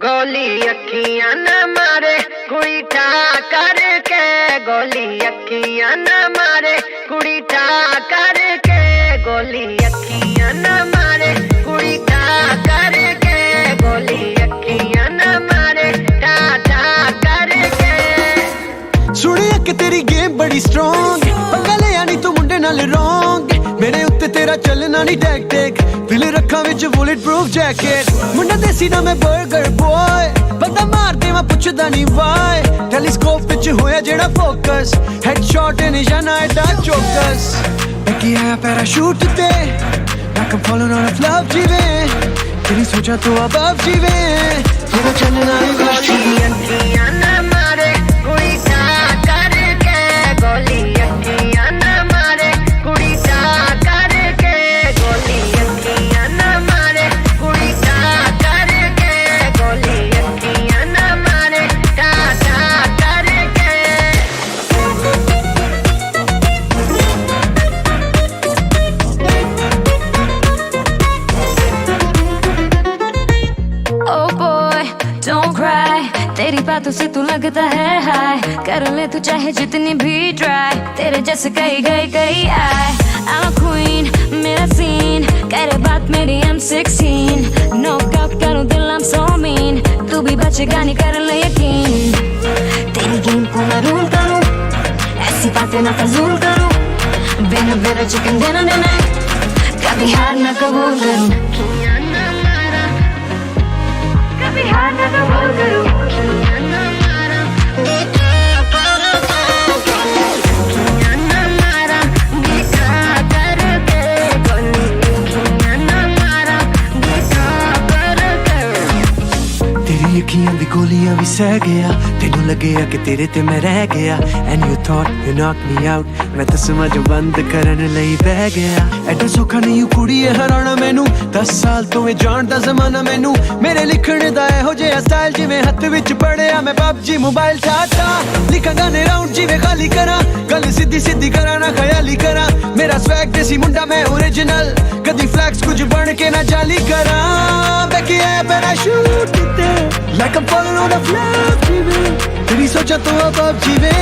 गोली अखियां न मारे कुड़ी ठा करके गोली अखियां न मारे कुड़ी ठा करके गोली अखियां न मारे कुड़ी ठा करके गोली अखियां न मारे ठा ठा करके सुनिया कि तेरी गेम बड़ी स्ट्रॉन्ग पंगा ले आनी तू मुंडे नाल रॉन्ग मेरे उत्ते तेरा चलना नहीं टैक टैक दिल रखा विच बुलेट प्रूफ जैकेट मुंडा देसी ना मैं बर्गर बॉय बंदा मार दे मैं पुछदा नहीं वाई टेलीस्कोप विच होया जेड़ा फोकस हेडशॉट निशाना एडा चौकस बैकी आया पैराशूट ते like I'm falling out of love जीवे तेरी सोचा तो above जीवे तेरा चलना नहीं गोली अखियां न मारे कुड़ी ठा करके गोली अखियां न मारे कुड़ी ठा करके गोली अखियां न मारे कुड़ी ठा करके गोली अखियां न मारे ठा ठा करके Oh boy, don't cry. तेरी बातों से तू लगता है हाय कर ले तू चाहे जितनी भी ट्राई तेरे जैसे कई आए I'm a queen, मेरा सीन करे बात मेरी M16 नॉकआउट करूं दिल I'm so mean तू भी बचेगा नहीं कर ले यकीन तेरी गेम को मैं रूल करूं ऐसी बातें ना फजूल करूं बिना चिकन देना कभी हार ना कबूल करूं कभी हार ना कबूल करूं तेरी अखियां दी गोलियां भी सह गया तेनू लगेया कि तेरे ते मैं रह गया and you thought you knocked me out मैं तो समझ बंद करन लई बह गया एडा सौखा नहीं कुड़ीए हराना मैनू 10 साल तो मैं जानदा ज़माना मैनू मेरे लिखण दा एहो जिहा स्टाइल जिवें हत्थ विच पड़िया मैं PUBG मोबाइल चाहता लिखां गाने राउंड जिवें खाली करा गल सीधी सीधी करा ना ख्याली करा मेरा स्वैग देसी मुंडा मैं ओरिजिनल कदी फ्लैक्स कुछ बन के ना जाली करा बैकी है पैराशूट ते like I'm falling out of love जीवे तेरी सोचा तो अब जीवे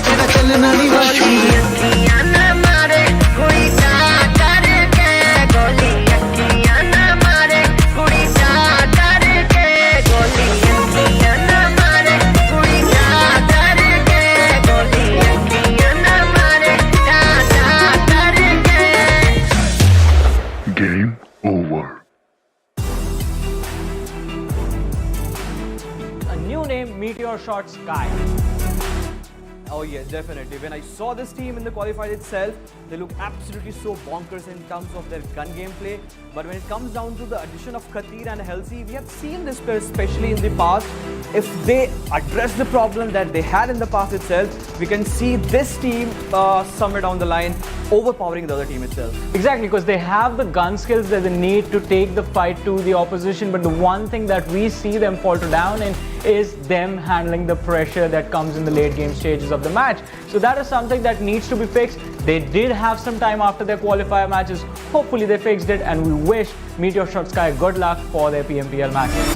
तेरा चलना नहीं गोली अखियां न मारे कुड़ी ठा करके गोली अखियां न मारे कुड़ी ठा करके गोली अखियां न मारे कुड़ी ठा करके गोली अखियां न मारे ठा ठा करके Game over. A new name, MetershotxSKY. Oh yes, definitely. When I saw this team in the qualifiers itself, they look absolutely so bonkers in terms of their gun gameplay. But when it comes down to the addition of Khatir and Halsey, we have seen this player, especially in the past. If they address the problem that they had in the past itself, we can see this team somewhere down the line overpowering the other team itself. Exactly, because they have the gun skills that they need to take the fight to the opposition, but the one thing that we see them falter down in is them handling the pressure that comes in the late game stages of the match. So that is something that needs to be fixed. They did have some time after their qualifier matches. Hopefully they fixed it, and we wish MetershotxSKY good luck for their PMPL matches.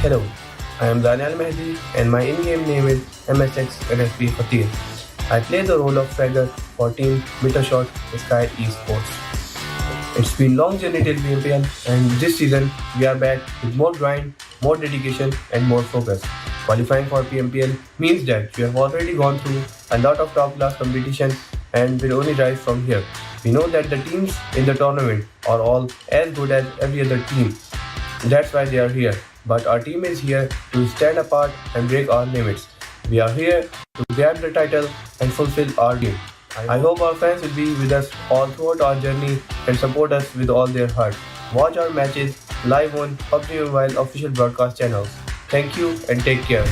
Hello, I am Daniel Mehdi and my in-game name is MetershotxSKY. I play the role of Fragger for team MetershotxSKY Esports. It's been a long journey till PMPL and this season we are back with more grind, more dedication and more focus. Qualifying for PMPL means that we have already gone through a lot of top class competition and will only rise from here. We know that the teams in the tournament are all as good as every other team. That's why they are here. But our team is here to stand apart and break our limits. We are here to grab the title and fulfill our dream. I hope our fans will be with us all throughout our journey and support us with all their heart. Watch our matches live on PUBG Mobile official broadcast channels. Thank you and take care.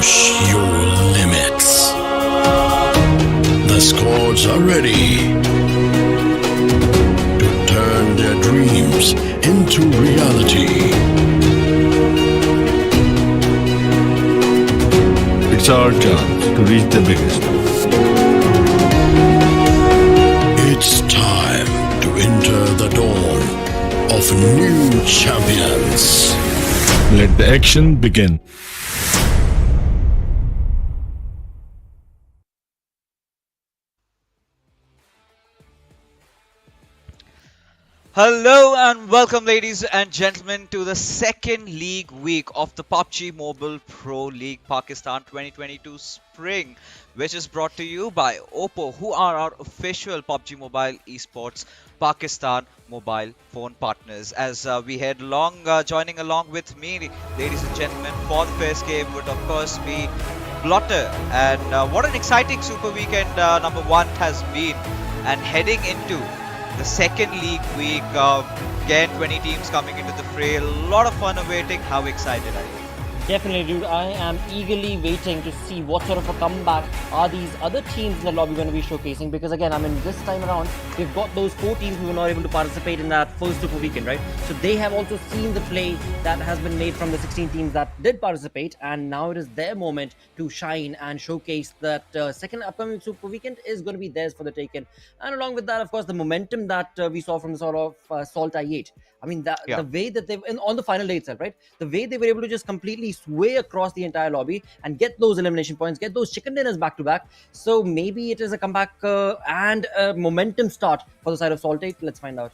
Push your limits. The squads are ready to turn their dreams into reality. It's our chance to reach the biggest. It's time to enter the dawn of new champions. Let the action begin. Hello and welcome, ladies and gentlemen, to the second league week of the PUBG Mobile Pro League Pakistan 2022 Spring, which is brought to you by Oppo, who are our official PUBG Mobile Esports Pakistan mobile phone partners. As we head along, joining along with me, ladies and gentlemen, for the first game would of course be Blotter. And what an exciting Super Weekend number 1 has been, and heading into the second league week, again 20 teams coming into the fray, a lot of fun awaiting. How excited are you? Definitely, dude. I am eagerly waiting to see what sort of a comeback are these other teams in the lobby going to be showcasing. Because again, I mean, this time around, we've got those 4 teams who were not able to participate in that first Super Weekend, right? So they have also seen the play that has been made from the 16 teams that did participate, and now it is their moment to shine and showcase that second upcoming Super Weekend is going to be theirs for the taking. And along with that, of course, the momentum that we saw from the sort of SALTxi8. I mean, the way that they've, on the final day itself, right? The way they were able to just completely sway across the entire lobby and get those elimination points, get those chicken dinners back to back. So maybe it is a comeback and a momentum start for the side of SALTxi8. Let's find out.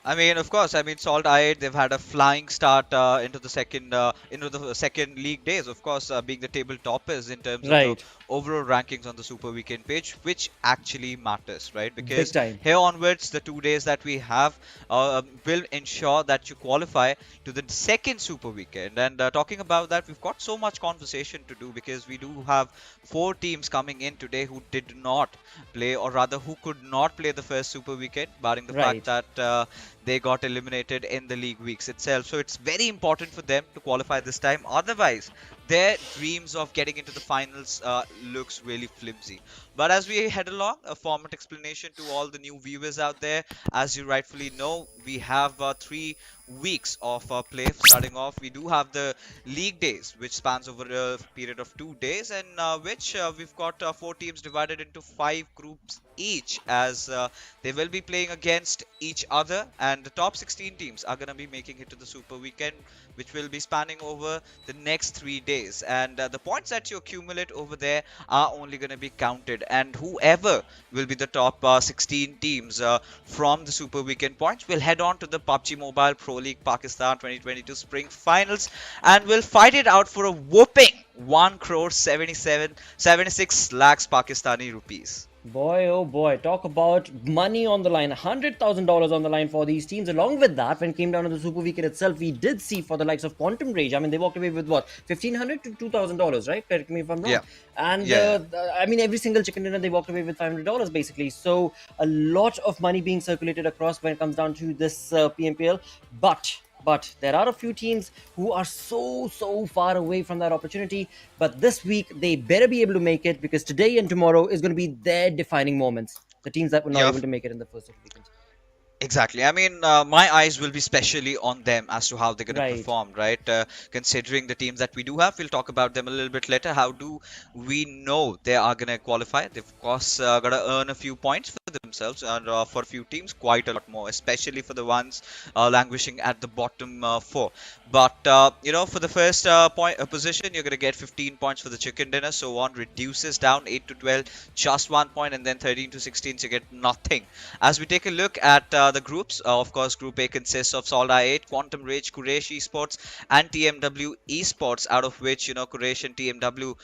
I mean, of course. I mean, SALTxi8, they've had a flying start into the second league days. Of course, being the table toppers in terms of the overall rankings on the Super Weekend page, which actually matters, right? Because here onwards, the 2 days that we have will ensure that you qualify to the second Super Weekend. And talking about that, we've got so much conversation to do, because we do have 4 teams coming in today who did not play, or rather who could not play the first Super Weekend, barring the fact that they got eliminated in the league weeks itself. So it's very important for them to qualify this time. Otherwise, their dreams of getting into the finals looks really flimsy. But as we head along, a format explanation to all the new viewers out there. As you rightfully know, we have 3 weeks of play. Starting off, we do have the league days, which spans over a period of 2 days, and which we've got 4 teams divided into 5 groups each, as they will be playing against each other, and the top 16 teams are going to be making it to the Super Weekend, which will be spanning over the next 3 days. And the points that you accumulate over there are only going to be counted, and whoever will be the top 16 teams from the Super Weekend points will head on to the PUBG Mobile Pro League Pakistan 2022 Spring Finals, and will fight it out for a whopping 1,76 lakhs Pakistani rupees. Boy, oh boy, talk about money on the line. $100,000 on the line for these teams. Along with that, when it came down to the Super Weekend itself, we did see for the likes of Quantum Rage, I mean, they walked away with what? $1,500 to $2,000, right? Correct me if I'm wrong. Yeah. And I mean, every single chicken dinner, they walked away with $500 basically. So a lot of money being circulated across when it comes down to this PMPL. But there are a few teams who are so far away from that opportunity. But this week, they better be able to make it, because today and tomorrow is going to be their defining moments. The teams that were not able to make it in the first weekend. Exactly. I mean, my eyes will be specially on them as to how they're going to perform, right? Considering the teams that we do have, we'll talk about them a little bit later. How do we know they are going to qualify? They've, of course, got to earn a few points for themselves, and for a few teams, quite a lot more, especially for the ones languishing at the bottom 4. But, you know, for the first position, you're going to get 15 points for the chicken dinner. So on reduces down 8 to 12, just 1 point, and then 13 to 16, so you get nothing. As we take a look at the groups, of course, Group A consists of SALTxi8, Quantum Rage, Quraysh Esports, and TmwEsports, out of which, you know, Quraysh and TMW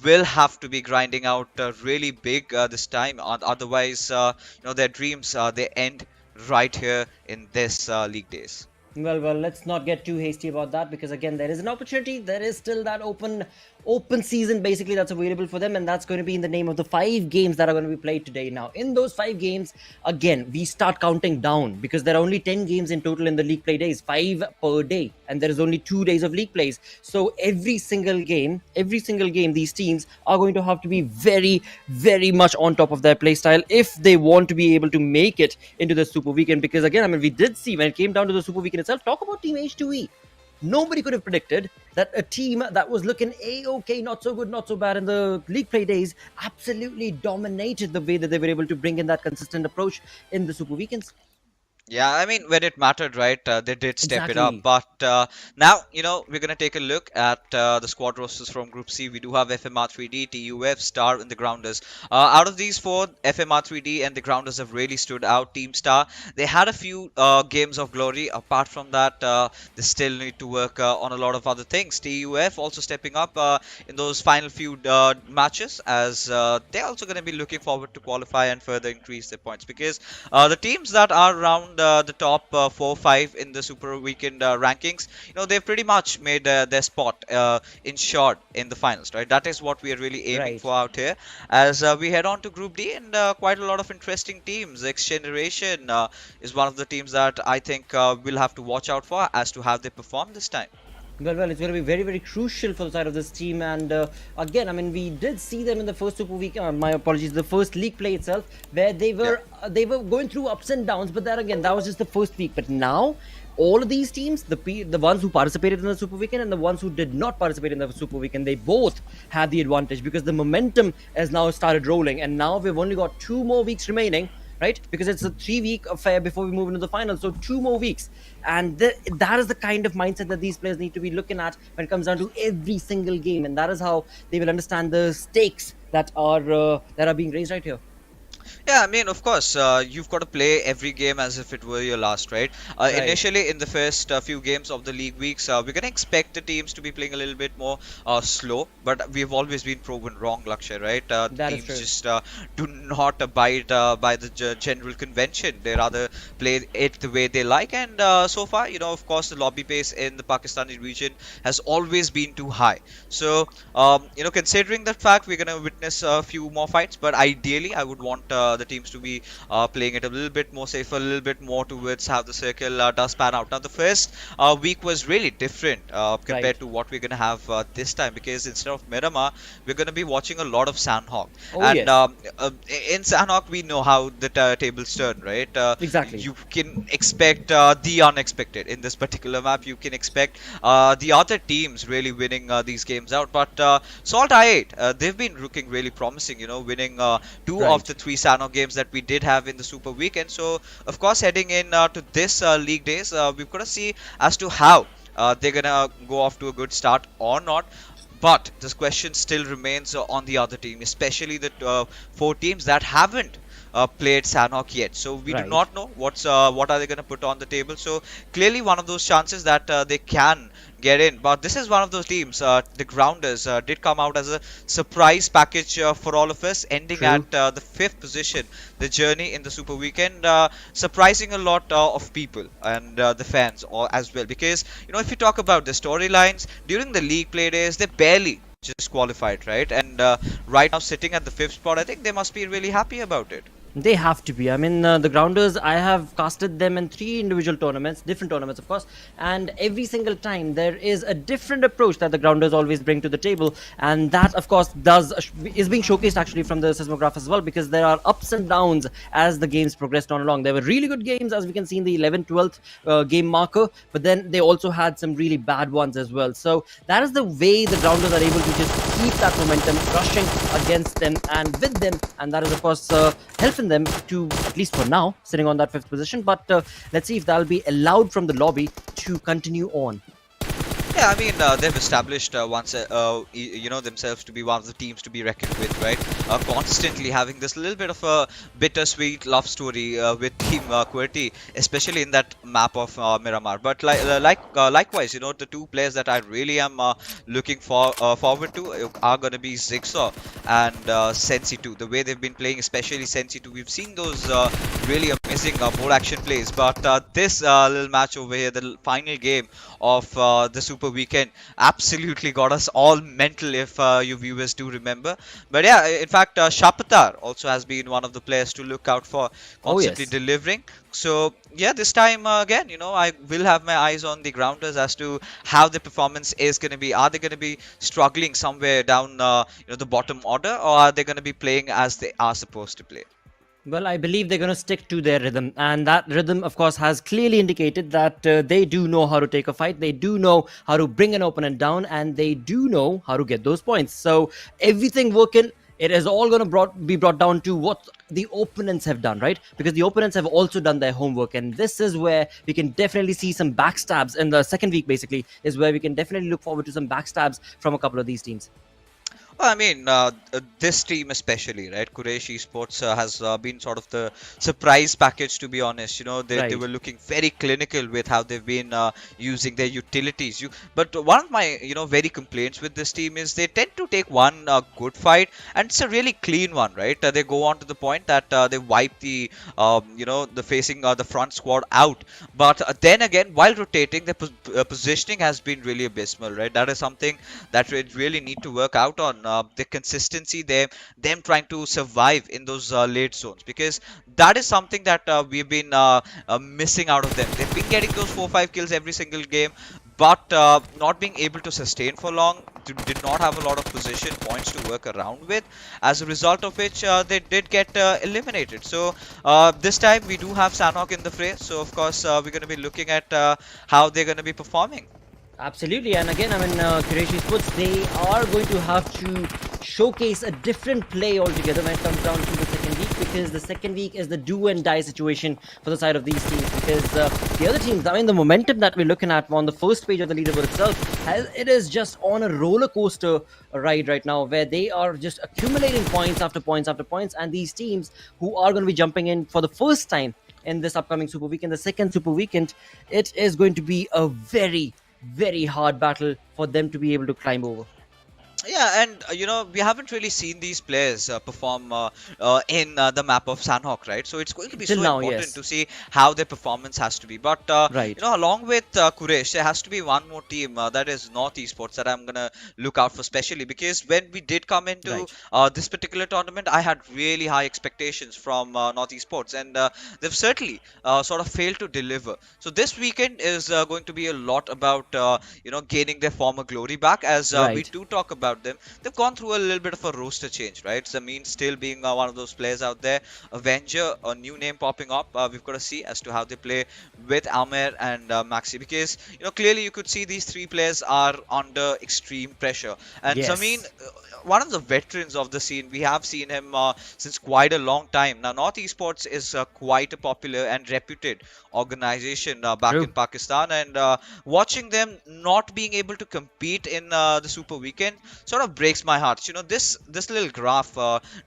will have to be grinding out really big this time. Otherwise, you know, their dreams, they end right here in this league days. Well, let's not get too hasty about that, because again, there is an opportunity. There is still that open open season basically that's available for them, and that's going to be in the name of the 5 games that are going to be played today. Now in those 5 games, again we start counting down because there are only 10 games in total in the league play days, 5 per day, and there is only 2 days of league plays. So every single game these teams are going to have to be very much on top of their play style if they want to be able to make it into the Super Weekend. Because again, I mean, we did see when it came down to the Super Weekend itself, talk about Team H2E. Nobody could have predicted that a team that was looking a-okay, not so good, not so bad in the league play days, absolutely dominated the way that they were able to bring in that consistent approach in the Super Weekends. Yeah, I mean, when it mattered, right, they did step it up. Exactly. But now, we're going to take a look at the squad rosters from Group C. We do have FMR3D, TUF, Star, and the Grounders. Out of these 4, FMR3D and the Grounders have really stood out. Team Star, they had a few games of glory. Apart from that, they still need to work on a lot of other things. TUF also stepping up in those final few matches, as they're also going to be looking forward to qualify and further increase their points. Because the teams that are around the top 4-5 in the Super Weekend rankings, they've pretty much made their spot in short in the finals, right? That is what we are really aiming for out here as we head on to Group D, and quite a lot of interesting teams. XGeneration is one of the teams that I think we'll have to watch out for as to how they perform this time. Well, it's going to be very crucial for the side of this team. And again, I mean, we did see them in the first Super Week. My apologies, the first league play itself, where they were going through ups and downs. But then again, that was just the first week. But now, all of these teams, the ones who participated in the Super Weekend and the ones who did not participate in the Super Weekend, they both had the advantage because the momentum has now started rolling. And now we've only got 2 more weeks remaining, right? Because it's a 3-week affair before we move into the final. So 2 more weeks. And that is the kind of mindset that these players need to be looking at when it comes down to every single game. And that is how they will understand the stakes that are being raised right here. Yeah, I mean, of course, you've got to play every game as if it were your last, right? Initially, in the first few games of the league weeks, we're going to expect the teams to be playing a little bit more slow, but we've always been proven wrong, Lakshay, right? Teams just do not abide by the general convention. They rather play it the way they like, and so far, of course, the lobby pace in the Pakistani region has always been too high. So, considering that fact, we're going to witness a few more fights, but ideally, I would want the teams to be playing it a little bit more safer, a little bit more towards how the circle does pan out. Now, the first week was really different compared to what we're going to have this time, because instead of Miramar, we're going to be watching a lot of Sanhok. In Sanhok, we know how the tables turn, right? Exactly. You can expect the unexpected in this particular map. You can expect the other teams really winning these games out. But SALTxi8, they've been looking really promising, winning 2 of the 3 Sanhok games that we did have in the Super Weekend. So, of course, heading in to this league days, we've got to see as to how they're going to go off to a good start or not. But this question still remains on the other team, especially the 4 teams that haven't played Sanhok yet. So we do not know what are they going to put on the table. So clearly one of those chances that they can get in. But this is one of those teams, the Grounders did come out as a surprise package for all of us, ending at the 5th position, the journey in the Super Weekend, surprising a lot of people and the fans as well. Because, if you talk about the storylines, during the league play days, they barely just qualified, right? And right now sitting at the 5th spot, I think they must be really happy about it. They have to be. I mean, the Grounders, I have casted them in 3 individual tournaments, different tournaments, of course. And every single time, there is a different approach that the Grounders always bring to the table. And that, of course, is being showcased actually from the seismograph as well, because there are ups and downs as the games progressed on along. There were really good games, as we can see in the 11th, 12th game marker. But then they also had some really bad ones as well. So that is the way the Grounders are able to just keep that momentum rushing against them and with them. And that is, of course, helping them to, at least for now, sitting on that 5th position. But let's see if that'll be allowed from the lobby to continue on. Yeah, I mean, they've established themselves to be one of the teams to be reckoned with, right? Constantly having this little bit of a bittersweet love story with Team QWERTY, especially in that map of Miramar. But likewise, the 2 players that I really am looking forward to are going to be Zigsaw and Sensi 2. The way they've been playing, especially Sensi 2, we've seen those really amazing missing more action plays. But this little match over here, the final game of the Super Weekend, absolutely got us all mental, if you viewers do remember. But yeah, in fact, Shapatar also has been one of the players to look out for, constantly delivering. So yeah, this time again, I will have my eyes on the grounders as to how the performance is going to be. Are they going to be struggling somewhere down, the bottom order, or are they going to be playing as they are supposed to play? Well, I believe they're going to stick to their rhythm. And that rhythm, of course, has clearly indicated that they do know how to take a fight. They do know how to bring an opponent down. And they do know how to get those points. So everything working, it is all going to be brought down to what the opponents have done, right? Because the opponents have also done their homework. And this is where we can definitely see some backstabs in the second week, basically, is where we can definitely look forward to some backstabs from a couple of these teams. Well, I mean, this team especially, right? Quraysh Esports has been sort of the surprise package, to be honest. They were looking very clinical with how they've been using their utilities. But one of my, very complaints with this team is they tend to take one good fight, and it's a really clean one, right? They go on to the point that they wipe the, the facing the front squad out. But then again, while rotating, the positioning has been really abysmal, right? That is something that we really need to work out on. The consistency there, them trying to survive in those late zones, because that is something that we've been missing out of them. They've been getting those 4-5 kills every single game, but not being able to sustain for long. Did not have a lot of position points to work around with, as a result of which they did get eliminated. So this time we do have Sanhok in the fray, so of course we're going to be looking at how they're going to be performing. Absolutely, and again, Quraysh Esports, they are going to have to showcase a different play altogether when it comes down to the second week, because the second week is the do and die situation for the side of these teams, because the other teams, the momentum that we're looking at on the first page of the leaderboard itself, it is just on a roller coaster ride right now, where they are just accumulating points after points after points, and these teams who are going to be jumping in for the first time in this upcoming Super Weekend, the second Super Weekend, it is going to be a very hard battle for them to be able to climb over. Yeah, and we haven't really seen these players perform in the map of Sanhok, right? So it's going to be so important to see how their performance has to be. But along with Quraysh, there has to be one more team, that is North Esports, that I'm gonna look out for specially, because when we did come into this particular tournament, I had really high expectations from North Esports, and they've certainly sort of failed to deliver. So this weekend is going to be a lot about gaining their former glory back, as we do talk about them. They've gone through a little bit of a roster change, right? Zameen still being one of those players out there. Avenger, a new name popping up. We've got to see as to how they play with Amer and Maxi, because clearly you could see these three players are under extreme pressure. And Zameen, one of the veterans of the scene, we have seen him since quite a long time. Now, North Esports is quite a popular and reputed organization back in Pakistan, and watching them not being able to compete in the Super Weekend sort of breaks my heart. This little graph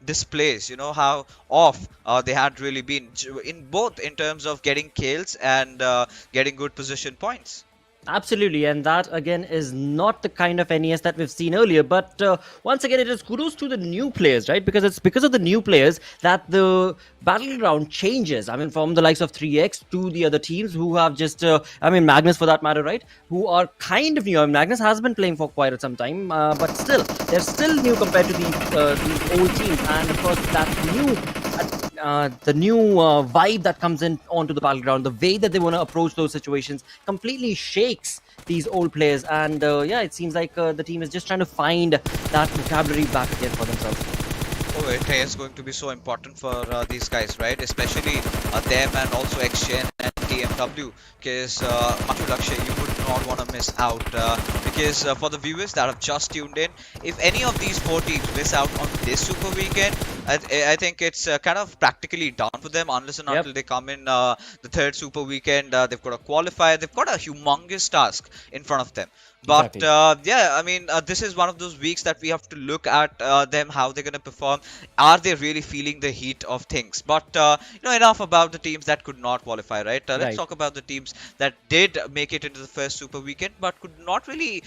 displays how off they had really been in both in terms of getting kills and getting good position points. Absolutely, and that again is not the kind of NES that we've seen earlier. But once again, it is kudos to the new players, right? Because it's because of the new players that the battleground changes. From the likes of 3x to the other teams who have just, Magnus for that matter, right? Who are kind of new. Magnus has been playing for quite some time, but still, they're still new compared to these old teams. And of course, that the new vibe that comes in onto the battleground, the way that they want to approach those situations completely shakes these old players. And it seems like the team is just trying to find that vocabulary back again for themselves. Oh, it is going to be so important for these guys, right? Especially them, and also XGen and TmW, because Magnus, you would not want to miss out, because for the viewers that have just tuned in, if any of these four teams miss out on this Super Weekend, I think it's kind of practically done for them, unless and until they come in the third Super Weekend. They've got to qualify. They've got a humongous task in front of them. But this is one of those weeks that we have to look at them, how they're going to perform. Are they really feeling the heat of things? But enough about the teams that could not qualify, right? Let's talk about the teams that did make it into the first Super Weekend, but could not really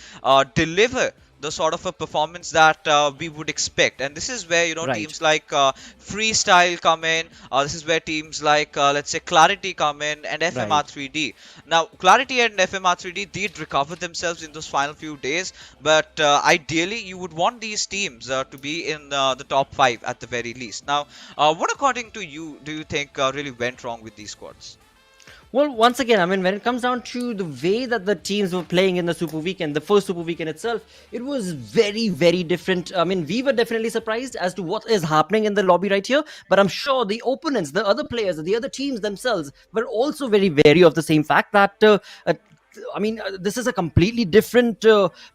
deliver the sort of a performance that we would expect. And this is where, Right. teams like Freestyle come in. This is where teams like, let's say, Clarity come in, and Right. FMR3D. Now, Clarity and FMR3D did recover themselves in those final few days, but ideally, you would want these teams to be in the top 5 at the very least. Now, what according to you do you think really went wrong with these squads? Well, once again, I mean, when it comes down to the way that the teams were playing in the Super Weekend, the first Super Weekend itself, it was very, very different. I mean, we were definitely surprised as to what is happening in the lobby right here, but I'm sure the opponents, the other players, the other teams themselves were also very wary of the same fact that this is a completely different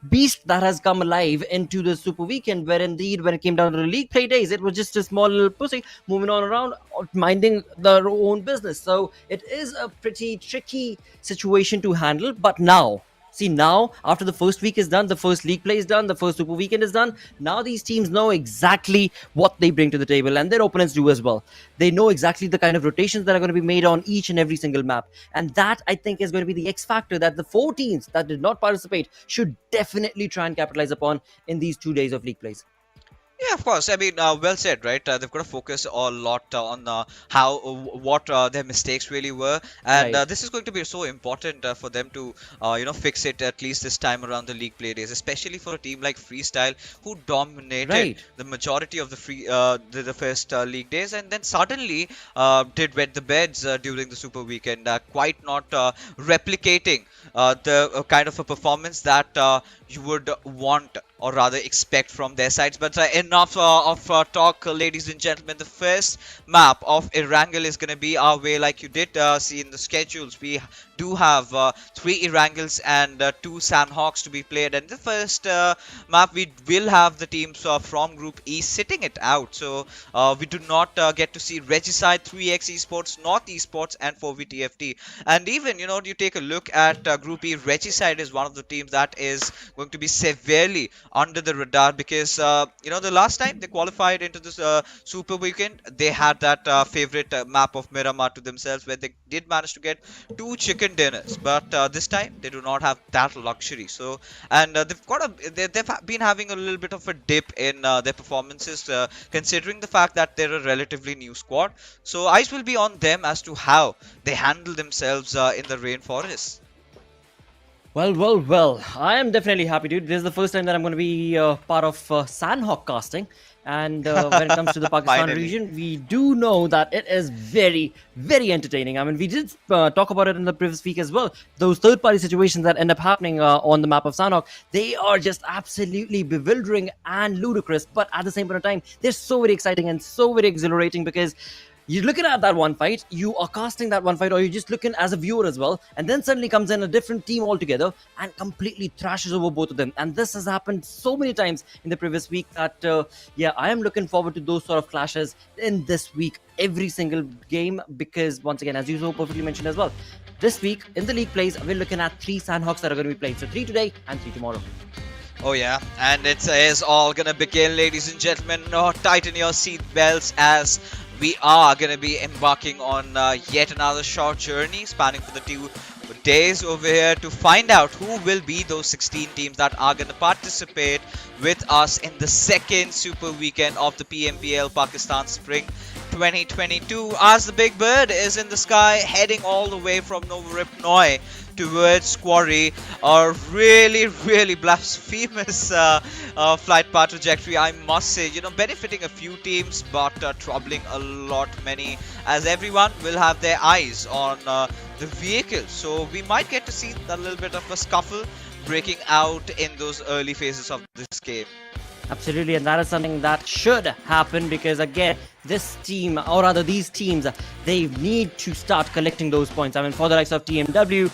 beast that has come alive into the Super Weekend, where indeed, when it came down to the league play days, it was just a small little pussy moving on around, minding their own business. So it is a pretty tricky situation to handle. But now, see, now after the first week is done, the first league play is done, the first Super Weekend is done, now these teams know exactly what they bring to the table, and their opponents do as well. They know exactly the kind of rotations that are going to be made on each and every single map. And that, I think, is going to be the X factor that the 4 teams that did not participate should definitely try and capitalize upon in these 2 days of league plays. Yeah, of course. I mean, well said, right? They've got to focus a lot on how what their mistakes really were, and Right. this is going to be so important for them to fix it at least this time around the league play days, especially for a team like Freestyle who dominated Right. the majority of the the first league days, and then suddenly did wet the beds during the Super Weekend, quite not replicating the kind of a performance that you would want or rather expect from their sides. But enough of talk, ladies and gentlemen. The first map of Erangel is going to be our way, like you did see in the schedules. We do have 3 Erangels and 2 Sanhoks to be played. And the first map, we will have the teams from Group E sitting it out. So we do not get to see Regicide, 3x Esports, North Esports, and 4VTFT. And even, you take a look at Group E, Regicide is one of the teams that is going to be severely under the radar because the last time they qualified into this Super Weekend, they had that favorite map of Miramar to themselves, where they did manage to get 2 chicken dinners, but this time they do not have that luxury. So, and they've been having a little bit of a dip in their performances, considering the fact that they're a relatively new squad. So eyes will be on them as to how they handle themselves in the rainforest. Well. I am definitely happy, dude. This is the first time that I'm going to be part of Sanhok casting. And when it comes to the Pakistan Finally. region, we do know that it is very, very entertaining. I mean, we did talk about it in the previous week as well. Those third-party situations that end up happening on the map of Sanhok, they are just absolutely bewildering and ludicrous. But at the same point of time, they're so very exciting and so very exhilarating because you're looking at that one fight, you are casting that one fight, or you're just looking as a viewer as well, and then suddenly comes in a different team altogether and completely thrashes over both of them. And this has happened so many times in the previous week that I am looking forward to those sort of clashes in this week, every single game, because once again, as you so perfectly mentioned as well, this week in the league plays, we're looking at 3 Sanhoks that are going to be played. So 3 today and 3 tomorrow. Oh yeah, and it is all gonna begin, ladies and gentlemen. Tighten your seat belts as we are gonna be embarking on yet another short journey spanning for the 2 days over here to find out who will be those 16 teams that are gonna participate with us in the second Super Weekend of the PMPL Pakistan Spring 2022. As the Big Bird is in the sky, heading all the way from Novoripnoi towards QWERTY, a really blasphemous flight path trajectory, I must say. Benefiting a few teams, but troubling a lot many, as everyone will have their eyes on the vehicle. So we might get to see a little bit of a scuffle breaking out in those early phases of this game. Absolutely, and that is something that should happen because again, this team, or rather these teams, they need to start collecting those points. I mean, for the likes of TMW,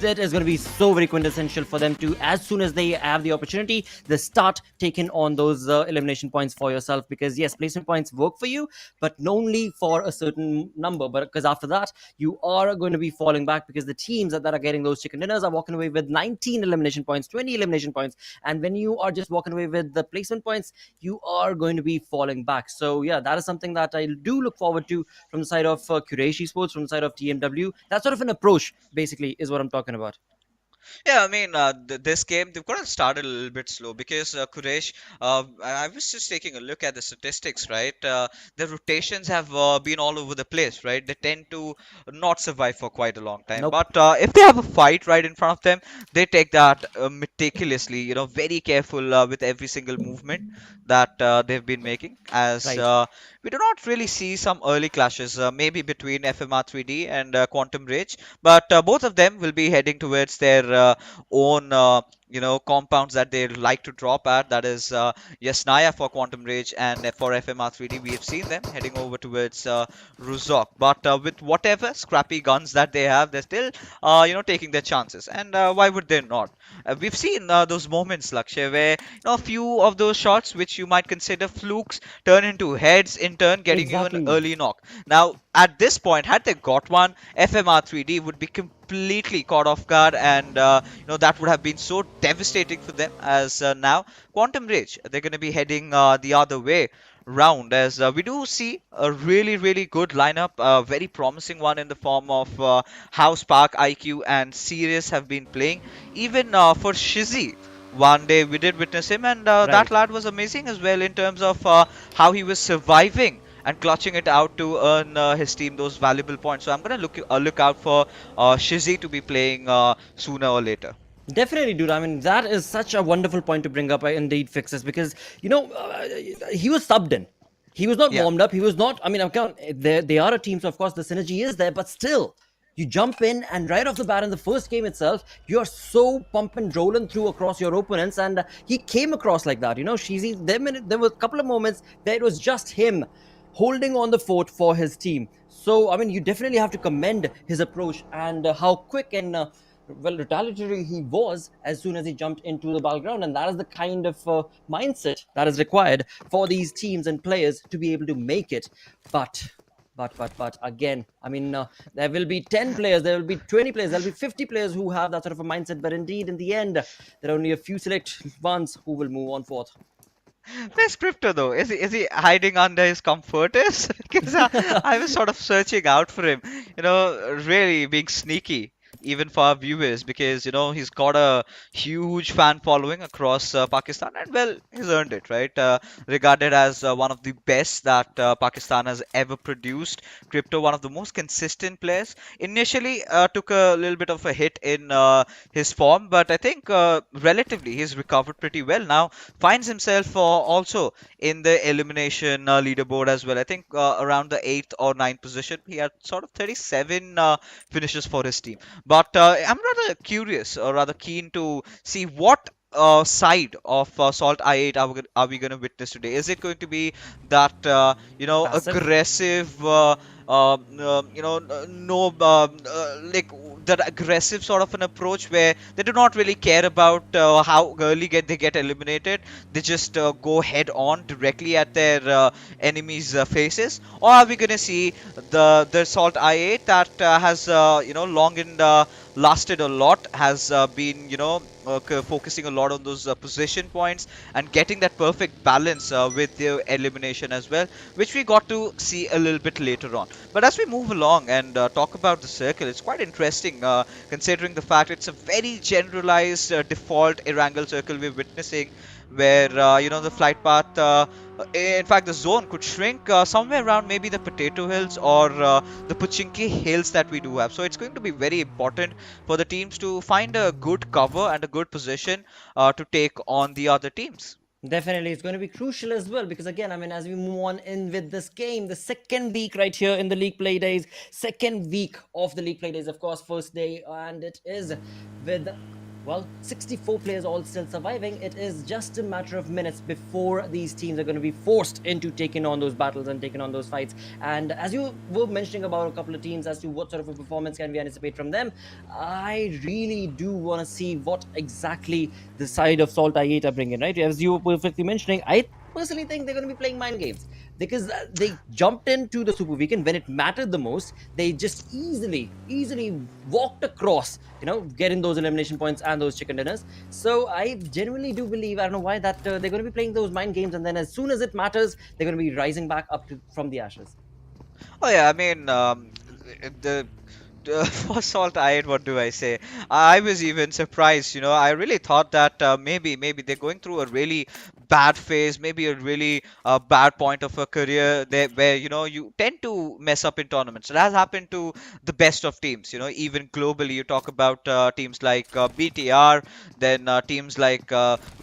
that is going to be so very quintessential for them to, as soon as they have the opportunity, they start taking on those elimination points for yourself. Because yes, placement points work for you, but only for a certain number. But because after that, you are going to be falling back because the teams that are getting those chicken dinners are walking away with 19 elimination points, 20 elimination points. And when you are just walking away with the placement points, you are going to be falling back. So yeah, that is something that I do look forward to from the side of Quraysh Esports, from the side of TMW. That sort of an approach, basically, is what I'm talking about. Yeah, I mean, this game they've got to start a little bit slow because Quraysh. I was just taking a look at the statistics, right? The rotations have been all over the place, right? They tend to not survive for quite a long time. Nope. But if they have a fight right in front of them, they take that meticulously, very careful with every single movement that they've been making. As Right. we do not really see some early clashes, maybe between FMR3D and Quantum Rage, but both of them will be heading towards their own compounds that they like to drop at. That is Yasnaya for Quantum Rage, and for FMR3D we have seen them heading over towards Ruzok. But with whatever scrappy guns that they have, they're still taking their chances. And why would they not? We've seen those moments, Lakshay, where a few of those shots which you might consider flukes turn into heads, in turn getting you an Exactly. early knock. Now at this point, had they got one, FMR3D would be completely caught off guard, and that would have been so devastating for them. As now, Quantum Rage, they're going to be heading the other way round, as we do see a really, really good lineup, a very promising one in the form of how Spark, IQ, and Sirius have been playing. Even for Shizzy, one day we did witness him, and that Right. lad was amazing as well in terms of how he was surviving and clutching it out to earn his team those valuable points. So I'm gonna look out for Shizzy to be playing sooner or later. Definitely, dude. I mean, that is such a wonderful point to bring up, indeed, Fixes, because, he was subbed in. He was not Yeah. warmed up. He was not, I mean, they are a team, so of course the synergy is there, but still, you jump in and right off the bat in the first game itself, you're so pump and rolling through across your opponents, and he came across like that. Sheezy, there were a couple of moments where it was just him holding on the fort for his team. So, I mean, you definitely have to commend his approach and how quick and retaliatory he was as soon as he jumped into the battleground, and that is the kind of mindset that is required for these teams and players to be able to make it. But again, I mean, there will be 10 players, there will be 20 players, there will be 50 players who have that sort of a mindset, but indeed in the end there are only a few select ones who will move on forth. Where's Crypto though? Is he hiding under his comforters? Because I was sort of searching out for him, really being sneaky, even for our viewers, because he's got a huge fan following across Pakistan, and well, he's earned it, right? Regarded as one of the best that Pakistan has ever produced. Crypto, one of the most consistent players. Initially, took a little bit of a hit in his form, but I think relatively he's recovered pretty well now. Finds himself also in the elimination leaderboard as well. I think around the 8th or 9th position. He had sort of 37 finishes for his team. But I'm rather curious, or rather keen to see what side of Salt I8 are we going to witness today? Is it going to be that Passive. aggressive, no, like that aggressive sort of an approach where they do not really care about how early they get eliminated? They just go head on directly at their enemies' faces, or are we going to see the Salt I8 that has long and lasted a lot, has been focusing a lot on those position points and getting that perfect balance with the elimination as well, which we got to see a little bit later on. But as we move along and talk about the circle, it's quite interesting considering the fact it's a very generalized default Erangel circle we're witnessing, where the flight path, in fact the zone could shrink somewhere around maybe the Potato Hills or the Pochinki Hills that we do have. So it's going to be very important for the teams to find a good cover and a good position to take on the other teams. Definitely, it's going to be crucial as well because, again, I mean, as we move on in with this game, the second week right here in the league play days, second week of the league play days, of course, first day, and it is with, well, 64 players all still surviving. It is just a matter of minutes before these teams are going to be forced into taking on those battles and taking on those fights. And as you were mentioning about a couple of teams as to what sort of a performance can we anticipate from them, I really do want to see what exactly the side of Salt I8 are bringing, right? As you were perfectly mentioning, I personally think they're going to be playing mind games because they jumped into the Super Weekend when it mattered the most. They just easily walked across, getting those elimination points and those chicken dinners. So I genuinely do believe, I don't know why, that they're going to be playing those mind games, and then as soon as it matters, they're going to be rising back up from the ashes. Oh yeah, I mean, the For SALTxi8, what do I say? I was even surprised. I really thought that maybe they're going through a really bad phase, maybe a really bad point of a career there, where you tend to mess up in tournaments. It has happened to the best of teams. Even globally, you talk about teams like BTR, then teams like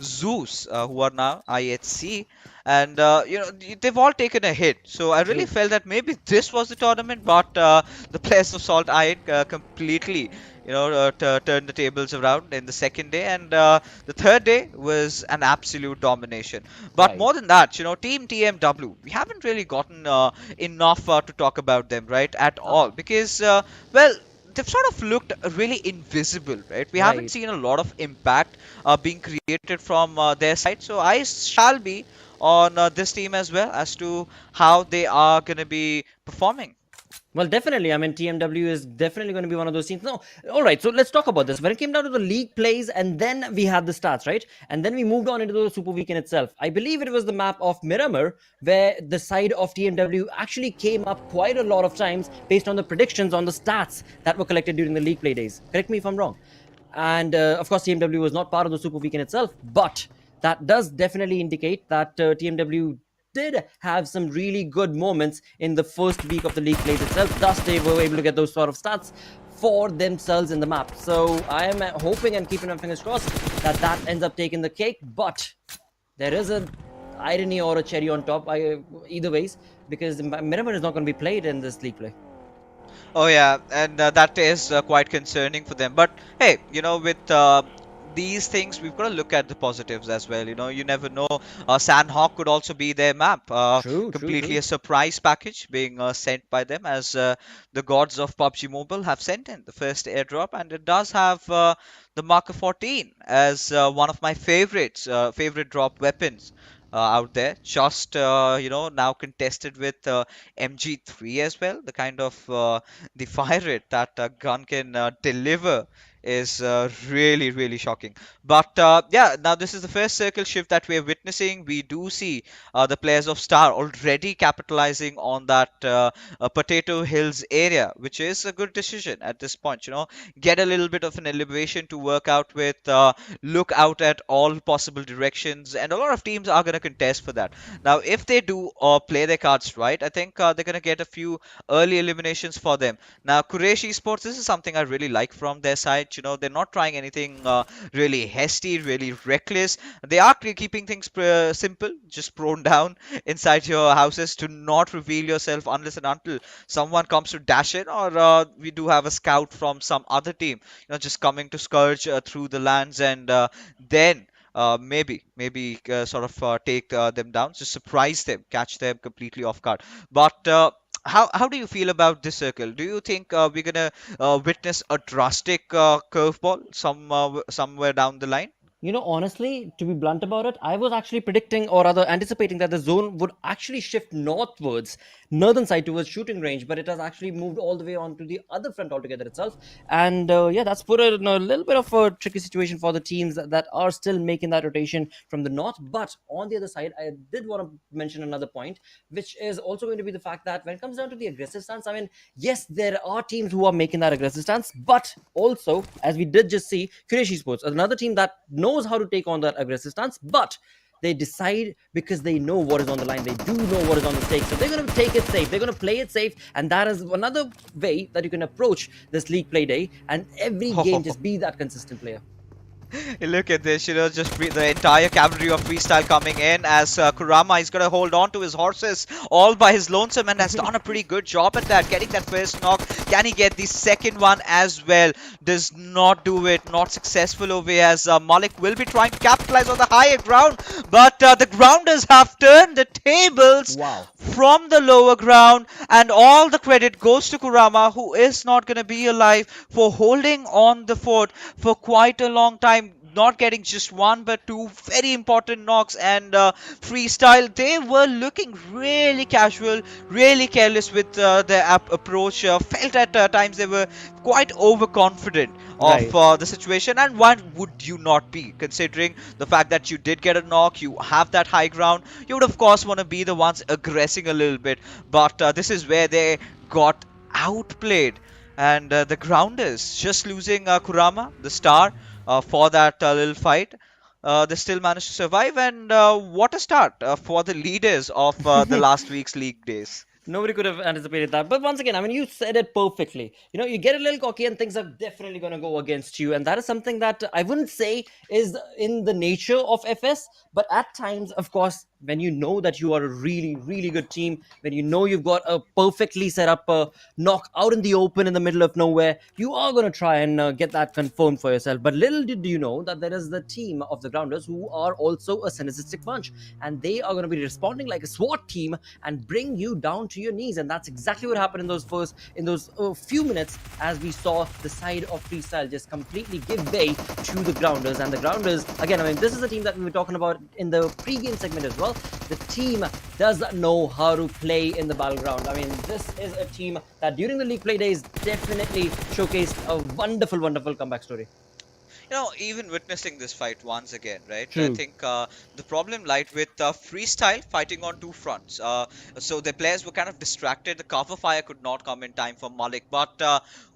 Zeus, who are now IHC, and they've all taken a hit. So I really True. felt that maybe this was the tournament, but the players of SALTxi8 completely turned the tables around in the second day, and the third day was an absolute domination. But Right. more than that, Team TMW, we haven't really gotten enough to talk about them, right, at all, because well, they've sort of looked really invisible, right? We haven't Right. seen a lot of impact being created from their side. So I shall be on this team as well as to how they are going to be performing. Well, definitely. I mean, TMW is definitely going to be one of those teams. No, all right. So let's talk about this. When it came down to the league plays, and then we had the stats, right? And then we moved on into the Super Weekend itself. I believe it was the map of Miramar, where the side of TMW actually came up quite a lot of times based on the predictions on the stats that were collected during the league play days. Correct me if I'm wrong. And of course, TMW was not part of the Super Weekend itself, but that does definitely indicate that TMW did have some really good moments in the first week of the league plays itself. Thus, they were able to get those sort of stats for themselves in the map. So I am hoping and keeping my fingers crossed that that ends up taking the cake. But there is a irony or a cherry on top, either ways, because Miramar is not going to be played in this league play. Oh yeah, and that is quite concerning for them. But hey, with these things, we've got to look at the positives as well. You never know. Sanhok could also be their map. True, true, Completely true. a surprise package being sent by them, as the gods of PUBG Mobile have sent in the first airdrop, and it does have the marker 14 as one of my favorites, favorite drop weapons. Out there, just now contested with MG3 as well. The kind of the fire rate that gun can deliver is really shocking. But yeah, now this is the first circle shift that we are witnessing. We do see the players of Star already capitalizing on that Potato Hills area, which is a good decision at this point. Get a little bit of an elevation to work out with, look out at all possible directions, and a lot of teams are going to contest for that. Now, if they do play their cards right, I think they're going to get a few early eliminations for them. Now, Quraysh Esports, this is something I really like from their side. They're not trying anything really hasty, really reckless. They are keeping things simple, just prone down inside your houses. To not reveal yourself unless and until someone comes to dash in, or we do have a scout from some other team, just coming to scourge through the lands, and then maybe sort of take them down, just surprise them, catch them completely off guard. But how do you feel about this circle? Do you think we're gonna witness a drastic curveball somewhere down the line? Honestly, to be blunt about it, I was actually predicting or rather anticipating that the zone would actually shift northwards, northern side towards shooting range, but it has actually moved all the way on to the other front altogether itself. And yeah, that's put it in a little bit of a tricky situation for the teams that are still making that rotation from the north. But on the other side, I did want to mention another point, which is also going to be the fact that when it comes down to the aggressive stance, I mean, yes, there are teams who are making that aggressive stance, but also, as we did just see, Quraysh Esports, another team that knows how to take on that aggressive stance, but they decide because they know what is on the line. They do know what is on the stake. So they're going to take it safe. They're going to play it safe. And that is another way that you can approach this league play day. And every game, just be that consistent player. Look at this, just the entire cavalry of freestyle coming in, as Kurama is going to hold on to his horses all by his lonesome, and has done a pretty good job at that, getting that first knock. Can he get the second one as well? Does not do it, not successful over here, as Malik will be trying to capitalize on the higher ground, but the grounders have turned the tables. Wow. From the lower ground, and all the credit goes to Kurama, who is not going to be alive, for holding on the fort for quite a long time, not getting just one but two very important knocks. And freestyle, they were looking really casual, really careless with their approach. Felt at times they were quite overconfident of the situation, and why would you not be, considering the fact that you did get a knock, you have that high ground? You would of course want to be the ones aggressing a little bit, but this is where they got outplayed. and the Grounders just losing Kurama, the star, for that little fight. They still managed to survive, and what a start for the leaders of the last week's league days. Nobody could have anticipated that. But once again, I mean, you said it perfectly. You know, you get a little cocky and things are definitely going to go against you. And that is something that I wouldn't say is in the nature of FS. But at times, of course, when you know that you are a really, really good team, when you know you've got a perfectly set up knock out in the open in the middle of nowhere, you are going to try and get that confirmed for yourself. But little did you know that there is the team of the Grounders who are also a synergistic bunch. And they are going to be responding like a SWAT team and bring you down to your knees. And that's exactly what happened in those few minutes, as we saw the side of Freestyle just completely give way to the Grounders. And the Grounders, again, I mean, this is a team that we were talking about in the pre-game segment as well. The team does know how to play in the battleground. I mean, this is a team that during the league play days definitely showcased a wonderful, wonderful comeback story. You know, even witnessing this fight once again, right? True. I think the problem lied with Freestyle fighting on two fronts. So the players were kind of distracted. The cover fire could not come in time for Malik. But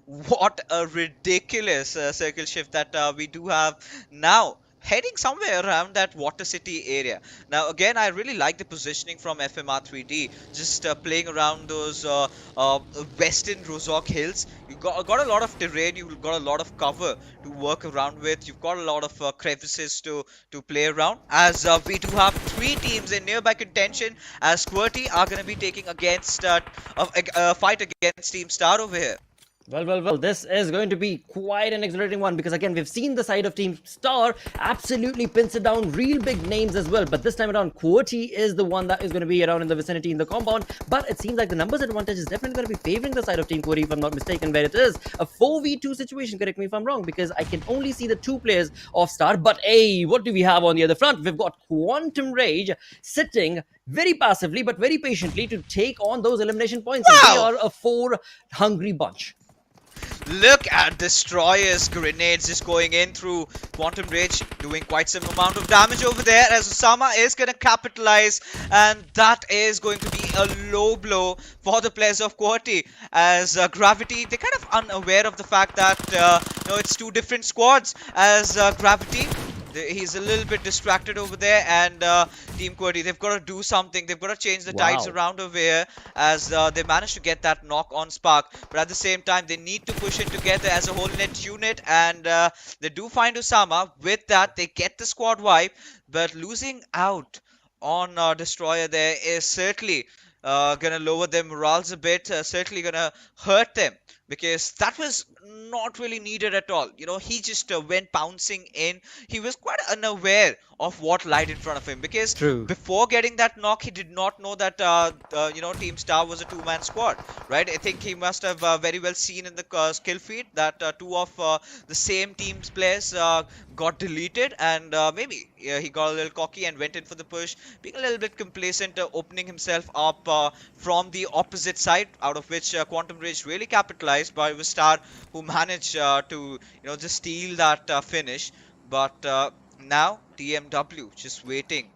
what a ridiculous circle shift that we do have now, heading somewhere around that Water City area. Now, again, I really like the positioning from FMR3D, just playing around those western Rozok hills. You got a lot of terrain, you've got a lot of cover to work around with. You've got a lot of crevices to play around. As we do have three teams in nearby contention, as QWERTY are going to be taking against a fight against Team Star over here. Well, this is going to be quite an exhilarating one, because again, we've seen the side of Team Star absolutely pinch it down real big names as well. But this time around, QWERTY is the one that is going to be around in the vicinity in the compound. But it seems like the numbers advantage is definitely going to be favoring the side of Team QWERTY, if I'm not mistaken, where it is a 4v2 situation. Correct me if I'm wrong, because I can only see the two players of Star. But hey, what do we have on the other front? We've got Quantum Rage sitting very passively but very patiently to take on those elimination points. Wow. And they are a 4 hungry bunch. Look at Destroyer's grenades just going in through Quantum Rage, doing quite some amount of damage over there, as Osama is going to capitalize, and that is going to be a low blow for the players of QWERTY, as Gravity, they're kind of unaware of the fact that it's two different squads, as Gravity, he's a little bit distracted over there, and Team QWERTY, they've got to do something. They've got to change the tides around over here, as they managed to get that knock on Spark. But at the same time, they need to push it together as a whole net unit, and they do find Osama. With that, they get the squad wipe, but losing out on Destroyer there is certainly gonna lower their morales a bit, certainly gonna hurt them, because that was not really needed at all. You know, he just went pouncing in. He was quite unaware of what lied in front of him, because before getting that knock, he did not know that Team Star was a two-man squad, right? I think he must have very well seen in the skill feed that two of the same team's players got deleted, and maybe he got a little cocky and went in for the push, being a little bit complacent, opening himself up from the opposite side, out of which Quantum Rage really capitalized, but it was Star who managed to just steal that finish. But now TMW just waiting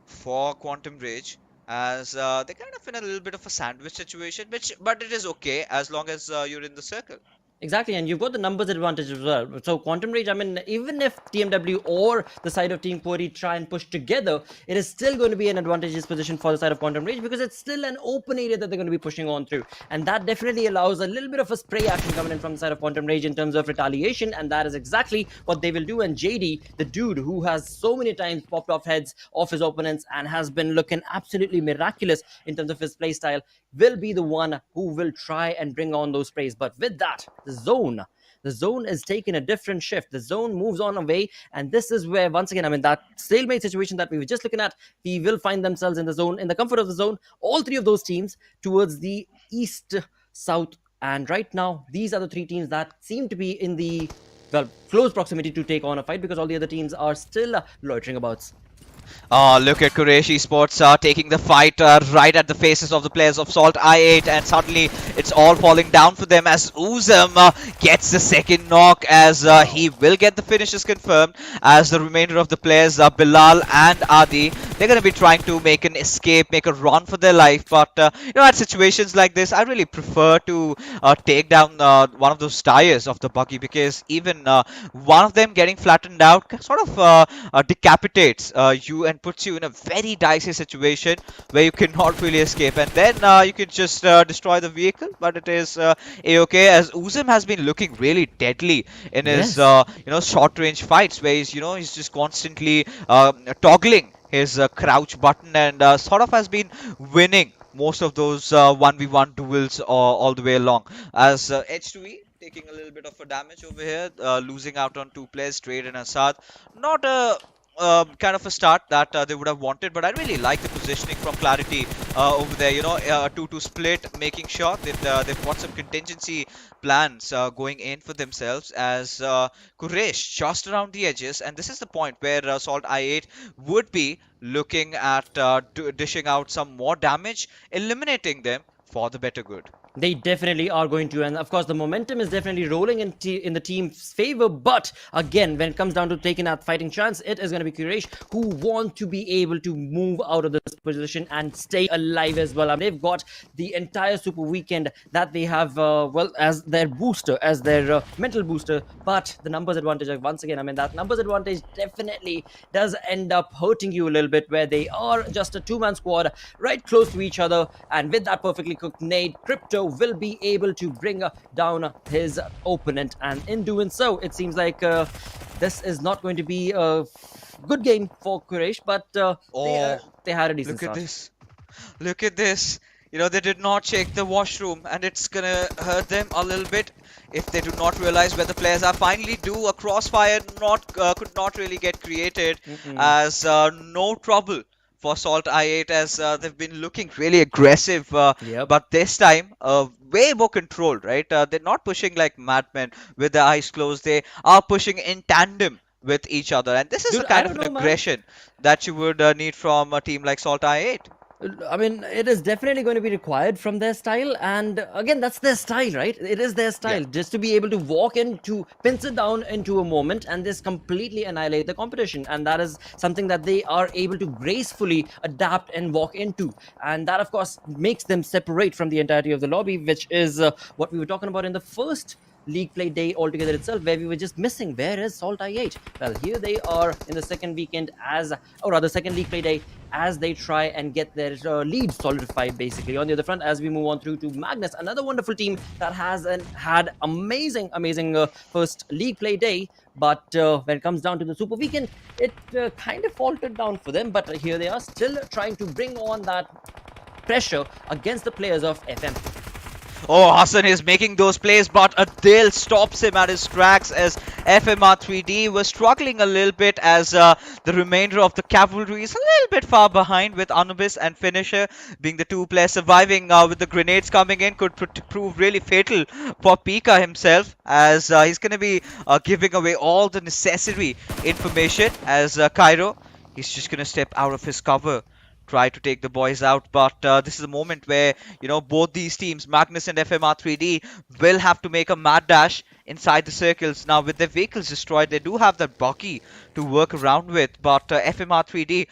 for Quantum Rage, as they're kind of in a little bit of a sandwich situation, but it is okay as long as you're in the circle. Exactly, and you've got the numbers advantage as well. So Quantum Rage, I mean, even if TMW or the side of Team QWERTY try and push together, it is still going to be an advantageous position for the side of Quantum Rage, because it's still an open area that they're going to be pushing on through. And that definitely allows a little bit of a spray action coming in from the side of Quantum Rage in terms of retaliation, and that is exactly what they will do. And JD, the dude who has so many times popped off heads of his opponents and has been looking absolutely miraculous in terms of his playstyle, will be the one who will try and bring on those sprays. But with that, the zone is taking a different shift. The zone moves on away, and this is where, once again, I mean, that stalemate situation that we were just looking at, we will find themselves in the zone, in the comfort of the zone, all three of those teams towards the east, south, and right now, these are the three teams that seem to be in the, well, close proximity to take on a fight, because all the other teams are still loitering about. Look at Quraysh Esports taking the fight right at the faces of the players of SALTxi8, and suddenly it's all falling down for them as Uzam gets the second knock, as he will get the finishes confirmed, as the remainder of the players, Bilal and Adi, they're going to be trying to make an escape, make a run for their life. But at situations like this, I really prefer to take down one of those tires of the buggy, because even one of them getting flattened out sort of decapitates you and puts you in a very dicey situation where you cannot really escape, and then you can just destroy the vehicle. But it is a-okay, as Uzam has been looking really deadly in his short range fights, where he's just constantly toggling his crouch button, and sort of has been winning most of those 1v1 duels all the way along, as H2E taking a little bit of a damage over here, losing out on two players, Trade and Assad. Not a kind of a start that they would have wanted, but I really like the positioning from Clarity over there. 2-2 split, making sure that they've got some contingency plans going in for themselves, as Quraysh just around the edges, and this is the point where SALTxi8 would be looking at dishing out some more damage, eliminating them for the better good. They definitely are going to, and of course the momentum is definitely rolling in the team's favor. But again, when it comes down to taking that fighting chance, it is going to be Quraysh who want to be able to move out of this position and stay alive as well. They've got the entire super weekend that they have, as their booster, as their mental booster. But the numbers advantage, once again, that numbers advantage definitely does end up hurting you a little bit, where they are just a two-man squad right close to each other, and with that perfectly cooked nade, Crypto will be able to bring down his opponent, and in doing so, it seems like this is not going to be a good game for Quraysh, but they had a decent start. Look at this. They did not check the washroom, and it's gonna hurt them a little bit if they do not realize where the players are. Finally do a crossfire, could not really get created, as no trouble for SALTxi8, as they've been looking really aggressive, but this time way more controlled, right? They're not pushing like madmen with their eyes closed. They are pushing in tandem with each other, and this is the kind of aggression that you would need from a team like SALTxi8. It is definitely going to be required from their style, and again, that's their style, right? It is their style, just to be able to walk into, pinch it down into a moment, and just completely annihilate the competition, and that is something that they are able to gracefully adapt and walk into, and that, of course, makes them separate from the entirety of the lobby, which is what we were talking about in the first league play day altogether itself, where we were just missing. Where is SALTxi8? Well, here they are in the second weekend, second league play day, as they try and get their lead solidified, basically. On the other front, as we move on through to Magnus, another wonderful team that has had amazing first league play day, but when it comes down to the super weekend, it kind of faltered down for them, but here they are still trying to bring on that pressure against the players of FM. Oh, Hassan is making those plays, but Adil stops him at his tracks, as FMxR3D was struggling a little bit, as the remainder of the cavalry is a little bit far behind, with Anubis and Finisher being the two players surviving. With the grenades coming in, could prove really fatal for Pika himself, as he's going to be giving away all the necessary information, as Cairo, he's just going to step out of his cover, try to take the boys out. But this is a moment where both these teams, Magnus and FMxR3D, will have to make a mad dash inside the circles. Now, with their vehicles destroyed, they do have that Bucky to work around with, but FMxR3D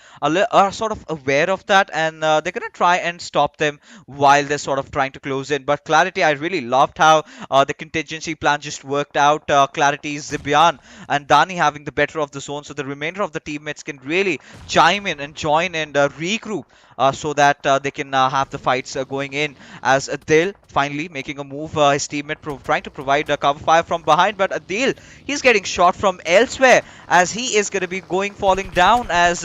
are sort of aware of that, and they're going to try and stop them while they're sort of trying to close in. But Clarity, I really loved how the contingency plan just worked out. Clarity, Zibian and Dani having the better of the zone, so the remainder of the teammates can really chime in and join and regroup, so that they can have the fights going in, as Adil finally making a move. His teammate trying to provide cover fire from behind, but Adil, he's getting shot from elsewhere, as he is going to be falling down, as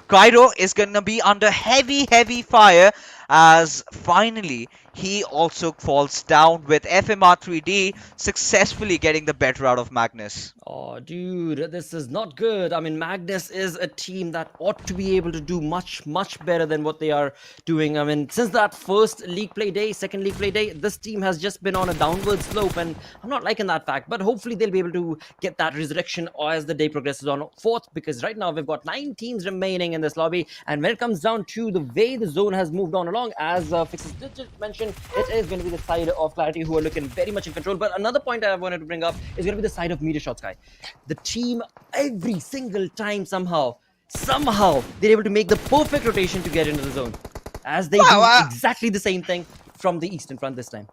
Cairo is going to be under heavy fire, as finally he also falls down with FMR3D successfully getting the better out of Magnus. Oh, dude, this is not good. I mean, Magnus is a team that ought to be able to do much, much better than what they are doing. I mean, since that first league play day, second league play day, this team has just been on a downward slope, and I'm not liking that fact. But hopefully, they'll be able to get that resurrection as the day progresses on fourth, because right now we've got 9 teams remaining in this lobby. And when it comes down to the way the zone has moved on along, as Fixes did just mention, it is going to be the side of Clarity who are looking very much in control. But another point I wanted to bring up is going to be the side of MetershotxSKY. The team, every single time, somehow, they're able to make the perfect rotation to get into the zone, as they do exactly the same thing from the eastern front this time.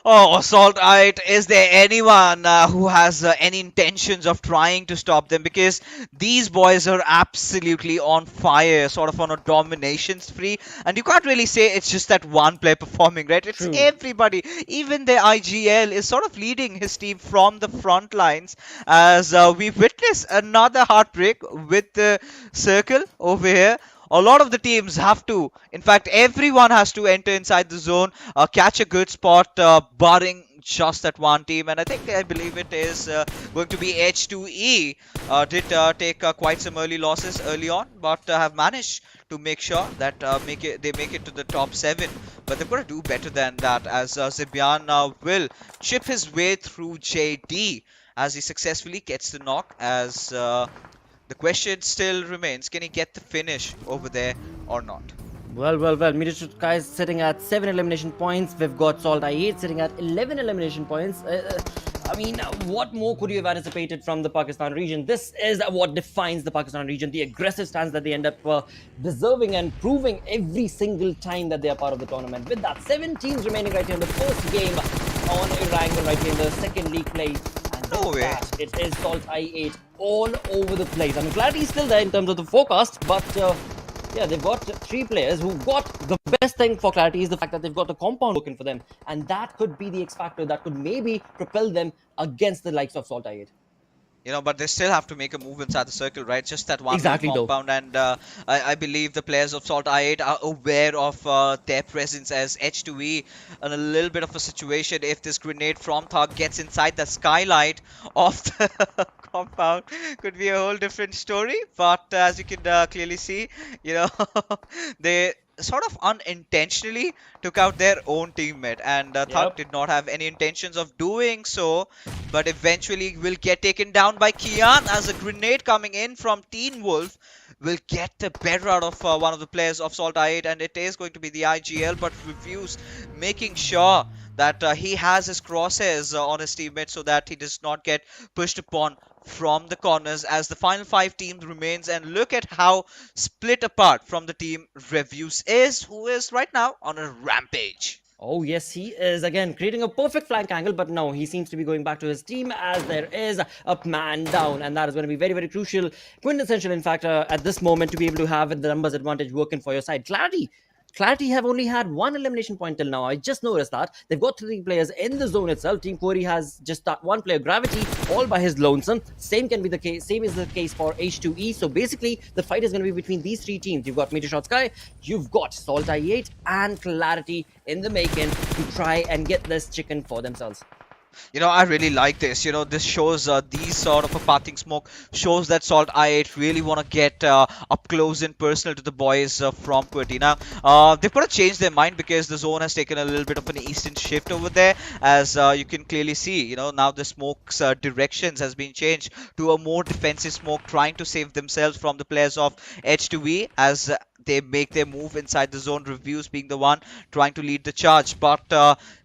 Oh, SALTxi8, is there anyone who has any intentions of trying to stop them? Because these boys are absolutely on fire, sort of on a domination spree. And you can't really say it's just that one player performing, right? It's everybody. Even the IGL is sort of leading his team from the front lines, as we witness another heartbreak with the circle over here. A lot of the teams have to, in fact, everyone has to enter inside the zone, catch a good spot, barring just that one team. And I believe it is going to be H2E. Did take quite some early losses early on, but have managed to make sure that they make it to the top 7. But they've got to do better than that, as Zibian will chip his way through JD as he successfully gets the knock, as the question still remains, can he get the finish over there or not? Well. MetershotxSKY is sitting at 7 elimination points. We've got SALTxi8 sitting at 11 elimination points. I mean, what more could you have anticipated from the Pakistan region? This is what defines the Pakistan region, the aggressive stance that they end up deserving and proving every single time that they are part of the tournament. With that, 7 teams remaining right here in the first game on Erangel right here in the second league play. No way. It is SALTxi8 all over the place. I mean, Clarity is still there in terms of the forecast, but yeah, they've got 3 players who got the best thing for Clarity is the fact that they've got the compound working for them, and that could be the X factor that could maybe propel them against the likes of SALTxi8. You know, but they still have to make a move inside the circle, right? Just that one compound. And I believe the players of SALTxi8 are aware of their presence as H2E in a little bit of a situation. If this grenade from Thug gets inside the skylight of the compound, could be a whole different story. But as you can clearly see, you know, they sort of unintentionally took out their own teammate, and Thug did not have any intentions of doing so, but eventually will get taken down by Kian, as a grenade coming in from Teen Wolf will get the better out of one of the players of SALTxi8, and it is going to be the IGL, but Refuse making sure that he has his crosshairs on his teammate so that he does not get pushed upon from the corners, as the final 5 teams remains. And look at how split apart from the team Refuse is, who is right now on a rampage. Oh yes, he is again creating a perfect flank angle, but no, he seems to be going back to his team, as there is a man down, and that is going to be very, very crucial, quintessential in fact at this moment, to be able to have the numbers advantage working for your side. Clarity have only had 1 elimination point till now. I just noticed that. They've got 3 players in the zone itself. Team QWERTY has just that 1 player, Gravity, all by his lonesome. Same is the case for H2E. So basically, the fight is going to be between these 3 teams. You've got MetershotxSKY, you've got SALTxi8, and Clarity in the making to try and get this chicken for themselves. You know, I really like this. You know, this shows these sort of a pathing smoke shows that SALTxi8 really want to get up close and personal to the boys from QWERTY. Now, they've got to change their mind, because the zone has taken a little bit of an eastern shift over there, as you can clearly see. You know, now the smoke's directions has been changed to a more defensive smoke, trying to save themselves from the players of H2E as they make their move inside the zone. Reviews being the one trying to lead the charge, but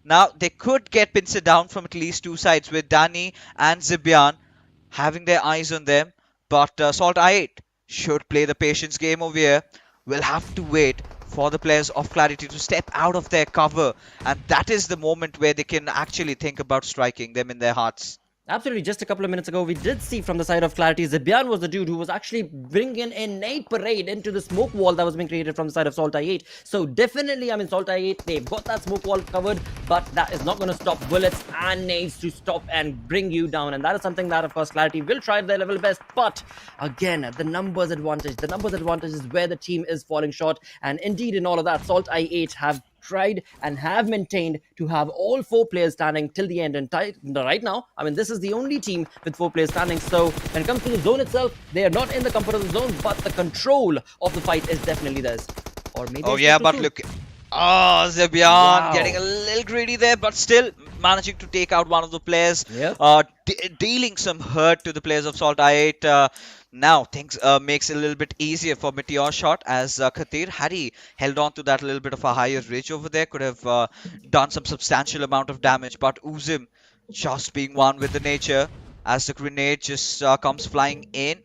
now they could get pincered down from at least 2 sides, with Danny and Zibian having their eyes on them. But SALTxi8 should play the patience game over here. We'll have to wait for the players of Clarity to step out of their cover, and that is the moment where they can actually think about striking them in their hearts. Absolutely. Just a couple of minutes ago, we did see from the side of Clarity, Zibian was the dude who was actually bringing a nade parade into the smoke wall that was being created from the side of SALTxi8. So definitely, I mean, SALTxi8, they've got that smoke wall covered, but that is not going to stop bullets and nades to stop and bring you down. And that is something that, of course, Clarity will try their level best. But again, the numbers advantage is where the team is falling short. And indeed, in all of that, SALTxi8 have tried and have maintained to have all 4 players standing till the end. And right now, I mean, this is the only team with 4 players standing. So when it comes to the zone itself, they are not in the comfort of the zone, but the control of the fight is definitely theirs. Or maybe oh yeah, but look, Zebian Wow. getting a little greedy there, but still managing to take out one of the players, Yep. dealing some hurt to the players of SALTxi8. Now things makes it a little bit easier for MetershotxSKY as Khatir, had he held on to that little bit of a higher ridge over there, could have done some substantial amount of damage. But Uzim just being one with the nature as the grenade just comes flying in.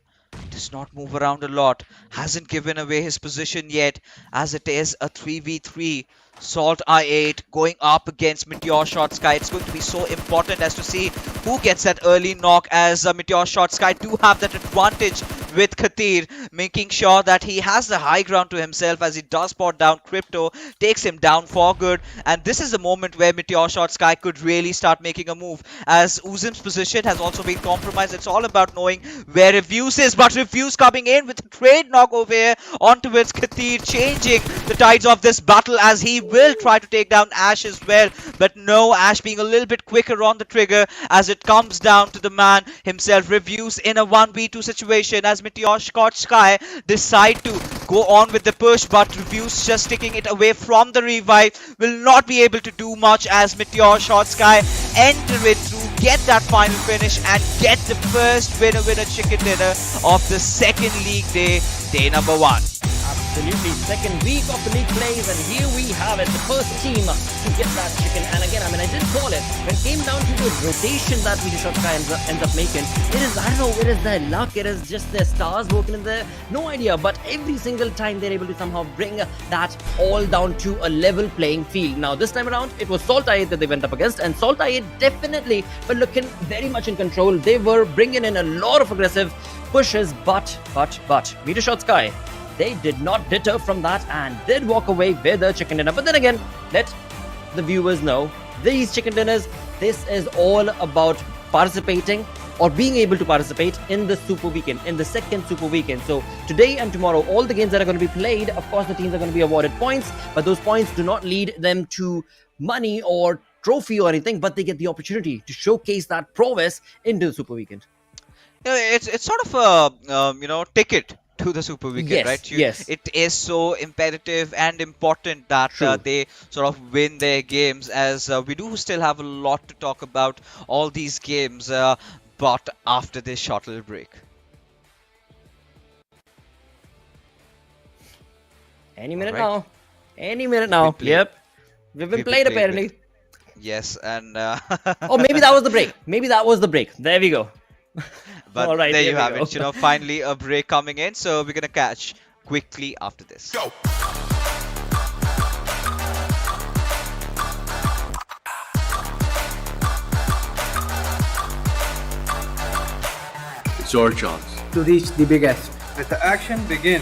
Does not move around a lot, hasn't given away his position yet, as it is a 3v3. SALTxi8 going up against MetershotxSKY. It's going to be so important as to see who gets that early knock, as MetershotxSKY do have that advantage with Khatir, making sure that he has the high ground to himself as he does spot down Crypto, takes him down for good. And this is the moment where MetershotxSKY could really start making a move, as Uzim's position has also been compromised. It's all about knowing where Reviews is, but Reviews coming in with a trade knock over here onto its Khatir, changing the tides of this battle, as he will try to take down Ash as well. But no, Ash being a little bit quicker on the trigger as it comes down to the man himself. Reviews in a 1v2 situation as MetershotxSKY decide to go on with the push, but Reviews just taking it away from the revive. Will not be able to do much as MetershotxSKY enter it through, get that final finish and get the first winner chicken dinner of the second league day number 1. Absolutely, second week of the league plays, and here we have it, the first team to get that chicken. And again, I mean, I did call it when it came down to the rotation that MetershotxSKY ends up making. It is, I don't know, it is their luck, it is just their stars working in there, no idea. But every single time they're able to somehow bring that all down to a level playing field. Now this time around, it was SALTxi8 that they went up against, and SALTxi8 definitely were looking very much in control. They were bringing in a lot of aggressive pushes, but MetershotxSKY, they did not deter from that and did walk away with the chicken dinner. But then again, let the viewers know, these chicken dinners, this is all about participating or being able to participate in the Super Weekend, in the second Super Weekend. So today and tomorrow, all the games that are going to be played, of course, the teams are going to be awarded points, but those points do not lead them to money or trophy or anything, but they get the opportunity to showcase that prowess into the Super Weekend. It's sort of a ticket to the Super Weekend, Yes, right? yes. It is so imperative and important that True. they sort of win their games, as we do still have a lot to talk about all these games, but after this short little break. Any minute Alright. now. Any minute now. played. Yep. We've been played played apparently. Yes, and Oh, maybe that was the break. Maybe that was the break. There we go. but All right, there you we have go. it. Finally a break coming in, so we're gonna catch quickly after this. Go. It's your chance. to reach the biggest. Let the action begin.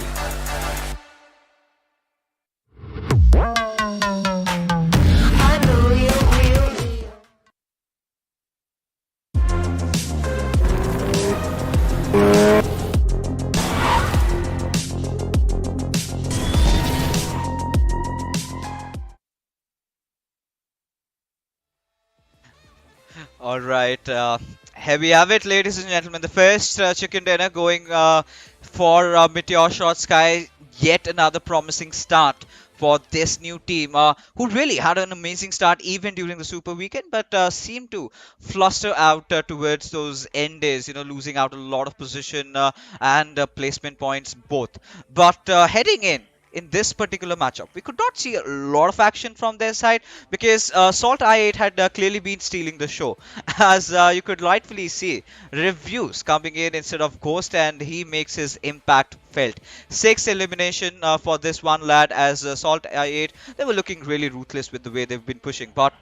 All right, here we have it, ladies and gentlemen. The first chicken dinner going for MetershotxSKY. Yet another promising start for this new team, who really had an amazing start even during the Super Weekend, but seemed to fluster out towards those end days, losing out a lot of position and placement points both. But heading in this particular matchup, we could not see a lot of action from their side, because SALTxi8 had clearly been stealing the show, as you could rightfully see Reviews coming in instead of Ghost, and he makes his impact felt. 6 elimination for this one lad as SALTxi8. They were looking really ruthless with the way they've been pushing. But,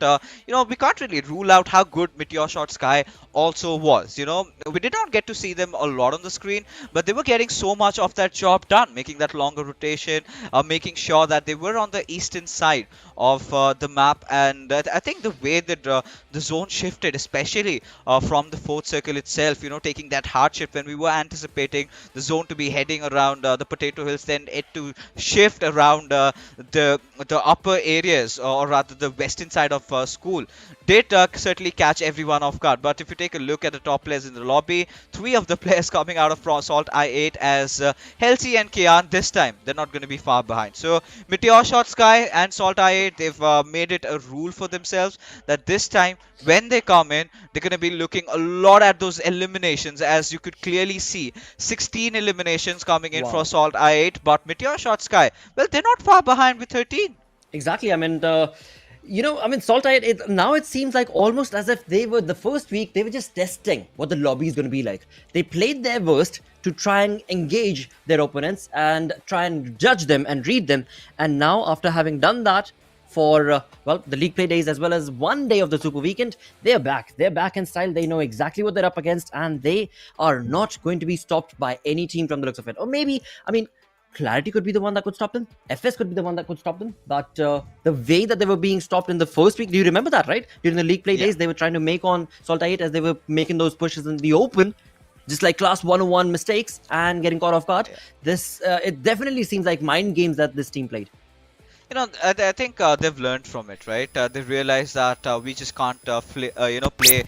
we can't really rule out how good MetershotxSKY also was. We did not get to see them a lot on the screen, but they were getting so much of that job done, making that longer rotation, making sure that they were on the eastern side of the map. And I think the way that the zone shifted, especially from the fourth circle itself, taking that hard shift when we were anticipating the zone to be heading around the potato hills, then it to shift around the upper areas, or rather the western side of school, did certainly catch everyone off guard. But if you take a look at the top players in the lobby, 3 of the players coming out of SALTxi8 as SALTxi8 and Kian, this time they're not going to be far behind. So MetershotxSKY and SALTxi8, they've made it a rule for themselves that this time when they come in, they're going to be looking a lot at those eliminations. As you could clearly see, 16 eliminations coming in for SALTxi8, but MetershotxSKY, well, they're not far behind with 13. Exactly. I mean, SALTxi8, now it seems like almost as if they were, the first week, they were just testing what the lobby is going to be like. They played their worst to try and engage their opponents and try and judge them and read them. And now, after having done that for, the league play days as well as one day of the Super Weekend, they're back. They're back in style. They know exactly what they're up against, and they are not going to be stopped by any team from the looks of it. Or maybe, QWERTY could be the one that could stop them. FS could be the one that could stop them. But the way that they were being stopped in the first week, do you remember that, right? During the league play days, they were trying to make on SALTxi8 as they were making those pushes in the open, just like class 101 mistakes and getting caught off guard. This, it definitely seems like mind games that this team played. I think they've learned from it, right? They realized that we just can't, play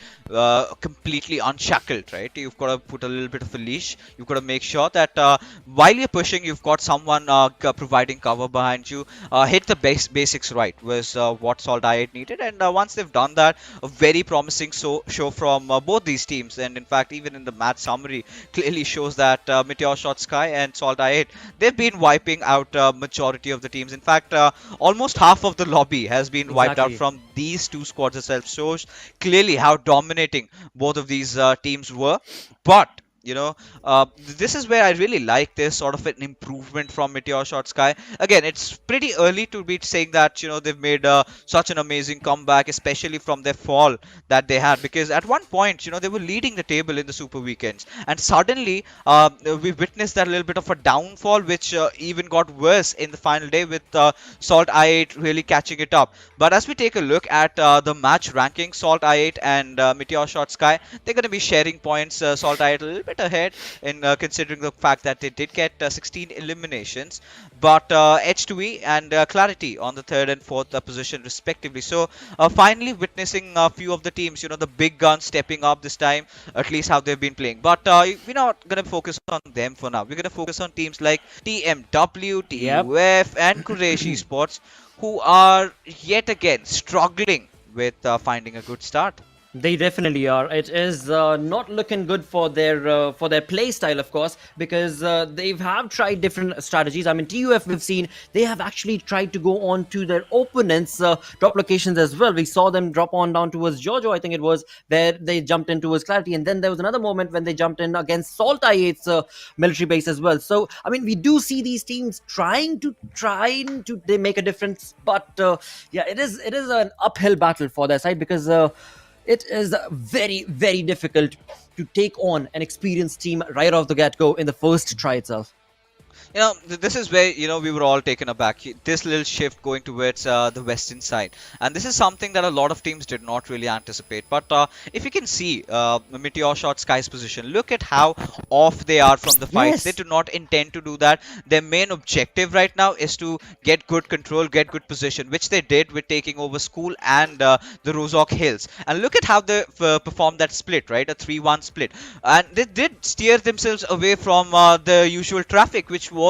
completely unshackled, right? You've got to put a little bit of a leash. You've got to make sure that while you're pushing, you've got someone providing cover behind you. Hit the basics right was what SALTxi8 needed, and once they've done that, a very promising show from both these teams. And in fact, even in the match summary, clearly shows that MetershotxSKY and SALTxi8, they've been wiping out majority of the teams. In fact, almost half of the lobby has been wiped out from these two squads itself. Shows clearly how dominating both of these teams were. But this is where I really like this sort of an improvement from MetershotxSKY. Again, it's pretty early to be saying that they've made such an amazing comeback, especially from their fall that they had, because at one point they were leading the table in the Super Weekends, and suddenly we witnessed that little bit of a downfall, which even got worse in the final day with SALTxi8 really catching it up. But as we take a look at the match ranking, SALTxi8 and MetershotxSKY, they're going to be sharing points. SALTxi8 a little bit ahead in considering the fact that they did get 16 eliminations, but H2E and QWERTY on the 3rd and 4th position respectively. So finally witnessing a few of the teams, the big guns stepping up this time, at least how they've been playing. But we're not going to focus on them for now. We're going to focus on teams like TMW, TmwEsports and Quraysh Esports, who are yet again struggling with finding a good start. They definitely are. It is not looking good for their play style, of course, because they have tried different strategies. I mean, TUF, we've seen they have actually tried to go on to their opponents' drop locations as well. We saw them drop on down towards Jojo, I think it was, where they jumped in towards QWERTY, and then there was another moment when they jumped in against SALTxi8's military base as well. So, I mean, we do see these teams trying to they make a difference, but it is an uphill battle for their side, because it is very, very difficult to take on an experienced team right off the get-go in the first try itself. This is where, we were all taken aback. This little shift going towards the western side. And this is something that a lot of teams did not really anticipate. But if you can see MetershotxSKY's position, look at how off they are from the fight. They do not intend to do that. Their main objective right now is to get good control, get good position, which they did with taking over school and the Rozok Hills. And look at how they performed that split, right? A 3-1 split. And they did steer themselves away from the usual traffic, which was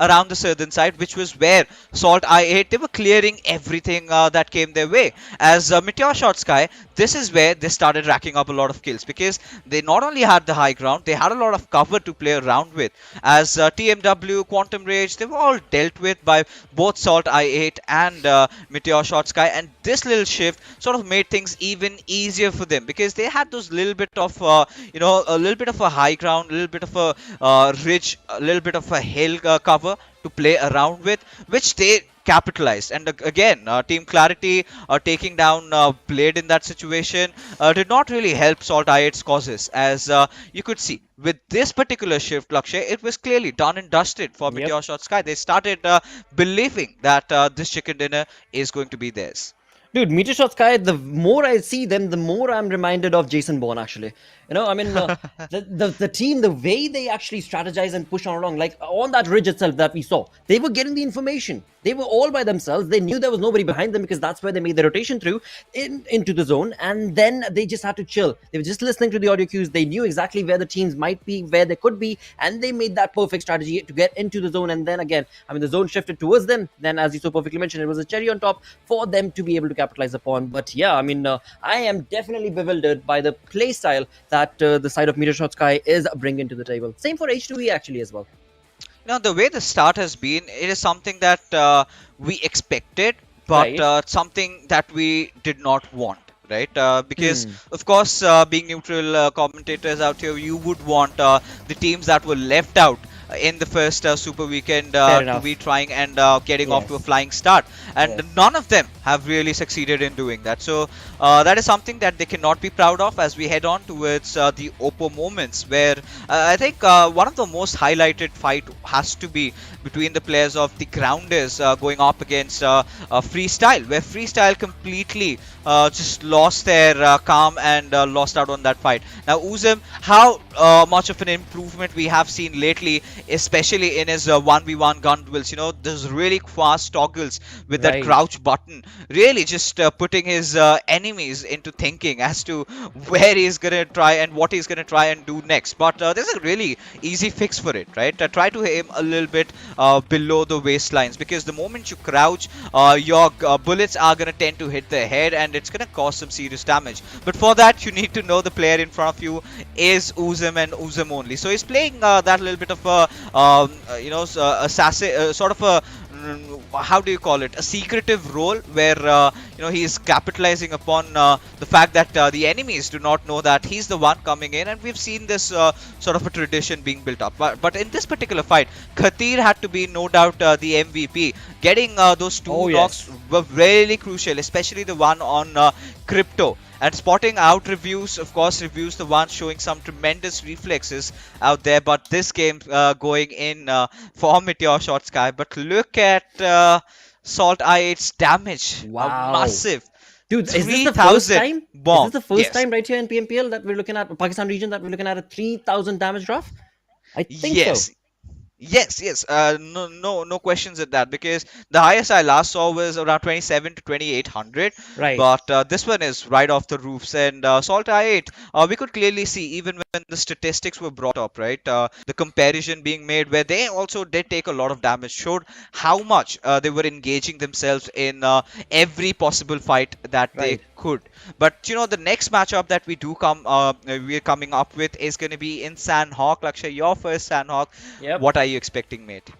around the southern side, which was where SALTxi8, they were clearing everything that came their way. As MetershotxSKY, this is where they started racking up a lot of kills, because they not only had the high ground, they had a lot of cover to play around with. As TMW, Quantum Rage, they were all dealt with by both SALTxi8 and MetershotxSKY, and this little shift sort of made things even easier for them, because they had those little bit of a little bit of a high ground, a little bit of a ridge, a little bit of a hill cover to play around with, which they capitalized. And again, Team Clarity taking down Blade in that situation did not really help SALTxi8's causes, as you could see with this particular shift, Lakshay, it was clearly done and dusted for MetershotxSKY. They started believing that this chicken dinner is going to be theirs. Dude, MetershotxSKY, the more I see them, the more I'm reminded of Jason Bourne, actually. You know, I mean, the team, the way they actually strategize and push on along, like on that ridge itself that we saw, they were getting the information. They were all by themselves. They knew there was nobody behind them, because that's where they made the rotation through into the zone. And then they just had to chill. They were just listening to the audio cues. They knew exactly where the teams might be, where they could be. And they made that perfect strategy to get into the zone. And then again, I mean, the zone shifted towards them. Then, as you so perfectly mentioned, it was a cherry on top for them to be able to capitalize upon. But yeah, I mean, I am definitely bewildered by the play style that the side of MetershotxSKY is bringing to the table. Same for H2E actually as well. Now, the way the start has been, it is something that we expected, but something that we did not want. Right, because of course, being neutral commentators out here, you would want the teams that were left out in the first Super Weekend to be trying and getting off to a flying start, and none of them have really succeeded in doing that. So that is something that they cannot be proud of as we head on towards the Oppo moments, where I think one of the most highlighted fight has to be between the players of the Grounders going up against Freestyle, where Freestyle completely just lost their calm and lost out on that fight. Now, Uzum, how much of an improvement we have seen lately, especially in his 1v1 gun duels. You know, those really fast toggles with that crouch button, really just putting his enemies into thinking as to where he's gonna try and what he's gonna try and do next. But there's a really easy fix for it, right? Try to aim a little bit below the waistlines, because the moment you crouch, your bullets are gonna tend to hit the head and it's gonna cause some serious damage. But for that, you need to know the player in front of you is Uzum and Uzum only. So he's playing that little bit of a assassin, sort of a how do you call it, a secretive role, where he's capitalizing upon the fact that the enemies do not know that he's the one coming in, and we've seen this sort of a tradition being built up. But in this particular fight, Khatir had to be no doubt the MVP. Getting those two knocks were really crucial, especially the one on Crypto. And spotting out reviews, of course, reviews the one showing some tremendous reflexes out there. But this game going in for MetershotxSKY. But look at SALTxi8's damage. Wow. Massive. Dude, is this the first time? Bomb. Is this the first time right here in PMPL that we're looking at, Pakistan region, that we're looking at a 3,000 damage drop? I think so. Yes. No questions at that, because the highest I last saw was around 27 to 2800. Right. But this one is right off the roofs, and SALTxi8, we could clearly see, even when the statistics were brought up, right? The comparison being made, where they also did take a lot of damage, showed how much they were engaging themselves in every possible fight that they could. But the next matchup that we're coming up with is going to be in Sanhok. Lakshay, your first Sanhok. Yep. What are you expecting, mate?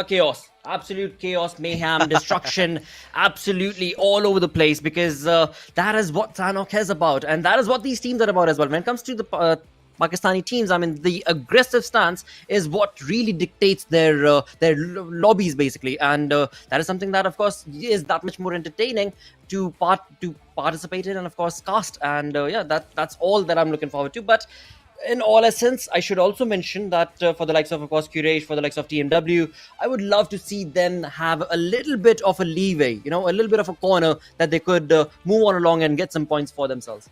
Chaos. Absolute chaos, mayhem, destruction, absolutely all over the place, because that is what Sanhok is about, and that is what these teams are about as well. When it comes to the Pakistani teams, I mean, the aggressive stance is what really dictates their lobbies, basically, and that is something that, of course, is that much more entertaining to participate in and, of course, cast. And that's all that I'm looking forward to. But in all essence, I should also mention that for the likes of course, Quraysh, for the likes of TMW, I would love to see them have a little bit of a leeway, a little bit of a corner that they could move on along and get some points for themselves.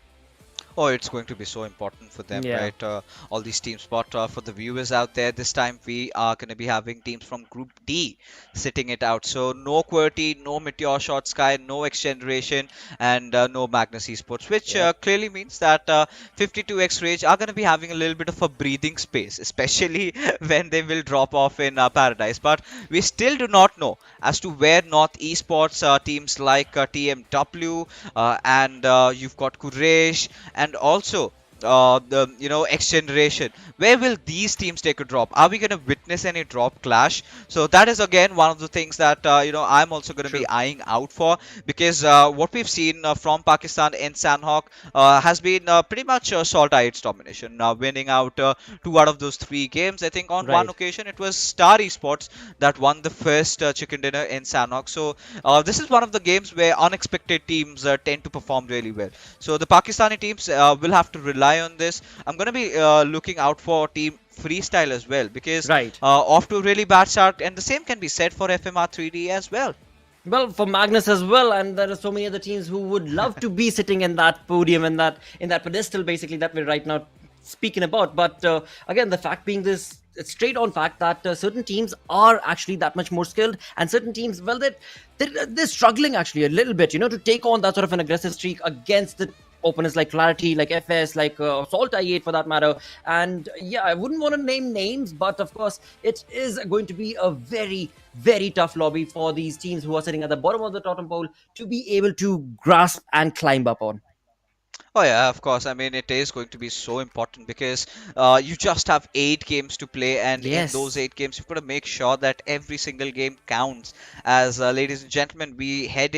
Oh, it's going to be so important for them, Yeah. right? All these teams. But for the viewers out there, this time we are going to be having teams from Group D sitting it out. So no QWERTY, no MetershotxSKY, no XGeneration, and no Magnus Esports, which Yep. clearly means that 52X Rage are going to be having a little bit of a breathing space, especially when they will drop off in Paradise. But we still do not know as to where North Esports teams like TmW and you've got Quraysh and also the XGeneration. Where will these teams take a drop? Are we going to witness any drop clash? So that is again one of the things that I'm also going to be eyeing out for, because what we've seen from Pakistan in Sanhok has been pretty much SALTxi8's domination, winning out 2 out of those 3 games. I think on one Right. occasion it was Star Esports that won the first chicken dinner in Sanhok. So this is one of the games where unexpected teams tend to perform really well. So the Pakistani teams will have to rely on this. I'm going to be looking out for Team Freestyle as well, because Right. off to a really bad start, and the same can be said for FMR3D as well. Well, for Magnus as well, and there are so many other teams who would love to be sitting in that podium and that pedestal, basically, that we're right now speaking about. But again, the fact being this straight on fact that certain teams are actually that much more skilled, and certain teams, well, they're struggling actually a little bit, to take on that sort of an aggressive streak against the opponents like QWERTY, like FS, like SALTxi8 for that matter. And yeah, I wouldn't want to name names, but of course, it is going to be a very, very tough lobby for these teams who are sitting at the bottom of the totem pole to be able to grasp and climb up on. Oh yeah, of course. I mean, it is going to be so important because you just have 8 games to play, and in those Yes. 8 games, you've got to make sure that every single game counts. As ladies and gentlemen, we head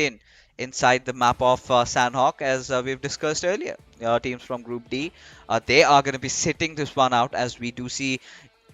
inside the map of Sanhok, as we've discussed earlier. Teams from Group D, they are going to be sitting this one out, as we do see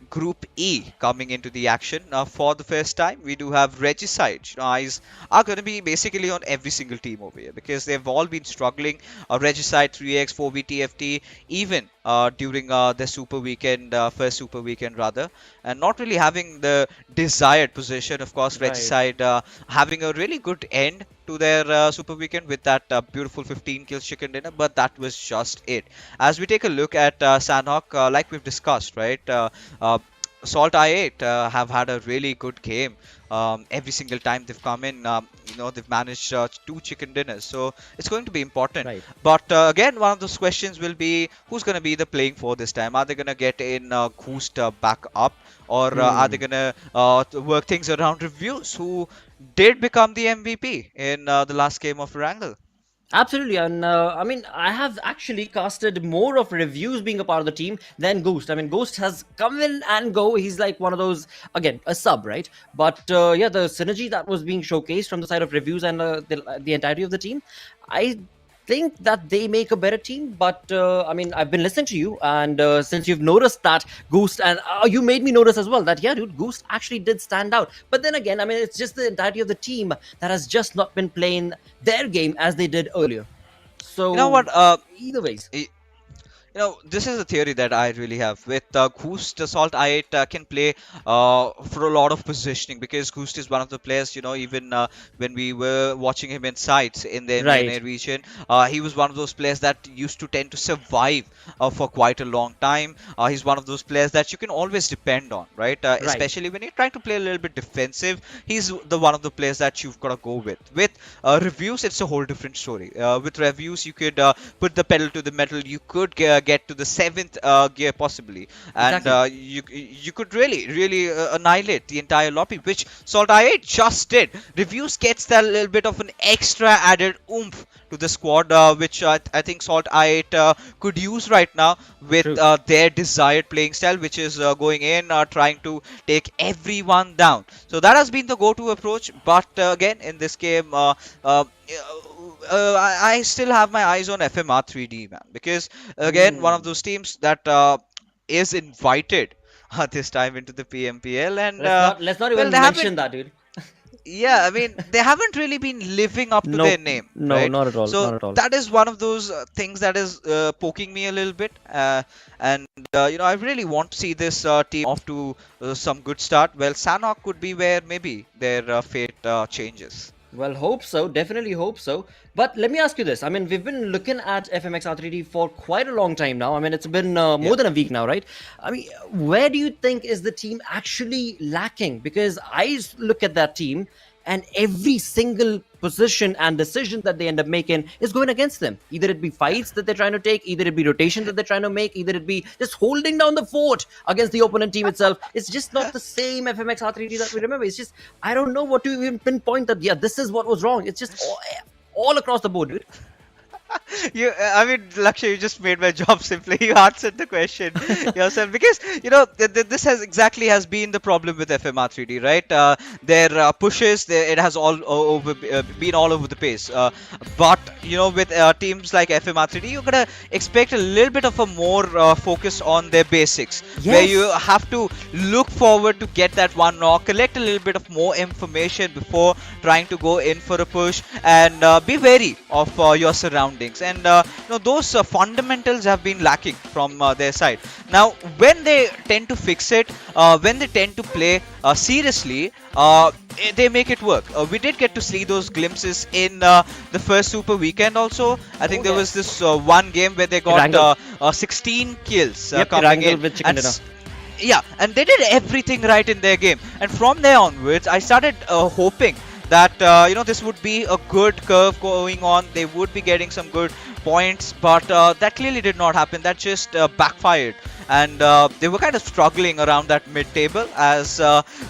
Group E coming into the action for the first time. We do have Regicide. Eyes are going to be basically on every single team over here because they've all been struggling. Regicide 3x, 4v even during their super weekend, first super weekend rather, and not really having the desired position. Of course, Right. Regicide having a really good end to their super weekend with that beautiful 15 kills chicken dinner, but that was just it. As we take a look at Sanhok, like we've discussed, right? SALTxi8 have had a really good game. Every single time they've come in, they've managed 2 chicken dinners. So it's going to be important. Right. But again, one of those questions will be who's going to be the playing for this time? Are they going to get in Ghost back up? Or are they going to work things around Reviews, who did become the MVP in the last game of Erangel? Absolutely, and I mean, I have actually casted more of Reviews being a part of the team than Ghost. I mean, Ghost has come in and go. He's like one of those, again, a sub, right? But yeah, the synergy that was being showcased from the side of Reviews and the entirety of the team, I think that they make a better team. But I mean, I've been listening to you, and since you've noticed that Ghost, and you made me notice as well that, yeah, dude, Ghost actually did stand out. But then again, I mean, it's just the entirety of the team that has just not been playing their game as they did earlier. So You know what? either ways. This is a theory that I really have. With Ghost, SALTxi8 can play for a lot of positioning, because Ghost is one of the players, even when we were watching him in sites in the Right. MNA region, he was one of those players that used to tend to survive for quite a long time. He's one of those players that you can always depend on, right? Especially when you're trying to play a little bit defensive, he's the one of the players that you've got to go with. With Reviews, it's a whole different story. With Reviews, you could put the pedal to the metal. You could get to the 7th gear possibly, and Exactly. you could really annihilate the entire lobby, which SALTxi8 just did. Reviews gets that little bit of an extra added oomph to the squad, which I think SALTxi8 could use right now with True. their desired playing style, which is going in, trying to take everyone down. So that has been the go-to approach. But again, in this game, I still have my eyes on FMR3D, man, because again, one of those teams that is invited this time into the PMPL, and Let's not well, even they haven't. mention that, dude. Yeah, I mean, they haven't really been living up to No, their name, no, right? not at all, So not at all. that is one of those things that is poking me a little bit, and I really want to see this team off to some good start. Well, Sanhok could be where maybe their fate changes. Well, hope so. Definitely hope so. But let me ask you this. I mean, we've been looking at FMxR3D for quite a long time now. I mean, it's been more than a week now, right? I mean, where do you think is the team actually lacking? Because look at that team, and every single position and decision that they end up making is going against them. Either it be fights that they're trying to take, either it be rotation that they're trying to make, either it be just holding down the fort against the opponent team itself. It's just not the same FMxR3D that we remember. It's just, I don't know what to even pinpoint that, yeah, this is what was wrong. It's just all across the board, dude. I mean, Lakshay, you just made my job simpler. You answered the question yourself because this has been the problem with FMR3D, right? Their pushes, it has been all over the pace. But with teams like FMR3D, you're gonna expect a little bit of a more focus on their basics, where you have to look forward to get that one knock, collect a little bit of more information before trying to go in for a push, and be wary of your surroundings. And those fundamentals have been lacking from their side. Now, when they tend to fix it, when they tend to play seriously, they make it work. We did get to see those glimpses in the first Super Weekend also. I think there was this one game where they got 16 kills coming in. With chicken dinner. Yeah, and they did everything right in their game. And from there onwards, I started hoping that this would be a good curve going on. They would be getting some good points, but that clearly did not happen. That just backfired, and they were kind of struggling around that mid-table as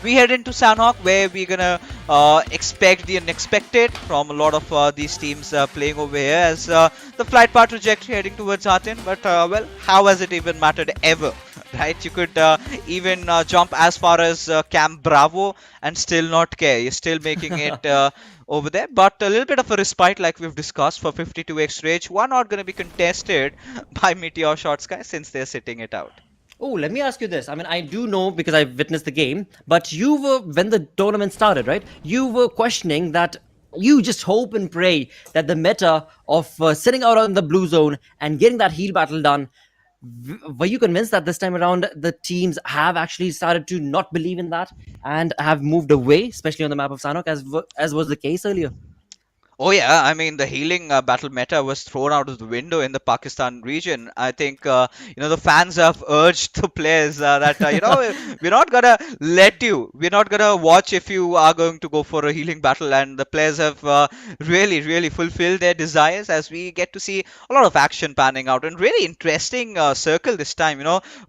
we head into Sanhok, where we're gonna expect the unexpected from a lot of these teams playing over here, as the flight path trajectory heading towards Aten. But well, how has it even mattered ever? Right, you could even jump as far as Camp Bravo and still not care. You're still making it over there, but a little bit of a respite, like we've discussed, for 52x Rage. One not going to be contested by MetershotxSKY since they're sitting it out. Oh, let me ask you this. I mean, I do know because I witnessed the game, but you were, when the tournament started, right? You were questioning that you just hope and pray that the meta of sitting out on the blue zone and getting that heal battle done. Were you convinced that this time around the teams have actually started to not believe in that and have moved away, especially on the map of Sanhok, as was the case earlier? Oh yeah, I mean the healing battle meta was thrown out of the window in the Pakistan region. I think the fans have urged the players that we're not gonna let you. We're not gonna watch if you are going to go for a healing battle, and the players have really fulfilled their desires as we get to see a lot of action panning out, and really interesting circle this time.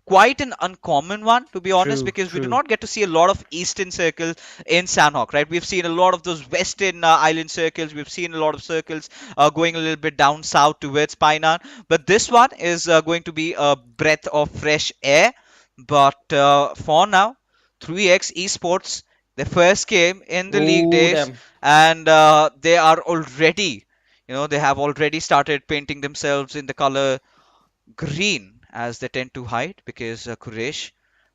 Quite an uncommon one, to be honest, because we do not get to see a lot of eastern circles in Sanhok, right? We've seen a lot of those western island circles. We've seen a lot of circles going a little bit down south towards Painan, but this one is going to be a breath of fresh air. But for now, 3x Esports, their first game in the league days, and they are already, they have already started painting themselves in the color green, as they tend to hide, because Quraysh,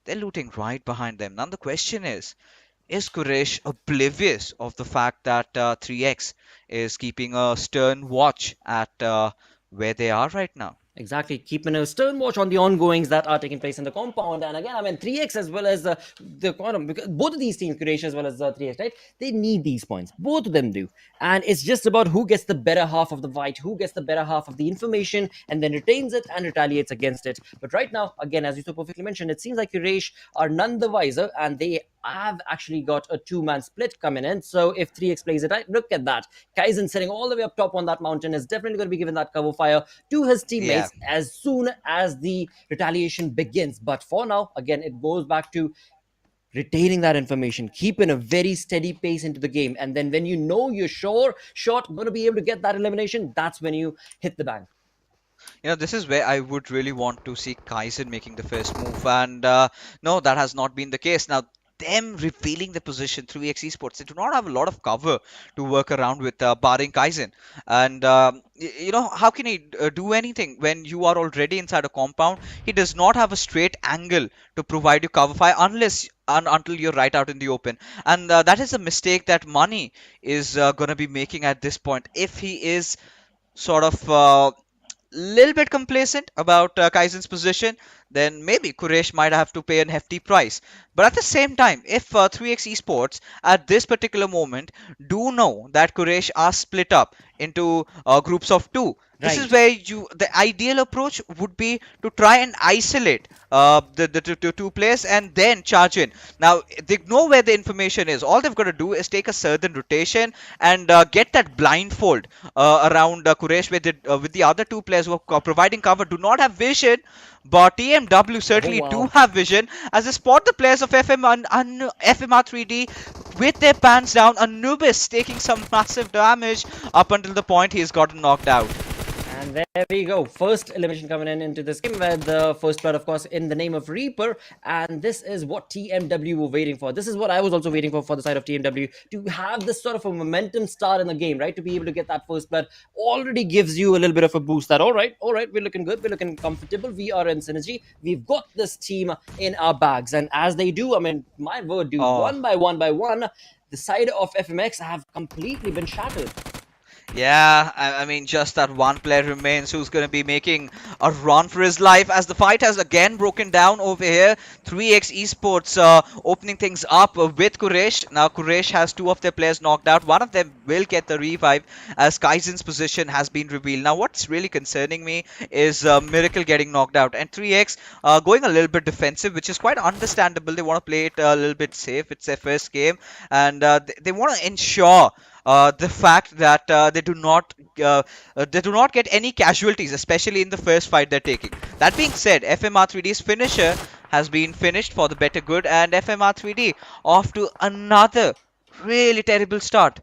they're looting right behind them. Now the question is Quraysh oblivious of the fact that 3x is keeping a stern watch at where they are right now? Exactly, keeping a stern watch on the ongoings that are taking place in the compound. And again, I mean, 3x as well as the quantum, because both of these teams, Quraysh as well as 3x, right? They need these points. Both of them do. And it's just about who gets the better half of the fight, who gets the better half of the information, and then retains it and retaliates against it. But right now, again, as you so perfectly mentioned, it seems like Quraysh are none the wiser, and they have actually got a two-man split coming in. So if 3x plays it right, look at that. Kaizen sitting all the way up top on that mountain is definitely going to be given that cover fire to his teammates as soon as the retaliation begins. But for now, again, it goes back to retaining that information, keeping a very steady pace into the game. And then when you know you're short going to be able to get that elimination, that's when you hit the bank. This is where I would really want to see Kaizen making the first move, and no, that has not been the case. Now, them revealing the position, 3x Esports, they do not have a lot of cover to work around with, barring Kaizen. And how can he do anything when you are already inside a compound? He does not have a straight angle to provide you cover fire until you're right out in the open. And that is a mistake that Money is going to be making at this point. If he is sort of little bit complacent about Kaizen's position, then maybe Quraysh might have to pay a hefty price. But at the same time, if 3x Esports at this particular moment do know that Quraysh are split up into groups of two, this is Right. where the ideal approach would be to try and isolate the two players and then charge in. Now they know where the information is. All they've got to do is take a certain rotation and get that blindfold around Quraysh, with the other two players who are providing cover do not have vision. But TMW certainly Oh, do wow. have vision as they spot the players of FMR3D with their pants down. Anubis taking some massive damage up until the point he's gotten knocked out. And there we go. First elimination coming in into this game with the first blood, of course, in the name of Reaper. And this is what TMW were waiting for. This is what I was also waiting for the side of TMW, to have this sort of a momentum start in the game, right? To be able to get that first blood already gives you a little bit of a boost that, all right, we're looking good. We're looking comfortable. We are in synergy. We've got this team in our bags. And as they do, I mean, my word, dude, one by one, the side of FMX have completely been shattered. Yeah, I mean, just that one player remains who's going to be making a run for his life as the fight has again broken down over here. 3x Esports opening things up with Quraysh. Now, Quraysh has two of their players knocked out. One of them will get the revive as Kaizen's position has been revealed. Now, what's really concerning me is Miracle getting knocked out and 3x going a little bit defensive, which is quite understandable. They want to play it a little bit safe. It's their first game and they want to ensure the fact that they do not get any casualties, especially in the first fight they're taking. That being said, FMR3D's finisher has been finished for the better good, and FMR3D off to another really terrible start.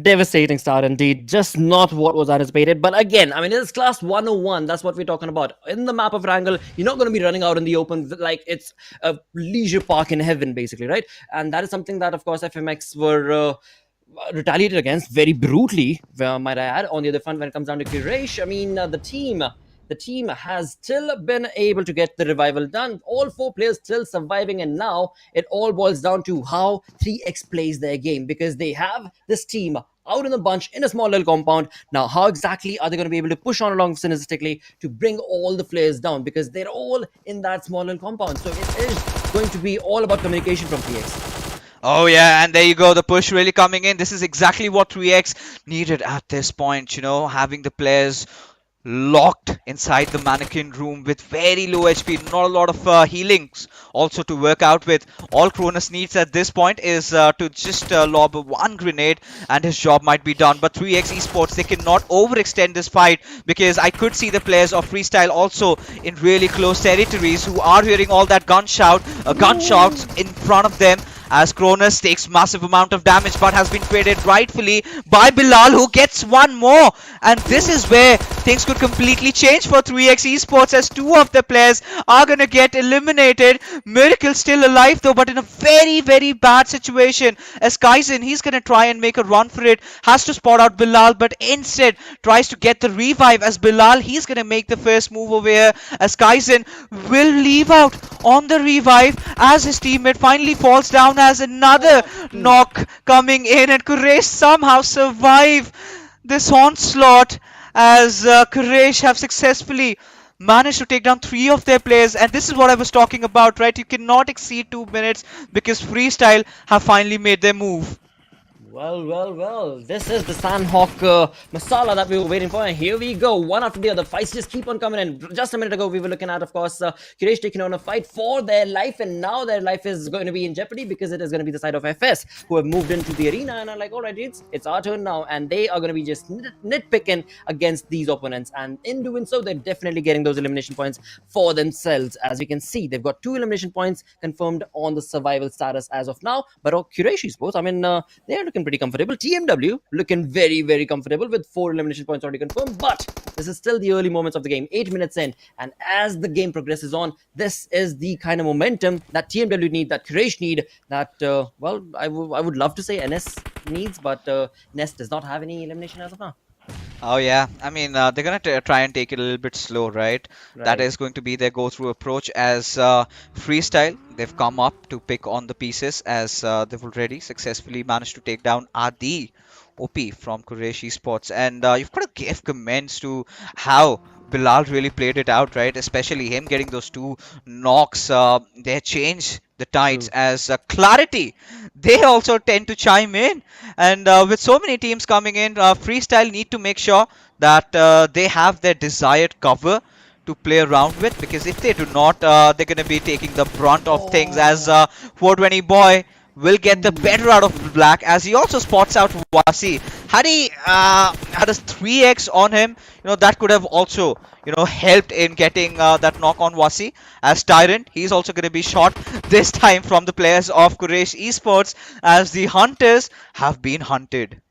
Devastating start indeed. Just not what was anticipated. But again, I mean, it's class 101. That's what we're talking about. In the map of Erangel, you're not going to be running out in the open like it's a leisure park in heaven, basically, right? And that is something that, of course, FMX were retaliated against very brutally, might I add. On the other front, when it comes down to Quraysh, I mean, the team has still been able to get the revival done. All four players still surviving, and now it all boils down to how 3x plays their game, because they have this team out in a bunch in a small little compound. Now, how exactly are they going to be able to push on along synergistically to bring all the players down, because they're all in that small little compound? So it is going to be all about communication from 3x. Oh yeah, and there you go, the push really coming in. This is exactly what 3x needed at this point, having the players locked inside the mannequin room with very low HP, not a lot of healings also to work out with. All Cronus needs at this point is to just lob one grenade and his job might be done. But 3x Esports, they cannot overextend this fight, because I could see the players of Freestyle also in really close territories who are hearing all that gunshots in front of them, as Cronus takes massive amount of damage but has been traded rightfully by Bilal, who gets one more. And this is where things could completely change for 3x Esports, as two of the players are going to get eliminated. Miracle still alive though, but in a very, very bad situation, as Kaizen, he's going to try and make a run for it, has to spot out Bilal, but instead tries to get the revive, as Bilal, he's going to make the first move over here, as Kaizen will leave out on the revive as his teammate finally falls down, as another knock coming in, and Quraysh somehow survive this onslaught, as Quraysh have successfully managed to take down 3 of their players. And this is what I was talking about, right? You cannot exceed 2 minutes, because Freestyle have finally made their move. Well. This is the Sanhok masala that we were waiting for, and here we go. One after the other. Fights just keep on coming in. Just a minute ago, we were looking at, of course, Quraysh taking on a fight for their life, and now their life is going to be in jeopardy, because it is going to be the side of FS who have moved into the arena and are like, all right, it's our turn now, and they are going to be just nitpicking against these opponents. And in doing so, they're definitely getting those elimination points for themselves. As we can see, they've got 2 elimination points confirmed on the survival status as of now. But Quraysh Esports, I mean, they're looking pretty comfortable. TMW looking very, very comfortable with 4 elimination points already confirmed. But this is still the early moments of the game, 8 minutes in, and as the game progresses on, this is the kind of momentum that TMW need, that Quraysh need, that well, I would love to say NS needs, but NS does not have any elimination as of now. Oh yeah, I mean, they're gonna try and take it a little bit slow, right? That is going to be their go-through approach, as Freestyle, they've come up to pick on the pieces, as they've already successfully managed to take down Adi OP from Quraysh Esports. And you've got to give commends to how Bilal really played it out, right? Especially him getting those two knocks. They changed the tides True. as Clarity. They also tend to chime in. And with so many teams coming in, Freestyle need to make sure that they have their desired cover to play around with, because if they do not, they're going to be taking the brunt of things, as 420 boy will get the better out of Black, as he also spots out Wasi. Had he had a 3x on him, that could have also helped in getting that knock on Wasi. As Tyrant, he's also going to be shot this time from the players of Quraysh Esports, as the hunters have been hunted.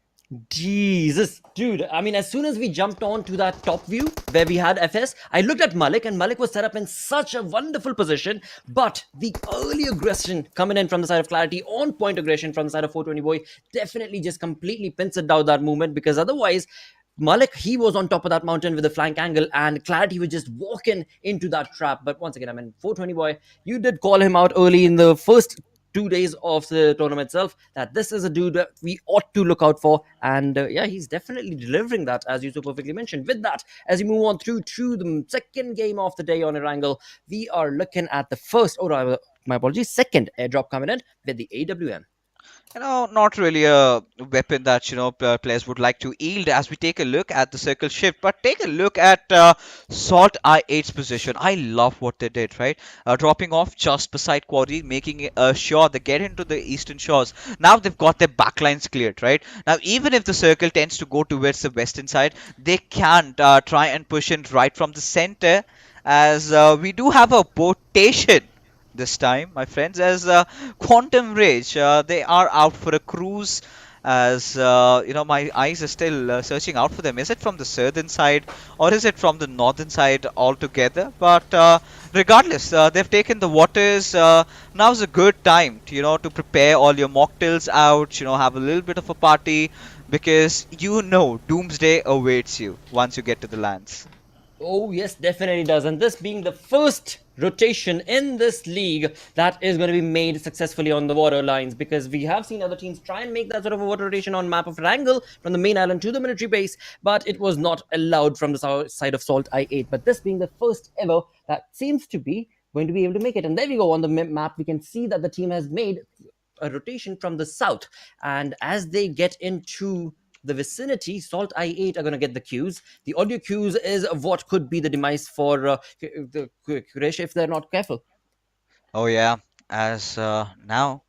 Jesus, dude. I mean, as soon as we jumped on to that top view where we had FS, I looked at Malik, and Malik was set up in such a wonderful position. But the early aggression coming in from the side of Clarity, on point aggression from the side of 420 boy, definitely just completely pincered down that movement, because otherwise Malik, he was on top of that mountain with a flank angle, and Clarity was just walking into that trap. But once again, I mean, 420 boy, you did call him out early in the first 2 days of the tournament itself, that this is a dude that we ought to look out for. And yeah, he's definitely delivering that, as you so perfectly mentioned. With that, as we move on through to the second game of the day on Erangel, we are looking at the first, my apologies, second airdrop coming in with the AWM. Not really a weapon that players would like to yield, as we take a look at the circle shift. But take a look at SALTxi8's position. I love what they did, right? Dropping off just beside QWERTY, making sure they get into the eastern shores. Now they've got their backlines cleared, right? Now, even if the circle tends to go towards the western side, they can try and push in right from the center, as we do have a rotation this time, my friends, as Quantum Rage, they are out for a cruise, as my eyes are still searching out for them. Is it from the southern side, or is it from the northern side altogether? But regardless, they've taken the waters. Now's a good time to prepare all your mocktails out, have a little bit of a party, because doomsday awaits you once you get to the lands. Oh, yes, definitely does. And this being the first rotation in this league that is going to be made successfully on the water lines, because we have seen other teams try and make that sort of a water rotation on map of Erangel from the main island to the military base, but it was not allowed from the side of SALTxi8. But this being the first ever, that seems to be going to be able to make it. And there we go, on the map we can see that the team has made a rotation from the south, and as they get into the vicinity, SALTxi8 are going to get the cues. The audio cues is what could be the demise for the Quraysh if they're not careful. Oh yeah, as now,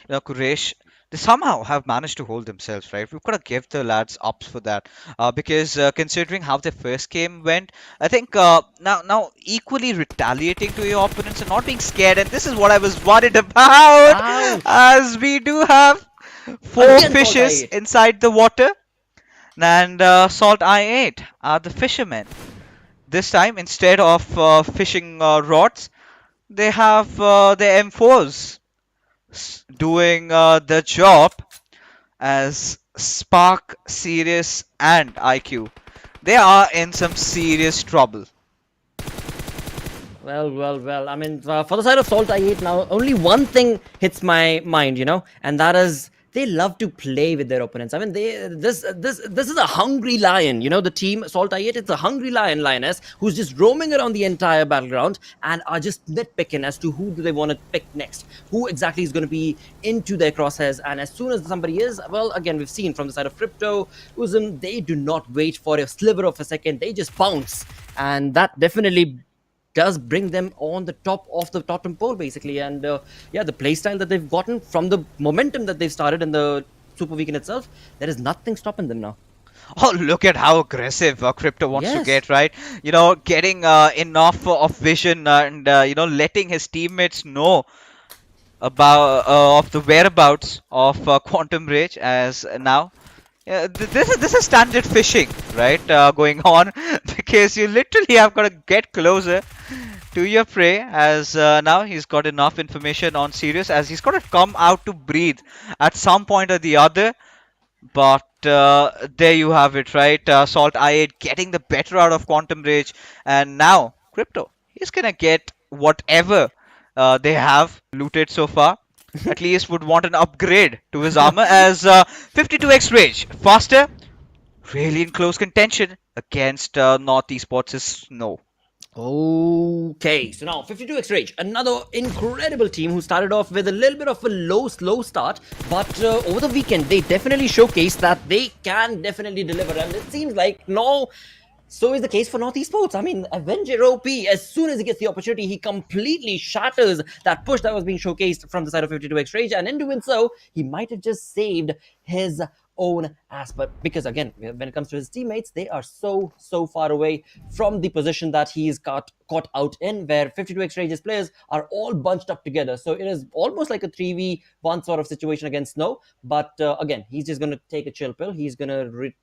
Quraysh, they somehow have managed to hold themselves, right? We've got to give the lads ups for that, because considering how their first game went, I think now equally retaliating to your opponents and not being scared, and this is what I was worried about. Ouch. As we do have four Again, fishes SALTxi8. inside the water, and SALTxi8 are the fishermen. This time, instead of fishing rods, they have their M4s doing the job, as Spark, Sirius, and IQ. They are in some serious trouble. Well. I mean, for the side of SALTxi8 now, only one thing hits my mind, and that is they love to play with their opponents. I mean, this is a hungry lion. The team SALTxi8, it's a hungry lioness who's just roaming around the entire battleground and are just nitpicking as to who do they want to pick next, who exactly is going to be into their crosshairs. And as soon as somebody is, well, again, we've seen from the side of Crypto, Uzum, they do not wait for a sliver of a second. They just bounce, and that definitely does bring them on the top of the totem pole, basically. And yeah, the playstyle that they've gotten from the momentum that they've started in the Super Weekend itself, there is nothing stopping them now. Oh, look at how aggressive Crypto wants to Yes. get, right? Getting enough of vision, and letting his teammates know about of the whereabouts of Quantum Rage, as now. Yeah, this is standard fishing, right? Going on, because you literally have got to get closer to your prey, as now he's got enough information on Sirius, as he's got to come out to breathe at some point or the other. But there you have it, right? SALTxi8 getting the better out of Quantum Rage, and now Crypto, he's gonna get whatever they have looted so far. At least would want an upgrade to his armor, as 52x range, faster, really in close contention against North Esports' Snow. Okay, so now 52x Rage, another incredible team who started off with a little bit of a slow start, but over the weekend they definitely showcased that they can definitely deliver, and it seems like so is the case for North Esports. I mean, Avenger OP, as soon as he gets the opportunity, he completely shatters that push that was being showcased from the side of 52x Rage, and in doing so, he might have just saved his own ass. But because again, when it comes to his teammates, they are so far away from the position that he's caught out in, where 52x Rage's players are all bunched up together. So it is almost like a 3v1 sort of situation against Snow. But again, he's just going to take a chill pill. He's going to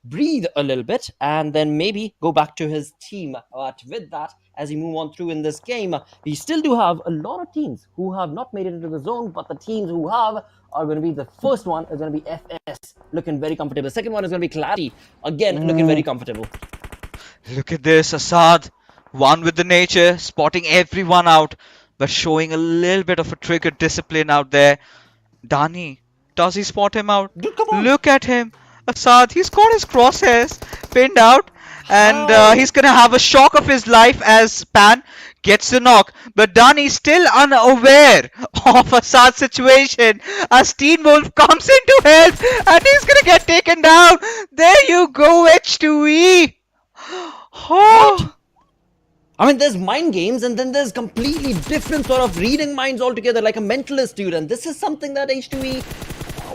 breathe a little bit and then maybe go back to his team. But with that, as we move on through in this game, we still do have a lot of teams who have not made it into the zone, but the teams who have are going to be, the first one is going to be FS, looking very comfortable. The second one is going to be QWERTY, again looking very comfortable. Look at this, Assad, one with the nature, spotting everyone out, but showing a little bit of a trigger discipline out there. Dani, does he spot him out? Dude, come on. Look at him. Assad, he's got his crosshairs pinned out, and he's gonna have a shock of his life as Pan gets the knock. But Dani still unaware of Assad's situation as Teen Wolf comes in to help, and he's gonna get taken down. There you go, H2E. Oh. I mean, there's mind games, and then there's completely different sort of reading minds altogether, like a mentalist, dude. And this is something that H2E,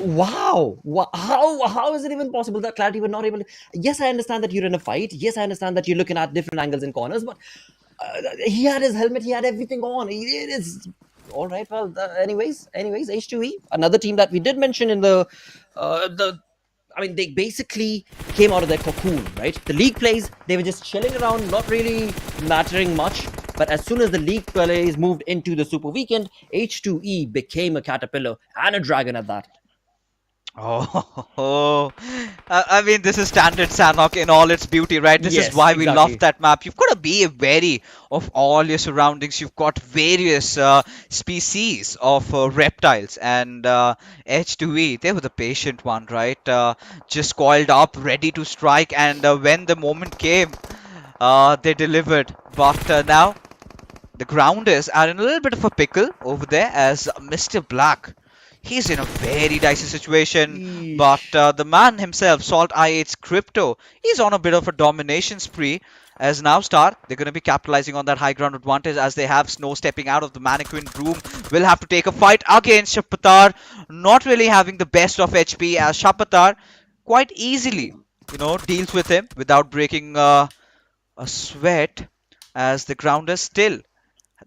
wow, how is it even possible that QWERTY were not able to? Yes, I understand that you're in a fight. Yes, I understand that you're looking at different angles and corners, but he had his helmet, he had everything on. It is all right. Well, anyways, H2E, another team that we did mention in I mean, they basically came out of their cocoon, right? The league plays, they were just chilling around, not really mattering much. But as soon as the league plays moved into the Super Weekend, H2E became a caterpillar and a dragon at that. Oh, I mean, this is standard Sanhok in all its beauty, right? This is why we love that map. You've got to be wary of all your surroundings. You've got various species of reptiles, and H2E, they were the patient one, right? Just coiled up, ready to strike, and when the moment came, they delivered. But now, the grounders are in a little bit of a pickle over there as Mr. Black. He's in a very dicey situation, but the man himself, SALTxi8's Crypto, he's on a bit of a domination spree. As now Star, they're going to be capitalizing on that high ground advantage as they have Snow stepping out of the mannequin room. Will have to take a fight against Shapatar, not really having the best of HP as Shapatar quite easily, deals with him without breaking a sweat, as the grounders still,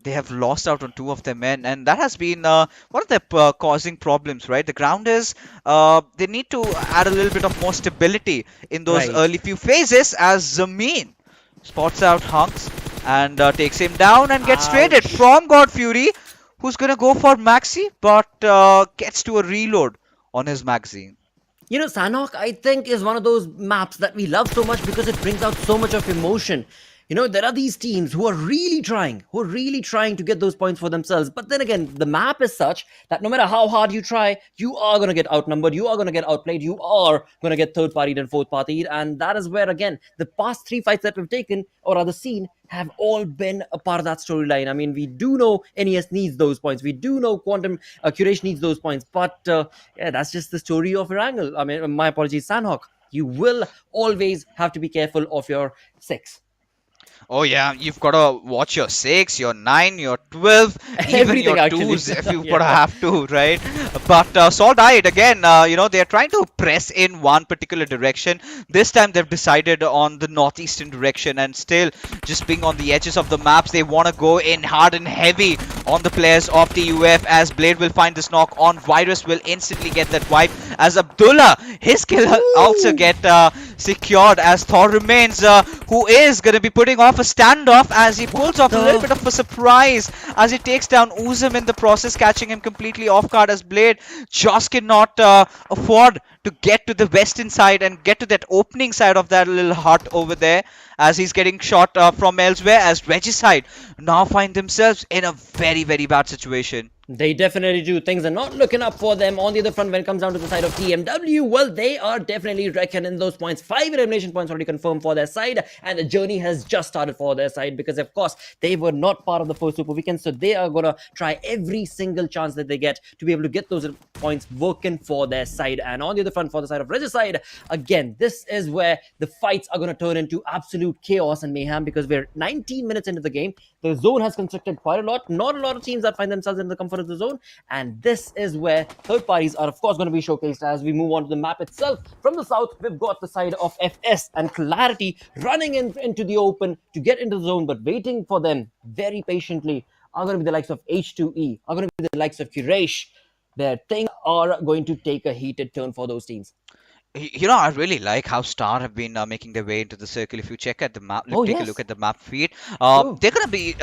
they have lost out on two of their men, and that has been one of the causing problems, right? The grounders, they need to add a little bit of more stability in those early few phases, as Zameen spots out Hunks and takes him down and gets traded from God Fury, who's gonna go for Maxi, but gets to a reload on his magazine. Sanhok, I think, is one of those maps that we love so much because it brings out so much of emotion. There are these teams who are really trying to get those points for themselves. But then again, the map is such that no matter how hard you try, you are going to get outnumbered, you are going to get outplayed, you are going to get third-partied and fourth-partied. And that is where, again, the past 3 fights that we've taken, or rather seen, have all been a part of that storyline. I mean, we do know NES needs those points. We do know Quantum Quraysh needs those points. But, yeah, that's just the story of Erangel. I mean, my apologies, Sanhok. You will always have to be careful of your 6. Oh yeah, you've got to watch your 6, your 9, your 12, even your 2s if you've got to have to, right? But SALTxi8, again, they're trying to press in one particular direction. This time they've decided on the northeastern direction, and still just being on the edges of the maps, they want to go in hard and heavy on the players of the UF, as Blade will find this knock on. Virus will instantly get that wipe, as Abdullah, his kill also get secured, as Thor remains, who is going to be putting off a standoff as he pulls off a little bit of a surprise as he takes down Uzum in the process, catching him completely off guard, as Blade just cannot afford to get to the western side and get to that opening side of that little hut over there, as he's getting shot from elsewhere, as Regicide now find themselves in a very, very bad situation. They definitely do. Things are not looking up for them. On the other front, when it comes down to the side of TMW, well, they are definitely reckoning those points. 5 elimination points already confirmed for their side, and the journey has just started for their side because, of course, they were not part of the first Super Weekend, so they are going to try every single chance that they get to be able to get those points working for their side. And on the other front, for the side of Regicide, again, this is where the fights are going to turn into absolute chaos and mayhem because we're 19 minutes into the game. The zone has constricted quite a lot. Not a lot of teams that find themselves in the comfort of the zone, and this is where third parties are of course going to be showcased as we move on to the map itself. From the south, we've got the side of FS and Clarity running into the open to get into the zone, but waiting for them very patiently are going to be the likes of H2E, are going to be the likes of Quraysh. Their things are going to take a heated turn for those teams. You know, I really like how Star have been making their way into the circle. If you check at the map, take a look at the map feed. They're gonna be,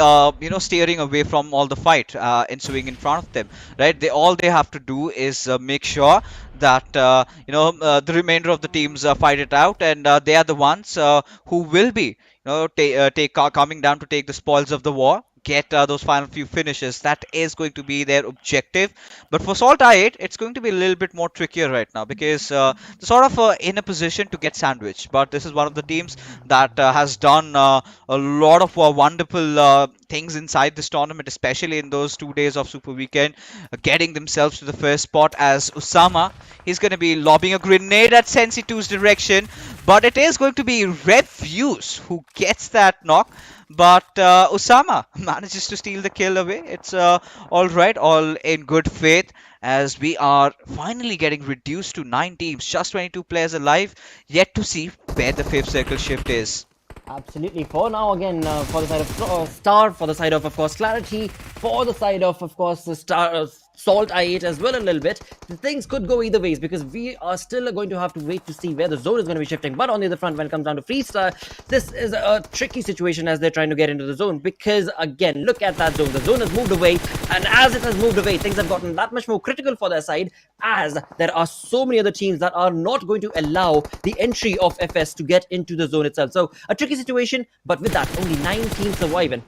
steering away from all the fight ensuing in front of them, right? All they have to do is make sure that the remainder of the teams fight it out, and they are the ones who will be, coming down to take the spoils of the war. Get those final few finishes. That is going to be their objective. But for SALTxi8, it's going to be a little bit more trickier right now because they're sort of in a position to get sandwiched. But this is one of the teams that has done a lot of wonderful things inside this tournament, especially in those 2 days of Super Weekend, getting themselves to the first spot as Usama. He's going to be lobbing a grenade at Sensi2's direction, but it is going to be Refuse who gets that knock. But Usama manages to steal the kill away. It's all right, all in good faith, as we are finally getting reduced to 9 teams, just 22 players alive. Yet to see where the 5th circle shift is. Absolutely. For now, again, for the side of Star, for the side of course, Clarity, for the side of course, the Star, SALTxi8 as well a little bit. The things could go either ways because we are still going to have to wait to see where the zone is going to be shifting. But on the other front, when it comes down to Freestar, this is a tricky situation as they're trying to get into the zone because, again, look at that zone. The zone has moved away, and as it has moved away, things have gotten that much more critical for their side as there are so many other teams that are not going to allow the entry of FS to get into the zone itself. So a tricky situation, but with that, only 9 teams surviving.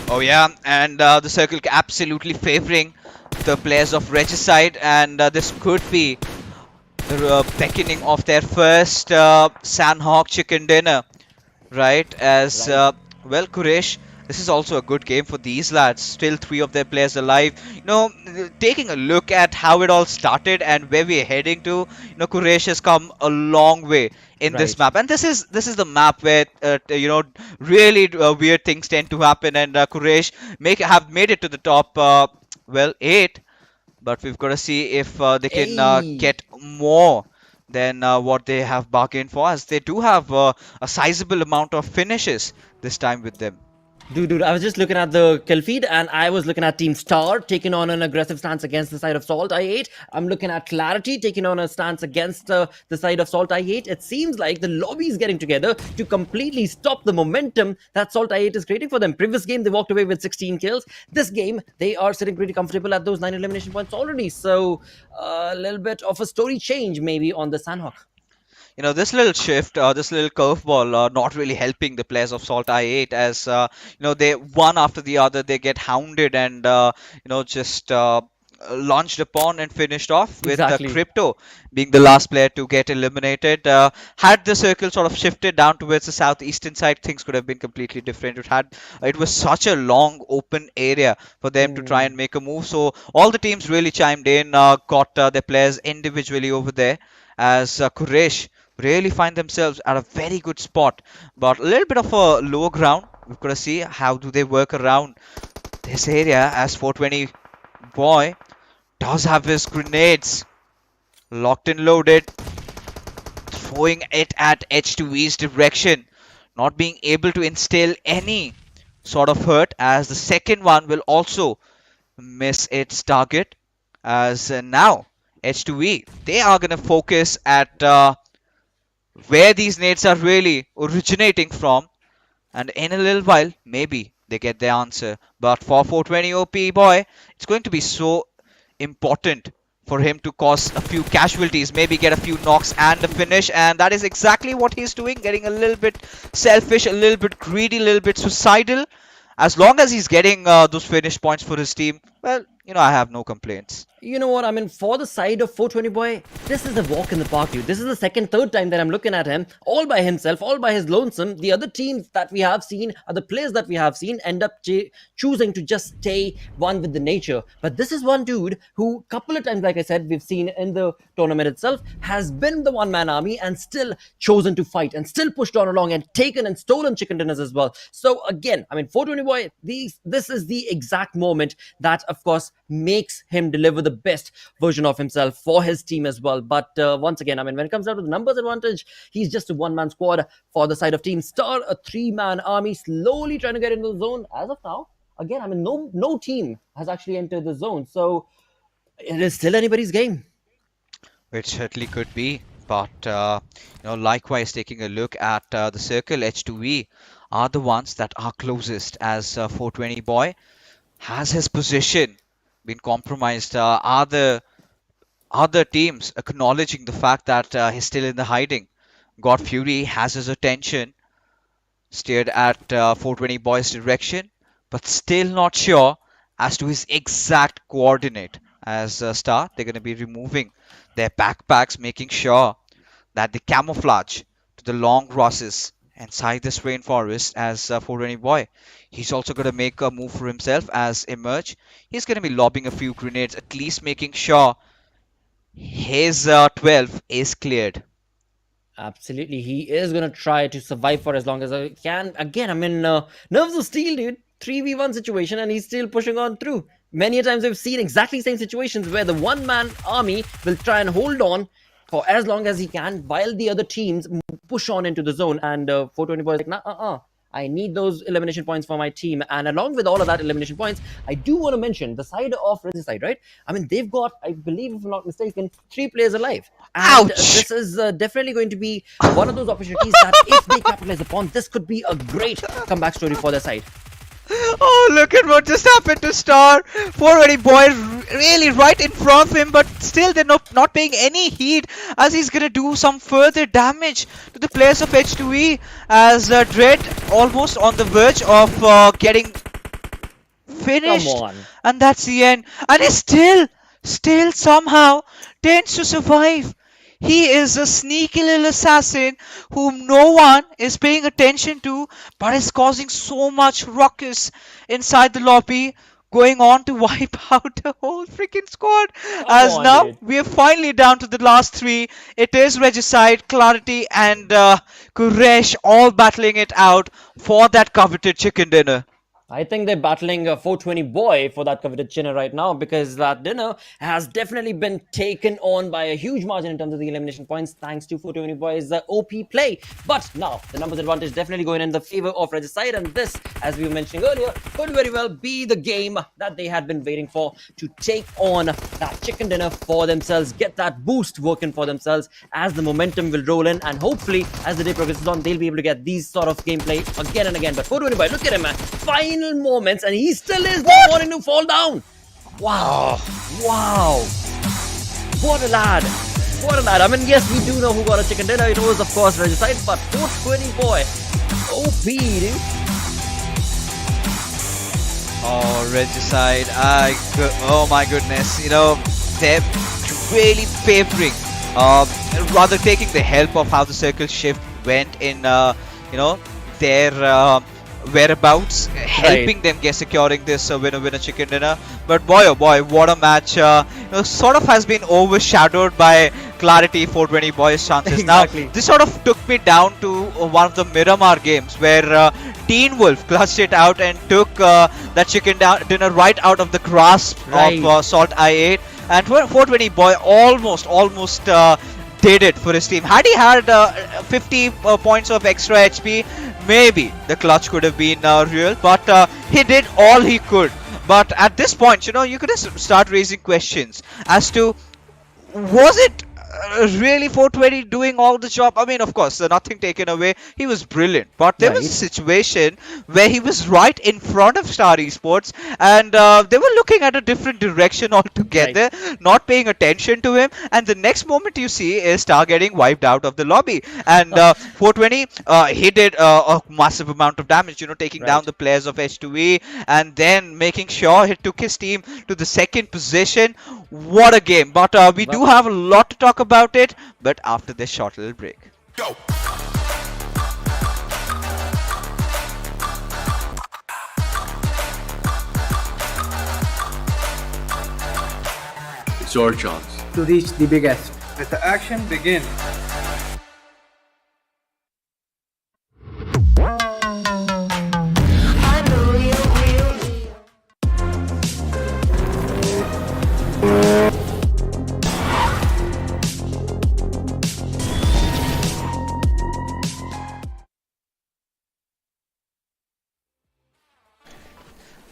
Oh yeah, and the circle absolutely favoring the players of Regicide, and this could be the beckoning of their first Sanhok chicken dinner, right? As well, Quraysh, this is also a good game for these lads. Still 3 of their players alive. Taking a look at how it all started and where we're heading to, Quraysh has come a long way in this map, and this is the map where really weird things tend to happen, and Quraysh have made it to the top 8, but we've got to see if they can get more than what they have bargained for, as they do have a sizable amount of finishes this time with them. Dude, I was just looking at the kill feed and I was looking at Team Star taking on an aggressive stance against the side of SALTxi8. I'm looking at Clarity taking on a stance against the side of SALTxi8. It seems like the lobby is getting together to completely stop the momentum that SALTxi8 is creating for them. Previous game, they walked away with 16 kills. This game, they are sitting pretty comfortable at those 9 elimination points already. So a little bit of a story change maybe on the Sanhok. This little shift, this little curveball, not really helping the players of SALTxi8, as they one after the other they get hounded and just launched upon and finished off with Crypto being the last player to get eliminated. Had the circle sort of shifted down towards the southeastern side, things could have been completely different. It was such a long open area for them to try and make a move. So all the teams really chimed in, got their players individually over there, as Quraysh really find themselves at a very good spot, but a little bit of a lower ground. We've got to see how do they work around this area, as 420 boy does have his grenades locked and loaded, throwing it at H2E's direction, not being able to instill any sort of hurt, as the second one will also miss its target, as now H2E, they are going to focus at where these nades are really originating from, and in a little while maybe they get the answer. But for 420 OP boy, it's going to be so important for him to cause a few casualties, maybe get a few knocks and a finish, and that is exactly what he's doing, getting a little bit selfish, a little bit greedy, a little bit suicidal. As long as he's getting those finish points for his team, well, you know, I have no complaints. You know what, I mean, for the side of 420 boy, this is a walk in the park, dude. This is the second, third time that I'm looking at him, all by himself, all by his lonesome. The other teams that we have seen, the players that we have seen, end up choosing to just stay one with the nature. But this is one dude who, couple of times, like I said, we've seen in the tournament itself, has been the one-man army and still chosen to fight and still pushed on along and taken and stolen chicken dinners as well. So again, I mean, 420 boy, this is the exact moment that, of course, makes him deliver the best version of himself for his team as well. But once again, I mean, when it comes down to the numbers advantage, he's just a one-man squad for the side of Team Star, a three-man army slowly trying to get into the zone as of now. Again, I mean, no team has actually entered the zone, so it is still anybody's game. It certainly could be, but you know, likewise, taking a look at the circle, H2E are the ones that are closest, as 420 boy has his position been compromised. Are the other teams acknowledging the fact that he's still in the hiding? God Fury has his attention steered at 420 boy's direction, but still not sure as to his exact coordinate. As Star, they're going to be removing their backpacks, making sure that they camouflage to the long grasses inside this rainforest. As 420 boy, he's also going to make a move for himself as Emerge. He's going to be lobbing a few grenades, at least making sure his 12 is cleared. Absolutely, he is going to try to survive for as long as he can. Again, I mean, nerves of steel, dude. 3v1 situation, and he's still pushing on through. Many a times we've seen exactly the same situations where the one-man army will try and hold on for as long as he can while the other teams push on into the zone. And 420 boys like, nah, I need those elimination points for my team. And along with all of that elimination points, I do want to mention the side of Regicide, right? I mean, they've got, I believe, if I'm not mistaken, 3 players alive. And this is definitely going to be one of those opportunities that if they capitalize upon, this could be a great comeback story for their side. Oh, look at what just happened to Star. 420 boy really right in front of him, but still they're not paying any heed as he's gonna do some further damage to the players of H2E, as Dread almost on the verge of getting finished. Come on. And that's the end. And he still somehow tends to survive. He is a sneaky little assassin whom no one is paying attention to, but is causing so much ruckus inside the lobby, going on to wipe out the whole freaking squad. As now we are finally down to the last 3. It is Regicide, Clarity, and Quraysh all battling it out for that coveted chicken dinner. I think they're battling a 420 boy for that coveted dinner right now, because that dinner has definitely been taken on by a huge margin in terms of the elimination points, thanks to 420 boys' OP play. But now the numbers advantage definitely going in the favor of Regicide, and this, as we were mentioning earlier, could very well be the game that they had been waiting for, to take on that chicken dinner for themselves, get that boost working for themselves as the momentum will roll in, and hopefully as the day progresses on, they'll be able to get these sort of gameplay again and again. But 420 boy, look at him, man. Final moments, and he still is not wanting to fall down. Wow. Wow. What a lad. What a lad. I mean, yes, we do know who got a chicken dinner. It was, of course, Regicide, but 420 boy. OP, dude. Oh, Regicide. Oh my goodness. You know, they're really favoring, rather taking the help of how the circle shift went in, you know, their whereabouts, helping them get securing this winner chicken dinner. But boy oh boy, what a match. You know, sort of has been overshadowed by Clarity 420 boys' chances. Exactly. Now this sort of took me down to one of the Miramar games where Teen Wolf clutched it out and took that chicken dinner right out of the grasp of SALTxi8, and 420 boy almost did it for his team. Had he had 50 points of extra HP, maybe the clutch could have been real, but he did all he could. But at this point, you know, you could just start raising questions as to, was it really 420 doing all the job. I mean, of course, nothing taken away. He was brilliant. But there was a situation where he was right in front of Star Esports, and they were looking at a different direction altogether, not paying attention to him. And the next moment you see is Star getting wiped out of the lobby. And 420, he did a massive amount of damage, taking down the players of H2E, and then making sure he took his team to the second position. What a game. But we do have a lot to talk about it, but after this short little break. Go. It's your chance to reach the biggest. Let the action begin.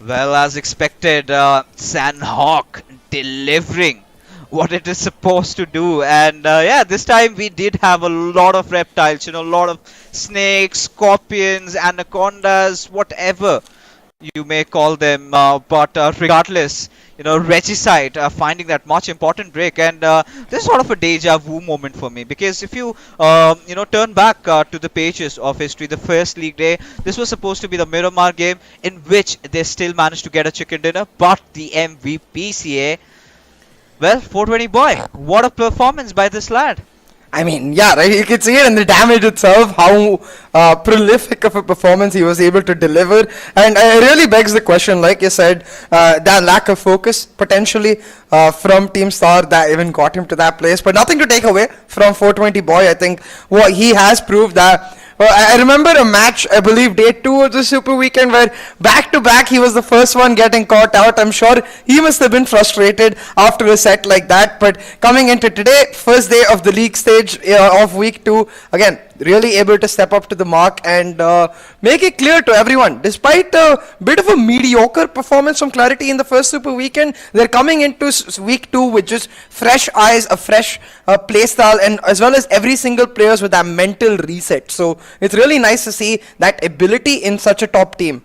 Well, as expected, Sanhok delivering what it is supposed to do. And yeah, this time we did have a lot of reptiles, a lot of snakes, scorpions, anacondas, whatever you may call them. But regardless, Regicide finding that much important break. And this is sort of a deja vu moment for me, because if you turn back to the pages of history, the first league day, this was supposed to be the Miramar game, in which they still managed to get a chicken dinner. But the MVP CA, well, 420 boy, what a performance by this lad. I mean, yeah, right. You can see it in the damage itself, how prolific of a performance he was able to deliver. And it really begs the question, like you said, that lack of focus potentially from Team Star that even got him to that place. But nothing to take away from 420 boy. I think what he has proved that. Well, I remember a match, I believe day 2 of the Super Weekend, where back to back he was the first one getting caught out. I'm sure he must have been frustrated after a set like that. But coming into today, first day of the league stage of week 2, again, really able to step up to the mark and make it clear to everyone. Despite a bit of a mediocre performance from QWERTY in the first Super Weekend, they're coming into week 2 with just fresh eyes, a fresh playstyle, and as well as every single players with that mental reset. So it's really nice to see that ability in such a top team.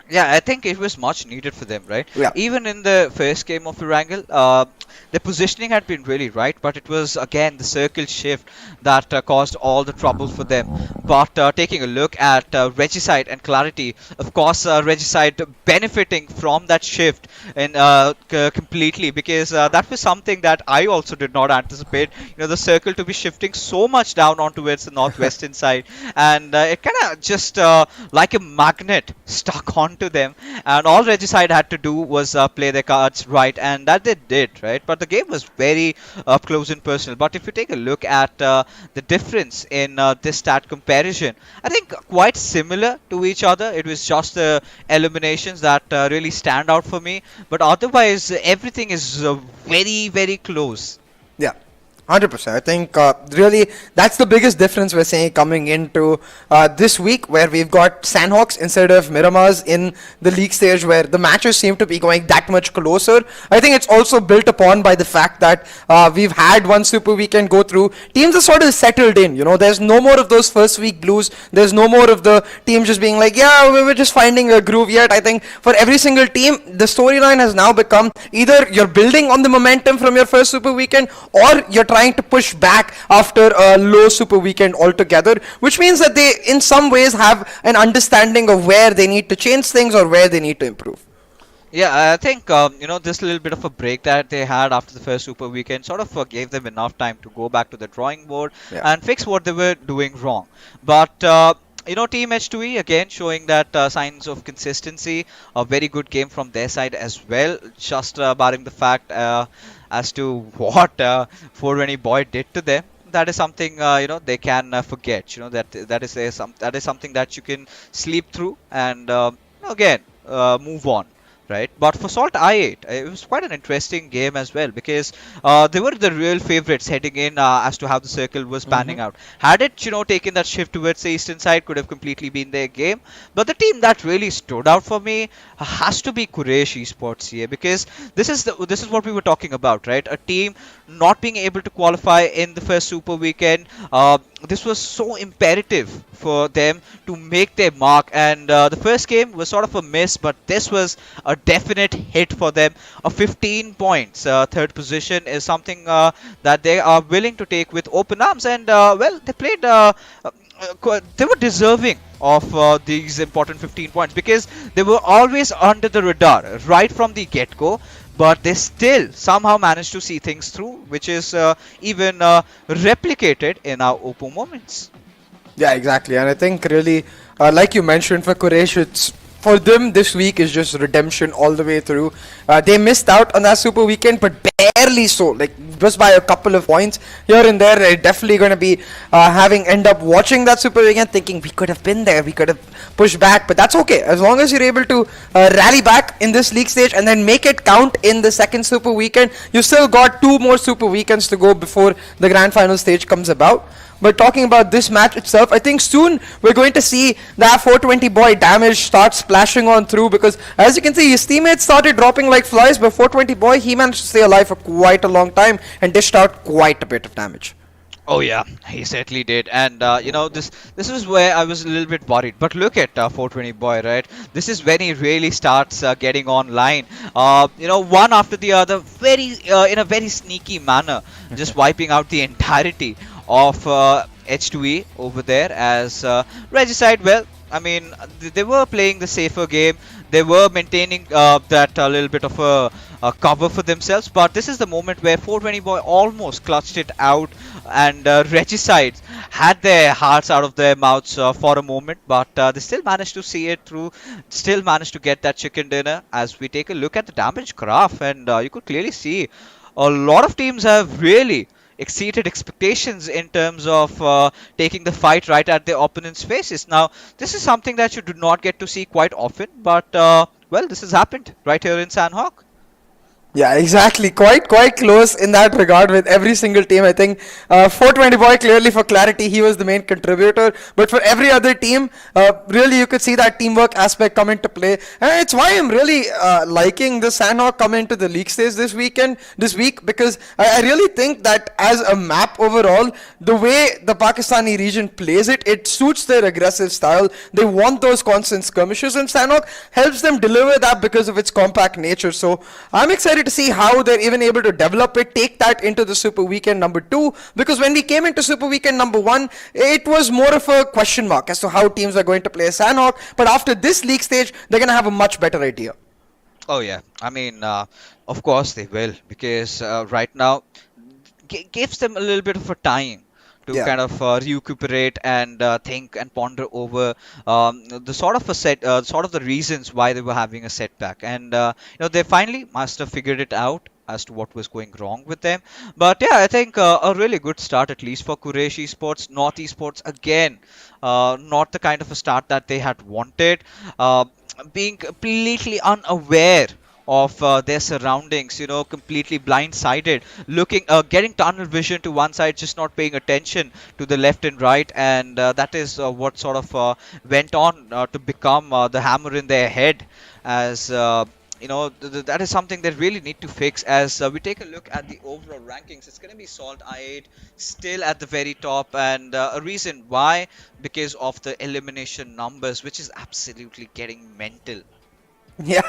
Yeah, I think it was much needed for them, right? Yeah. Even in the first game of Erangel, the positioning had been really right, but it was again the circle shift that caused all the trouble for them. But taking a look at Regicide and QWERTY, of course, Regicide benefiting from that shift and completely, because that was something that I also did not anticipate. The circle to be shifting so much down on towards the northwestern side, and it kind of just like a magnet stuck onto them, and all Regicide had to do was play their cards right, and that they did, right? But the game was very up close and personal. But if you take a look at the difference in this stat comparison, I think quite similar to each other. It was just the eliminations that really stand out for me, but otherwise everything is very, very close. Yeah. 100%. I think really that's the biggest difference we're seeing coming into this week, where we've got Sanhoks instead of Miramars in the league stage, where the matches seem to be going that much closer. I think it's also built upon by the fact that we've had one Super Weekend go through. Teams are sort of settled in. There's no more of those first week blues. There's no more of the teams just being like, yeah, we're just finding a groove yet. I think for every single team, the storyline has now become either you're building on the momentum from your first Super Weekend, or you're trying to push back after a low Super Weekend altogether, which means that they in some ways have an understanding of where they need to change things or where they need to improve. Yeah, I think this little bit of a break that they had after the first Super Weekend sort of gave them enough time to go back to the drawing board and fix what they were doing wrong. But Team H2E again showing that signs of consistency. A very good game from their side as well, just barring the fact as to what 420 boy did to them. That is something they can forget. That is something that you can sleep through and again move on. Right, but for SALTxi8, it was quite an interesting game as well, because they were the real favorites heading in as to how the circle was panning out. Had it, taken that shift towards the eastern side, could have completely been their game. But the team that really stood out for me has to be Quraysh Esports here, because this is what we were talking about, right? A team not being able to qualify in the first Super Weekend, this was so imperative for them to make their mark. And the first game was sort of a miss, but this was a definite hit for them. A 15 points, third position is something that they are willing to take with open arms. And well, they played. They were deserving of these important 15 points because they were always under the radar right from the get-go, but they still somehow managed to see things through, which is even replicated in our Oppo moments. Yeah, exactly. And I think really, like you mentioned, for Quraysh, it's for them this week is just redemption all the way through. They missed out on that Super Weekend, but barely so. Like just by a couple of points here and there. They're definitely going to be end up watching that Super Weekend, thinking we could have been there, we could have pushed back, but that's okay as long as you're able to rally back in this league stage and then make it count in the second Super Weekend. You still got 2 more Super Weekends to go before the grand final stage comes about. But talking about this match itself, I think soon we're going to see that 420 boy damage start splashing on through, because as you can see, his teammates started dropping like flies, but 420 boy, he managed to stay alive for quite a long time and dished out quite a bit of damage. Oh yeah, he certainly did. And you know, this is where I was a little bit worried. But look at 420 boy, right? This is when he really starts getting online. You know, one after the other, very in a very sneaky manner, just wiping out the entirety of H2E over there. As Regicide, well, I mean, they were playing the safer game. They were maintaining that little bit of a cover for themselves. But this is the moment where 420 boy almost clutched it out, and Regicide had their hearts out of their mouths for a moment. But they still managed to see it through, still managed to get that chicken dinner. As we take a look at the damage graph, and you could clearly see a lot of teams have really exceeded expectations in terms of taking the fight right at their opponent's faces. Now, this is something that you do not get to see quite often, but well, this has happened right here in Sanhok. Yeah, exactly. Quite close in that regard with every single team. I think 420 boy, clearly for clarity, he was the main contributor. But for every other team, really you could see that teamwork aspect come into play. And it's why I'm really liking the Sanhok come into the league stage this week, because I really think that as a map overall, the way the Pakistani region plays it, it suits their aggressive style. They want those constant skirmishes, and Sanhok helps them deliver that because of its compact nature. So I'm excited to see how they're even able to develop it, take that into the Super Weekend number 2, because when we came into Super Weekend number 1, it was more of a question mark as to how teams are going to play Sanhok, but after this league stage, they're going to have a much better idea. Oh yeah, I mean, of course they will, because right now gives them a little bit of a time to kind of recuperate and think and ponder over the sort of the reasons why they were having a setback. And you know, they finally must have figured it out as to what was going wrong with them. But yeah, I think a really good start, at least for Quraysh Esports. North Esports, again, not the kind of a start that they had wanted, being completely unaware of their surroundings, you know, completely blindsided, getting tunnel vision to one side, just not paying attention to the left and right. And that is what sort of went on to become the hammer in their head. As you know, that is something they really need to fix. As we take a look at the overall rankings, it's going to be SALTxi8 still at the very top, and a reason why, because of the elimination numbers, which is absolutely getting mental. Yeah,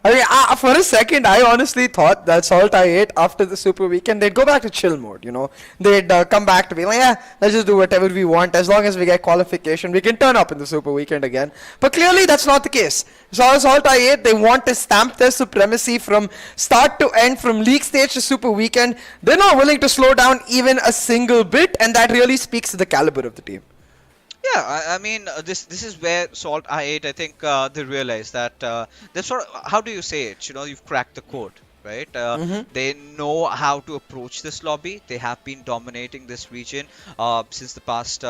I mean, for a second, I honestly thought that SALTxi8 after the Super Weekend, they'd go back to chill mode, you know. They'd come back to be like, yeah, let's just do whatever we want. As long as we get qualification, we can turn up in the Super Weekend again. But clearly, that's not the case. So SALTxi8, they want to stamp their supremacy from start to end, from league stage to Super Weekend. They're not willing to slow down even a single bit, and that really speaks to the caliber of the team. Yeah, I mean, this is where SALTxi8, I think they realize that they're sort of, how do you say it? You know, you've cracked the code, right? They know how to approach this lobby. They have been dominating this region since the past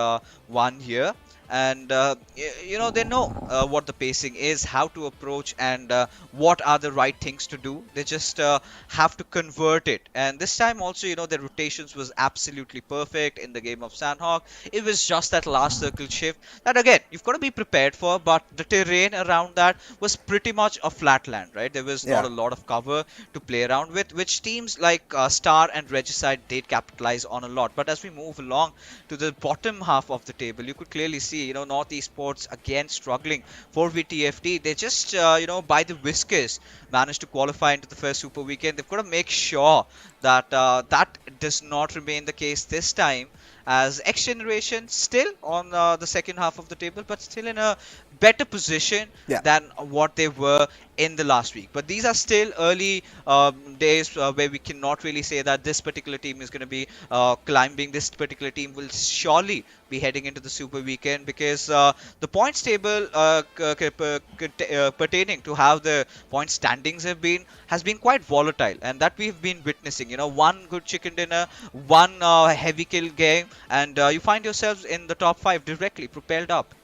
1 year. and they know what the pacing is, how to approach, and what are the right things to do. They just have to convert it. And this time also, the rotations was absolutely perfect in the game of Sanhok. It was just that last circle shift that again you've got to be prepared for, but the terrain around that was pretty much a flat land, right? There was not a lot of cover to play around with, which teams like Star and Regicide did capitalize on a lot. But as we move along to the bottom half of the table, you could clearly see, North Esports again struggling for VTFD. They just, by the whiskers, managed to qualify into the first Super Weekend. They've got to make sure that that does not remain the case this time, as XGeneration still on the second half of the table, but still in a better position than what they were in the last week. But these are still early days where we cannot really say that this particular team is going to be climbing. This particular team will surely be heading into the Super Weekend, because the points table pertaining to how the point standings has been quite volatile, and that we've been witnessing. One good chicken dinner, one heavy kill game, and you find yourselves in the top 5 directly propelled up.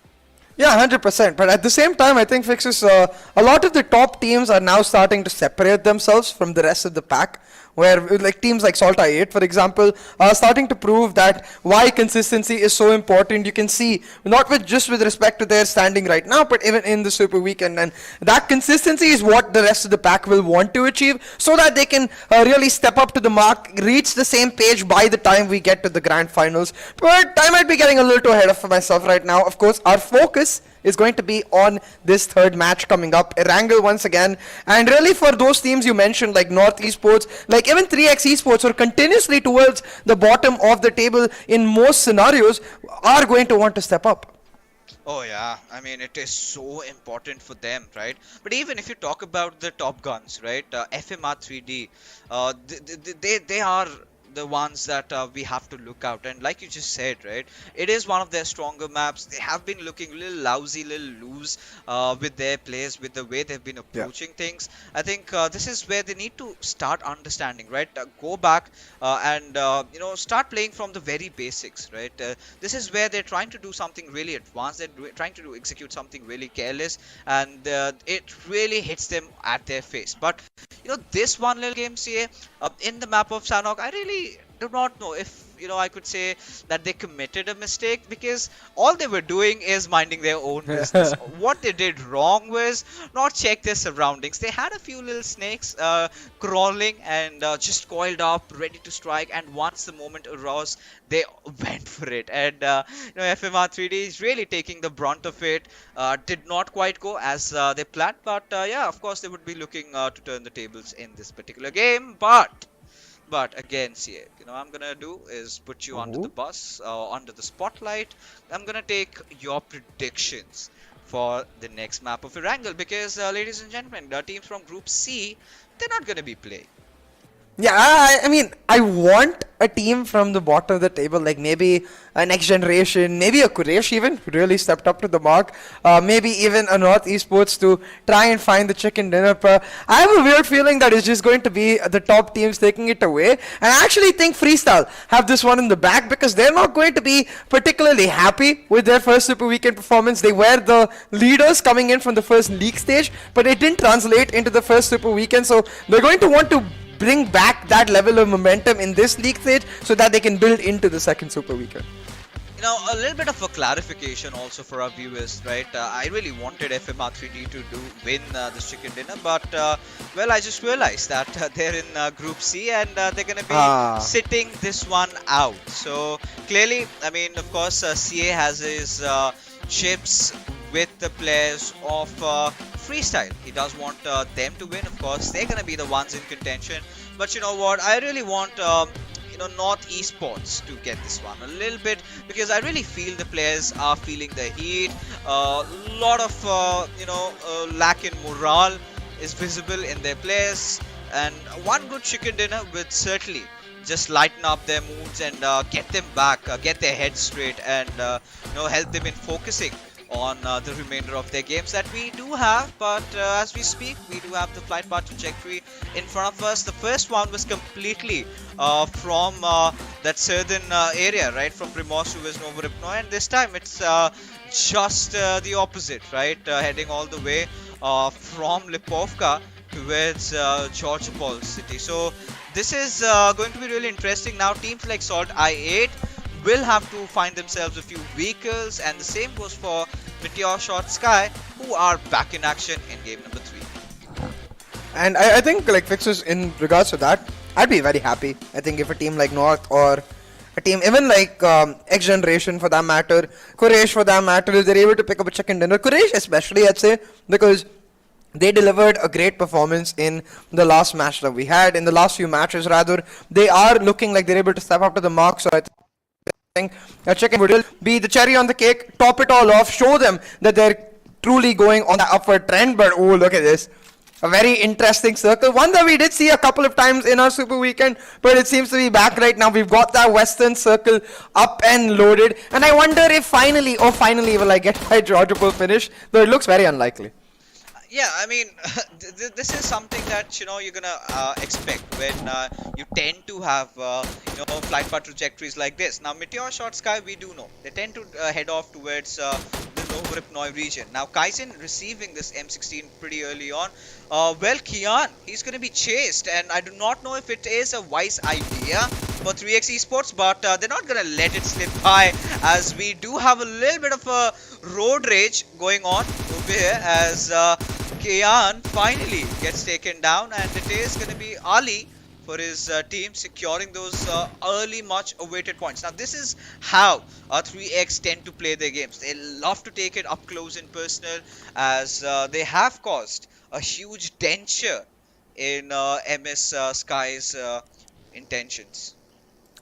Yeah, 100%. But at the same time, I think Fixes, a lot of the top teams are now starting to separate themselves from the rest of the pack, where like teams like SALTxi8, for example, are starting to prove that why consistency is so important. You can see, not just with respect to their standing right now, but even in the Super Weekend. And that consistency is what the rest of the pack will want to achieve, so that they can really step up to the mark, reach the same page by the time we get to the grand finals. But I might be getting a little too ahead of myself right now. Of course, our focus is going to be on this third match coming up, Erangel once again. And really for those teams you mentioned, like North Esports, like even 3x Esports, are continuously towards the bottom of the table in most scenarios, are going to want to step up. Oh yeah, I mean, it is so important for them, right? But even if you talk about the top guns, right, FMxR3D, they are the ones that we have to look out. And like you just said, right, it is one of their stronger maps. They have been looking a little lousy, little loose with their plays, with the way they've been approaching things. I think this is where they need to start understanding, right? Go back and start playing from the very basics, right? This is where they're trying to do something really advanced. They're trying to execute something really careless, and it really hits them at their face. But this one little game, CA, in the map of Sanhok, I really do not know if I could say that they committed a mistake, because all they were doing is minding their own business. What they did wrong was not check their surroundings. They had a few little snakes crawling and just coiled up, ready to strike, and once the moment arose, they went for it. And FMxR3D is really taking the brunt of it. Did not quite go as they planned, but yeah, of course they would be looking to turn the tables in this particular game. But again, CA, I'm gonna do is put you onto the bus, under the spotlight. I'm gonna take your predictions for the next map of Erangel, because ladies and gentlemen, the teams from Group C, they're not gonna be playing. Yeah, I mean, I want a team from the bottom of the table, like maybe a XGeneration, maybe a Quraysh even, who really stepped up to the mark. Maybe even a North Esports to try and find the chicken dinner. But I have a weird feeling that it's just going to be the top teams taking it away. And I actually think Freestyle have this one in the back, because they're not going to be particularly happy with their first Super Weekend performance. They were the leaders coming in from the first league stage, but it didn't translate into the first Super Weekend. So they're going to want to bring back that level of momentum in this league stage, so that they can build into the second Super Weekend. A little bit of a clarification also for our viewers, right? I really wanted FMxR3D to win this chicken dinner, but well, I just realized that they're in Group C, and they're going to be sitting this one out. So clearly, I mean, of course, CA has his chips with the players of Freestyle. He does want them to win. Of course, they're going to be the ones in contention. But you know what? I really want North Esports to get this one a little bit, because I really feel the players are feeling the heat. A lot of lack in morale is visible in their players, and one good chicken dinner would certainly just lighten up their moods and get them back, get their heads straight, and help them in focusing on the remainder of their games that we do have. But as we speak, we do have the flight path trajectory in front of us. The first one was completely from that southern area, right, from Primorsk to Vesnovoripno, and this time it's just the opposite, right, heading all the way from Lipovka towards Georgopol city. So this is going to be really interesting. Now teams like SALTxi8 will have to find themselves a few vehicles, and the same goes for MetershotxSKY, who are back in action in game number 3. And I think like Fixes, in regards to that, I'd be very happy. I think if a team like North or a team even like XGeneration for that matter, Quraysh for that matter, if they're able to pick up a chicken dinner, Quraysh especially I'd say, because they delivered a great performance in the last match that we had, in the last few matches rather. They are looking like they're able to step up to the mark, so I think a chicken would be the cherry on the cake, top it all off, show them that they're truly going on the upward trend. But oh, look at this. A very interesting circle, one that we did see a couple of times in our Super Weekend, but it seems to be back right now. We've got that western circle up and loaded, and I wonder if finally will I get my Georgopol finish, though it looks very unlikely. Yeah, I mean, this is something that, you know, you're gonna expect when you tend to have, you know, flight path trajectories like this. Now, MetershotxSKY, we do know, they tend to head off towards the Novoripnoi region. Now, Kaizen receiving this M16 pretty early on. Well, Kian, he's going to be chased, and I do not know if it is a wise idea for 3xEsports, but they're not going to let it slip by, as we do have a little bit of a road rage going on over here, as Kian finally gets taken down, and it is going to be Ali for his team securing those early much awaited points. Now this is how 3x tend to play their games. They love to take it up close and personal, as they have caused a huge denture in MS Sky's intentions.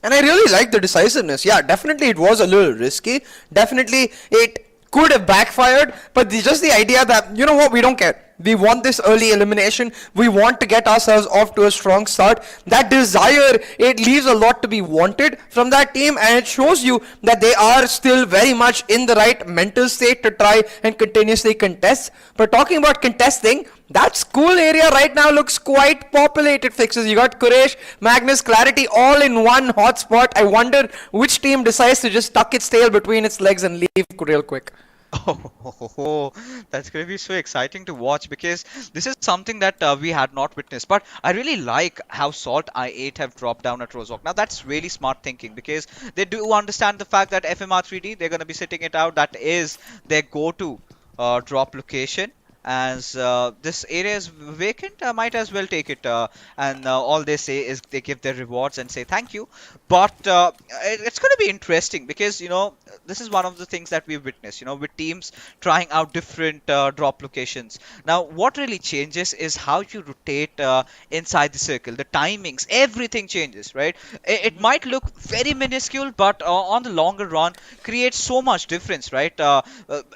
And I really like the decisiveness. Yeah, definitely it was a little risky. Definitely it could have backfired, but just the idea that, you know what, we don't care. We want this early elimination. We want to get ourselves off to a strong start. That desire, it leaves a lot to be wanted from that team, and it shows you that they are still very much in the right mental state to try and continuously contest. But talking about contesting, that school area right now looks quite populated, Fixes. You got Quraysh, Magnus, Clarity all in one hotspot. I wonder which team decides to just tuck its tail between its legs and leave real quick. Oh, that's going to be so exciting to watch, because this is something that we had not witnessed. But I really like how SALTxi8 have dropped down at Rozhok. Now that's really smart thinking, because they do understand the fact that FMxR3D, they're going to be sitting it out. That is their go-to drop location. As this area is vacant, might as well take it, and all they say is they give their rewards and say thank you. But it's going to be interesting, because, you know, this is one of the things that we've witnessed, you know, with teams trying out different drop locations. Now what really changes is how you rotate inside the circle, the timings, everything changes, right? It might look very minuscule, but on the longer run creates so much difference, right?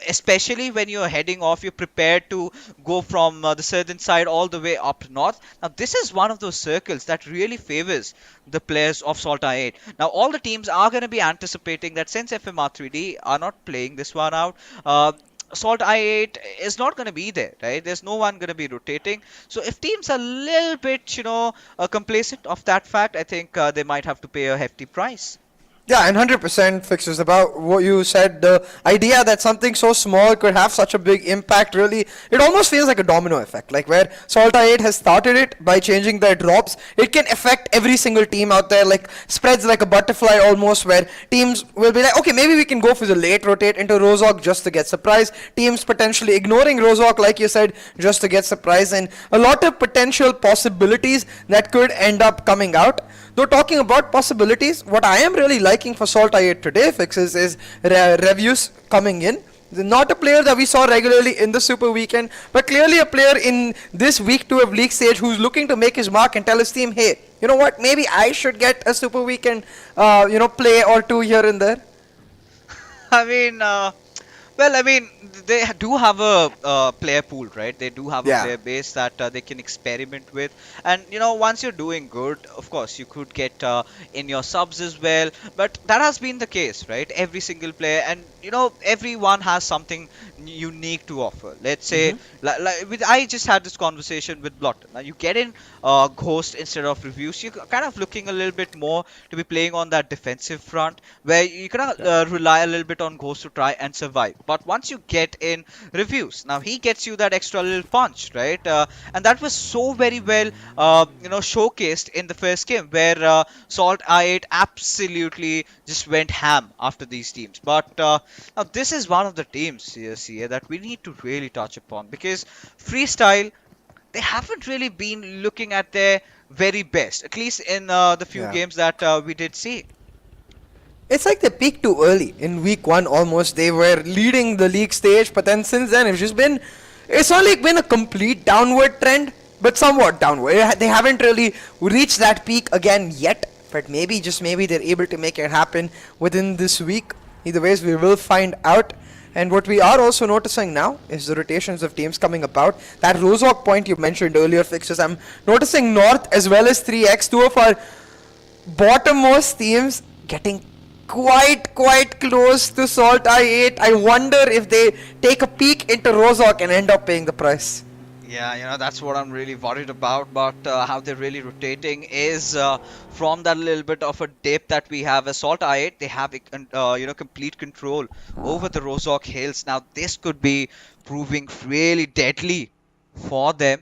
Especially when you're heading off, you're prepared to go from the southern side all the way up north. Now this is one of those circles that really favors the players of SALTxi8. Now all the teams are going to be anticipating that since FMxR3D are not playing this one out, SALTxi8 is not going to be there, right? There's no one going to be rotating. So if teams are a little bit, you know, complacent of that fact, I think they might have to pay a hefty price. Yeah, and 100% Fixes about what you said. The idea that something so small could have such a big impact, really, it almost feels like a domino effect. Like where SALTxi8 has started it by changing their drops, it can affect every single team out there, like spreads like a butterfly almost, where teams will be like, okay, maybe we can go for the late rotate into Rozhok just to get surprise. Teams potentially ignoring Rozhok, like you said, just to get surprise, and a lot of potential possibilities that could end up coming out. Though talking about possibilities, what I am really liking for SALTxi8 today, Fixes, is Revius coming in. Not a player that we saw regularly in the Super Weekend, but clearly a player in this week 2 of league stage who's looking to make his mark and tell his team, hey, you know what, maybe I should get a Super Weekend, you know, play or two here and there. I mean, Well, I mean, they do have a player pool, right? They do have a Yeah. player base that they can experiment with. And, once you're doing good, of course, you could get in your subs as well. But that has been the case, right? Every single player, and, everyone has something unique to offer. Let's say, I just had this conversation with Blot. Now, you get in Ghost instead of Reviews. You're kind of looking a little bit more to be playing on that defensive front, where you can rely a little bit on Ghost to try and survive. But once you get in Reviews, now he gets you that extra little punch, right? And that was so very well, showcased in the first game, where SALTxi8 absolutely just went ham after these teams. But now this is one of the teams here that we need to really touch upon, because Freestyle, they haven't really been looking at their very best, at least in the few Yeah. games that we did see. It's like they peaked too early. In week 1 almost, they were leading the league stage, but then since then it's only been a complete downward trend, but somewhat downward. They haven't really reached that peak again yet, but maybe, just maybe, they're able to make it happen within this week. Either ways, we will find out. And what we are also noticing now is the rotations of teams coming about. That Rozhok point you mentioned earlier, Fixes, I'm noticing North as well as 3x, two of our bottommost teams, getting quite close to SALTxi8. I wonder if they take a peek into Rozhok and end up paying the price. Yeah, that's what I'm really worried about. But how they're really rotating is from that little bit of a dip that we have as SALTxi8. They have complete control over the Rozhok Hills. Now this could be proving really deadly for them,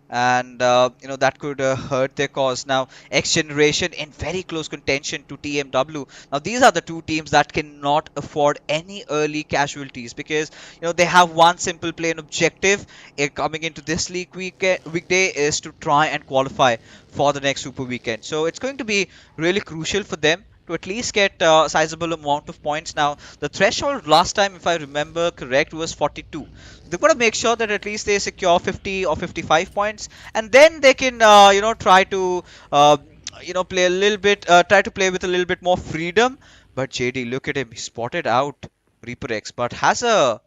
and that could hurt their cause. Now XGeneration in very close contention to TmW. Now these are the two teams that cannot afford any early casualties, because they have one simple plain objective coming into this league weekday is to try and qualify for the next super weekend. So it's going to be really crucial for them to at least get a sizable amount of points. Now the threshold last time, if I remember correct, was 42. They've got to make sure that at least they secure 50 or 55 points, and then they can try to play a little bit, try to play with a little bit more freedom. But JD, look at him, he spotted out Reaper X, but has a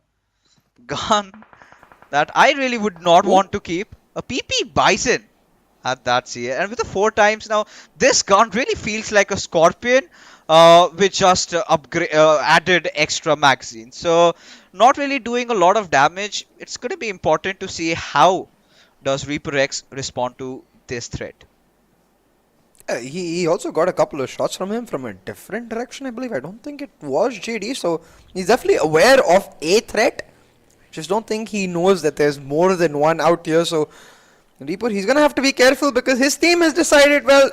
gun that I really would not want to keep, a PP Bison at that CA, and with the 4 times. Now this gun really feels like a Scorpion with just added extra magazine, so not really doing a lot of damage. It's going to be important to see how does Reaper X respond to this threat. He also got a couple of shots from him from a different direction, I believe. I don't think it was JD, so he's definitely aware of a threat. Just don't think he knows that there's more than one out here. So Reaper, he's gonna have to be careful, because his team has decided, well,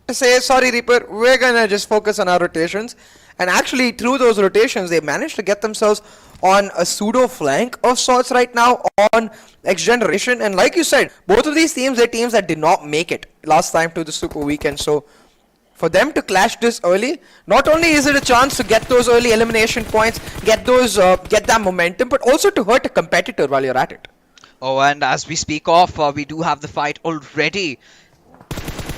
to say, sorry Reaper, we're gonna just focus on our rotations. And actually, through those rotations, they managed to get themselves on a pseudo flank of sorts right now on XGeneration. And like you said, both of these teams are teams that did not make it last time to the super weekend. So for them to clash this early, not only is it a chance to get those early elimination points, get that momentum, but also to hurt a competitor while you're at it. Oh, and as we speak of, we do have the fight already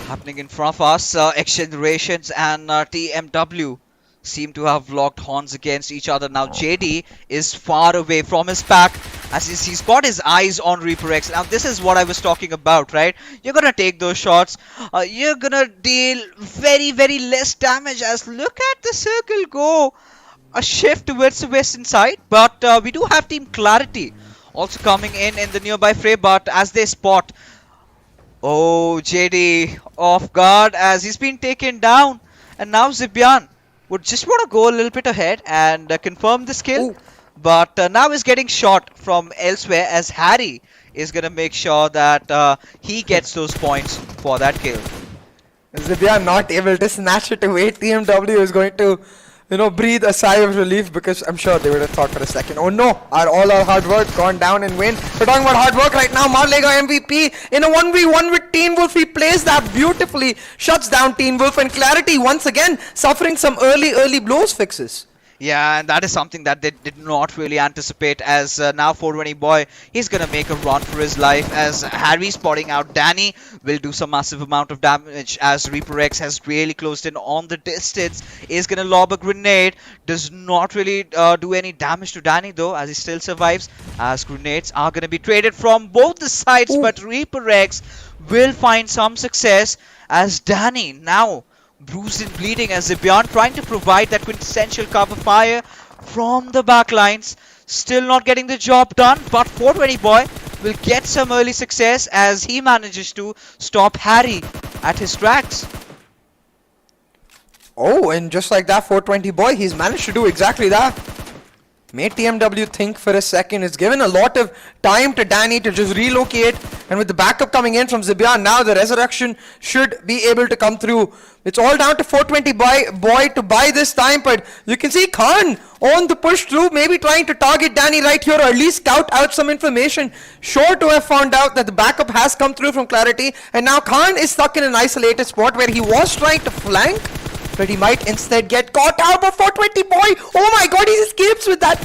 happening in front of us. XGenerations and TmW seem to have locked horns against each other. Now JD is far away from his pack, as he's got his eyes on Reaper X. Now this is what I was talking about, right? You're gonna take those shots, you're gonna deal very less damage, as look at the circle go, a shift towards the western side. But we do have Team Clarity also coming in the nearby fray, but as they spot, oh, JD off guard as he's been taken down, and now Zibyan would just want to go a little bit ahead and confirm this kill. Ooh. But now he's getting shot from elsewhere, as Harry is going to make sure that he gets those points for that kill. Zibyan not able to snatch it away. TmW is going to, breathe a sigh of relief, because I'm sure they would have thought for a second, oh no, all our hard work gone down in vain. We're talking about hard work right now. Marlega MVP in a 1v1 with TeenWolf. He plays that beautifully, shuts down TeenWolf, and Clarity once again suffering some early blows, Fixes. Yeah, and that is something that they did not really anticipate, as now 420 boy, he's gonna make a run for his life as Harry spotting out Danny will do some massive amount of damage as Reaper X has really closed in on the distance, is gonna lob a grenade, does not really do any damage to Danny though as he still survives, as grenades are gonna be traded from both the sides. Ooh. But Reaper X will find some success as Danny now bruised and bleeding, as Zibian trying to provide that quintessential cover fire from the backlines. Still not getting the job done, but 420 boy will get some early success as he manages to stop Harry at his tracks. Oh, and just like that, 420 boy, he's managed to do exactly that. Made TMW think for a second. It's given a lot of time to Danny to just relocate. And with the backup coming in from Zibian, now the resurrection should be able to come through. It's all down to 420 boy to buy this time. But you can see Khan on the push through, maybe trying to target Danny right here, or at least scout out some information. Sure to have found out that the backup has come through from Clarity. And now Khan is stuck in an isolated spot where he was trying to flank, but he might instead get caught out by 420 boy. Oh my god, he escapes with that.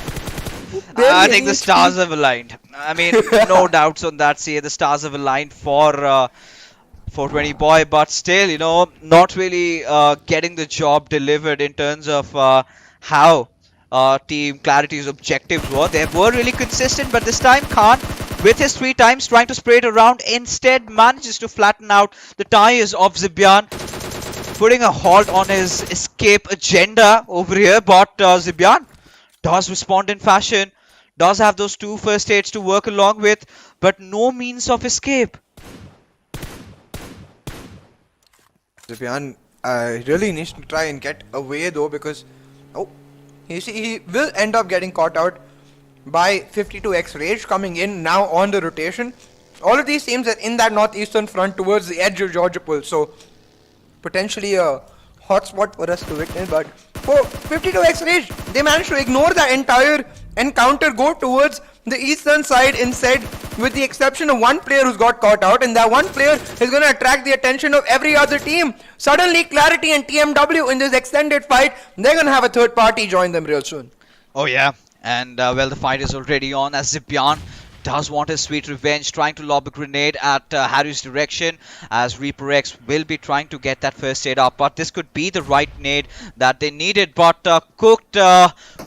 I think the stars have aligned. I mean, no doubts on that. See, the stars have aligned for 420 boy, but still, you know, not really getting the job delivered in terms of how Team Clarity's objectives were. They were really consistent, but this time Khan, with his 3 times trying to spray it around, instead manages to flatten out the tires of Zibian, putting a halt on his escape agenda over here. But Zibian does respond in fashion, does have those 2 first aids to work along with, but no means of escape. Zibian really needs to try and get away though, because he will end up getting caught out by 52x Rage coming in now on the rotation. All of these teams are in that northeastern front towards the edge of Georgia Pool, so potentially a hotspot for us to witness. But for 52x Rage, they managed to ignore the entire encounter, go towards the eastern side instead, with the exception of one player who's got caught out, and that one player is going to attract the attention of every other team. Suddenly Clarity and TMW in this extended fight, they're going to have a third party join them real soon. Oh yeah, and well, the fight is already on as Zibian does want his sweet revenge, trying to lob a grenade at Harry's direction, as Reaper X will be trying to get that first aid up, but this could be the right nade that they needed, but cooked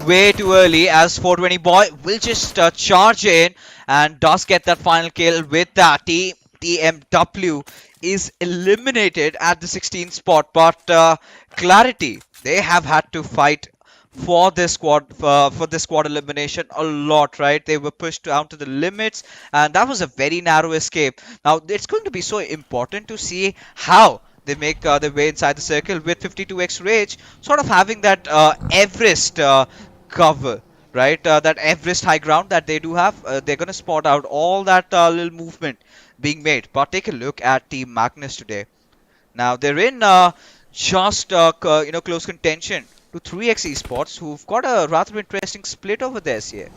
way too early, as 420 boy will just charge in and does get that final kill. With that, TMW is eliminated at the 16th spot, but Clarity, they have had to fight for this squad elimination a lot, right? They were pushed down to the limits, and that was a very narrow escape. Now it's going to be so important to see how they make their way inside the circle, with 52x Rage sort of having that Everest cover, right? That Everest high ground that they do have. They're going to spot out all that little movement being made. But take a look at Team Magnus today. Now they're in just close contention to 3x Esports, who've got a rather interesting split over there here.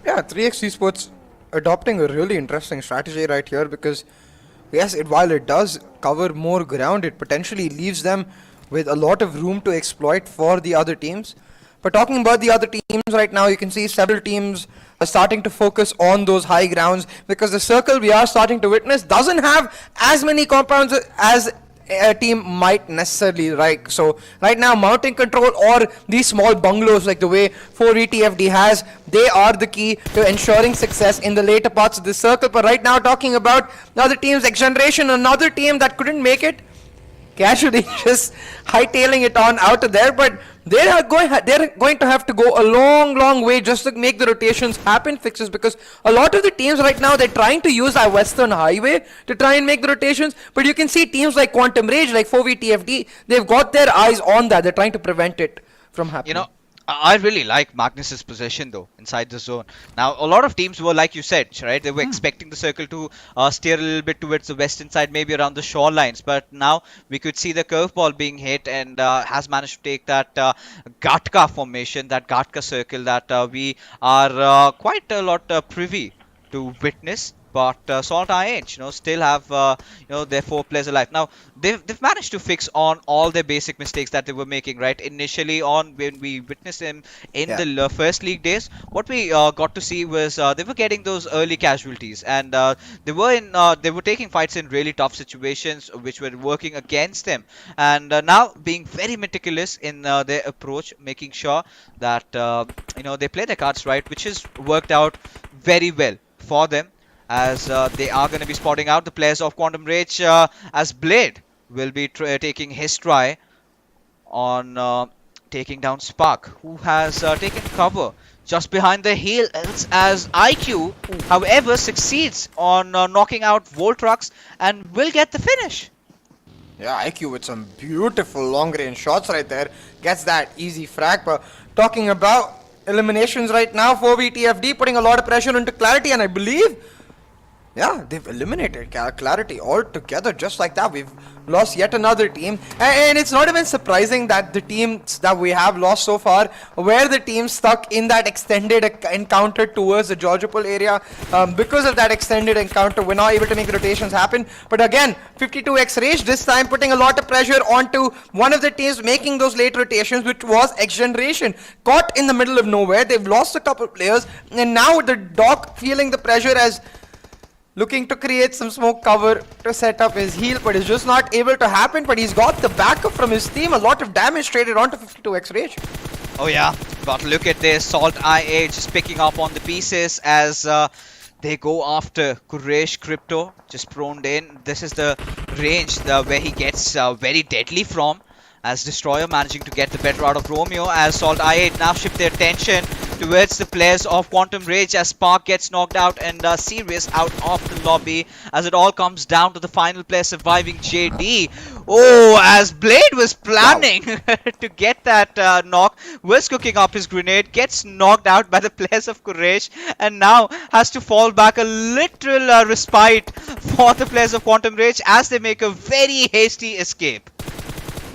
Yeah, 3x Esports adopting a really interesting strategy right here, because yes, while it does cover more ground, it potentially leaves them with a lot of room to exploit for the other teams. But talking about the other teams right now, you can see several teams are starting to focus on those high grounds, because the circle we are starting to witness doesn't have as many compounds as a team might necessarily like. So right now, mountain control or these small bungalows like the way 4ETFD has, they are the key to ensuring success in the later parts of the circle. But right now, talking about the other teams, XGeneration, another team that couldn't make it, casually just hightailing it on out of there, but they're going to have to go a long way just to make the rotations happen, fixes, because a lot of the teams right now, they're trying to use our western highway to try and make the rotations, but you can see teams like Quantum Rage, like 4VTFD, they've got their eyes on that. They're trying to prevent it from happening. You know, I really like Magnus's position though inside the zone. Now a lot of teams were, like you said, right, they were expecting the circle to steer a little bit towards the western side, maybe around the shorelines, but now we could see the curveball being hit, and has managed to take that Gatka formation, that Gatka circle that we are quite a lot privy to witness. but SALTxi8, still have their 4 players alive. Now they've managed to fix on all their basic mistakes that they were making, right? Initially on when we witnessed them in the first league days, what we got to see was they were getting those early casualties, and they were taking fights in really tough situations which were working against them, and now being very meticulous in their approach, making sure that they play their cards right, which has worked out very well for them, as they are going to be spotting out the players of Quantum Rage, as Blade will be taking his try on taking down Spark, who has taken cover just behind the heels, as IQ, however, succeeds on knocking out Voltrux and will get the finish. Yeah, IQ with some beautiful long-range shots right there. Gets that easy frag. But talking about eliminations right now for VTFD, putting a lot of pressure into Clarity, and I believe, yeah, they've eliminated Clarity altogether just like that. We've lost yet another team, and it's not even surprising that the teams that we have lost so far were the teams stuck in that extended encounter towards the Georgiapol area. Because of that extended encounter, we're not able to make rotations happen. But again, 52x Rage this time putting a lot of pressure onto one of the teams making those late rotations, which was XGeneration. Caught in the middle of nowhere, they've lost a couple players, and now the Doc feeling the pressure as looking to create some smoke cover to set up his heal, but it's just not able to happen. But he's got the backup from his team. A lot of damage traded onto 52x Rage. Oh yeah, but look at this. SALTxi8 just picking up on the pieces as they go after Quraysh Crypto, just proned in. This is the range where he gets very deadly from, as Destroyer managing to get the better out of Romeo, as SALTxi8 now shift their attention towards the players of Quantum Rage, as Spark gets knocked out and Sirius out of the lobby, as it all comes down to the final player surviving, JD. Oh, as Blade was planning to get that knock, was cooking up his grenade, gets knocked out by the players of Quraysh, and now has to fall back. A literal respite for the players of Quantum Rage as they make a very hasty escape.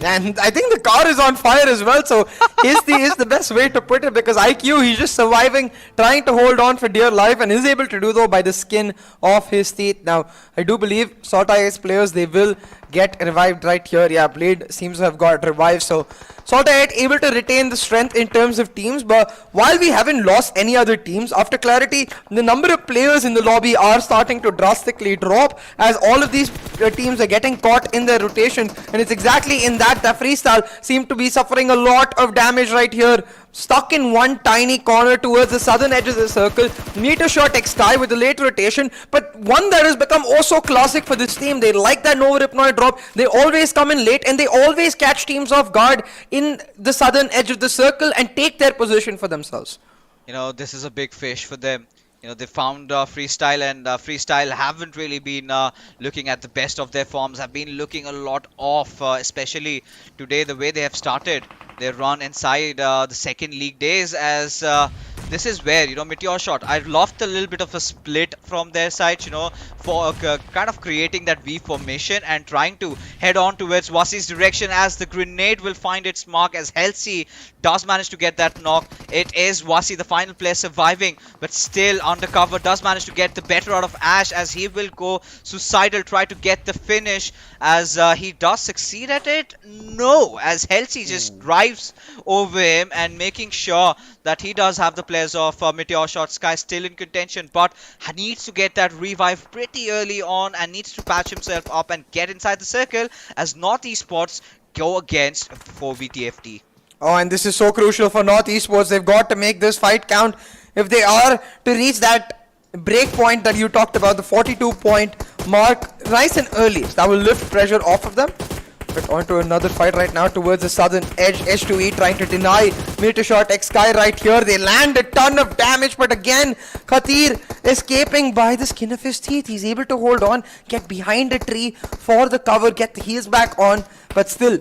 And I think the car is on fire as well, so hasty is the best way to put it, because IQ, he's just surviving, trying to hold on for dear life, and is able to do though by the skin of his teeth. Now, I do believe SALTxi8 players, they will get revived right here. Yeah, Blade seems to have got revived, so SALTxi8 able to retain the strength in terms of teams. But while we haven't lost any other teams, after Clarity, the number of players in the lobby are starting to drastically drop, as all of these teams are getting caught in their rotations, and it's exactly in that Freestyle seem to be suffering a lot of damage right here. Stuck in one tiny corner towards the southern edge of the circle. MetershotxSKY with the late rotation, but one that has become oh so classic for this team. They like that Nova Hypnoid drop. They always come in late, and they always catch teams off guard in the southern edge of the circle and take their position for themselves. This is a big fish for them. They found Freestyle, and Freestyle haven't really been looking at the best of their forms, have been looking a lot off, especially today, the way they have started their run inside the second league days, as this is where, MeteorShot, I loved a little bit of a split from their side, for kind of creating that V formation and trying to head on towards Wasi's direction, as the grenade will find its mark, as SALTxi8 does manage to get that knock. It is Wasi, the final player, surviving, but still undercover, does manage to get the better out of Ash, as he will go suicidal, try to get the finish, as he does succeed at it. No, as SALTxi8 just drives over him and making sure that he does have the players of MeteorShotxSKY still in contention, but needs to get that revive pretty early on and needs to patch himself up and get inside the circle, as NorthEsports go against for VTFD. Oh, and this is so crucial for NorthEsports. They've got to make this fight count if they are to reach that break point that you talked about, the 42-point mark, nice and early. That will lift pressure off of them. But onto another fight right now towards the southern edge. H2E trying to deny MetershotxSKY right here. They land a ton of damage, but again, Khatir escaping by the skin of his teeth. He's able to hold on, get behind a tree for the cover, get the heals back on, but still,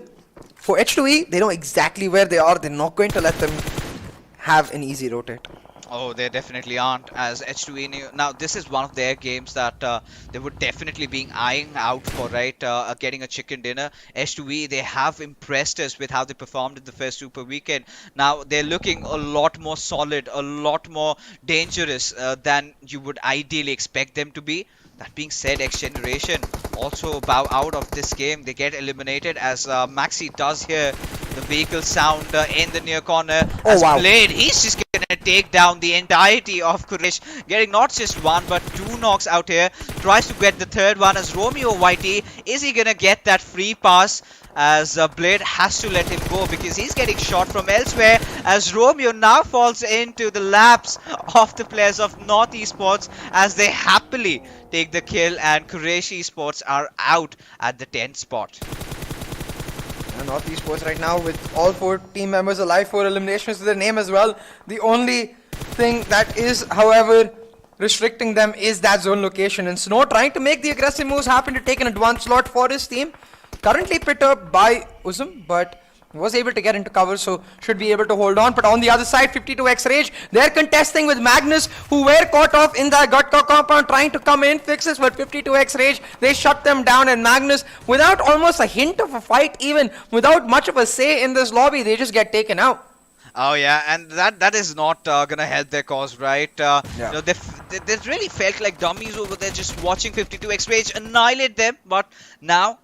for H2E, they know exactly where they are. They're not going to let them have an easy rotate. Oh, they definitely aren't. As H2E now, this is one of their games that they would definitely be eyeing out for, right? Getting a chicken dinner. H2E, they have impressed us with how they performed in the first Super Weekend. Now they're looking a lot more solid, a lot more dangerous than you would ideally expect them to be. That being said, XGeneration also bow out of this game. They get eliminated as Maxi does hear the vehicle sound in the near corner. As Blade, he's just gonna take down the entirety of Quraysh, getting not just one but two knocks out here. Tries to get the third one as Romeo Whitey. Is he gonna get that free pass? As Blade has to let him go because he's getting shot from elsewhere, as Romeo now falls into the laps of the players of MetershotxSKY as they happily take the kill, and Quraysh Esports are out at the 10th spot. MetershotxSKY right now with all 4 team members alive, 4 eliminations to their name as well. The only thing that is, however, restricting them is that zone location, and Snow trying to make the aggressive moves happen to take an advanced slot for his team. Currently picked up by Uzum, but was able to get into cover, so should be able to hold on. But on the other side, 52x Rage, they're contesting with Magnus, who were caught off in that gut compound, trying to come in, fixes, but 52x Rage, they shut them down, and Magnus, without almost a hint of a fight, even without much of a say in this lobby, they just get taken out. Oh yeah, and that is not gonna help their cause, right? You know, they really felt like dummies over there, just watching 52x Rage annihilate them, but now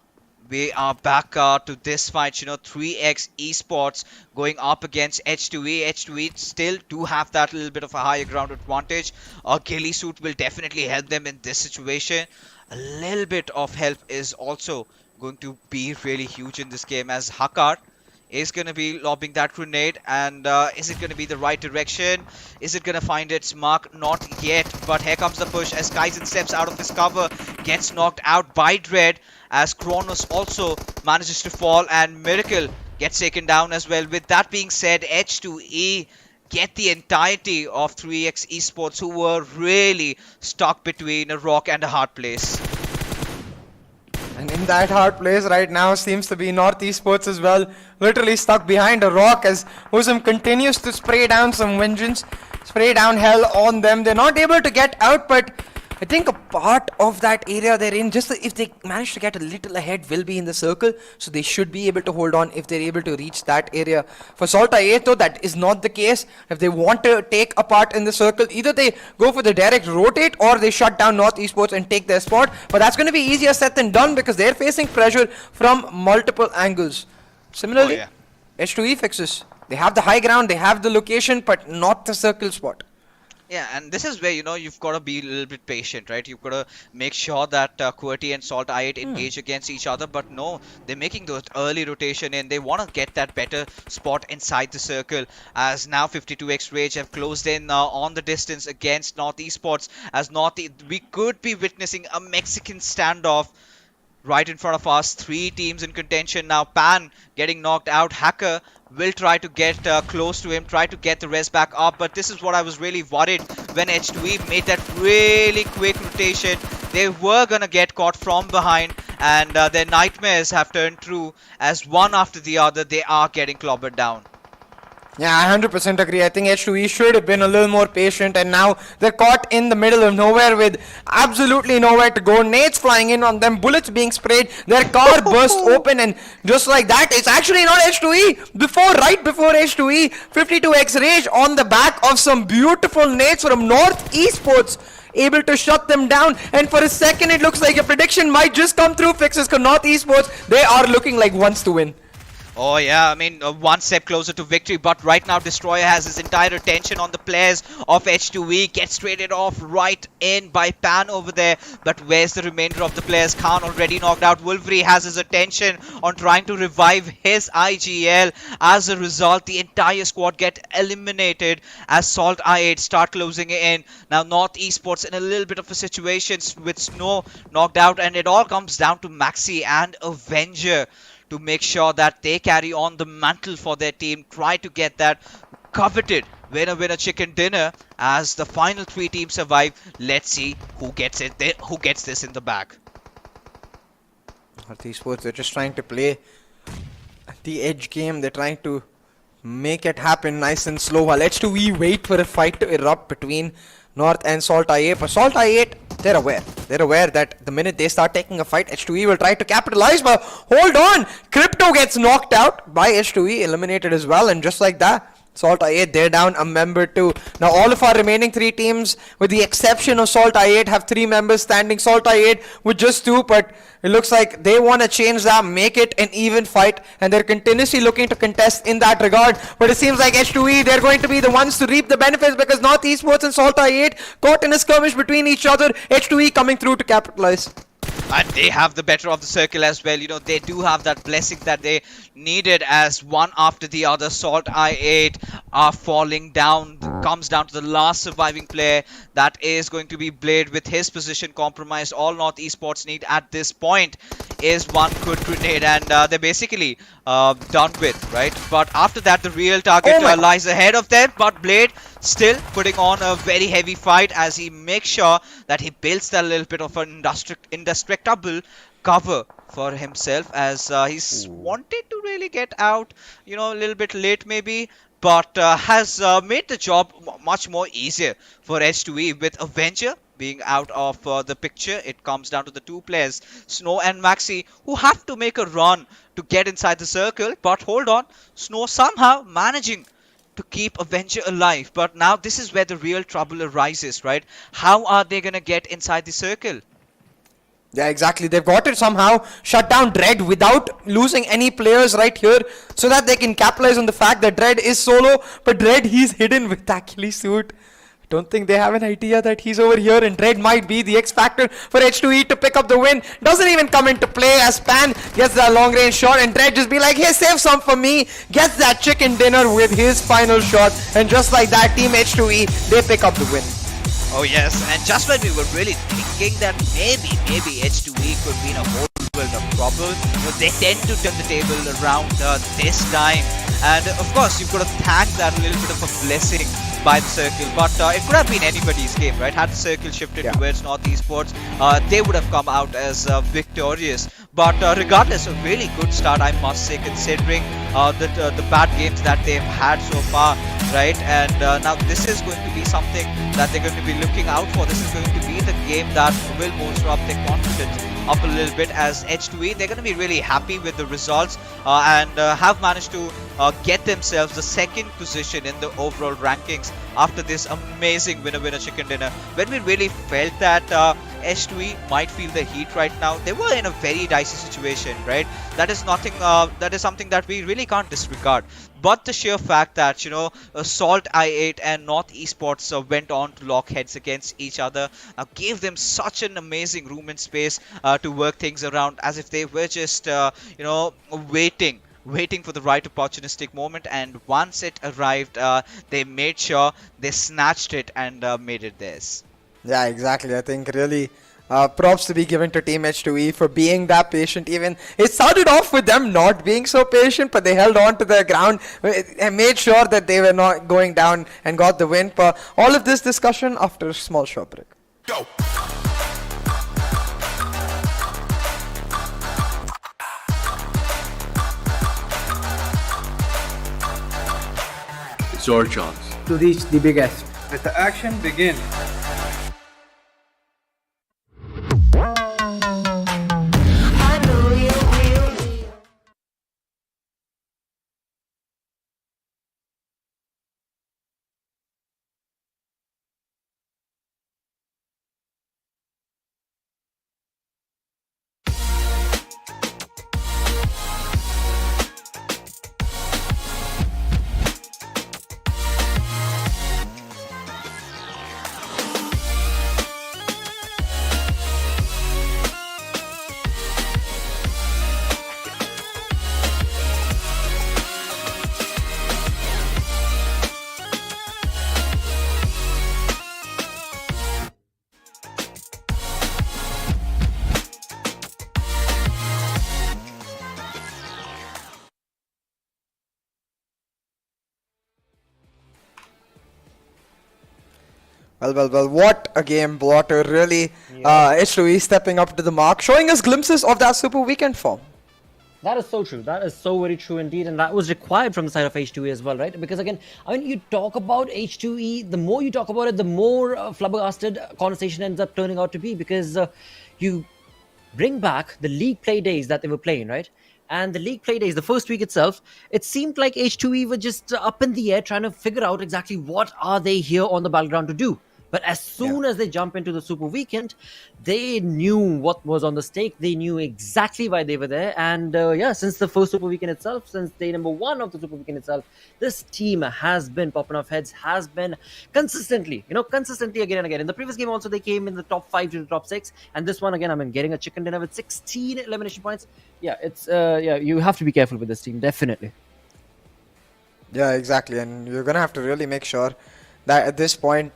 we are back to this fight. You know, 3x Esports going up against H2E. H2E still do have that little bit of a higher ground advantage. A ghillie suit will definitely help them in this situation. A little bit of help is also going to be really huge in this game, as Hakar is going to be lobbing that grenade, and is it going to be the right direction? Is it going to find its mark? Not yet, but here comes the push as Kaizen steps out of his cover, gets knocked out by Dread, as Kronos also manages to fall, and Miracle gets taken down as well. With that being said, H2E get the entirety of 3x Esports, who were really stuck between a rock and a hard place. And in that hard place right now seems to be MetershotxSKY as well. Literally stuck behind a rock as Uzum continues to spray down some vengeance, spray down hell on them. They're not able to get out, but I think a part of that area they're in, just if they manage to get a little ahead, will be in the circle. So they should be able to hold on if they're able to reach that area. For SALTxi8 though, that is not the case. If they want to take a part in the circle, either they go for the direct rotate or they shut down MetershotxSKY and take their spot. But that's going to be easier said than done because they're facing pressure from multiple angles. Similarly, H2E fixes. They have the high ground, they have the location, but not the circle spot. Yeah, and this is where, you know, you've got to be a little bit patient, right? You've got to make sure that QWERTY and SALTxi8 engage against each other, but no, they're making those early rotation in. They want to get that better spot inside the circle, as now 52x Rage have closed in on the distance against MetershotxSKY, as we could be witnessing a Mexican standoff right in front of us. 3 teams in contention now. Pan getting knocked out. Hacker will try to get close to him, try to get the rest back up, but this is what I was really worried when H2E made that really quick rotation. They were gonna get caught from behind, and their nightmares have turned true, as one after the other they are getting clobbered down. Yeah, I 100% agree. I think H2E should have been a little more patient, and now they're caught in the middle of nowhere with absolutely nowhere to go. Nades flying in on them, bullets being sprayed, their car bursts open, and just like that, it's actually not H2E. Right before H2E, 52x Rage on the back of some beautiful nades from MetershotxSKY, able to shut them down, and for a second it looks like a prediction might just come through. Fixes MetershotxSKY, they are looking like ones to win. Oh yeah, I mean, one step closer to victory, but right now Destroyer has his entire attention on the players of H2E, gets traded off right in by Pan over there, but where's the remainder of the players? Khan already knocked out. Wolverine has his attention on trying to revive his IGL. As a result, the entire squad get eliminated as SALTxi8 start closing in. Now MetershotxSKY in a little bit of a situation with Snow knocked out, and it all comes down to Maxi and Avenger to make sure that they carry on the mantle for their team, try to get that coveted winner chicken dinner. As the final 3 teams survive, let's see who gets it, who gets this in the bag. MetershotxSKY, they're just trying to play the edge game. They're trying to make it happen nice and slow while H2E wait for a fight to erupt between North and SALTxi8. But SALTxi8, they're aware. They're aware that the minute they start taking a fight, H2E will try to capitalize. But hold on, Crypto gets knocked out by H2E, eliminated as well, and just like that, SALTxi8, they're down a member too. Now all of our remaining 3 teams, with the exception of SALTxi8, have 3 members standing. SALTxi8 with just 2, but it looks like they want to change that, make it an even fight, and they're continuously looking to contest in that regard. But it seems like H2E, they're going to be the ones to reap the benefits, because North Esports and SALTxi8 caught in a skirmish between each other. H2E coming through to capitalize. And they have the better of the circle as well. You know, they do have that blessing that they needed, as one after the other SALTxi8 are falling down. Comes down to the last surviving player. That is going to be Blade with his position compromised. All North Esports need at this point is one good grenade, and they're basically done with, right? But after that, the real target lies ahead of them. But Blade still putting on a very heavy fight as he makes sure that he builds that little bit of an indestructible cover for himself, as he's wanted to really get out, you know, a little bit late maybe, but has made the job much more easier for H2E. With Avenger being out of the picture, it comes down to the 2 players, Snow and Maxi, who have to make a run to get inside the circle. But hold on, Snow somehow managing to keep Avenger alive. But now this is where the real trouble arises, right? How are they gonna get inside the circle? Yeah, exactly. They've got it somehow. Shut down Dread without losing any players right here, so that they can capitalize on the fact that Dread is solo. But Dread, he's hidden with Achilles suit. Don't think they have an idea that he's over here, and Dread might be the X factor for H2E to pick up the win. Doesn't even come into play as Pan gets that long range shot, and Dread just be like, hey, save some for me. Gets that chicken dinner with his final shot, and just like that, Team H2E, they pick up the win. Oh yes, and just when we were really thinking that maybe H2E could be in a whole world of trouble, they tend to turn the table around this time. And of course, you've got to thank that little bit of a blessing by the circle. But it could have been anybody's game, right? Had the circle shifted towards North Esports, they would have come out as victorious. But regardless, a really good start, I must say, considering the bad games that they've had so far, right? And now this is going to be something that they're going to be looking out for. This is going to be the game that will bolster up their confidence up a little bit, as H2E, they're going to be really happy with the results and have managed to get themselves the 2nd position in the overall rankings after this amazing winner chicken dinner. When we really felt that H2E might feel the heat right now, they were in a very dicey situation, right? That is nothing. That is something that we really can't disregard. But the sheer fact that, you know, SALTxi8 and North Esports went on to lock heads against each other gave them such an amazing room and space to work things around, as if they were just, you know, waiting for the right opportunistic moment. And once it arrived, they made sure they snatched it and made it theirs. Yeah, exactly. I think really props to be given to Team H2E for being that patient. Even it started off with them not being so patient, but they held on to their ground and made sure that they were not going down and got the win. But all of this discussion after a small short break. Go! It's your chance to reach the biggest. Let the action begin. Well, what a game, Blotter. Really, H2E stepping up to the mark, showing us glimpses of that super weekend form. That is so true. That is so very true indeed. And that was required from the side of H2E as well, right? Because again, I mean, you talk about H2E, the more you talk about it, the more flabbergasted conversation ends up turning out to be, because you bring back the league play days that they were playing, right? And the league play days, the first week itself, it seemed like H2E were just up in the air trying to figure out exactly what are they here on the battleground to do. But as soon as they jump into the Super Weekend, they knew what was on the stake. They knew exactly why they were there. And yeah, since the first Super Weekend itself, since day number 1 of the Super Weekend itself, this team has been popping off heads, has been consistently, consistently again and again. In the previous game also, they came in the top 5 to the top 6. And this one, again, I mean, getting a chicken dinner with 16 elimination points. Yeah, it's, yeah, you have to be careful with this team, definitely. Yeah, exactly. And you're going to have to really make sure that at this point,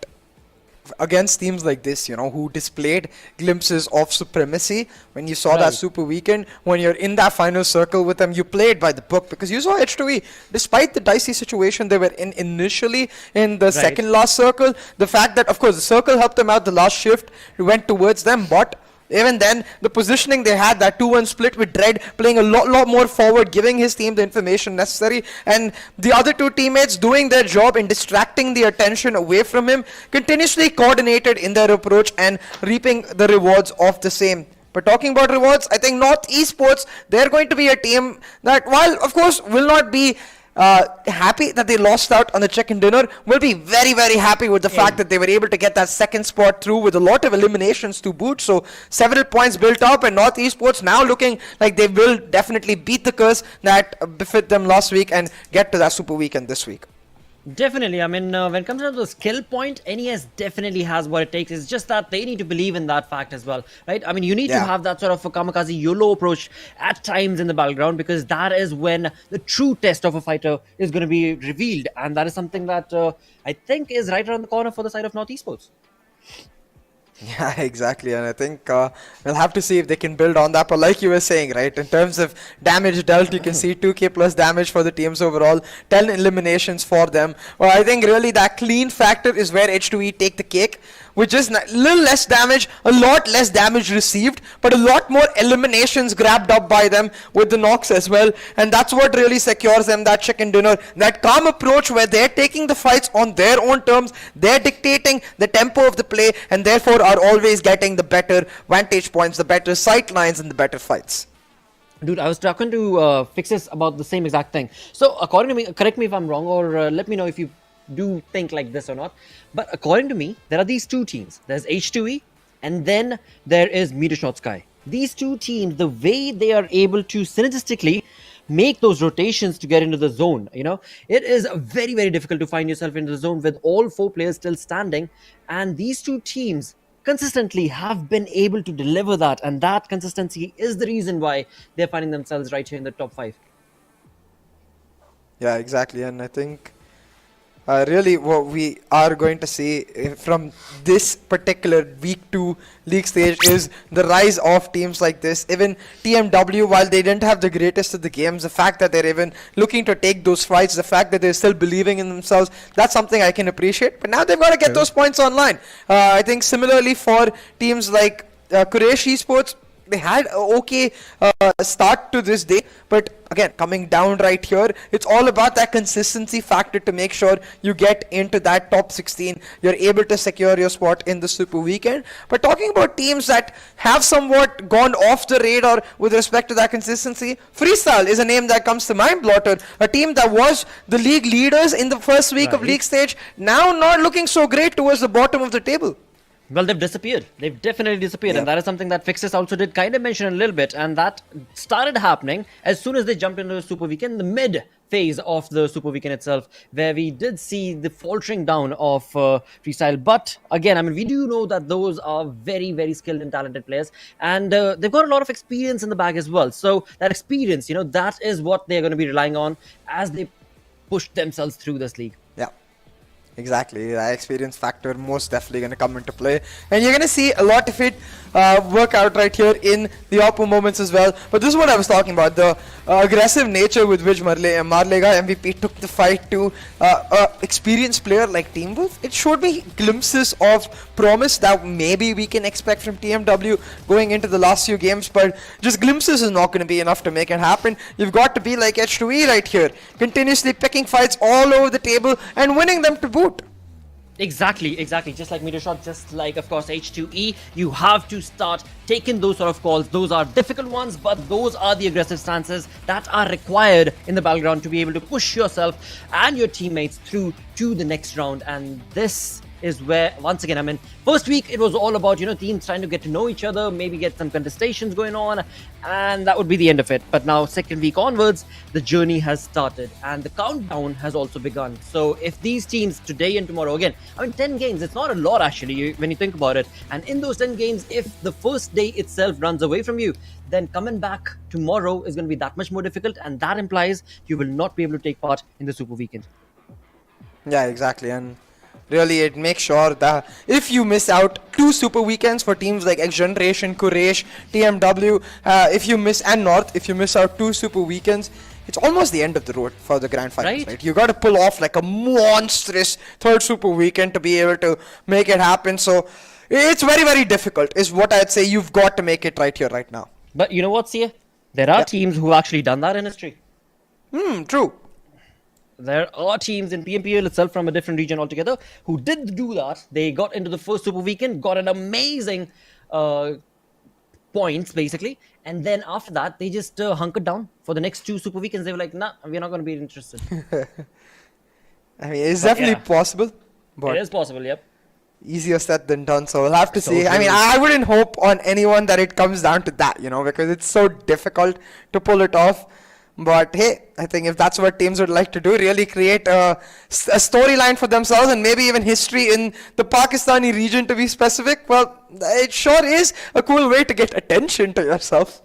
against teams like this, who displayed glimpses of supremacy when you saw that Super Weekend, when you're in that final circle with them, you played by the book, because you saw H2E, despite the dicey situation they were in initially in the second last circle, the fact that, of course, the circle helped them out, the last shift went towards them, but even then, the positioning they had, that 2-1 split with Dread playing a lot more forward, giving his team the information necessary, and the other two teammates doing their job in distracting the attention away from him, continuously coordinated in their approach and reaping the rewards of the same. But talking about rewards, I think MetershotxSKY, they're going to be a team that, while of course will not be happy that they lost out on the chicken dinner, will be very happy with the fact that they were able to get that second spot through with a lot of eliminations to boot. So several points built up, and MetershotxSKY now looking like they will definitely beat the curse that befit them last week and get to that Super Weekend this week. Definitely. I mean, when it comes down to the skill point, NES definitely has what it takes. It's just that they need to believe in that fact as well, right? I mean, you need to have that sort of a kamikaze YOLO approach at times in the battleground, because that is when the true test of a fighter is going to be revealed. And that is something that I think is right around the corner for the side of MetershotxSKY. Yeah, exactly, and I think we'll have to see if they can build on that. But like you were saying, right, in terms of damage dealt, you can see 2k plus damage for the teams overall, 10 eliminations for them. Well, I think really that clean factor is where H2E take the cake, with just a little less damage, a lot less damage received, but a lot more eliminations grabbed up by them with the knocks as well. And that's what really secures them that chicken dinner, that calm approach where they're taking the fights on their own terms, they're dictating the tempo of the play, and therefore are always getting the better vantage points, the better sight lines, and the better fights. Dude, I was talking to Fixes about the same exact thing. So according to me, correct me if I'm wrong, or let me know if you do think like this or not, but according to me, there are these two teams. There's H2E, and then there is MetershotxSKY. These two teams, the way they are able to synergistically make those rotations to get into the zone, it is very difficult to find yourself in the zone with all 4 players still standing, and these two teams consistently have been able to deliver that, and that consistency is the reason why they're finding themselves right here in the top 5. Yeah, exactly, and I think really what we are going to see from this particular week 2 league stage is the rise of teams like this. Even TMW, while they didn't have the greatest of the games, the fact that they're even looking to take those fights, the fact that they're still believing in themselves, that's something I can appreciate. But now they've got to get those points online. I think similarly for teams like Quraysh Esports, they had an okay start to this day, but again, coming down right here, it's all about that consistency factor to make sure you get into that top 16. You're able to secure your spot in the Super Weekend. But talking about teams that have somewhat gone off the radar with respect to that consistency, Freestyle is a name that comes to mind, Blotter. A team that was the league leaders in the first week of league stage, now not looking so great towards the bottom of the table. Well, they've disappeared. They've definitely disappeared. And that is something that Fixes also did kind of mention a little bit. And that started happening as soon as they jumped into the Super Weekend, the mid phase of the Super Weekend itself, where we did see the faltering down of Freestyle. But again, I mean, we do know that those are very skilled and talented players. And they've got a lot of experience in the bag as well. So that experience, that is what they're going to be relying on as they push themselves through this league. Yeah. Exactly, the experience factor most definitely going to come into play, and you're going to see a lot of it work out right here in the Oppo moments as well. But this is what I was talking about, the aggressive nature with which Marlega MVP took the fight to experienced player like TmwEsports. It showed me glimpses of promise that maybe we can expect from TMW going into the last few games, but just glimpses is not going to be enough to make it happen. You've got to be like H2E right here, continuously picking fights all over the table and winning them to boot. Exactly. Just like MeterShot, just like, of course, H2E, you have to start taking those sort of calls. Those are difficult ones, but those are the aggressive stances that are required in the battleground to be able to push yourself and your teammates through to the next round. And this is where, once again, I mean, first week it was all about, teams trying to get to know each other, maybe get some contestations going on, and that would be the end of it. But now, second week onwards, the journey has started and the countdown has also begun. So if these teams today and tomorrow, again, I mean, 10 games, it's not a lot actually when you think about it. And in those 10 games, if the first day itself runs away from you, then coming back tomorrow is going to be that much more difficult, and that implies you will not be able to take part in the Super Weekend. Yeah, exactly. And really, it makes sure that if you miss out 2 super weekends for teams like XGeneration, Quraysh, TMW, if you miss, and North, if you miss out 2 super weekends, it's almost the end of the road for the grand finals, right? You got to pull off like a monstrous 3rd super weekend to be able to make it happen. So it's very, very difficult, is what I'd say. You've got to make it right here, right now. But you know what, Sia? There are teams who have actually done that in history. True. There are teams in PMPL itself from a different region altogether who did do that. They got into the first super weekend, got an amazing points basically, and then after that they just hunkered down for the next 2 super weekends. They were like, nah, we're not going to be interested. I mean, it's definitely possible. But it is possible, yep. Easier said than done, so we'll have to see. I mean, I wouldn't hope on anyone that it comes down to that, because it's so difficult to pull it off. But hey, I think if that's what teams would like to do, really create a storyline for themselves and maybe even history in the Pakistani region to be specific, well, it sure is a cool way to get attention to yourself.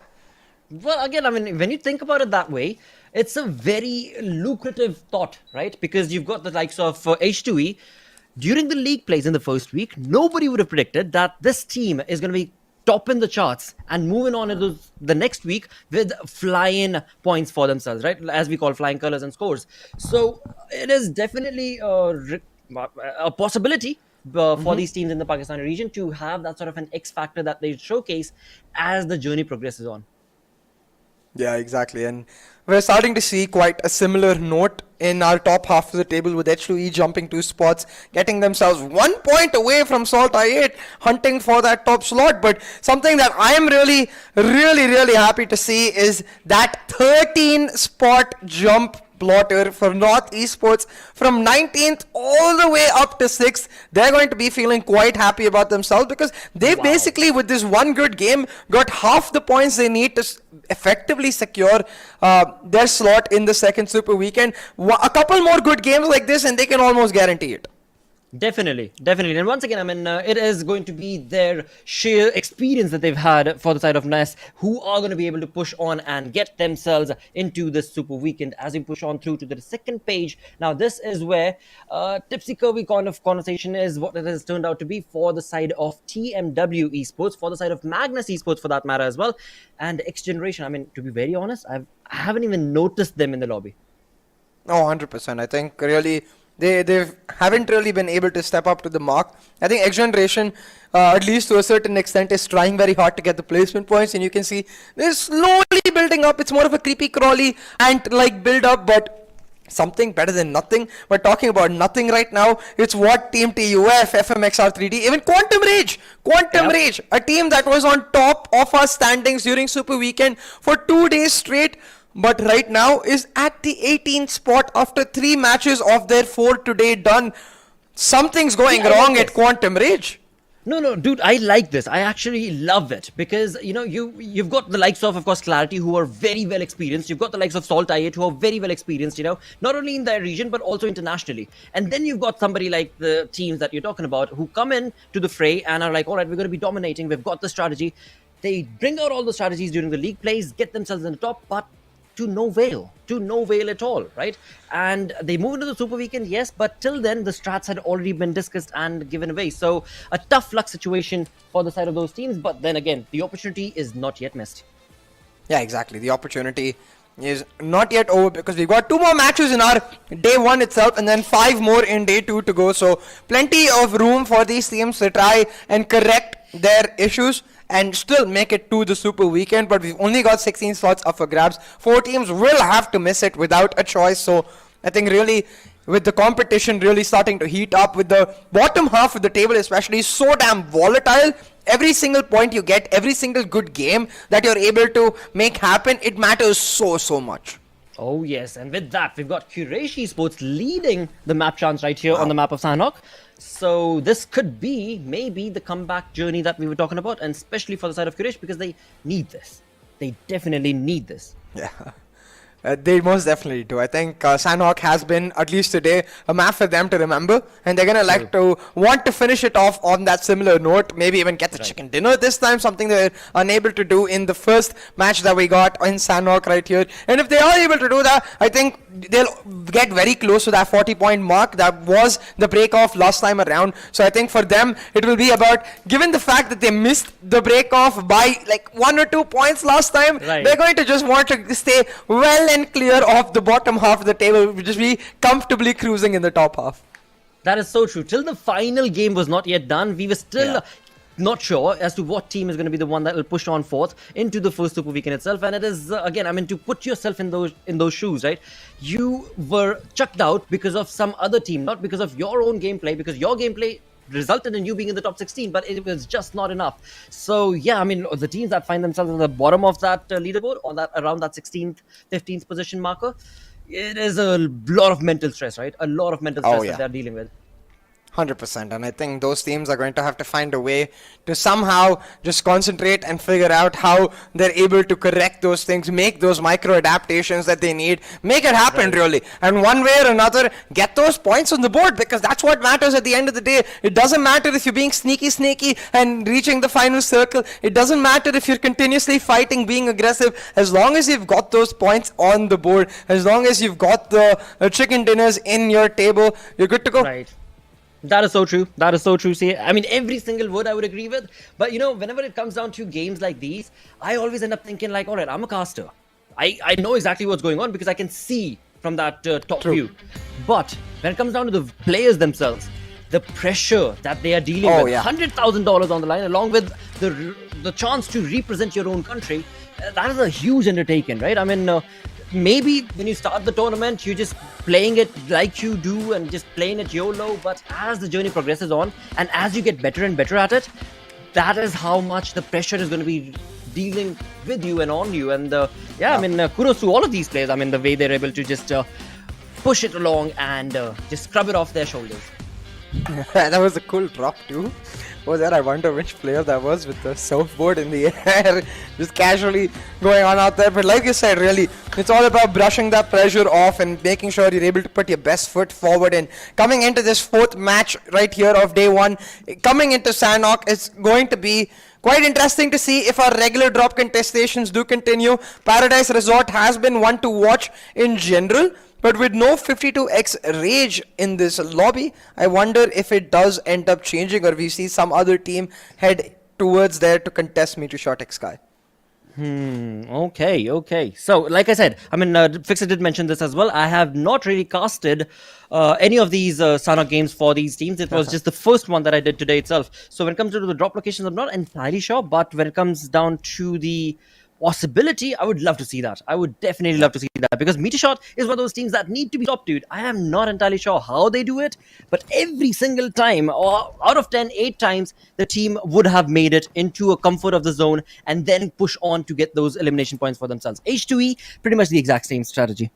Well, again, I mean, when you think about it that way, it's a very lucrative thought, right? Because you've got the likes of H2E. During the league plays in the first week, nobody would have predicted that this team is going to be top in the charts and moving on into the next week with flying points for themselves, right? As we call flying colors and scores. So it is definitely a possibility for these teams in the Pakistani region to have that sort of an X factor that they showcase as the journey progresses on. Yeah, exactly. And we're starting to see quite a similar note in our top half of the table, with H2E jumping 2 spots, getting themselves 1 point away from SALTxi8, hunting for that top slot. But something that I am really, really, really happy to see is that 13 spot jump plotter for North Esports from 19th all the way up to 6th. They're going to be feeling quite happy about themselves because they've basically, with this one good game, got half the points they need to effectively secure their slot in the second super weekend. A couple more good games like this and they can almost guarantee it. Definitely. And once again, I mean, it is going to be their sheer experience that they've had for the side of NES who are going to be able to push on and get themselves into this super weekend as we push on through to the second page. Now, this is where tipsy-curvy kind of conversation is what it has turned out to be for the side of TmwEsports, for the side of Magnus Esports for that matter as well, and XGeneration. I mean, to be very honest, I haven't even noticed them in the lobby. Oh, 100%. I think really They haven't really been able to step up to the mark. I think XGeneration, at least to a certain extent, is trying very hard to get the placement points, and you can see they're slowly building up. It's more of a creepy crawly and like build up, but something better than nothing. We're talking about nothing right now. It's what Team TUF, FMxR3D, even Quantum Rage, a team that was on top of our standings during Super Weekend for 2 days straight, but right now is at the 18th spot after 3 matches of their 4 today done. Something's going wrong at Quantum Rage. No, dude, I like this. I actually love it because, you know, you've got the likes of course, Clarity, who are very well experienced. You've got the likes of SALTxi8, who are very well experienced, you know, not only in their region, but also internationally. And then you've got somebody like the teams that you're talking about who come in to the fray and are like, all right, we're going to be dominating. We've got the strategy. They bring out all the strategies during the league plays, get themselves in the top, but to no avail at all, right? And they move into the Super Weekend, yes, but till then the strats had already been discussed and given away. So a tough luck situation for the side of those teams, but then again, the opportunity is not yet missed. Yeah, exactly. The opportunity is not yet over because we've got 2 more matches in our day 1 itself and then 5 more in day 2 to go. So plenty of room for these teams to try and correct their issues and still make it to the Super Weekend. But we've only got 16 slots up for grabs. 4 teams will have to miss it without a choice. So I think really with the competition really starting to heat up, with the bottom half of the table especially so damn volatile, every single point you get, every single good game that you're able to make happen, it matters so much. Oh yes, and with that, we've got Quraysh Esports leading the map chance right here on the map of Sanhok. So this could be maybe the comeback journey that we were talking about, and especially for the side of Quraysh, because they need this. They definitely need this. Yeah. They most definitely do. I think Sanhok has been, at least today, a map for them to remember. And they're going to want to finish it off on that similar note. Maybe even get the chicken dinner this time. Something they're unable to do in the first match that we got in Sanhok right here. And if they are able to do that, I think they'll get very close to that 40-point mark. That was the break-off last time around. So I think for them, it will be about, given the fact that they missed the break-off by like 1 or 2 points last time, they're going to just want to stay well and clear of the bottom half of the table, just be comfortably cruising in the top half. That is so true. Till the final game was not yet done, we were still not sure as to what team is going to be the one that will push on forth into the first Super Weekend itself. And it is, again, I mean, to put yourself in those shoes, right? You were chucked out because of some other team, not because of your own gameplay, because your gameplay resulted in you being in the top 16, but it was just not enough. So yeah, I mean, the teams that find themselves at the bottom of that leaderboard, or that around that 16th, 15th position marker, it is a lot of mental stress, right? A lot of mental stress that they're dealing with. 100%, and I think those teams are going to have to find a way to somehow just concentrate and figure out how they're able to correct those things, make those micro adaptations that they need, make it happen really, and one way or another get those points on the board, because that's what matters at the end of the day. It doesn't matter if you're being sneaky and reaching the final circle. It doesn't matter if you're continuously fighting, being aggressive. As long as you've got those points on the board, as long as you've got the chicken dinners in your table, you're good to go. Right. That is so true. That is so true. See, I mean, every single word I would agree with. But, you know, whenever it comes down to games like these, I always end up thinking like, all right, I'm a caster. I know exactly what's going on because I can see from that top view. But when it comes down to the players themselves, the pressure that they are dealing with, $100,000 on the line, along with the chance to represent your own country, that is a huge undertaking, right? I mean, maybe when you start the tournament, you're just playing it like you do and just playing it YOLO, but as the journey progresses on and as you get better and better at it, that is how much the pressure is going to be dealing with you and on you. And I mean, kudos to all of these players. I mean, the way they're able to just push it along and just scrub it off their shoulders. That was a cool drop too. Was that? I wonder which player that was with the surfboard in the air, just casually going on out there. But like you said, really, it's all about brushing that pressure off and making sure you're able to put your best foot forward. And coming into this 4th match right here of day 1, coming into Sanhok, it's going to be quite interesting to see if our regular drop contestations do continue. Paradise Resort has been one to watch in general. But with no 52x rage in this lobby, I wonder if it does end up changing or we see some other team head towards there to contest MetershotxSKY. Okay. So, like I said, I mean, Fixer did mention this as well. I have not really casted any of these Sanhok games for these teams. It was just the first one that I did today itself. So when it comes to the drop locations, I'm not entirely sure. But when it comes down to the possibility, I would love to see that. I would definitely love to see that, because Metershot is one of those teams that need to be top, dude. I am not entirely sure how they do it, but every single time, or out of 10, 8 times, the team would have made it into a comfort of the zone and then push on to get those elimination points for themselves. H2E, pretty much the exact same strategy.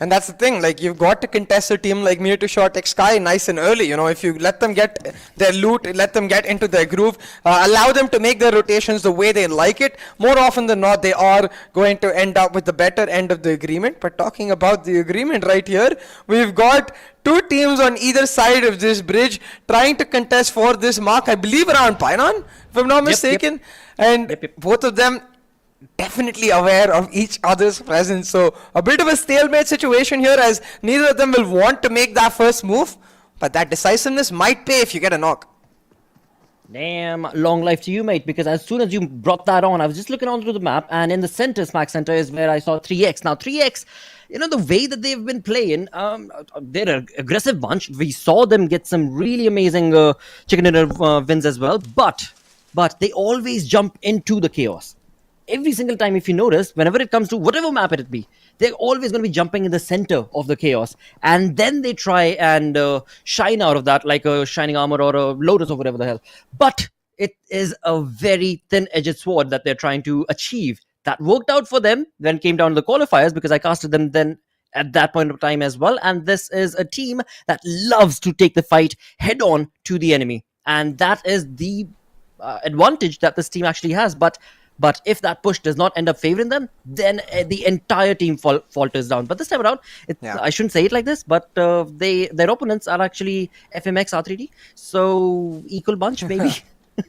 And that's the thing, like, you've got to contest a team like MetershotxSKY nice and early. You know, if you let them get their loot, let them get into their groove, allow them to make their rotations the way they like it, more often than not, they are going to end up with the better end of the agreement. But talking about the agreement right here, we've got 2 teams on either side of this bridge trying to contest for this mark, I believe around Painan, if I'm not mistaken. And both of them definitely aware of each other's presence. So a bit of a stalemate situation here, as neither of them will want to make that first move. But that decisiveness might pay if you get a knock. Damn, long life to you, mate, because as soon as you brought that on, I was just looking onto the map, and in the center, smack center, is where I saw 3x. Now, 3x, you know, the way that they've been playing, they're an aggressive bunch. We saw them get some really amazing chicken dinner wins as well, but they always jump into the chaos. Every single time, if you notice, whenever it comes to whatever map it be, they're always going to be jumping in the center of the chaos. And then they try and shine out of that like a shining armor or a lotus or whatever the hell. But it is a very thin-edged sword that they're trying to achieve. That worked out for them when it came down to the qualifiers, because I casted them then at that point of time as well. And this is a team that loves to take the fight head on to the enemy. And that is the advantage that this team actually has. But if that push does not end up favoring them, then the entire team falters down. But this time around, I shouldn't say it like this, but their opponents are actually FMxR3D, so equal bunch maybe.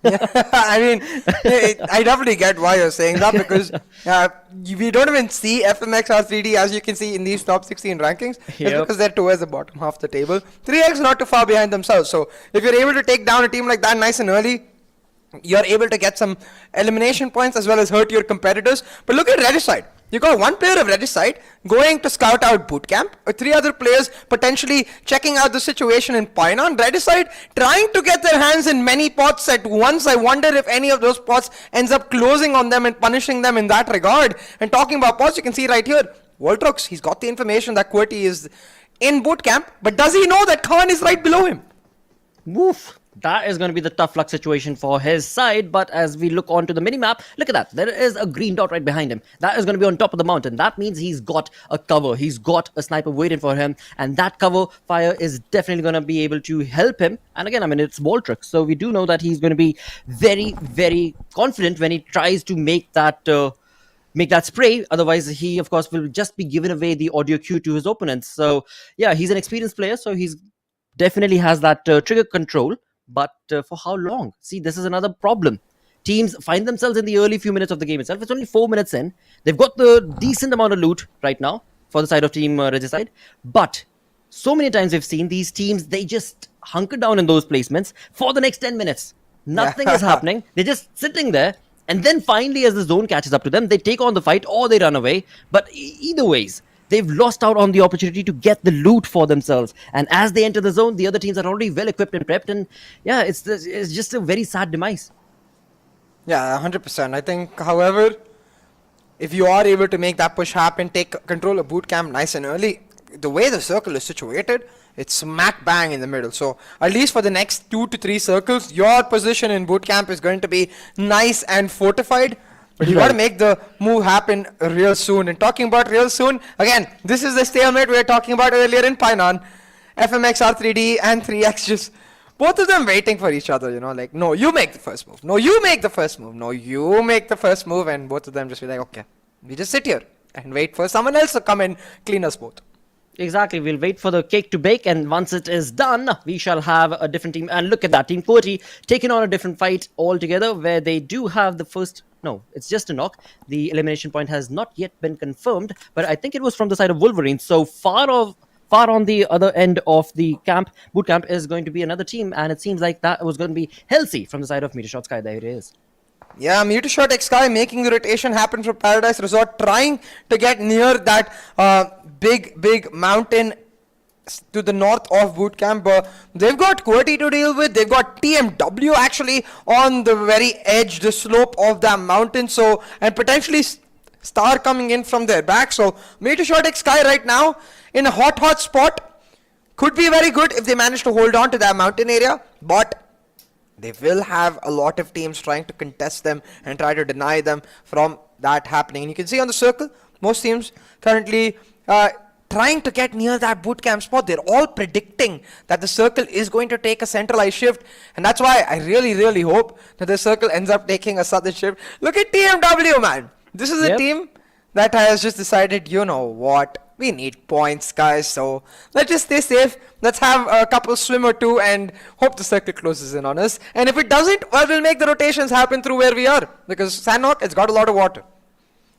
I mean, I definitely get why you're saying that, because we don't even see FMxR3D, as you can see in these top 16 rankings. It's because they're towards the bottom half of the table. 3x not too far behind themselves. So if you're able to take down a team like that nice and early, you're able to get some elimination points as well as hurt your competitors. But look at Reddish side. You got one player of Reddish side going to scout out bootcamp, or 3 other players potentially checking out the situation in Painan. Reddish side trying to get their hands in many pots at once. I wonder if any of those pots ends up closing on them and punishing them in that regard. And talking about pots, you can see right here, Voltrox, he's got the information that QWERTY is in bootcamp, but does he know that Khan is right below him? Woof. That is going to be the tough luck situation for his side. But as we look onto the mini-map, look at that. There is a green dot right behind him. That is going to be on top of the mountain. That means he's got a cover. He's got a sniper waiting for him. And that cover fire is definitely going to be able to help him. And again, I mean, it's Voltrox. So we do know that he's going to be very, very confident when he tries to make that spray. Otherwise, he, of course, will just be giving away the audio cue to his opponents. So, yeah, he's an experienced player. So he's definitely has that trigger control. But for how long? See, this is another problem. Teams find themselves in the early few minutes of the game itself. It's only 4 minutes in. They've got the decent amount of loot right now for the side of Team Regicide. But so many times we've seen these teams, they just hunker down in those placements for the next 10 minutes. Nothing is happening. They're just sitting there. And then finally, as the zone catches up to them, they take on the fight or they run away. But either ways, they've lost out on the opportunity to get the loot for themselves. And as they enter the zone, the other teams are already well equipped and prepped. And yeah, it's just a very sad demise. Yeah, 100%. I think, however, if you are able to make that push happen, take control of bootcamp nice and early, the way the circle is situated, it's smack bang in the middle. So at least for the next 2 to 3 circles, your position in bootcamp is going to be nice and fortified. But you got to make the move happen real soon. And talking about real soon, again, this is the stalemate we were talking about earlier in Painan. FMxR3D and 3x just, both of them waiting for each other, you know, like, no, you make the first move. No, you make the first move. No, you make the first move. And both of them just be like, okay, we just sit here and wait for someone else to come and clean us both. Exactly. We'll wait for the cake to bake, and once it is done, we shall have a different team. And look at that, Team QWERTY taking on a different fight altogether, where they do have the first... No, it's just a knock. The elimination point has not yet been confirmed, but I think it was from the side of Wolverine. So far on the other end of the boot camp is going to be another team, and it seems like that was going to be Halsey from the side of MetershotxSKY. There it is. Yeah, MetershotxSKY making the rotation happen from Paradise Resort, trying to get near that big mountain to the north of bootcamp. They've got QWERTY to deal with. They've got TMW actually on the very edge, the slope of that mountain. So, and potentially Star coming in from their back. So MetershotxSKY right now in a hot spot. Could be very good if they manage to hold on to that mountain area, but they will have a lot of teams trying to contest them and try to deny them from that happening. And you can see on the circle, most teams currently trying to get near that bootcamp spot. They're all predicting that the circle is going to take a centralized shift. And that's why I really hope that the circle ends up taking a southern shift. Look at TMW, man. This is a team that has just decided, you know what? We need points, guys. So let's just stay safe. Let's have a couple swim or two and hope the circle closes in on us. And if it doesn't, well, we'll make the rotations happen through where we are. Because Sanhok, it's got a lot of water.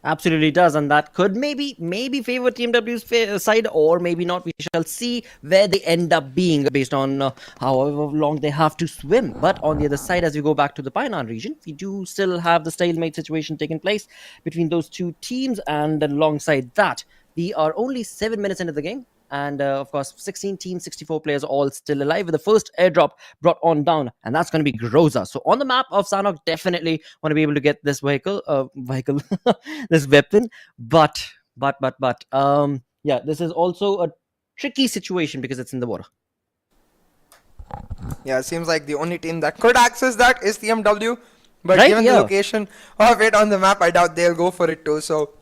Absolutely does, and that could maybe favor TMW's side, or maybe not. We shall see where they end up being based on however long they have to swim. But on the other side, as we go back to the Painan region, we do still have the stalemate situation taking place between those two teams, and alongside that, we are only 7 minutes into the game. And of course, 16 teams, 64 players, all still alive, with the first airdrop brought on down, and that's going to be Groza. So on the map of Sanhok, definitely want to be able to get this this weapon. But yeah, this is also a tricky situation because it's in the water. Yeah, it seems like the only team that could access that is TMW. But Right, given yeah. the location of it on the map, I doubt they'll go for it too. So,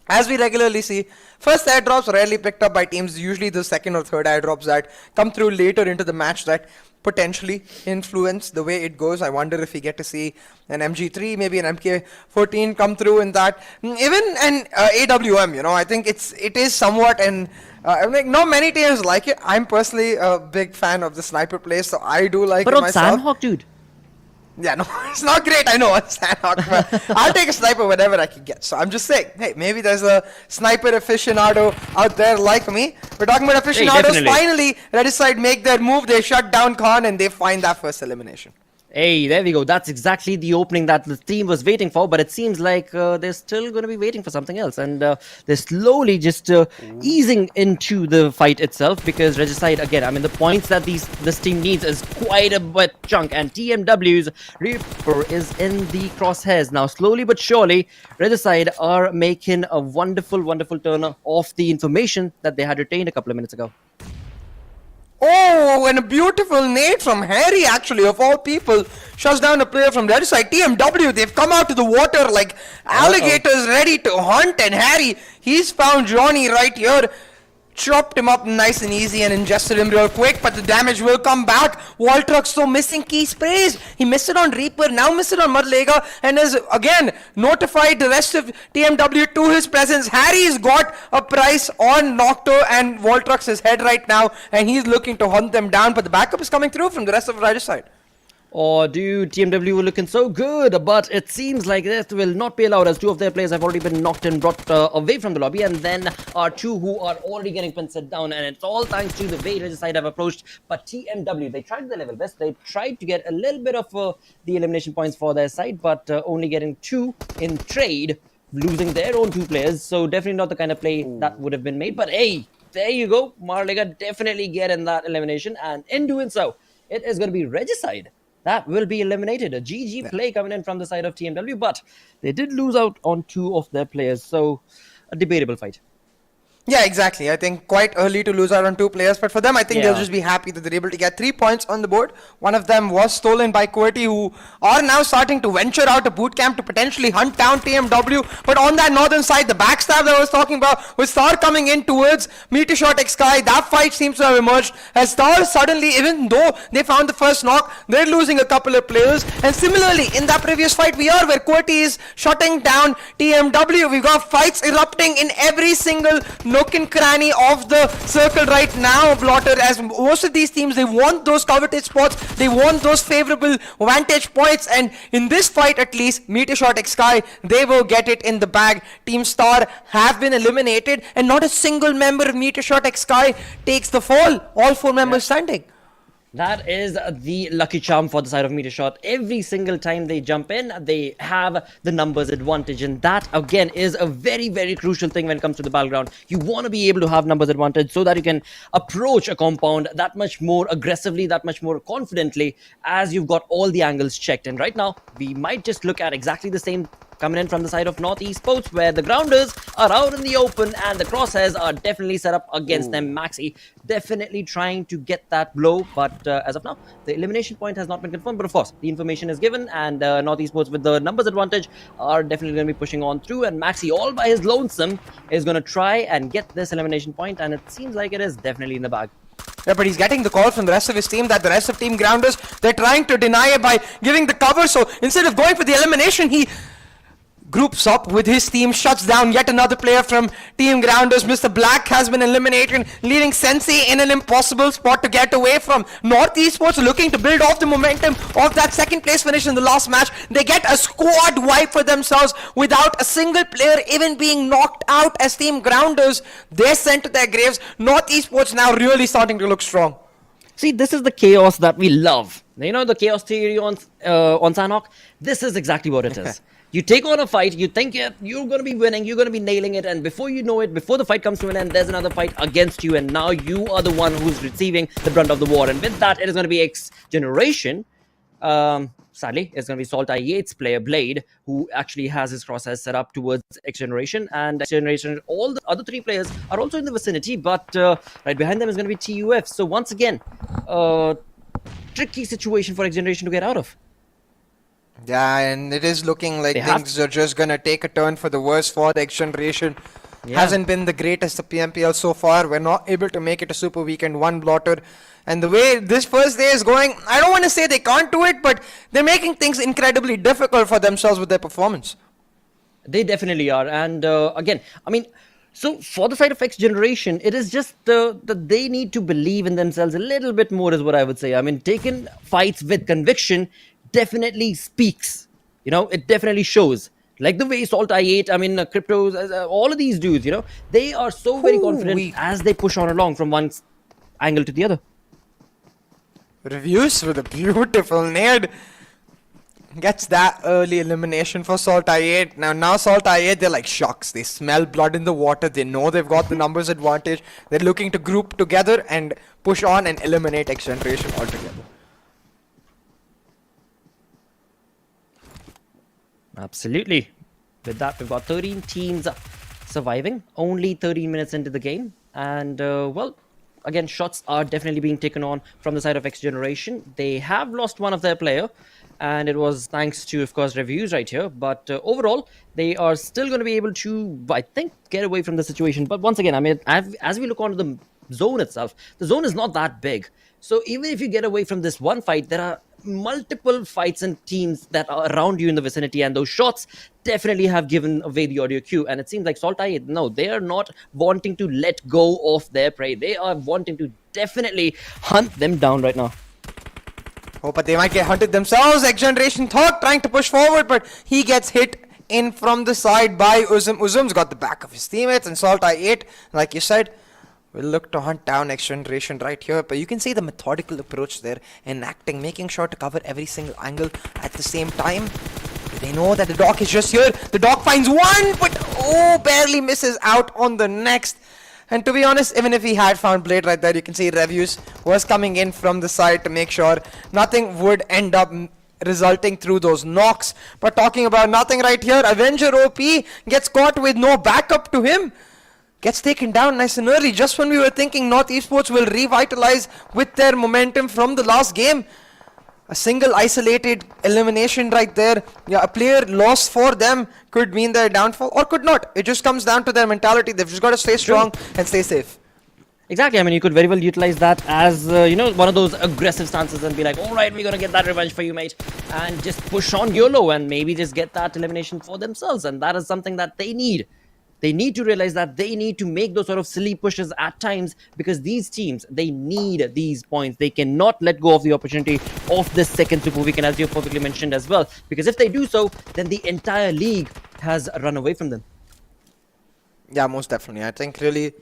as we regularly see, first airdrops rarely picked up by teams. Usually the second or third airdrops that come through later into the match that potentially influence the way it goes. I wonder if we get to see an MG3, maybe an MK14 come through in that. Even an AWM, you know, I think it is somewhat an... like not many teams like it. I'm personally a big fan of the sniper play, so I do like But it on myself. Sanhok, dude. Yeah, no, it's not great, I know, on Sanhok, but I'll take a sniper whenever I can get. So I'm just saying, hey, maybe there's a sniper aficionado out there like me. We're talking about aficionados. definitely. Finally, Redicide make their move. They shut down Khan and they find that first elimination. Hey, there we go. That's exactly the opening that the team was waiting for, but it seems like they're still going to be waiting for something else, and they're slowly just easing into the fight itself, because Regicide, again, I mean, the points that this team needs is quite a bit chunk, and TMW's Reaper is in the crosshairs. Now, slowly but surely, Regicide are making a wonderful, wonderful turn off the information that they had retained a couple of minutes ago. Oh, and a beautiful nade from Harry, actually, of all people. Shuts down a player from the other side. TMW, they've come out to the water like alligators ready to hunt. And Harry, he's found Johnny right here. Chopped him up nice and easy and ingested him real quick, but the damage will come back. Waltruck so missing key sprays. He missed it on Reaper, now missed it on Madlega, and has again notified the rest of TMW to his presence. Harry's got a price on Nocto and Waltruck's head right now, and he's looking to hunt them down, but the backup is coming through from the rest of the right side. Oh, dude, TMW were looking so good, but it seems like this will not be allowed, as two of their players have already been knocked and brought away from the lobby, and then are two who are already getting pinched down, and it's all thanks to the way Regicide have approached. But TMW, they tried their level best. They tried to get a little bit of the elimination points for their side, but only getting 2 in trade, losing their own 2 players, so definitely not the kind of play that would have been made. But hey, there you go, Marlega definitely get in that elimination, and in doing so, it is going to be Regicide that will be eliminated. A GG play coming in from the side of TMW, but they did lose out on 2 of their players, so a debatable fight. Yeah, exactly. I think quite early to lose out on 2 players, but for them, I think Yeah. they'll just be happy that they're able to get 3 points on the board. One of them was stolen by QWERTY, who are now starting to venture out to boot camp to potentially hunt down TMW. But on that northern side, the backstab that I was talking about, with Star coming in towards MetershotxSKY, that fight seems to have emerged as Star suddenly, even though they found the first knock, they're losing a couple of players. And similarly, in that previous fight, where QWERTY is shutting down TMW. We've got fights erupting in every single nook and cranny of the circle right now, Blotter, as most of these teams, they want those coveted spots, they want those favorable vantage points, and in this fight at least, MetershotxSKY, they will get it in the bag. Team Star have been eliminated, and not a single member of MetershotxSKY takes the fall, all 4 members standing. That is the lucky charm for the side of Metershot. Every single time they jump in, they have the numbers advantage, and that again is a very, very crucial thing when it comes to the battleground. You want to be able to have numbers advantage so that you can approach a compound that much more aggressively, that much more confidently, as you've got all the angles checked. And right now, we might just look at exactly the same coming in from the side of MetershotxSKY, where the grounders are out in the open and the crosshairs are definitely set up against them. Maxi definitely trying to get that blow, but as of now, the elimination point has not been confirmed. But of course, the information is given, and MetershotxSKY with the numbers advantage are definitely going to be pushing on through, and Maxi all by his lonesome is going to try and get this elimination point, and it seems like it is definitely in the bag. Yeah, but he's getting the call from the rest of his team that the rest of Team Grounders, they're trying to deny it by giving the cover. So instead of going for the elimination, he groups up with his team, shuts down yet another player from Team Grounders. Mr. Black has been eliminated, leaving Sensei in an impossible spot to get away from. MetershotxSKY looking to build off the momentum of that second place finish in the last match. They get a squad wipe for themselves without a single player even being knocked out as Team Grounders. They're sent to their graves. MetershotxSKY now really starting to look strong. See, this is the chaos that we love. You know, the chaos theory on Sanhok? This is exactly what it is. You take on a fight, you think you're going to be winning, you're going to be nailing it, and before you know it, before the fight comes to an end, there's another fight against you, and now you are the one who's receiving the brunt of the war. And with that, it is going to be XGeneration. Sadly, it's going to be SALTxi8's player Blade, who actually has his crosshairs set up towards XGeneration. And XGeneration, all the other three players are also in the vicinity, but right behind them is going to be TUF. So once again, tricky situation for XGeneration to get out of. Yeah, and it is looking like things are just going to take a turn for the worse for the XGeneration. Hasn't been the greatest of PMPL so far. We're not able to make it a super weekend, one blotter. And the way this first day is going, I don't want to say they can't do it, but they're making things incredibly difficult for themselves with their performance. They definitely are. And again, I mean, so for the side of XGeneration, it is just that they need to believe in themselves a little bit more is what I would say. I mean, taking fights with conviction definitely speaks. You know, it definitely shows. Like the way SALTxi8, I mean, Cryptos, all of these dudes, you know, they are so very confident as they push on along from one angle to the other. Reviews with a beautiful nade. Gets that early elimination for SALTxi8. Now SALTxi8, they're like shucks. They smell blood in the water. They know they've got the numbers advantage. They're looking to group together and push on and eliminate XGeneration altogether. Absolutely. With that, we've got 13 teams surviving. Only 13 minutes into the game. And, well, again, shots are definitely being taken on from the side of XGeneration. They have lost one of their player. And it was thanks to, of course, reviews right here. But overall, they are still going to be able to, I think, get away from the situation. But once again, I mean, as we look onto the zone itself, the zone is not that big. So even if you get away from this one fight, there are multiple fights and teams that are around you in the vicinity, and those shots definitely have given away the audio cue. And it seems like SALTxi8, no, they are not wanting to let go of their prey. They are wanting to definitely hunt them down right now. Oh, but they might get hunted themselves. XGeneration thought trying to push forward, but he gets hit in from the side by Uzum. Uzum's got the back of his teammates, and SALTxi8, like you said, will look to hunt down XGeneration right here. But you can see the methodical approach there, enacting, making sure to cover every single angle at the same time. They know that the dock is just here. The dock finds one, but barely misses out on the next. And to be honest, even if he had found Blade right there, you can see reviews was coming in from the side to make sure nothing would end up resulting through those knocks. But talking about nothing right here, Avenger OP gets caught with no backup to him. Gets taken down nice and early, just when we were thinking MetershotxSKY will revitalize with their momentum from the last game. A single isolated elimination right there. Yeah, a player lost for them could mean their downfall or could not. It just comes down to their mentality. They've just got to stay strong and stay safe. Exactly. I mean, you could very well utilize that as, you know, one of those aggressive stances and be like, all right, we're going to get that revenge for you, mate. And just push on YOLO and maybe just get that elimination for themselves. And that is something that they need. They need to realize that they need to make those sort of silly pushes at times, because these teams, they need these points. They cannot let go of the opportunity of this second super weekend, as you perfectly mentioned as well. Because if they do so, then the entire league has run away from them. Yeah, most definitely. I think really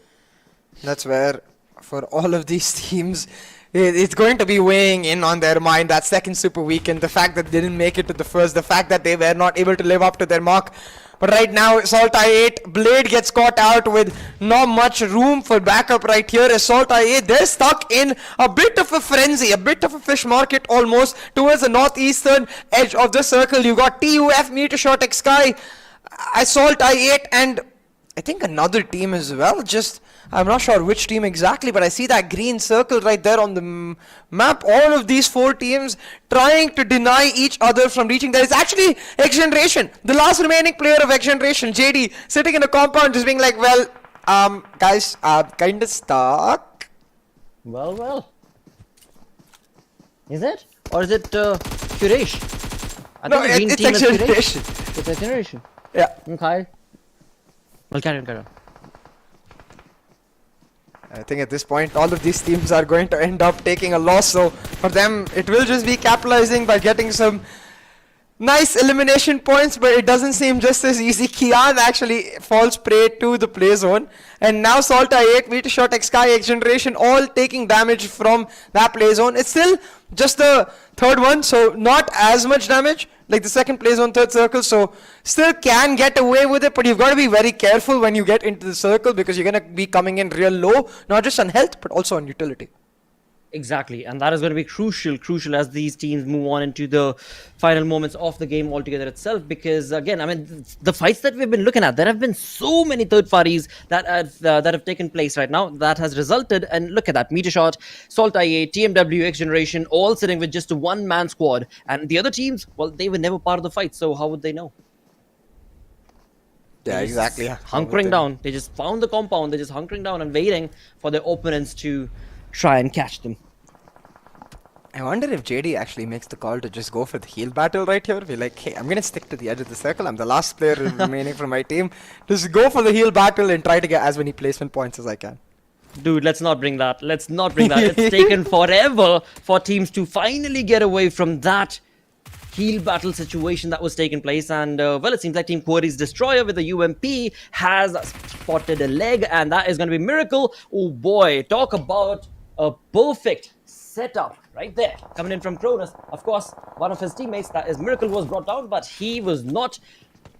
that's where for all of these teams, it's going to be weighing in on their mind, that second super weekend, the fact that they didn't make it to the first, the fact that they were not able to live up to their mark. But right now, SALTxi8, Blade gets caught out with not much room for backup right here. As SALTxi8, they're stuck in a bit of a frenzy, a bit of a fish market almost towards the northeastern edge of the circle. You got TUF, MetershotxSKY, SALTxi8, and I think another team as well. Just, I'm not sure which team exactly, but I see that green circle right there on the map. All of these four teams trying to deny each other from reaching there. It's actually XGeneration, the last remaining player of XGeneration, JD, sitting in a compound just being like, well, guys, kind of stuck. Well. Is it? Or is it Quraysh? No, it's XGeneration. It's XGeneration. Yeah. Okay. Well, carry on. I think at this point, all of these teams are going to end up taking a loss. So for them, it will just be capitalizing by getting some nice elimination points, but it doesn't seem just as easy. Kian actually falls prey to the play zone. And now SALTxi8, MetershotxSKY, XGeneration all taking damage from that play zone. It's still just the third one, so not as much damage like the second play zone, third circle. So still can get away with it, but you've got to be very careful when you get into the circle because you're going to be coming in real low, not just on health, but also on utility. Exactly, and that is going to be crucial as these teams move on into the final moments of the game altogether itself. Because again, I mean, the fights that we've been looking at, there have been so many third parties that have taken place right now that has resulted. And look at that, MeterShot, SALTxi8, TmW, XGeneration, all sitting with just a one-man squad, and the other teams, well, they were never part of the fight, so how would they know? Yeah, exactly. Hunkering down, they just found the compound, they're just hunkering down and waiting for their opponents to try and catch them. I wonder if JD actually makes the call to just go for the heal battle right here. Be like, hey, I'm going to stick to the edge of the circle. I'm the last player remaining from my team. Just go for the heal battle and try to get as many placement points as I can. Dude, let's not bring that. Let's not bring that. It's taken forever for teams to finally get away from that heal battle situation that was taking place. And, well, it seems like Team QWERTY's Destroyer with the UMP has spotted a leg. And that is going to be Miracle. Oh, boy. Talk about a perfect setup right there coming in from Cronus. Of course, one of his teammates, that is Miracle, was brought down, but he was not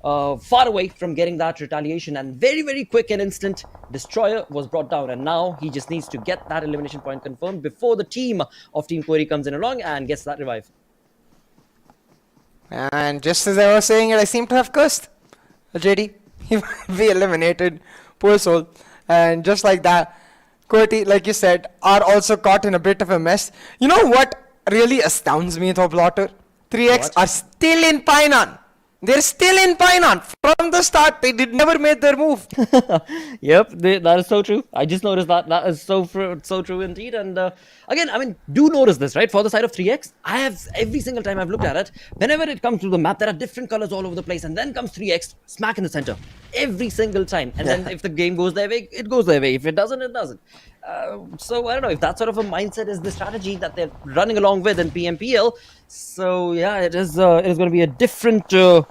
far away from getting that retaliation, and very quick and instant Destroyer was brought down, and now he just needs to get that elimination point confirmed before the team of Team QWERTY comes in along and gets that revive. And just as I was saying it, I seem to have cursed JD. He will be eliminated, poor soul. And just like that, QWERTY, like you said, are also caught in a bit of a mess. You know what really astounds me though, Blotter? 3x are still in Painan. They're still in Painan. From the start, they never made their move. Yep, that is so true. I just noticed that. That is so true indeed. And again, I mean, do notice this, right? For the side of 3x, I have, every single time I've looked at it, whenever it comes to the map, there are different colors all over the place. And then comes 3x, smack in the center. Every single time. And then if the game goes their way, it goes their way. If it doesn't, it doesn't. So I don't know if that sort of a mindset is the strategy that they're running along with in PMPL. So yeah, it is going to be a different sort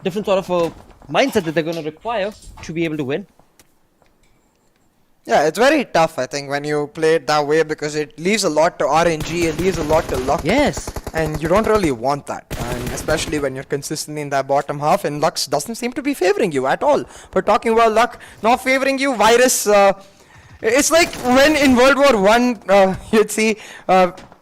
of a mindset that they're going to require to be able to win. Yeah, it's very tough, I think, when you play it that way because it leaves a lot to RNG, it leaves a lot to luck. Yes. And you don't really want that. And especially when you're consistently in that bottom half and luck doesn't seem to be favoring you at all. But talking about luck not favoring you, Virus, it's like when in World War I, you'd see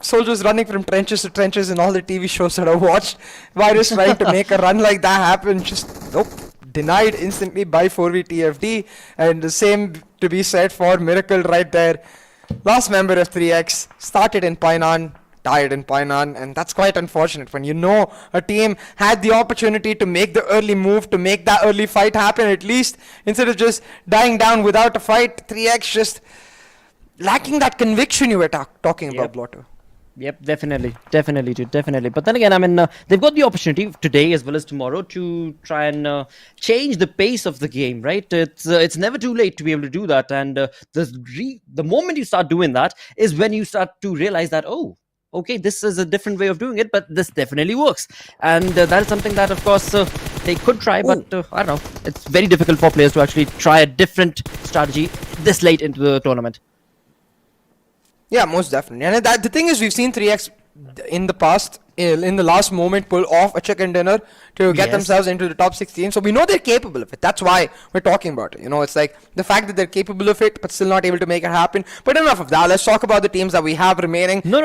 soldiers running from trenches to trenches in all the TV shows that I watched. Virus trying to make a run like that happen, just nope. Denied instantly by 4v-TFD, and the same to be said for Miracle right there. Last member of 3x started in Painan, died in Painan, and that's quite unfortunate when you know a team had the opportunity to make the early move, to make that early fight happen at least, instead of just dying down without a fight. 3x just lacking that conviction you were talking about, Blotter. Yep, definitely. But then again, I mean, they've got the opportunity today as well as tomorrow to try and change the pace of the game, right? It's never too late to be able to do that. And the moment you start doing that is when you start to realize that, oh, okay, this is a different way of doing it, but this definitely works. And that is something that, of course, they could try, but I don't know. It's very difficult for players to actually try a different strategy this late into the tournament. Yeah, most definitely. And the thing is, we've seen 3x in the past, in the last moment, pull off a chicken dinner to get themselves into the top 16. So we know they're capable of it. That's why we're talking about it. You know, it's like the fact that they're capable of it, but still not able to make it happen. But enough of that. Let's talk about the teams that we have remaining. No.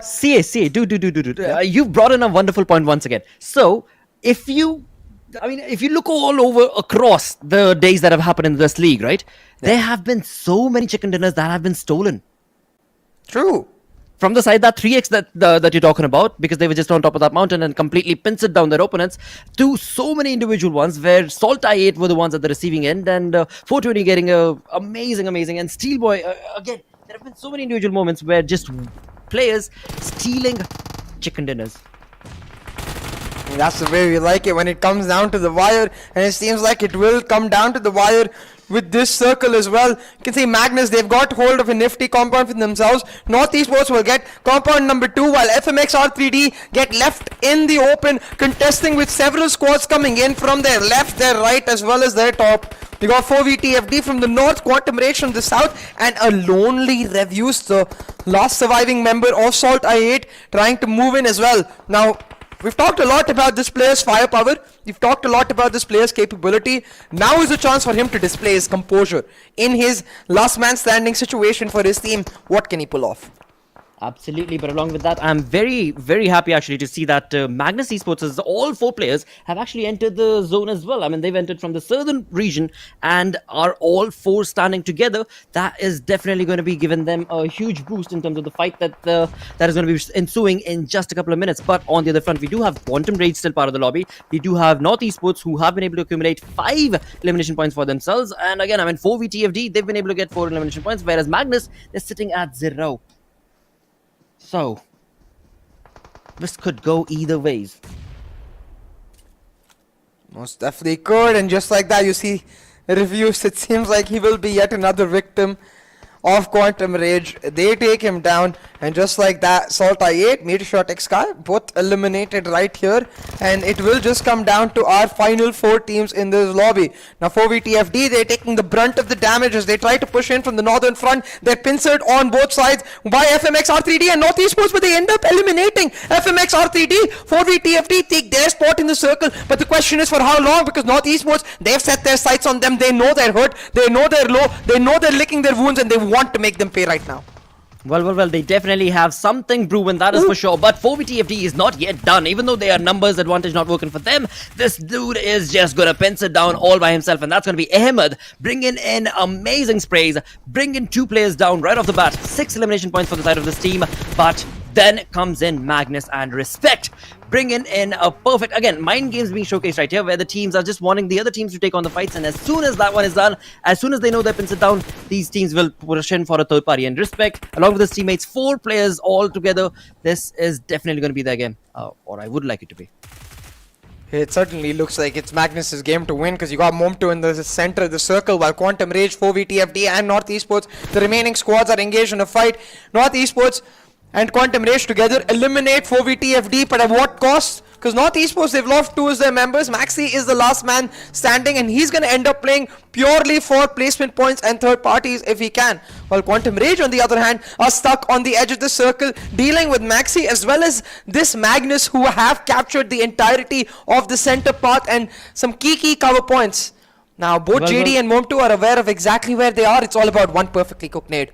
CA, you've brought in a wonderful point once again. So if you look all over across the days that have happened in this league, right? There have been so many chicken dinners that have been stolen. True. From the side that 3x that you're talking about, because they were just on top of that mountain and completely pincered down their opponents, to so many individual ones where SALTxi8 were the ones at the receiving end, and 420 getting amazing, and Steelboy, again, there have been so many individual moments where just players stealing chicken dinners. That's the way we like it when it comes down to the wire, and it seems like it will come down to the wire with this circle as well. You can see Magnus, they've got hold of a nifty compound for themselves. Esports will get compound number 2, while FMxR3D get left in the open, contesting with several squads coming in from their left, their right, as well as their top. We got 4VTFD from the north, QWERTY from the south, and a lonely Reviews, the last surviving member of SALTxi8, trying to move in as well. Now, we've talked a lot about this player's firepower. We've talked a lot about this player's capability. Now is a chance for him to display his composure. In his last man standing situation for his team, what can he pull off? Absolutely, but along with that, I'm very, very happy actually to see that Magnus Esports, all 4 players, have actually entered the zone as well. I mean, they've entered from the southern region and are all 4 standing together. That is definitely going to be giving them a huge boost in terms of the fight that is going to be ensuing in just a couple of minutes. But on the other front, we do have Quantum Rage still part of the lobby. We do have Esports, who have been able to accumulate 5 elimination points for themselves. And again, I mean, 4VTFD, they've been able to get 4 elimination points, whereas Magnus is sitting at 0. So, this could go either ways. Most definitely could, and just like that, you see Reviews. It seems like he will be yet another victim of Quantum Rage. They take him down, and just like that, SALTxi8, MetershotxSKY, both eliminated right here, and it will just come down to our final 4 teams in this lobby. Now 4VTFD, they're taking the brunt of the damage as they try to push in from the northern front. They're pincered on both sides by FMxR3D and Esports, but they end up eliminating FMxR3D. 4VTFD take their spot in the circle, but the question is for how long, because Esports, they've set their sights on them. They know they're hurt, they know they're low, they know they're licking their wounds, and they want to make them pay right now. Well, they definitely have something brewing, that is for sure. But 4VTFD is not yet done. Even though their numbers advantage not working for them, this dude is just going to pencil down all by himself. And that's going to be Ahmed bringing in amazing sprays, bringing 2 players down right off the bat. 6 elimination points for the side of this team. But then comes in Magnus and Respect, bringing in a perfect, again, mind games being showcased right here, where the teams are just wanting the other teams to take on the fights, and as soon as that one is done, as soon as they know they're pinned down, these teams will push in for a third party. And Respect, along with his teammates, 4 players all together, this is definitely going to be their game, or I would like it to be. It certainly looks like it's Magnus's game to win, because you got Momto in the center of the circle, while Quantum Rage, 4VTFD and Esports, the remaining squads are engaged in a fight. Esports and Quantum Rage together eliminate 4VTFD, but at what cost? Because Esports, they've lost 2 of their members. Maxi is the last man standing, and he's going to end up playing purely for placement points and third parties if he can. While Quantum Rage, on the other hand, are stuck on the edge of the circle, dealing with Maxi as well as this Magnus, who have captured the entirety of the center path and some key cover points. Now, both JD and Momto are aware of exactly where they are. It's all about one perfectly cooked nade.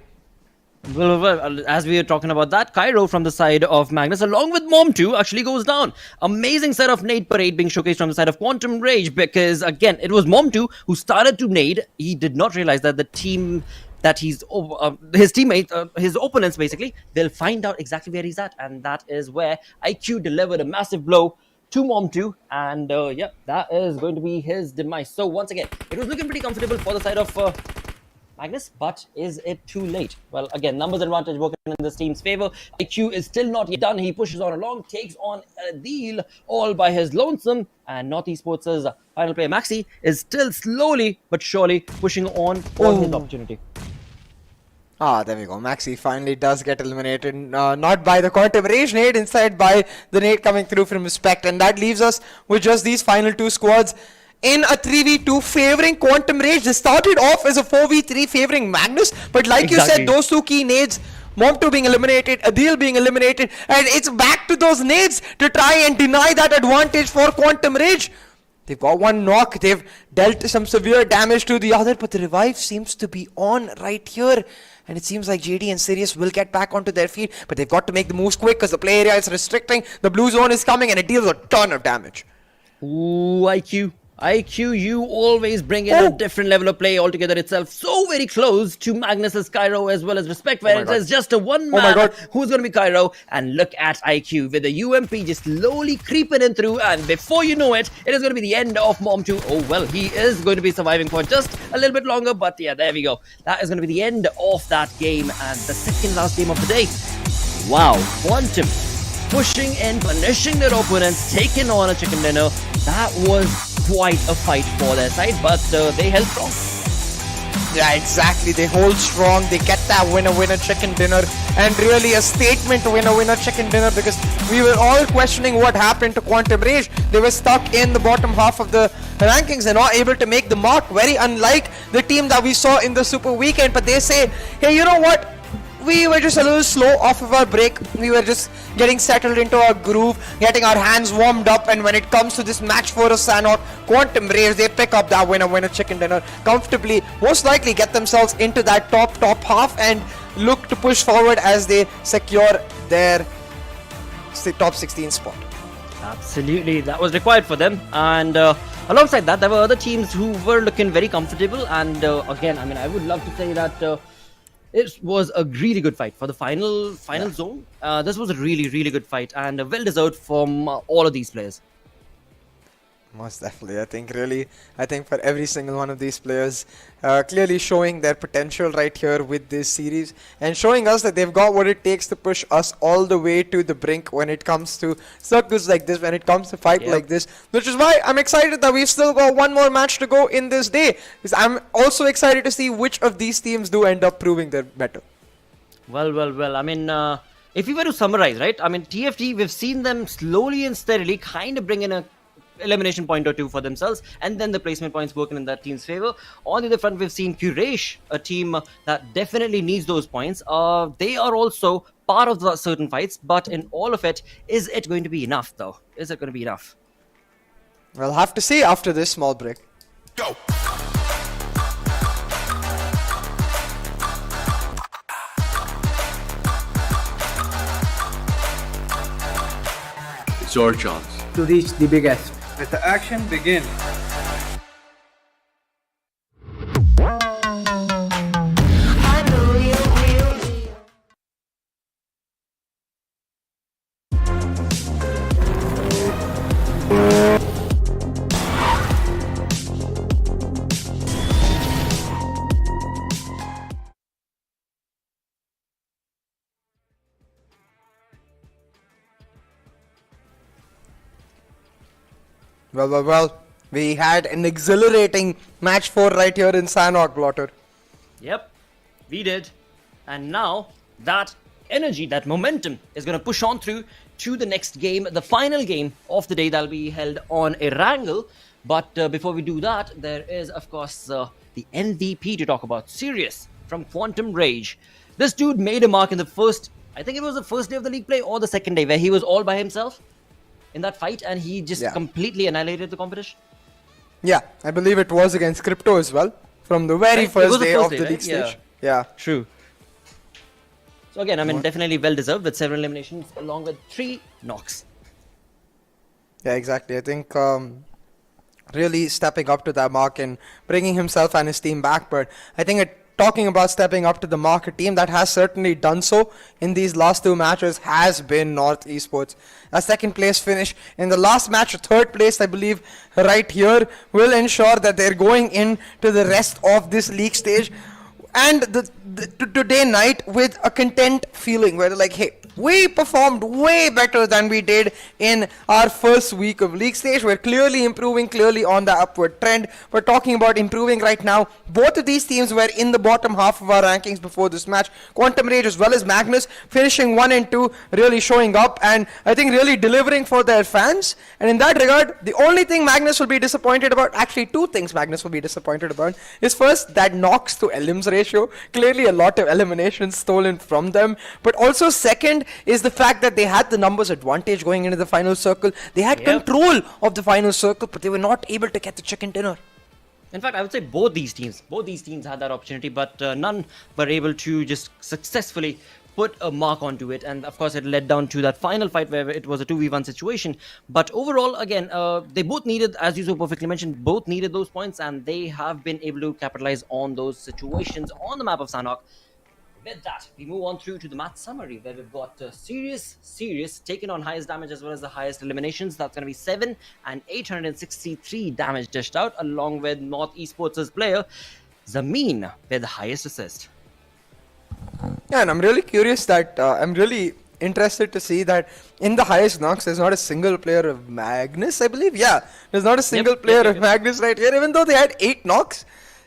Well, as we are talking about that, Cairo from the side of Magnus, along with Mom2, actually goes down. Amazing set of nade parade being showcased from the side of Quantum Rage, because, again, it was Mom2 who started to nade. He did not realize that the team that his teammate, his opponents, basically, they'll find out exactly where he's at, and that is where IQ delivered a massive blow to Mom2, and yeah, that is going to be his demise. So, once again, it was looking pretty comfortable for the side of Magnus, but is it too late? Well, again, numbers advantage working in this team's favor. IQ is still not yet done. He pushes on along, takes on a deal all by his lonesome, and Esports' final player Maxi is still slowly but surely pushing on for his opportunity. Ah, there we go. Maxi finally does get eliminated, not by the Quantum Rage nade, instead by the nade coming through from Respect, and that leaves us with just these final 2 squads in a 3v2 favoring Quantum Rage. They started off as a 4v3 favoring Magnus, but like you said, those 2 key nades, Mom2 being eliminated, Adil being eliminated, and it's back to those nades to try and deny that advantage for Quantum Rage. They've got 1 knock, they've dealt some severe damage to the other, but the revive seems to be on right here. And it seems like JD and Sirius will get back onto their feet, but they've got to make the moves quick because the play area is restricting. The blue zone is coming and it deals a ton of damage. Ooh, IQ, you always bring in a different level of play altogether itself. So very close to Magnus's Cairo as well as Respect, where it is just a one man who's going to be Cairo. And look at IQ with the UMP just slowly creeping in through, and before you know it, it is going to be the end of Mom2. Oh well, he is going to be surviving for just a little bit longer, but yeah, there we go. That is going to be the end of that game, and the second last game of the day. Wow, Quantum pushing and punishing their opponents, taking on a chicken dinner. That was quite a fight for their side, but they held strong. Yeah, exactly. They hold strong. They get that winner-winner chicken dinner, and really a statement winner-winner chicken dinner, because we were all questioning what happened to Quantum Rage. They were stuck in the bottom half of the rankings and not able to make the mark, very unlike the team that we saw in the Super Weekend. But they say, hey, you know what? We were just a little slow off of our break. We were just getting settled into our groove, getting our hands warmed up, and when it comes to this match for a Sanhok, Quantum Rage, they pick up that winner-winner chicken dinner comfortably, most likely get themselves into that top half and look to push forward as they secure their top 16 spot. Absolutely, that was required for them. And alongside that, there were other teams who were looking very comfortable. And again, I mean, I would love to say that it was a really good fight for the final zone. This was a really good fight, and well deserved from all of these players. Most definitely. I think for every single one of these players, clearly showing their potential right here with this series, and showing us that they've got what it takes to push us all the way to the brink when it comes to circles like this, when it comes to fight like this, which is why I'm excited that we've still got one more match to go in this day, because I'm also excited to see which of these teams do end up proving they're better. Well. I mean, if we were to summarize, right? I mean, TFT, we've seen them slowly and steadily kind of bring in a elimination point or two for themselves, and then the placement points working in that team's favor. On the other front, we've seen Quraysh, a team that definitely needs those points. They are also part of the certain fights, but in all of it, is it going to be enough though? Is it going to be enough? We'll have to see after this small break. Go! It's your chance to reach the biggest. Let the action begin. Well, we had an exhilarating match 4 right here in Sanhok, Blotter. Yep, we did. And now that energy, that momentum is going to push on through to the next game, the final game of the day that'll be held on Erangel. But before we do that, there is, of course, the MVP to talk about. Sirius from Quantum Rage. This dude made a mark in the first, I think it was the first day of the league play or the second day, where he was all by himself in that fight, and he just completely annihilated the competition. Yeah, I believe it was against Crypto as well, from the very first day of the league stage. Yeah, true. So again, I mean, definitely well deserved with 7 eliminations along with 3 knocks. Yeah, exactly. I think really stepping up to that mark and bringing himself and his team back. But I think talking about stepping up to the mark, a team that has certainly done so in these last 2 matches has been MetershotxSKY. A second place finish in the last match, a third place, I believe, right here, will ensure that they're going into the rest of this league stage and today night with a content feeling where they're like, hey, we performed way better than we did in our first week of league stage. We're clearly improving, clearly on the upward trend. We're talking about improving right now. Both of these teams were in the bottom half of our rankings before this match. Quantum Rage as well as Magnus finishing 1 and 2, really showing up and I think really delivering for their fans. And in that regard, the only thing Magnus will be disappointed about, actually 2 things Magnus will be disappointed about, is first that knocks to elims ratio. Clearly a lot of eliminations stolen from them. But also second is the fact that they had the numbers advantage going into the final circle. They had control of the final circle, but they were not able to get the chicken dinner. In fact, I would say both these teams had that opportunity, but none were able to just successfully put a mark onto it. And of course, it led down to that final fight where it was a 2v1 situation. But overall, again, they both needed, as you so perfectly mentioned, both needed those points, and they have been able to capitalize on those situations on the map of Sanhok. With that, we move on through to the match summary, where we've got Sirius taking on highest damage as well as the highest eliminations. That's going to be 7 and 863 damage dished out, along with MetershotxSKY player Zameen with the highest assist. Yeah, and I'm really curious that I'm really interested to see that in the highest knocks, there's not a single player of Magnus, I believe. Yeah, there's not a single player of Magnus right here, even though they had 8 knocks.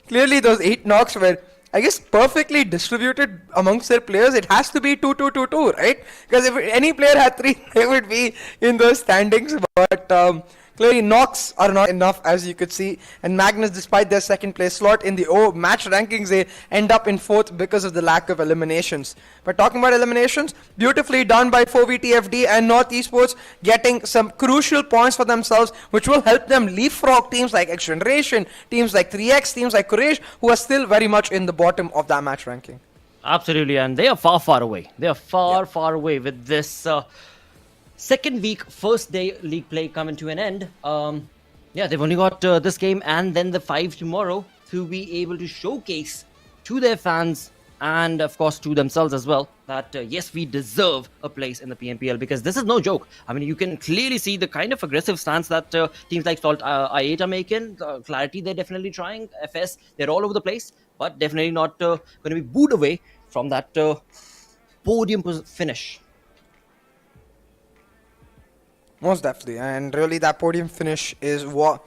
Clearly, those 8 knocks were, I guess, perfectly distributed amongst their players. It has to be 2-2-2-2, right? Because if any player had 3, they would be in those standings. But clearly, knocks are not enough, as you could see. And Magnus, despite their second place slot in the match rankings, they end up in 4th because of the lack of eliminations. But talking about eliminations, beautifully done by 4VTFD and MetershotxSKY getting some crucial points for themselves, which will help them leapfrog teams like XGeneration, teams like 3X, teams like Quraysh, who are still very much in the bottom of that match ranking. Absolutely, and they are far, far away. They are far, far away with this second week, first day league play coming to an end. Yeah, they've only got this game and then the 5 tomorrow to be able to showcase to their fans and of course to themselves as well that yes, we deserve a place in the PMPL, because this is no joke. I mean, you can clearly see the kind of aggressive stance that teams like SALTxi8 are making. QWERTY, they're definitely trying. FS, they're all over the place, but definitely not going to be booed away from that podium finish. Most definitely, and really that podium finish is what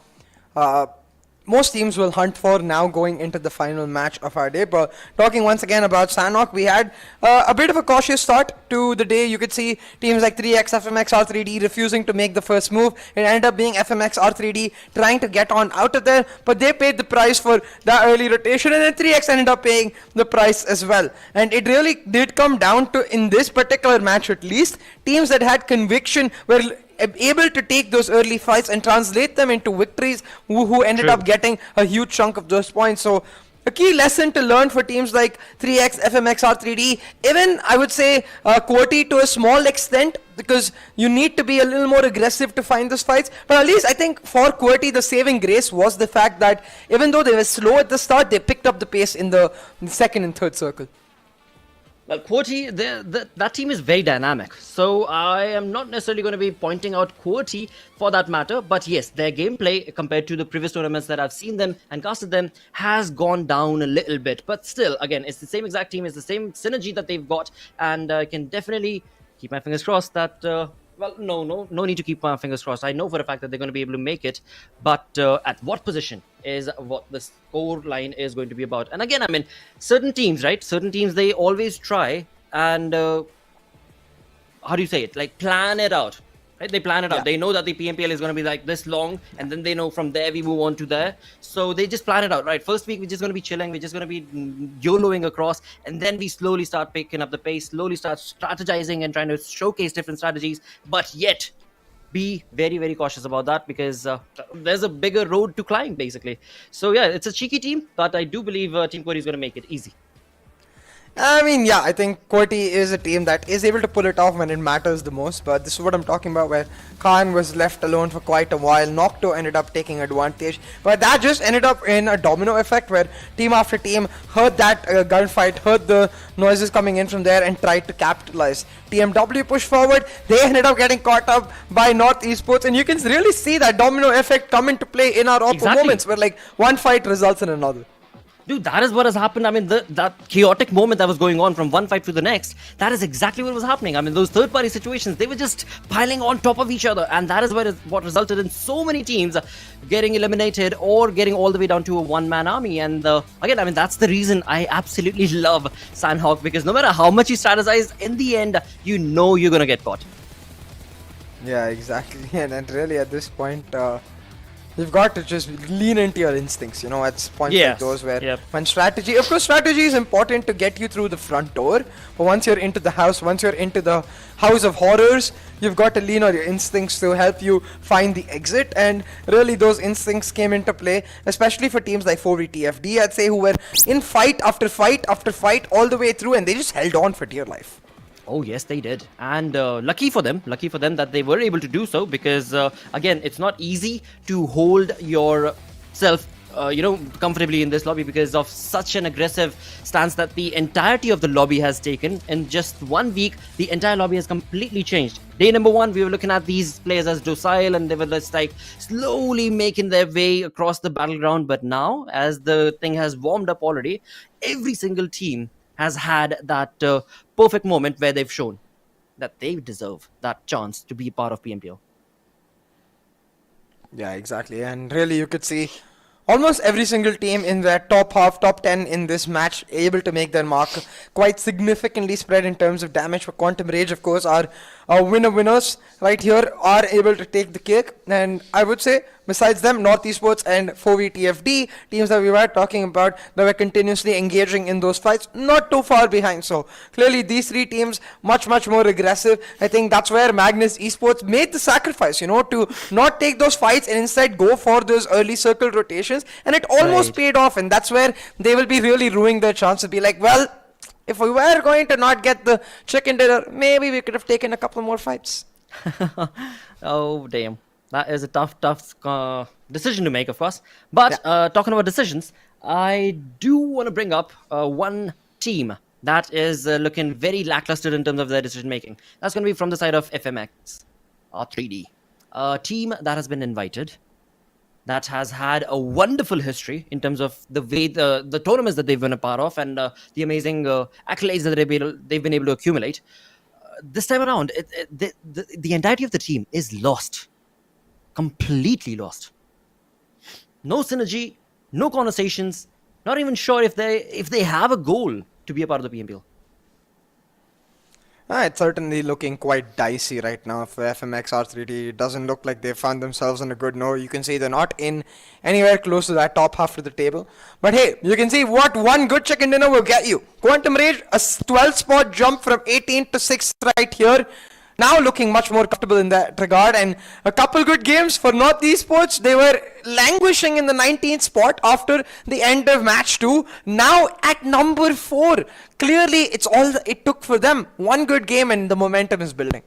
most teams will hunt for now going into the final match of our day. But talking once again about Sanhok, we had a bit of a cautious start to the day. You could see teams like 3X, FMxR3D refusing to make the first move. It ended up being FMxR3D trying to get on out of there, but they paid the price for that early rotation, and then 3X ended up paying the price as well. And it really did come down to, in this particular match at least, teams that had conviction were able to take those early fights and translate them into victories, who ended up getting a huge chunk of those points. So a key lesson to learn for teams like 3X, FMxR3D, even I would say QWERTY to a small extent, because you need to be a little more aggressive to find those fights. But at least I think for QWERTY, the saving grace was the fact that even though they were slow at the start, they picked up the pace in the second and third circle. Well, QWERTY, that team is very dynamic. So I am not necessarily going to be pointing out QWERTY for that matter. But yes, their gameplay compared to the previous tournaments that I've seen them and casted them has gone down a little bit. But still, again, it's the same exact team. It's the same synergy that they've got. And I can definitely keep my fingers crossed that... well, no need to keep my fingers crossed. I know for a fact that they're going to be able to make it. But at what position is what the score line is going to be about. And again, I mean, certain teams, right? Certain teams, they always try and, how do you say it? Like, plan it out. Right? They plan it out. They know that the PMPL is going to be like this long, and then they know from there we move on to there. So they just plan it out, right? First week, we're just going to be chilling. We're just going to be YOLOing across, and then we slowly start picking up the pace, slowly start strategizing and trying to showcase different strategies. But yet, be very, very cautious about that, because there's a bigger road to climb, basically. So yeah, it's a cheeky team, but I do believe Team QWERTY is going to make it easy. I mean, yeah, I think QWERTY is a team that is able to pull it off when it matters the most, but this is what I'm talking about, where Khan was left alone for quite a while. Nocto ended up taking advantage, but that just ended up in a domino effect where team after team heard that gunfight, heard the noises coming in from there, and tried to capitalize. TmW pushed forward, they ended up getting caught up by MetershotxSKY, and you can really see that domino effect come into play in our Oppo moments, where like one fight results in another. Dude, that is what has happened. I mean, that chaotic moment that was going on from one fight to the next, that is exactly what was happening. I mean, those third-party situations, they were just piling on top of each other. And that is what resulted in so many teams getting eliminated or getting all the way down to a one-man army. And again, I mean, that's the reason I absolutely love Sanhok, because no matter how much you strategize, in the end, you know you're going to get caught. Yeah, exactly. And really at this point... you've got to just lean into your instincts, you know, at points like those where when strategy, of course strategy is important to get you through the front door, but once you're into the house, once you're into the house of horrors, you've got to lean on your instincts to help you find the exit. And really those instincts came into play, especially for teams like 4VTFD, I'd say, who were in fight after fight after fight all the way through, and they just held on for dear life. Oh yes, they did. And lucky for them that they were able to do so, because again, it's not easy to hold yourself comfortably in this lobby because of such an aggressive stance that the entirety of the lobby has taken. In just 1 week, the entire lobby has completely changed. Day number 1, we were looking at these players as docile, and they were just like slowly making their way across the battleground. But now, as the thing has warmed up already, every single team has had that perfect moment where they've shown. that they deserve that chance to be part of PMPL. Yeah, exactly. And really, you could see almost every single team in their top half, top 10 in this match able to make their mark quite significantly spread in terms of damage. For Quantum Rage, of course, our winners right here are able to take the cake. And I would say, besides them, MetershotxSKY and 4VTFD, teams that we were talking about, that were continuously engaging in those fights, not too far behind. So clearly these three teams much more aggressive. I think that's where Magnus Esports made the sacrifice, you know, to not take those fights and instead go for those early circle rotations, and it almost paid off. And that's where they will be really ruining their chance to be like, well, if we were going to not get the chicken dinner, maybe we could have taken a couple more fights. Oh damn, that is a tough decision to make, of course. But talking about decisions, I do want to bring up one team that is looking very lackluster in terms of their decision making. That's going to be from the side of FMxR3D, a team that has been invited, that has had a wonderful history in terms of the way the tournaments that they've been a part of, and the amazing accolades that they've been able to accumulate. This time around, the entirety of the team is lost. Completely lost. No synergy, no conversations, not even sure if they have a goal to be a part of the PMPL. It's certainly looking quite dicey right now for FMxR3D. It doesn't look like they've found themselves on a good note. You can see they're not in anywhere close to that top half of the table. But hey, you can see what one good chicken dinner will get you. Quantum Rage, a 12-spot jump from 18th to 6th right here. Now looking much more comfortable in that regard, and a couple good games for MetershotxSKY. They were languishing in the 19th spot after the end of match 2. Now at number 4. Clearly, it's all it took for them. One good game and the momentum is building.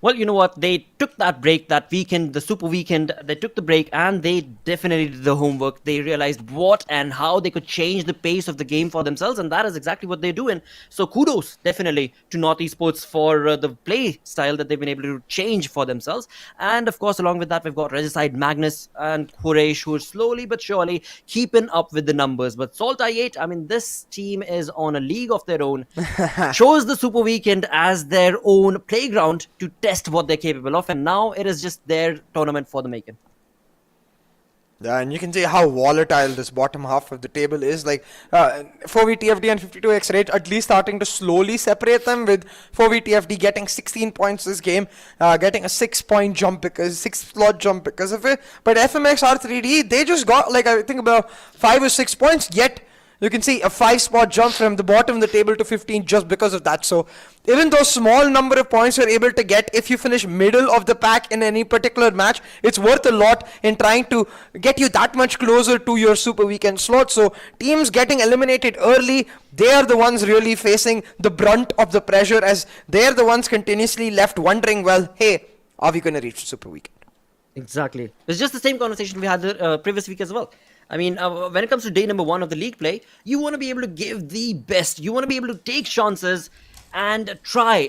Well, you know what? They took that break, that weekend, the super weekend. They took the break and they definitely did the homework. They realized what and how they could change the pace of the game for themselves, and that is exactly what they're doing. So kudos definitely to MetershotxSKY for the play style that they've been able to change for themselves. And of course, along with that, we've got Regicide, Magnus and Quraysh, who are slowly but surely keeping up with the numbers. But SALTxi8, I mean, this team is on a league of their own. Chose the super weekend as their own playground to test what they're capable of, and now it is just their tournament for the making. Yeah, and you can see how volatile this bottom half of the table is. Like 4VTFD and 52X at least starting to slowly separate them, with 4VTFD getting 16 points this game, getting a 6-point jump because 6-slot jump because of it. But FMxR3D, they just got like I think about 5 or 6 points, yet you can see a 5-spot jump from the bottom of the table to 15 just because of that. So even though small number of points you're able to get, if you finish middle of the pack in any particular match, it's worth a lot in trying to get you that much closer to your super weekend slot. So teams getting eliminated early, they are the ones really facing the brunt of the pressure, as they're the ones continuously left wondering, well, hey, are we going to reach super weekend? Exactly. It's just the same conversation we had the previous week as well. I mean, when it comes to day number 1 of the league play, you want to be able to give the best. You want to be able to take chances and try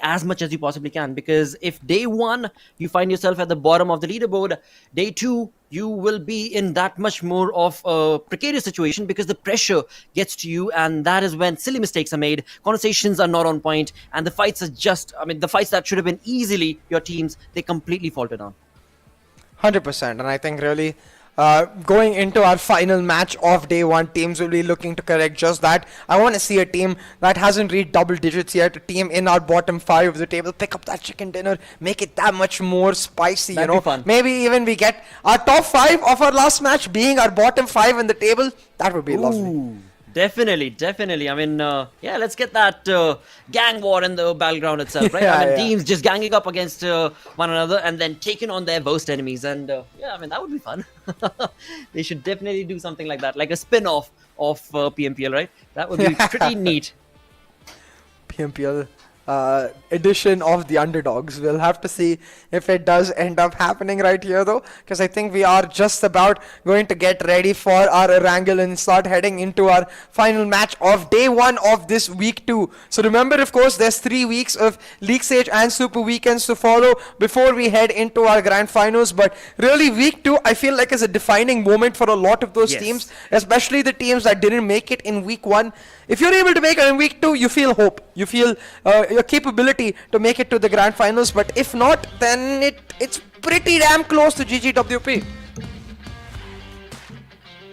as much as you possibly can. Because if day 1, you find yourself at the bottom of the leaderboard, day 2, you will be in that much more of a precarious situation because the pressure gets to you, and that is when silly mistakes are made, conversations are not on point, and the fights are just, I mean, the fights that should have been easily your teams, they completely falter down. 100%, and I think really going into our final match of day 1, teams will be looking to correct just that. I want to see a team that hasn't reached double digits yet, a team in our bottom 5 of the table, pick up that chicken dinner, make it that much more spicy. That'd you know, be fun. Maybe even we get our top 5 of our last match being our bottom 5 in the table. That would be lovely. Definitely. I mean, yeah, let's get that gang war in the battleground itself, right? Yeah, I mean, yeah. teams just ganging up against one another and then taking on their worst enemies. And yeah, I mean, that would be fun. They should definitely do something like that, like a spin-off of PMPL, right? That would be pretty neat. PMPL edition of the underdogs. We'll have to see if it does end up happening right here though, because I think we are just about going to get ready for our Erangel and start heading into our final match of day 1 of this week 2. So remember, of course, there's 3 weeks of league stage and super weekends to follow before we head into our grand finals. But really, week 2 I feel like is a defining moment for a lot of those teams, especially the teams that didn't make it in week 1. If you're able to make it in week 2, you feel hope. You feel your capability to make it to the grand finals. But if not, then it's pretty damn close to GGWP.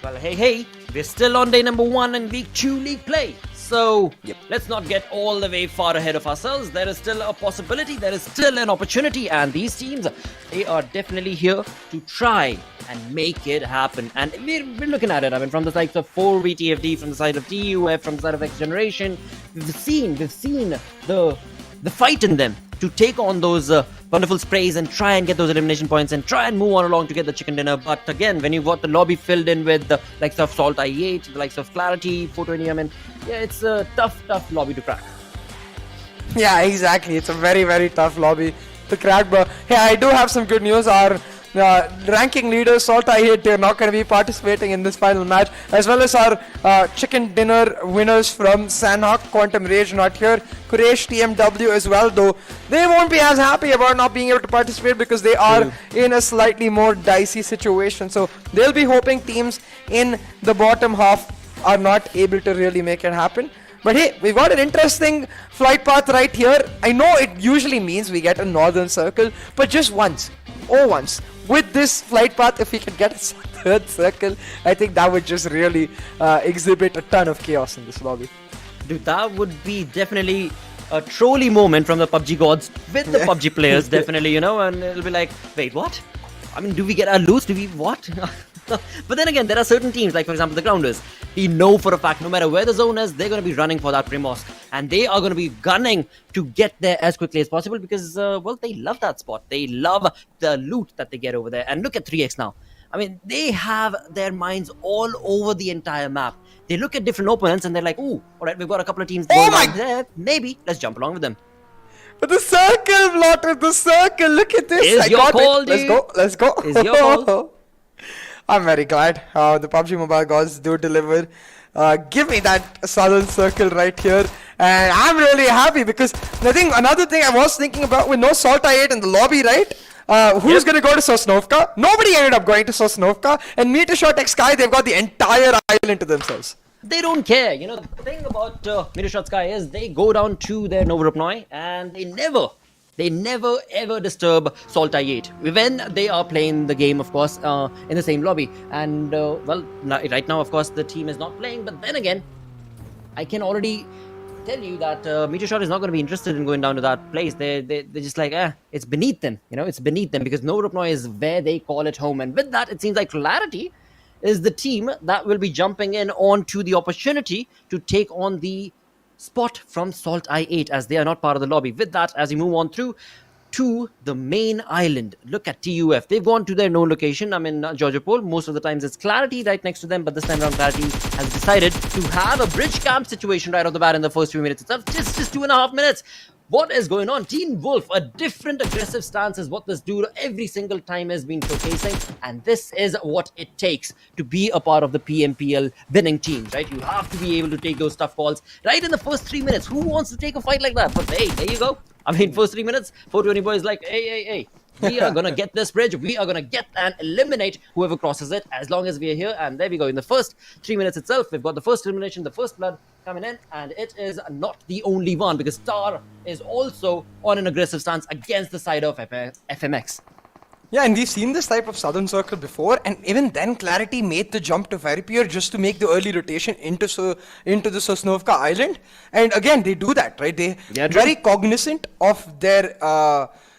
Well, hey, we're still on day number 1 in week 2 league play. So let's not get all the way far ahead of ourselves. There is still a possibility, there is still an opportunity, and these teams, they are definitely here to try and make it happen. And we're looking at it. I mean, from the sides of 4VTFD, from the side of TUF, from the side of XGeneration, we've seen the fight in them to take on those wonderful sprays and try and get those elimination points and try and move on along to get the chicken dinner. But again, when you've got the lobby filled in with the likes of SALTxi8, the likes of Clarity, 420, I mean, yeah, it's a tough lobby to crack. Yeah, exactly. It's a very, very tough lobby to crack. But hey, I do have some good news. Our ranking leaders, SALTxi8, they're not going to be participating in this final match, as well as our chicken dinner winners from Sanhok, Quantum Rage not here, Quraysh TMW as well, though they won't be as happy about not being able to participate because they are in a slightly more dicey situation. So they'll be hoping teams in the bottom half are not able to really make it happen. But hey, we've got an interesting flight path right here. I know it usually means we get a northern circle, but just once. With this flight path, if we can get a third circle, I think that would just really exhibit a ton of chaos in this lobby. Dude, that would be definitely a trolly moment from the PUBG gods with the PUBG players, definitely, you know, and it'll be like, wait, what? I mean, do we get our loot? Do we what? But then again, there are certain teams, like for example the Grounders. We know for a fact, no matter where the zone is, they're going to be running for that pre-mosque. And they are going to be gunning to get there as quickly as possible because, well, they love that spot. They love the loot that they get over there. And look at 3x now. I mean, they have their minds all over the entire map. They look at different opponents and they're like, ooh, alright, we've got a couple of teams going on there. Maybe, let's jump along with them. But the circle, Blotter, the circle, look at this. Is your call, dude. Let's go. Is your call. I'm very glad the PUBG Mobile gods do deliver. Give me that southern circle right here. And I'm really happy because another thing I was thinking about with no SALTxi8 in the lobby, right? Who's going to go to Sosnovka? Nobody ended up going to Sosnovka. And MetershotxSKY, they've got the entire island to themselves. They don't care. You know, the thing about MetershotxSKY is they go down to their Novorupnoi and they never ever disturb SALTxi8 when they are playing the game, of course, in the same lobby. And well, right now, of course, the team is not playing. But then again, I can already tell you that Metershot is not going to be interested in going down to that place. They're just like, it's beneath them. You know, it's beneath them because Novorupnoi is where they call it home. And with that, it seems like Clarity is the team that will be jumping in onto the opportunity to take on the spot from SALTxi8 as they are not part of the lobby. With that, as we move on through to the main island, look at TUF. They've gone to their known location. I mean, Georgiapol. Most of the times it's Clarity right next to them, but this time around Clarity has decided to have a bridge camp situation right off the bat in the first few minutes itself. Just 2.5 minutes. What is going on? Teen Wolf, a different aggressive stance is what this dude every single time has been showcasing. And this is what it takes to be a part of the PMPL winning teams, right? You have to be able to take those tough calls right in the first 3 minutes. Who wants to take a fight like that? But hey, there you go. I mean, first 3 minutes, 420 boys like, hey. We are going to get this bridge. We are going to get and eliminate whoever crosses it as long as we are here. And there we go. In the first 3 minutes itself, we've got the first elimination, the first blood coming in. And it is not the only one because Star is also on an aggressive stance against the side of FMX. Yeah, and we've seen this type of southern circle before, and even then Clarity made the jump to Varipur just to make the early rotation into the Sosnovka island. And again, they do that, right? They're very cognizant of their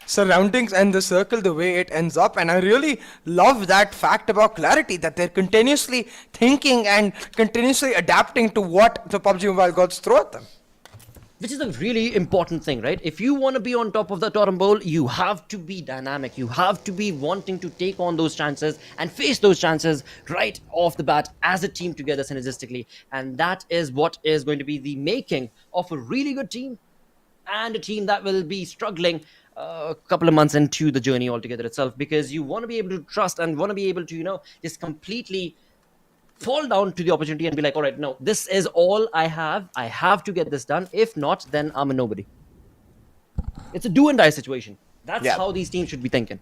surroundings and the circle, the way it ends up. And I really love that fact about Clarity, that they're continuously thinking and continuously adapting to what the PUBG Mobile gods throw at them. Which is a really important thing, right? If you want to be on top of the totem pole, you have to be dynamic. You have to be wanting to take on those chances and face those chances right off the bat as a team together synergistically. And that is what is going to be the making of a really good team and a team that will be struggling a couple of months into the journey altogether itself, because you want to be able to trust and want to be able to, you know, just completely fall down to the opportunity and be like, all right, no, this is all I have to get this done. If not, then I'm a nobody. It's a do and die situation. That's how these teams should be thinking.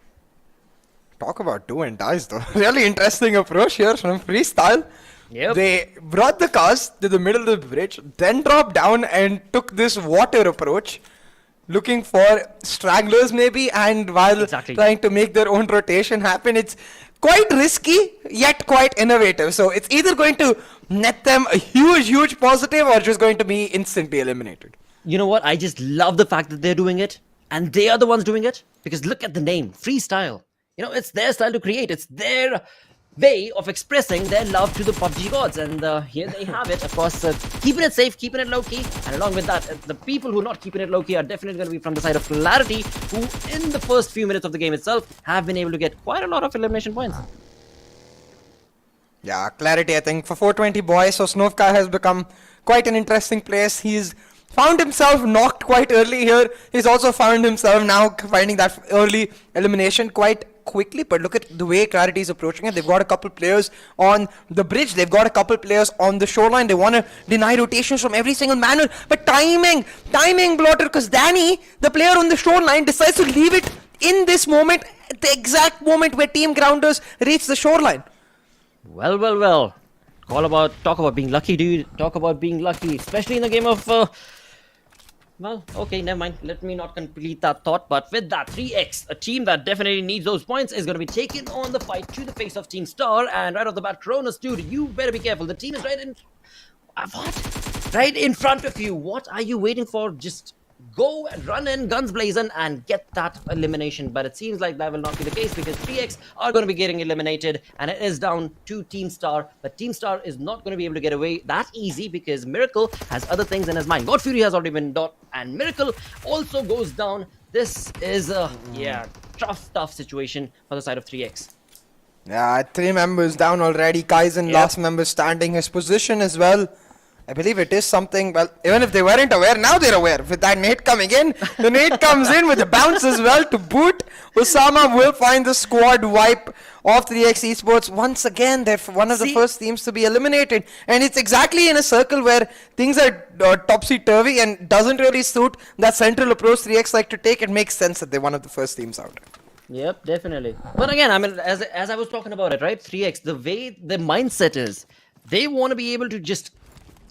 Talk about do and dies though. Really interesting approach here from Freestyle. Yep. They brought the cars to the middle of the bridge, then dropped down and took this water approach. looking for stragglers maybe, and while trying to make their own rotation happen. It's quite risky, yet quite innovative. So it's either going to net them a huge positive or just going to be instantly eliminated. You know what? I just love the fact that they're doing it, and they are the ones doing it, because look at the name, freestyle. You know, it's their style to create. It's their way of expressing their love to the PUBG gods, and here they have it. Of course, keeping it safe, keeping it low-key, and along with that, the people who are not keeping it low-key are definitely going to be from the side of Clarity, who in the first few minutes of the game itself have been able to get quite a lot of elimination points. Yeah, Clarity, I think, for 420 boys, so Sanhok has become quite an interesting place. He's found himself knocked quite early here. He's also found himself now finding that early elimination quite quickly, but look at the way Clarity is approaching it. They've got a couple players on the bridge, they've got a couple players on the shoreline. They want to deny rotations from every single manner, but timing blotter, because Danny, the player on the shoreline, decides to leave it in this moment, the exact moment where team grounders reach the shoreline. Well. Talk about being lucky, dude. Talk about being lucky, especially in the game of well, okay, never mind. Let me not complete that thought. But with that, 3x, a team that definitely needs those points, is going to be taking on the fight to the face of Team Star. And right off the bat, Cronus, dude, you better be careful. The team is right in... what? Right in front of you. What are you waiting for? Just go and run in, guns blazing, and get that elimination. But it seems like that will not be the case, because 3x are going to be getting eliminated, and it is down to Team Star. But Team Star is not going to be able to get away that easy, because Miracle has other things in his mind. God Fury has already been dot, and Miracle also goes down. This is a tough situation for the side of 3x. Yeah, 3 members down already. Kaizen, last member standing. His position as well, I believe it is something, well, even if they weren't aware, now they're aware. With that nade coming in, the nade comes in with the bounce as well to boot. Osama will find the squad wipe of 3x Esports. Once again, they're one of the first teams to be eliminated. And it's exactly in a circle where things are topsy-turvy and doesn't really suit that central approach 3x like to take. It makes sense that they're one of the first teams out. Yep, definitely. But again, I mean, as I was talking about it, right? 3x, the way the mindset is, they want to be able to just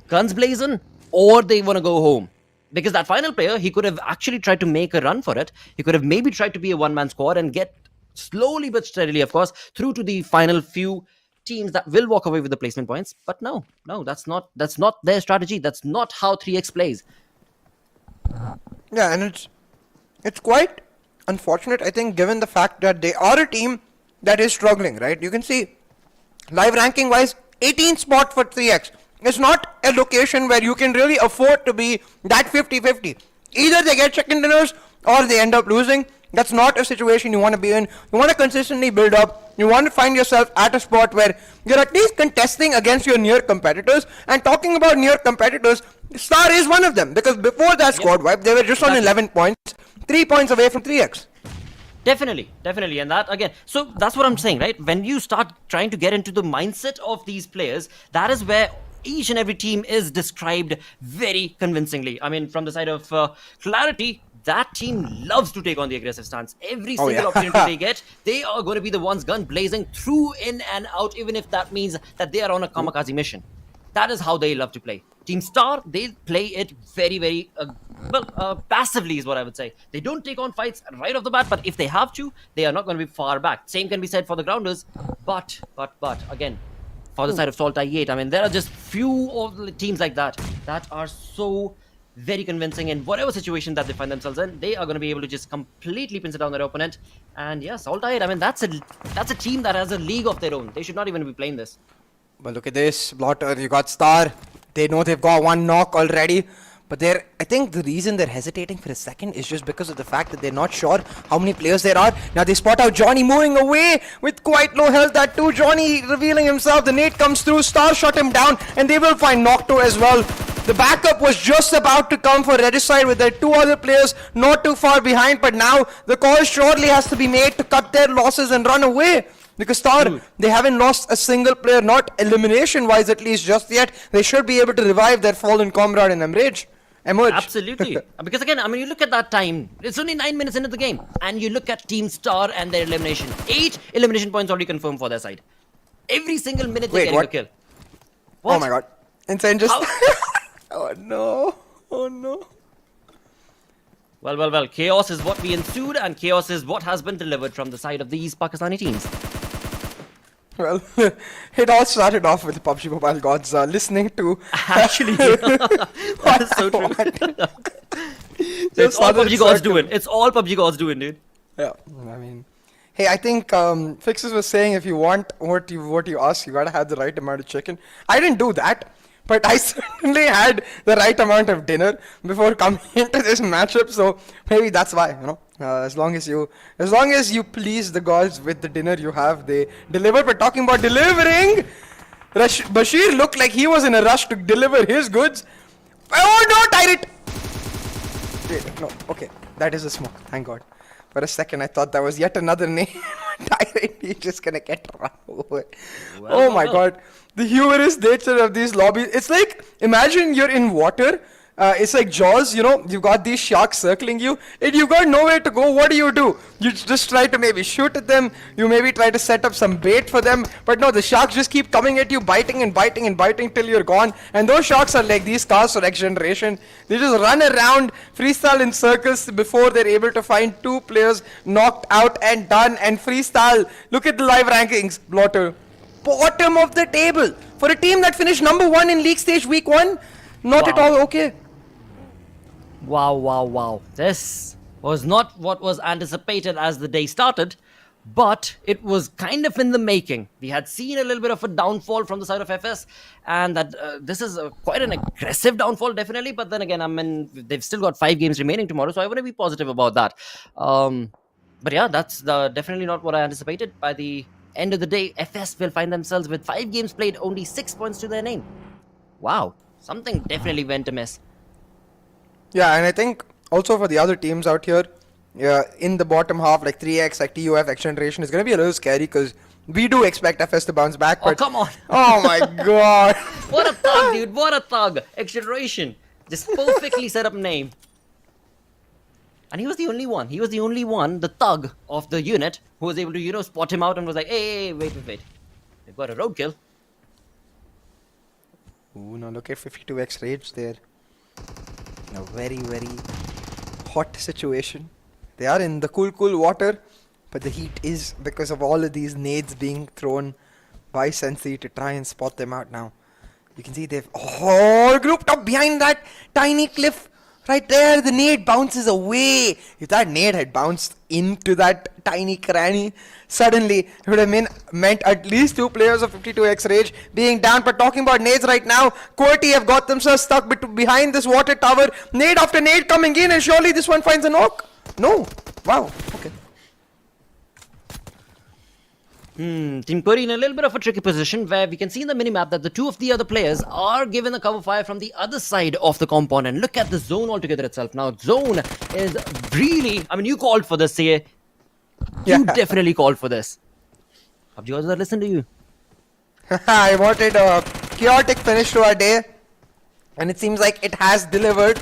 guns blazing, or they want to go home. Because that final player, he could have actually tried to make a run for it. He could have maybe tried to be a one-man squad and get slowly but steadily, of course, through to the final few teams that will walk away with the placement points. But no, that's not their strategy. That's not how 3x plays. Yeah, and it's quite unfortunate, I think, given the fact that they are a team that is struggling, right? You can see, live ranking wise, 18th spot for 3x. It's not a location where you can really afford to be that 50-50. Either they get chicken dinners or they end up losing. That's not a situation you want to be in. You want to consistently build up. You want to find yourself at a spot where you're at least contesting against your near competitors. And talking about near competitors, Star is one of them. Because before that squad wipe, they were just on 11 points. 3 points away from 3x. Definitely. And that, again, so that's what I'm saying, right? When you start trying to get into the mindset of these players, that is where each and every team is described very convincingly. I mean, from the side of Clarity, that team loves to take on the aggressive stance. Every single opportunity they get, they are going to be the ones gun blazing through, in and out, even if that means that they are on a kamikaze mission. That is how they love to play. Team Star, they play it very, passively is what I would say. They don't take on fights right off the bat, but if they have to, they are not going to be far back. Same can be said for the grounders, but again, for the side of SALTxi8, I mean, there are just few of the teams like that are so very convincing in whatever situation that they find themselves in. They are going to be able to just completely pinch down their opponent. And yeah, SALTxi8, I mean, that's a team that has a league of their own. They should not even be playing this. But look at this, Blotter, you got Star. They know they've got one knock already. But I think the reason they're hesitating for a second is just because of the fact that they're not sure how many players there are. Now they spot out Johnny moving away with quite low health. That too, Johnny revealing himself. The nade comes through. Star shot him down, and they will find Nocto as well. The backup was just about to come for Regicide with their 2 other players not too far behind. But now the call surely has to be made to cut their losses and run away. Because Star, they haven't lost a single player, not elimination-wise at least just yet. They should be able to revive their fallen comrade in Emerge. Absolutely. Because again, I mean, you look at that time, it's only 9 minutes into the game, and you look at Team Star and their elimination. 8 elimination points already confirmed for their side. Every single minute they're getting a kill. What? Oh my god. Insane just... Oh no. Well. Chaos is what we ensued, and chaos is what has been delivered from the side of these Pakistani teams. Well, it all started off with the PUBG Mobile gods listening to... Actually, that is so true. It's all PUBG gods doing. It's all PUBG gods doing, dude. Yeah, I mean... Hey, I think Fixes was saying if you want what you ask, you gotta have the right amount of chicken. I didn't do that, but I certainly had the right amount of dinner before coming into this matchup, so maybe that's why, you know. As long as you please the gods with the dinner you have, they deliver. But talking about delivering, Bashir looked like he was in a rush to deliver his goods. Oh no, Tyrant! Wait, no, okay, that is a smoke, thank God. For a second, I thought that was yet another name. Tyrant, he's just gonna get run over. Oh my God, the humorous nature of these lobbies. It's like, imagine you're in water. It's like Jaws, you know, you've got these sharks circling you, and you've got nowhere to go. What do? You just try to maybe shoot at them, you maybe try to set up some bait for them, but no, the sharks just keep coming at you, biting and biting and biting till you're gone. And those sharks are like these cars for XGeneration. They just run around, freestyle in circles before they're able to find 2 players knocked out and done. And freestyle, look at the live rankings, Blotter. Bottom of the table. For a team that finished number 1 in league stage week 1, not at all okay. Wow. This was not what was anticipated as the day started, but it was kind of in the making. We had seen a little bit of a downfall from the side of FS, and that this is quite an aggressive downfall, definitely. But then again, I mean, they've still got 5 games remaining tomorrow, so I want to be positive about that. But yeah, that's definitely not what I anticipated. By the end of the day, FS will find themselves with 5 games played, only 6 points to their name. Wow, something definitely went amiss. Yeah, and I think also for the other teams out here, in the bottom half, like 3X, like TUF, XGeneration, is going to be a little scary because we do expect FS to bounce back. But, oh, come on. Oh, my God. What a thug, dude. What a thug. XGeneration. Just perfectly set up name. And he was the only one. He was the only one, the thug of the unit, who was able to, you know, spot him out and was like, hey, wait. They've got a roadkill. Ooh, now look at 52X Rage there. A very, very hot situation. They are in the cool water, but the heat is because of all of these nades being thrown by Sensi to try and spot them out now. You can see they've all grouped up behind that tiny cliff right there. The nade bounces away. If that nade had bounced into that tiny cranny, suddenly it would have meant at least 2 players of 52X Rage being down. But talking about nades right now, QWERTY have got themselves stuck behind this water tower. Nade after nade coming in, and surely this one finds a knock. No. Wow. Okay. Team QWERTY in a little bit of a tricky position where we can see in the minimap that the 2 of the other players are given the cover fire from the other side of the compound. And look at the zone altogether itself. Now, zone is really... I mean, you called for this, say. You definitely called for this. PUBG also listen to you. I wanted a chaotic finish to our day, and it seems like it has delivered.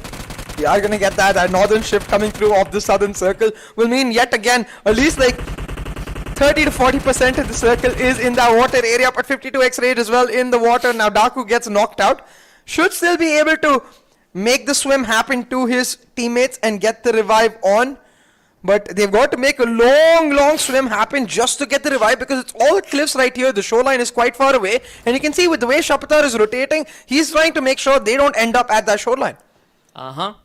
We are going to get that northern shift coming through off the southern circle will mean yet again at least like 30 to 40% of the circle is in that water area, but 52X Rage as well in the water. Now Daku gets knocked out. Should still be able to make the swim happen to his teammates and get the revive on. But they've got to make a long swim happen just to get the revive because it's all cliffs right here. The shoreline is quite far away. And you can see with the way Shapatar is rotating, he's trying to make sure they don't end up at that shoreline.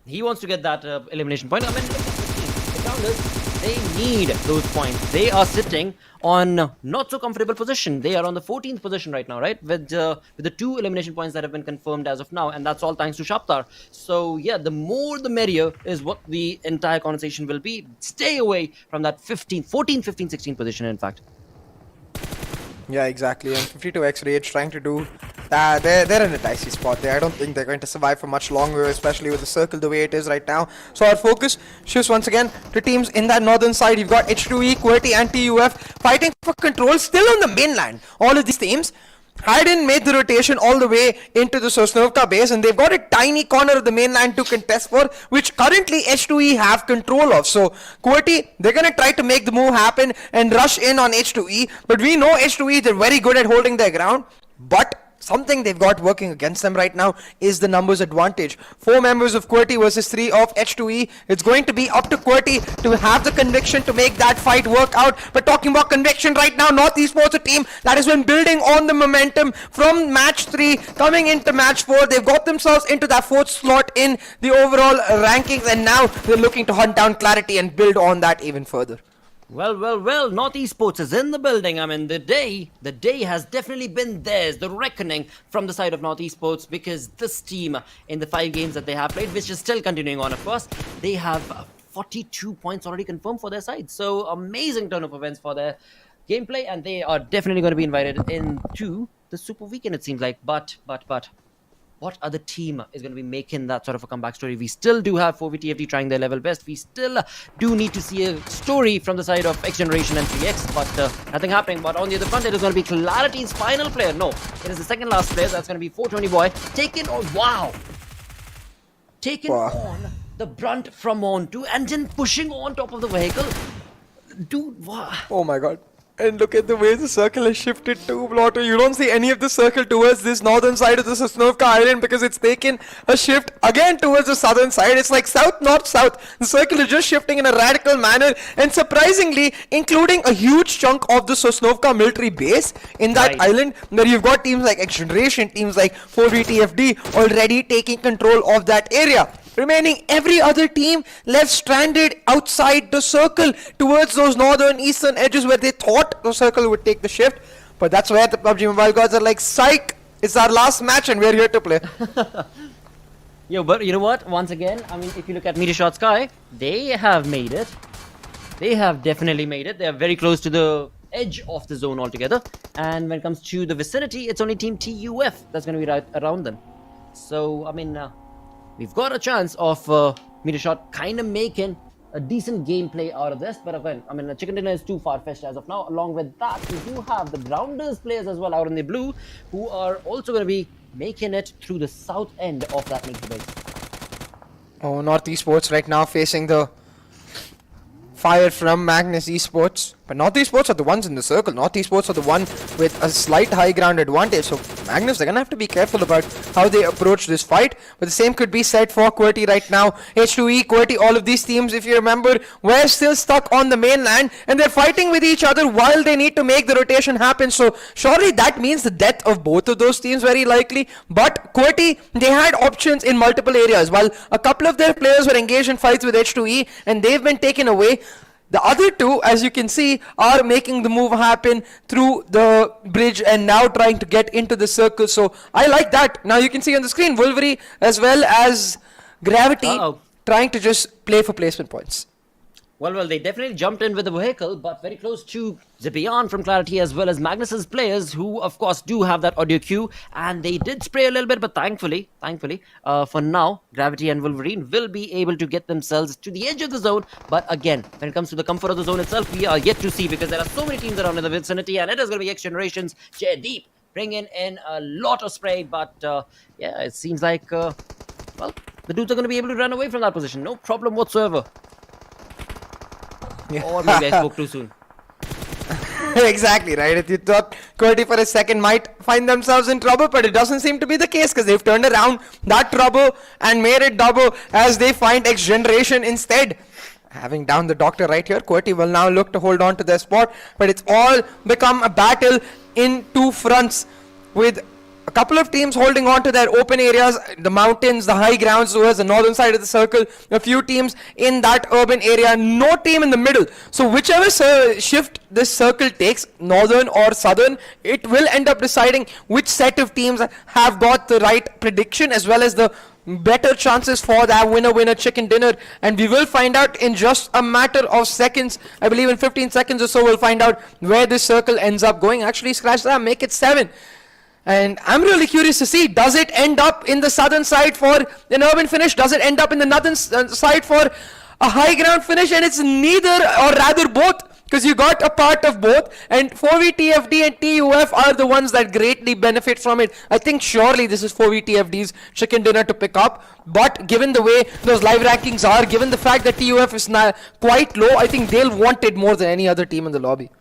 He wants to get that elimination point. I mean, look at the team. The Founders, they need those points. They are sitting on not so comfortable position. They are on the 14th position right now, right? With the 2 elimination points that have been confirmed as of now, and that's all thanks to Shapatar. So yeah, the more the merrier is what the entire conversation will be. Stay away from that 14th, 15th, 16th position, in fact. Yeah, exactly. And 52X Rage trying to do that. They're in a dicey spot there. I don't think they're going to survive for much longer, especially with the circle the way it is right now. So our focus shifts once again to teams in that northern side. You've got H2E, QWERTY and TUF fighting for control still on the mainland. All of these teams hadn't made the rotation all the way into the Sosnovka base, and they've got a tiny corner of the mainland to contest for, which currently H2E have control of. So QWERTY, they're going to try to make the move happen and rush in on H2E, but we know H2E, they're very good at holding their ground, but something they've got working against them right now is the numbers advantage. 4 members of QWERTY versus 3 of H2E. It's going to be up to QWERTY to have the conviction to make that fight work out. But talking about conviction right now, North Esports, a team that has been building on the momentum from match 3 coming into match 4. They've got themselves into that 4th slot in the overall rankings, and now they're looking to hunt down Clarity and build on that even further. Well, North Esports is in the building. I mean, the day has definitely been theirs, the reckoning from the side of North Esports, because this team, in the 5 games that they have played, which is still continuing on, of course, they have 42 points already confirmed for their side. So, amazing turn of events for their gameplay, and they are definitely going to be invited into the Super Weekend, it seems like. But, what other team is going to be making that sort of a comeback story? We still do have 4VTFD trying their level best. We still do need to see a story from the side of XGeneration and 3X, but nothing happening. But on the other front, it is going to be Clarity's final player. No, it is the second last player. That's going to be 420 boy. Taking on, on the brunt from on2 and then pushing on top of the vehicle. Dude, wow. Oh my god. And look at the way the circle has shifted to Blotter. You don't see any of the circle towards this northern side of the Sosnovka Island because it's taken a shift again towards the southern side. It's like south, north, south. The circle is just shifting in a radical manner, and surprisingly, including a huge chunk of the Sosnovka military base in that island, where you've got teams like XGeneration, teams like 4VTFD already taking control of that area. Remaining every other team left stranded outside the circle towards those northern eastern edges where they thought the circle would take the shift. But that's where the PUBG Mobile gods are like, psych, it's our last match and we're here to play. Yo, but you know what? Once again, I mean, if you look at MetershotxSKY, they have made it. They have definitely made it. They are very close to the edge of the zone altogether. And when it comes to the vicinity, it's only Team TUF that's going to be right around them. So, I mean, we've got a chance of Metershot kind of making a decent gameplay out of this. But again, I mean, the chicken dinner is too far-fetched as of now. Along with that, we do have the Grounders players as well out in the blue, who are also going to be making it through the south end of that military base. Oh, North Esports right now facing the fire from Magnus Esports. But North Esports are the ones in the circle. North Esports are the one with a slight high ground advantage. So Magnus, they're going to have to be careful about how they approach this fight. But the same could be said for QWERTY right now. H2E, QWERTY, all of these teams, if you remember, were still stuck on the mainland. And they're fighting with each other while they need to make the rotation happen. So surely that means the death of both of those teams very likely. But QWERTY, they had options in multiple areas. While a couple of their players were engaged in fights with H2E and they've been taken away, the other two, as you can see, are making the move happen through the bridge and now trying to get into the circle. So I like that. Now you can see on the screen, Wolverine as well as Gravity trying to just play for placement points. Well, they definitely jumped in with the vehicle, but very close to Zipian from Clarity as well as Magnus's players, who of course do have that audio cue, and they did spray a little bit, but thankfully, for now, Gravity and Wolverine will be able to get themselves to the edge of the zone. But again, when it comes to the comfort of the zone itself, we are yet to see, because there are so many teams around in the vicinity, and it is going to be XGeneration's Deep bringing in a lot of spray. But yeah, it seems like, well, the dudes are going to be able to run away from that position, no problem whatsoever. Yeah. Or maybe I spoke too soon. Exactly, right? If you thought QWERTY for a second might find themselves in trouble, but it doesn't seem to be the case, because they've turned around that trouble and made it double as they find XGeneration instead. Having down the doctor right here, QWERTY will now look to hold on to their spot, but it's all become a battle in two fronts, with a couple of teams holding on to their open areas, the mountains, the high grounds towards the northern side of the circle, a few teams in that urban area, no team in the middle. So whichever shift this circle takes, northern or southern, it will end up deciding which set of teams have got the right prediction as well as the better chances for that winner chicken dinner. And we will find out in just a matter of seconds. I believe in 15 seconds or so we'll find out where this circle ends up going. Actually, scratch that, make it 7. And I'm really curious to see, does it end up in the southern side for an urban finish? Does it end up in the northern side for a high ground finish? And it's neither, or rather both, because you got a part of both. And 4VTFD and TUF are the ones that greatly benefit from it. I think surely this is 4VTFD's chicken dinner to pick up. But given the way those live rankings are, given the fact that TUF is now quite low, I think they'll want it more than any other team in the lobby.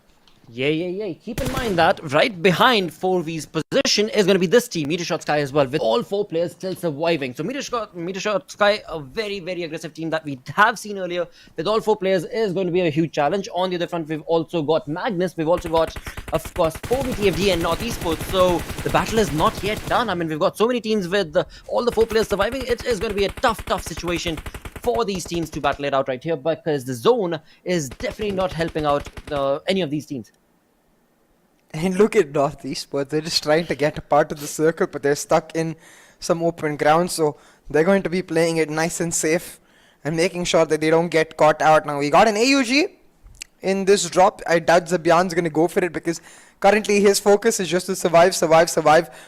Yeah. Keep in mind that right behind 4V's position is going to be this team, MetershotxSKY as well, with all 4 players still surviving. So MetershotxSKY, a very, very aggressive team that we have seen earlier, with all 4 players is going to be a huge challenge. On the other front, we've also got Magnus. We've also got, of course, 4VTFD and NorthEsports. So the battle is not yet done. I mean, we've got so many teams with all the 4 players surviving. It is going to be a tough situation for these teams to battle it out right here, because the zone is definitely not helping out any of these teams. And look at NorthEsports, they're just trying to get a part of the circle, but they're stuck in some open ground, so they're going to be playing it nice and safe and making sure that they don't get caught out. Now, we got an AUG in this drop. I doubt Zabyan's going to go for it, because currently his focus is just to survive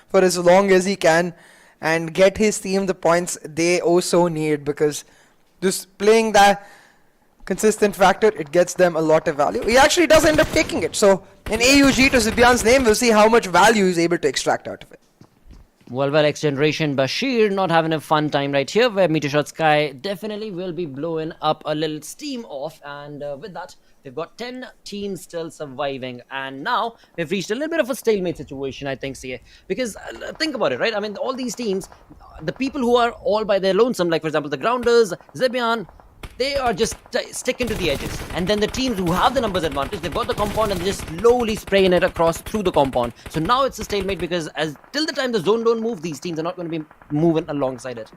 for as long as he can and get his team the points they also need, because just playing that consistent factor, it gets them a lot of value. He actually does end up taking it, so an AUG to Zabyan's name, we'll see how much value he's able to extract out of it. Well, XGeneration Bashir not having a fun time right here, where MetershotxSKY definitely will be blowing up a little steam off, and with that, we've got 10 teams still surviving, and now we've reached a little bit of a stalemate situation, I think, CA, because think about it, right? I mean, all these teams, the people who are all by their lonesome, like for example the Grounders, Zabyan, they are just sticking to the edges, and then the teams who have the numbers advantage, they've got the compound and they're just slowly spraying it across through the compound. So now it's a stalemate, because till the time the zone don't move, these teams are not going to be moving alongside it.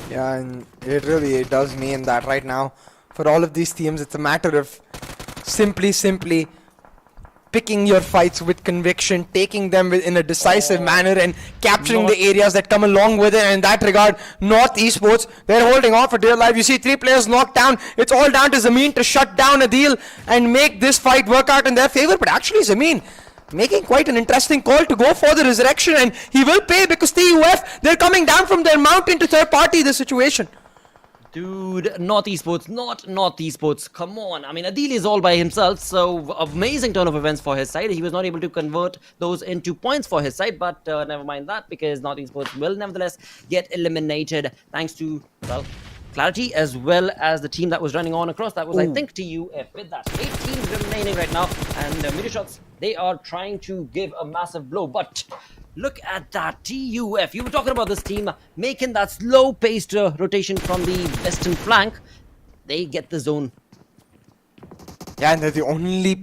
Yeah, and it does mean that right now for all of these teams, it's a matter of simply picking your fights with conviction, taking them in a decisive manner, and capturing the areas that come along with it. And in that regard, NorthEsports, they're holding on for dear life. You see 3 players knocked down. It's all down to Zameen to shut down Adil and make this fight work out in their favor. But actually, Zameen making quite an interesting call to go for the resurrection, and he will pay, because TUF, they're coming down from their mountain to third party the situation. Dude, NorthEsports, not NorthEsports. Come on. I mean, Adil is all by himself, so amazing turn of events for his side. He was not able to convert those into points for his side, but never mind that, because NorthEsports will nevertheless get eliminated thanks to, well, QWERTY, as well as the team that was running on across. That was, I think, TUF. With that, 8 teams remaining right now, and MetershotxSKY, they are trying to give a massive blow, but look at that, TUF. You were talking about this team making that slow-paced rotation from the western flank. They get the zone. Yeah, and they're the only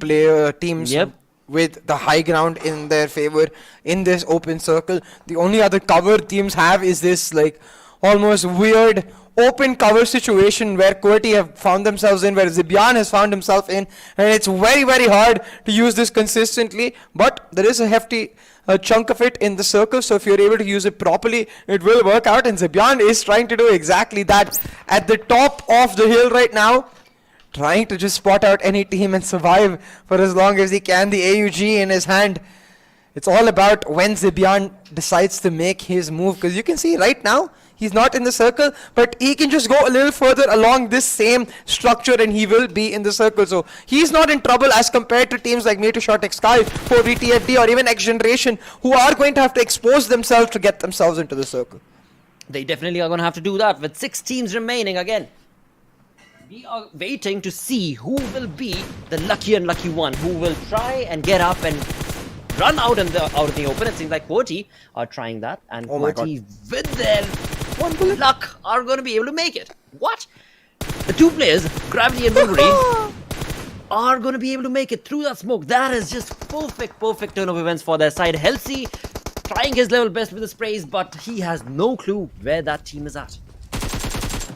teams with the high ground in their favor in this open circle. The only other cover teams have is this like almost weird open cover situation where QWERTY have found themselves in, where Zabyan has found himself in, and it's very hard to use this consistently, but there is a hefty chunk of it in the circle, so if you're able to use it properly, it will work out, and Zabyan is trying to do exactly that at the top of the hill right now, trying to just spot out any team and survive for as long as he can, the AUG in his hand. It's all about when Zabyan decides to make his move, because you can see right now, he's not in the circle, but he can just go a little further along this same structure and he will be in the circle. So he's not in trouble as compared to teams like MetershotxSKY, 4VTFD, or even XGeneration, who are going to have to expose themselves to get themselves into the circle. They definitely are going to have to do that with 6 teams remaining again. We are waiting to see who will be the lucky and lucky one, who will try and get up and run out in the open. It seems like QWERTY are trying that, and QWERTY with their luck are going to be able to make it. What? The 2 players, Gravity and Wolverine, are going to be able to make it through that smoke. That is just perfect turn of events for their side. SALTxi trying his level best with the sprays, but he has no clue where that team is at.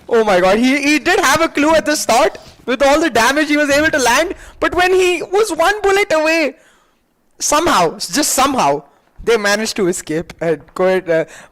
Oh my god, he did have a clue at the start with all the damage he was able to land, but when he was 1 bullet away, somehow, they managed to escape. And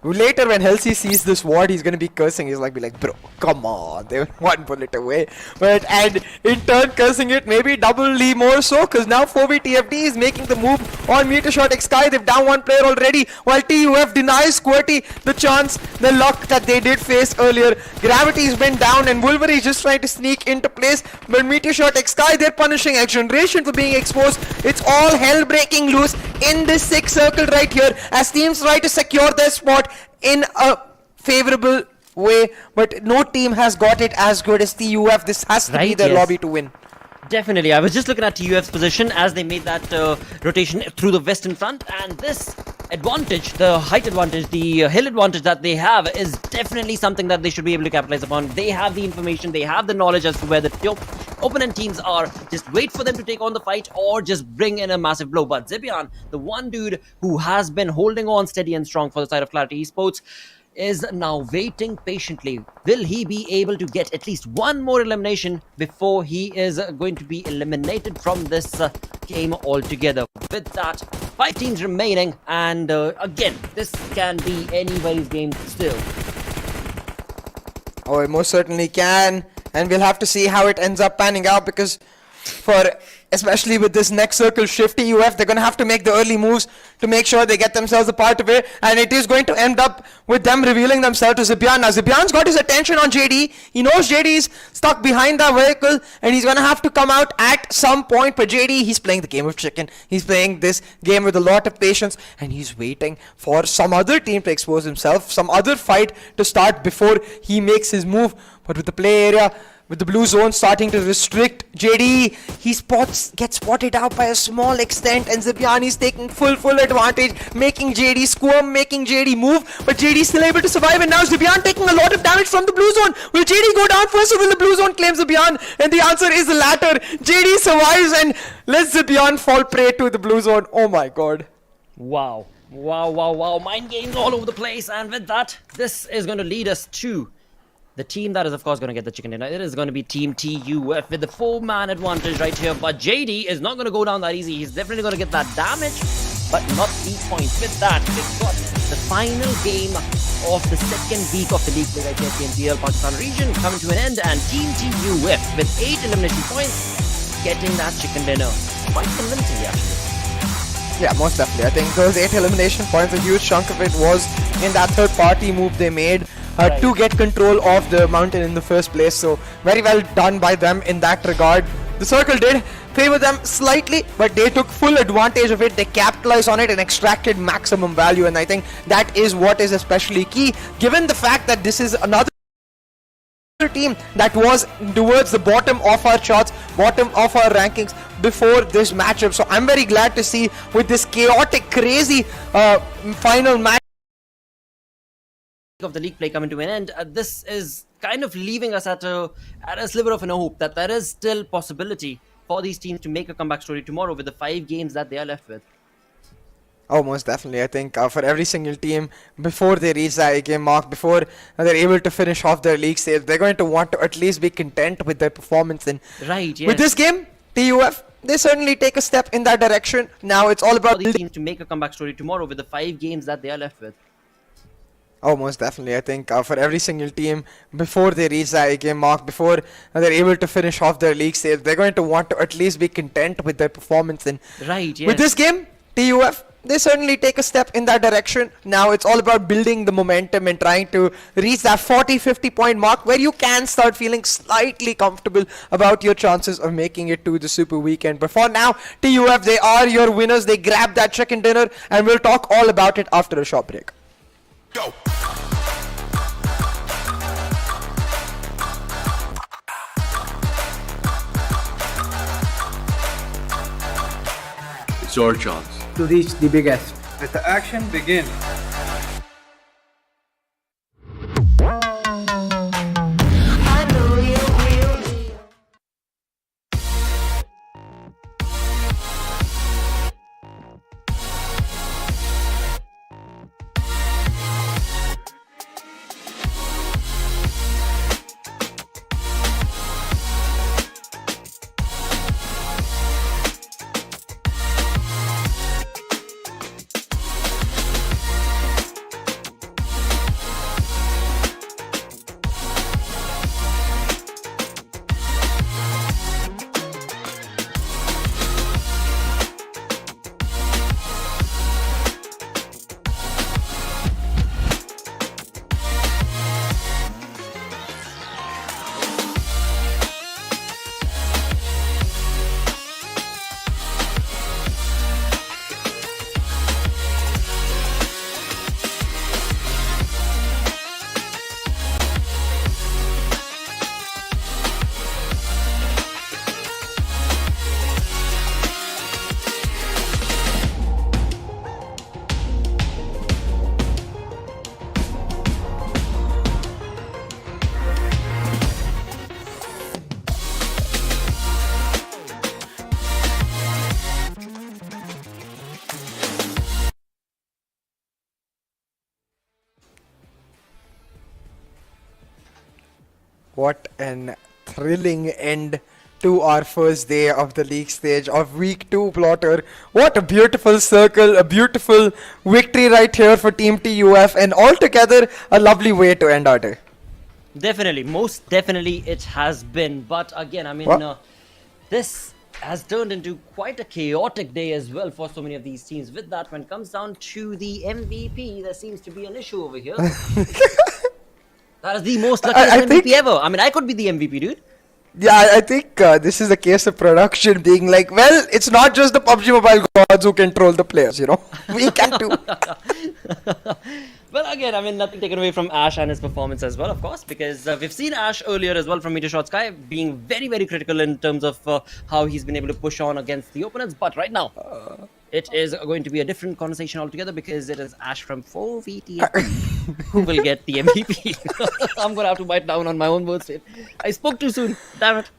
later when SALTxi sees this ward, he's gonna be cursing. He's like, bro, come on, they were 1 bullet away. And in turn cursing it maybe doubly more so, because now 4VTFD is making the move on MetershotxSKY. They've down 1 player already, while TUF denies QWERTY the chance, the luck that they did face earlier. Gravity's been down and Wolverine is just trying to sneak into place, but MetershotxSKY, they're punishing XGeneration for being exposed. It's all hell breaking loose in this 6 circle right here as teams try to secure their spot in a favorable way, but no team has got it as good as TUF. This has to be their lobby to win. Definitely. I was just looking at TUF's position as they made that rotation through the western front, and this advantage, the height advantage, the hill advantage that they have is definitely something that they should be able to capitalize upon. They have the information, they have the knowledge as to where the opponent teams are. Just wait for them to take on the fight or just bring in a massive blow. But Zibian, the one dude who has been holding on steady and strong for the side of QWERTY Esports, is now waiting patiently. Will he be able to get at least one more elimination before he is going to be eliminated from this game altogether? With that, 5 teams remaining, and again, this can be anybody's game still. Oh, it most certainly can, and we'll have to see how it ends up panning out, because especially with this next circle shift TUF, they're going to have to make the early moves to make sure they get themselves a part of it, and it is going to end up with them revealing themselves to Zibian. Now, Zibian's got his attention on JD. He knows JD is stuck behind that vehicle, and he's going to have to come out at some point. But JD, he's playing the game of chicken. He's playing this game with a lot of patience, and he's waiting for some other team to expose himself, some other fight to start before he makes his move. But with the play area, with the blue zone starting to restrict JD, he gets spotted out by a small extent, and Zibian is taking full advantage, making JD squirm, making JD move, but JD still able to survive, and now Zibian taking a lot of damage from the blue zone. Will JD go down first, or will the blue zone claim Zibian? And the answer is the latter. JD survives and lets Zibian fall prey to the blue zone. Oh my god. Wow. Wow. Mind games all over the place, and with that, this is going to lead us to the team that is, of course, going to get the chicken dinner. It is going to be Team TUF with the 4-man advantage right here. But JD is not going to go down that easy. He's definitely going to get that damage, but not the points. With that, we've got the final game of the second week of the league play right here, PMPL Pakistan region, coming to an end. And Team TUF with 8 elimination points, getting that chicken dinner. Quite convincingly, actually. Yeah, most definitely. I think those 8 elimination points, a huge chunk of it was in that third-party move they made to get control of the mountain in the first place. So very well done by them in that regard. The circle did favor them slightly, but they took full advantage of it. They capitalized on it and extracted maximum value, and I think that is what is especially key, given the fact that this is another team that was towards the bottom of our charts, bottom of our rankings before this matchup. So I'm very glad to see, with this chaotic, crazy final match of the league play coming to an end, this is kind of leaving us at a sliver of an hope that there is still possibility for these teams to make a comeback story tomorrow with the 5 games that they are left with. Oh, most definitely. I think for every single team, before they reach that 8-game mark, before they're able to finish off their league stage, they're going to want to at least be content with their performance. And right, yes. With this game, TUF, they certainly take a step in that direction. Now it's all about these teams to make a comeback story tomorrow with the 5 games that they are left with. Oh, most definitely. I think for every single team, before they reach that 8-game mark, before they're able to finish off their league stage, they're going to want to at least be content with their performance. And right, yes. With this game, TUF, they certainly take a step in that direction. Now it's all about building the momentum and trying to reach that 40-50 point mark where you can start feeling slightly comfortable about your chances of making it to the Super Weekend. But for now, TUF, they are your winners. They grabbed that chicken dinner, and we'll talk all about it after a short break. Go! It's your chance to reach the biggest. Let the action begin. what an thrilling end to our first day of the league stage of week 2, Plotter. What a beautiful circle, a beautiful victory right here for Team TUF, and altogether a lovely way to end our day. Definitely, most definitely it has been. But again, I mean, this has turned into quite a chaotic day as well for so many of these teams. With that, when it comes down to the MVP, there seems to be an issue over here. That is the most luckiest MVP ever. I mean, I could be the MVP, dude. Yeah, I think this is a case of production being like, well, it's not just the PUBG Mobile gods who control the players, you know. We can too. Well, again, I mean, nothing taken away from Ash and his performance as well, of course, because we've seen Ash earlier as well from MetershotxSKY being very, very critical in terms of how he's been able to push on against the opponents. But right now, it is going to be a different conversation altogether because it is Ash from 4VT who will get the MVP. I'm going to have to bite down on my own words. I spoke too soon. Damn it.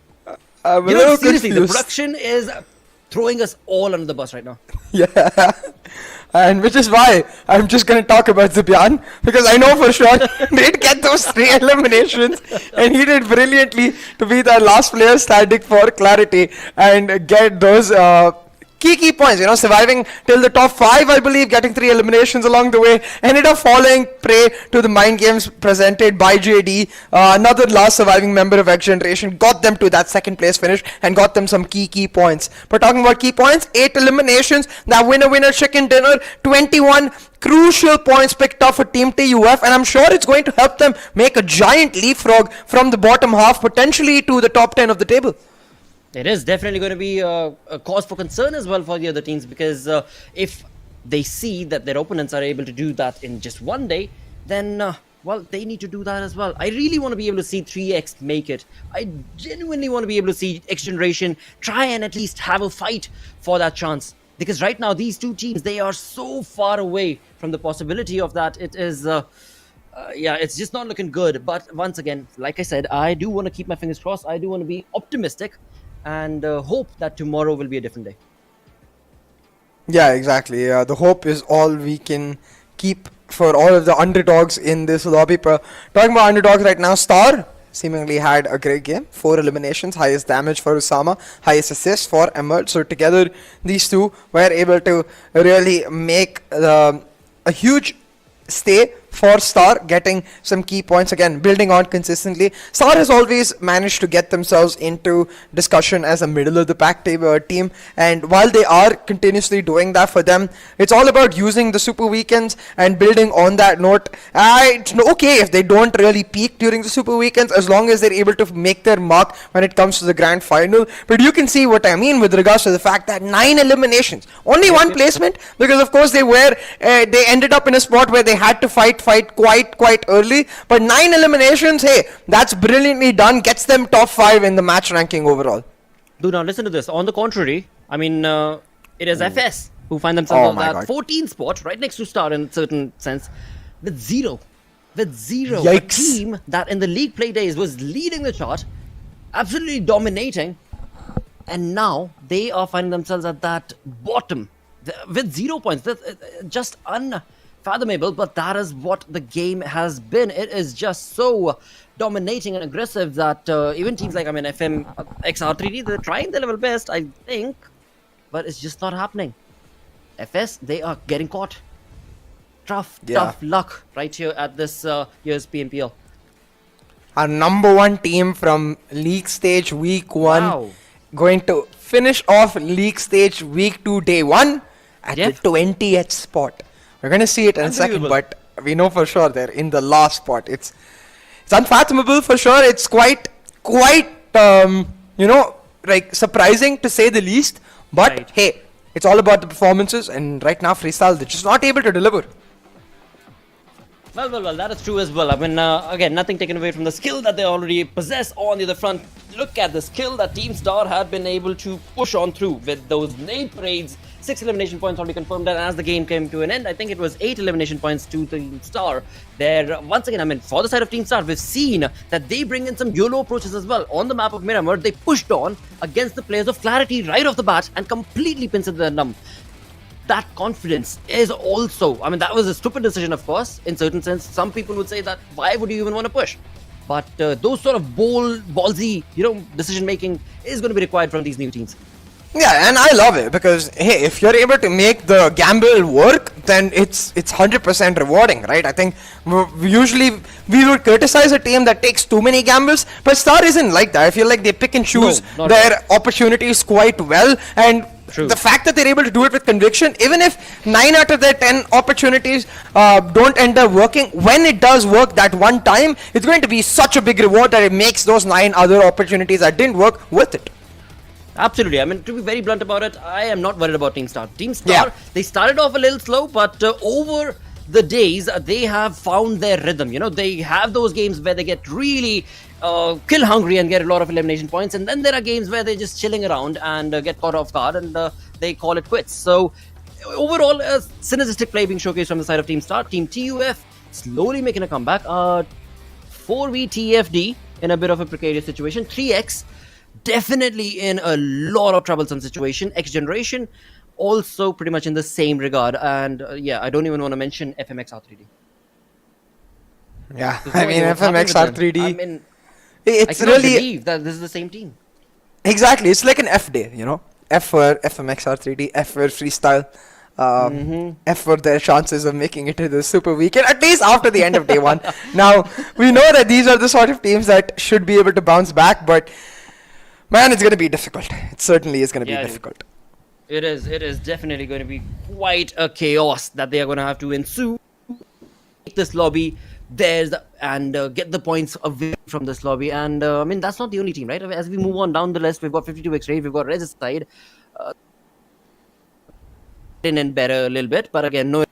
You know, seriously, the production is throwing us all under the bus right now. Yeah. And which is why I'm just going to talk about Zibyan, because I know for sure he did get those 3 eliminations and he did brilliantly to be the last player standing for clarity and get those key points, you know, surviving till the top 5, I believe, getting 3 eliminations along the way, ended up falling prey to the mind games presented by JD, another last surviving member of XGeneration, got them to that 2nd place finish and got them some key points. But talking about key points, 8 eliminations, that winner chicken dinner, 21 crucial points picked up for Team TUF, and I'm sure it's going to help them make a giant leapfrog from the bottom half, potentially to the top 10 of the table. It is definitely going to be a cause for concern as well for the other teams, because if they see that their opponents are able to do that in just one day, then, well, they need to do that as well. I really want to be able to see 3X make it. I genuinely want to be able to see XGeneration try and at least have a fight for that chance. Because right now, these two teams, they are so far away from the possibility of that. It is... yeah, it's just not looking good. But once again, like I said, I do want to keep my fingers crossed. I do want to be optimistic and hope that tomorrow will be a different day. Yeah, exactly. The hope is all we can keep for all of the underdogs in this lobby. Talking about underdogs right now, Star seemingly had a great game. 4 eliminations, highest damage for Usama, highest assist for Emerald. So together, these two were able to really make a huge stay for Star, getting some key points, again building on consistently. Star has always managed to get themselves into discussion as a middle of the pack team, and while they are continuously doing that for them, it's all about using the super weekends and building on that note. It's okay if they don't really peak during the super weekends, as long as they're able to make their mark when it comes to the grand final. But you can see what I mean with regards to the fact that 9 eliminations, only 1 placement, because of course they ended up in a spot where they had to fight quite early, but 9 eliminations, hey, that's brilliantly done, gets them top 5 in the match ranking overall. Dude, now listen to this. On the contrary, I mean, it is FS who find themselves on that 14th spot, right next to Star in a certain sense, with 0. Yikes. A team that in the league play days was leading the chart, absolutely dominating, and now they are finding themselves at that bottom with 0 points. That's just unfathomable, but that is what the game has been. It is just so dominating and aggressive that even teams like, I mean, FMxR3D, they're trying their level best, I think, but it's just not happening. FS, they are getting caught. Tough luck right here at this year's PMPL. Our number 1 team from league stage week 1, going to finish off league stage week 2 day 1 at the 20th spot. We're going to see it in a second, but we know for sure they're in the last spot. It's unfathomable for sure. It's quite you know, like surprising to say the least. But hey, it's all about the performances, and right now Freestyle, they're just not able to deliver. Well, that is true as well. I mean, again, nothing taken away from the skill that they already possess on the other front. Look at the skill that Team Star had been able to push on through with those nade parades. 6 elimination points already confirmed, and as the game came to an end, I think it was 8 elimination points to Team Star. There, once again, I mean, for the side of Team Star, we've seen that they bring in some YOLO approaches as well. On the map of Miramar, they pushed on against the players of Clarity right off the bat and completely pincered their numb. That confidence is also, I mean, that was a stupid decision, of course, in certain sense. Some people would say that, why would you even want to push? But those sort of ballsy, decision making is going to be required from these new teams. Yeah, and I love it because, hey, if you're able to make the gamble work, then it's 100% rewarding, right? I think usually we would criticize a team that takes too many gambles, but Star isn't like that. I feel like they pick and choose their opportunities quite well, and the fact that they're able to do it with conviction, even if 9 out of their 10 opportunities don't end up working, when it does work that one time, it's going to be such a big reward that it makes those 9 other opportunities that didn't work worth it. Absolutely. I mean, to be very blunt about it, I am not worried about Team Star. Team Star, they started off a little slow, but over the days, they have found their rhythm. They have those games where they get really kill hungry and get a lot of elimination points, and then there are games where they're just chilling around and get caught off guard and they call it quits. So overall, a synergistic play being showcased from the side of Team Star. Team TUF slowly making a comeback. 4v TFD in a bit of a precarious situation. 3x definitely in a lot of troublesome situation. XGeneration also pretty much in the same regard. And I don't even want to mention FMxR3D. Yeah, I mean, FMxR3D. I mean, it's I cannot really believe that this is the same team. Exactly, it's like an F day, F for FMxR3D, F for freestyle, F for their chances of making it to the super weekend, at least after the end of day one. Now, we know that these are the sort of teams that should be able to bounce back, but man, it's going to be difficult. It certainly is going to be difficult. It is definitely going to be quite a chaos that they are going to have to ensue. Take this lobby, and get the points away from this lobby. And I mean, that's not the only team, right? As we move on down the list, we've got 52x Rage, we've got Rez's side. In and better a little bit, but again, no.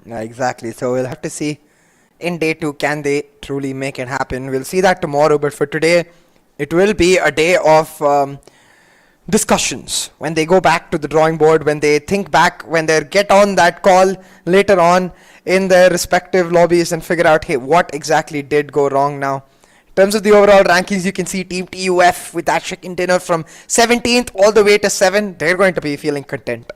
Yeah, exactly. So we'll have to see in day 2, can they truly make it happen? We'll see that tomorrow, but for today, it will be a day of discussions. When they go back to the drawing board, when they think back, when they get on that call later on in their respective lobbies and figure out, hey, what exactly did go wrong now? In terms of the overall rankings, you can see Team TUF with that chicken dinner from 17th all the way to 7. They're going to be feeling content.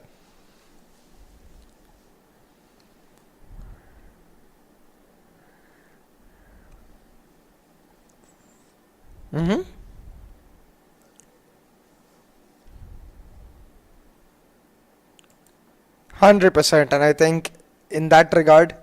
Mm-hmm. 100%, and I think in that regard,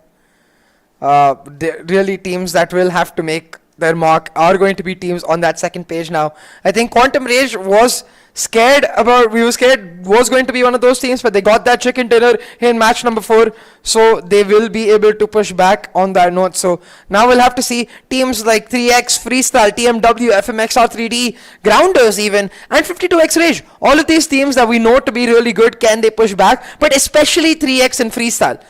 really teams that will have to make their mark are going to be teams on that second page now. I think Quantum Rage was going to be one of those teams, but they got that chicken dinner in match number 4, so they will be able to push back on that note. So now we'll have to see teams like 3x, Freestyle, TMW, FMxR3D, Grounders even, and 52x Rage. All of these teams that we know to be really good, can they push back? But especially 3x and Freestyle.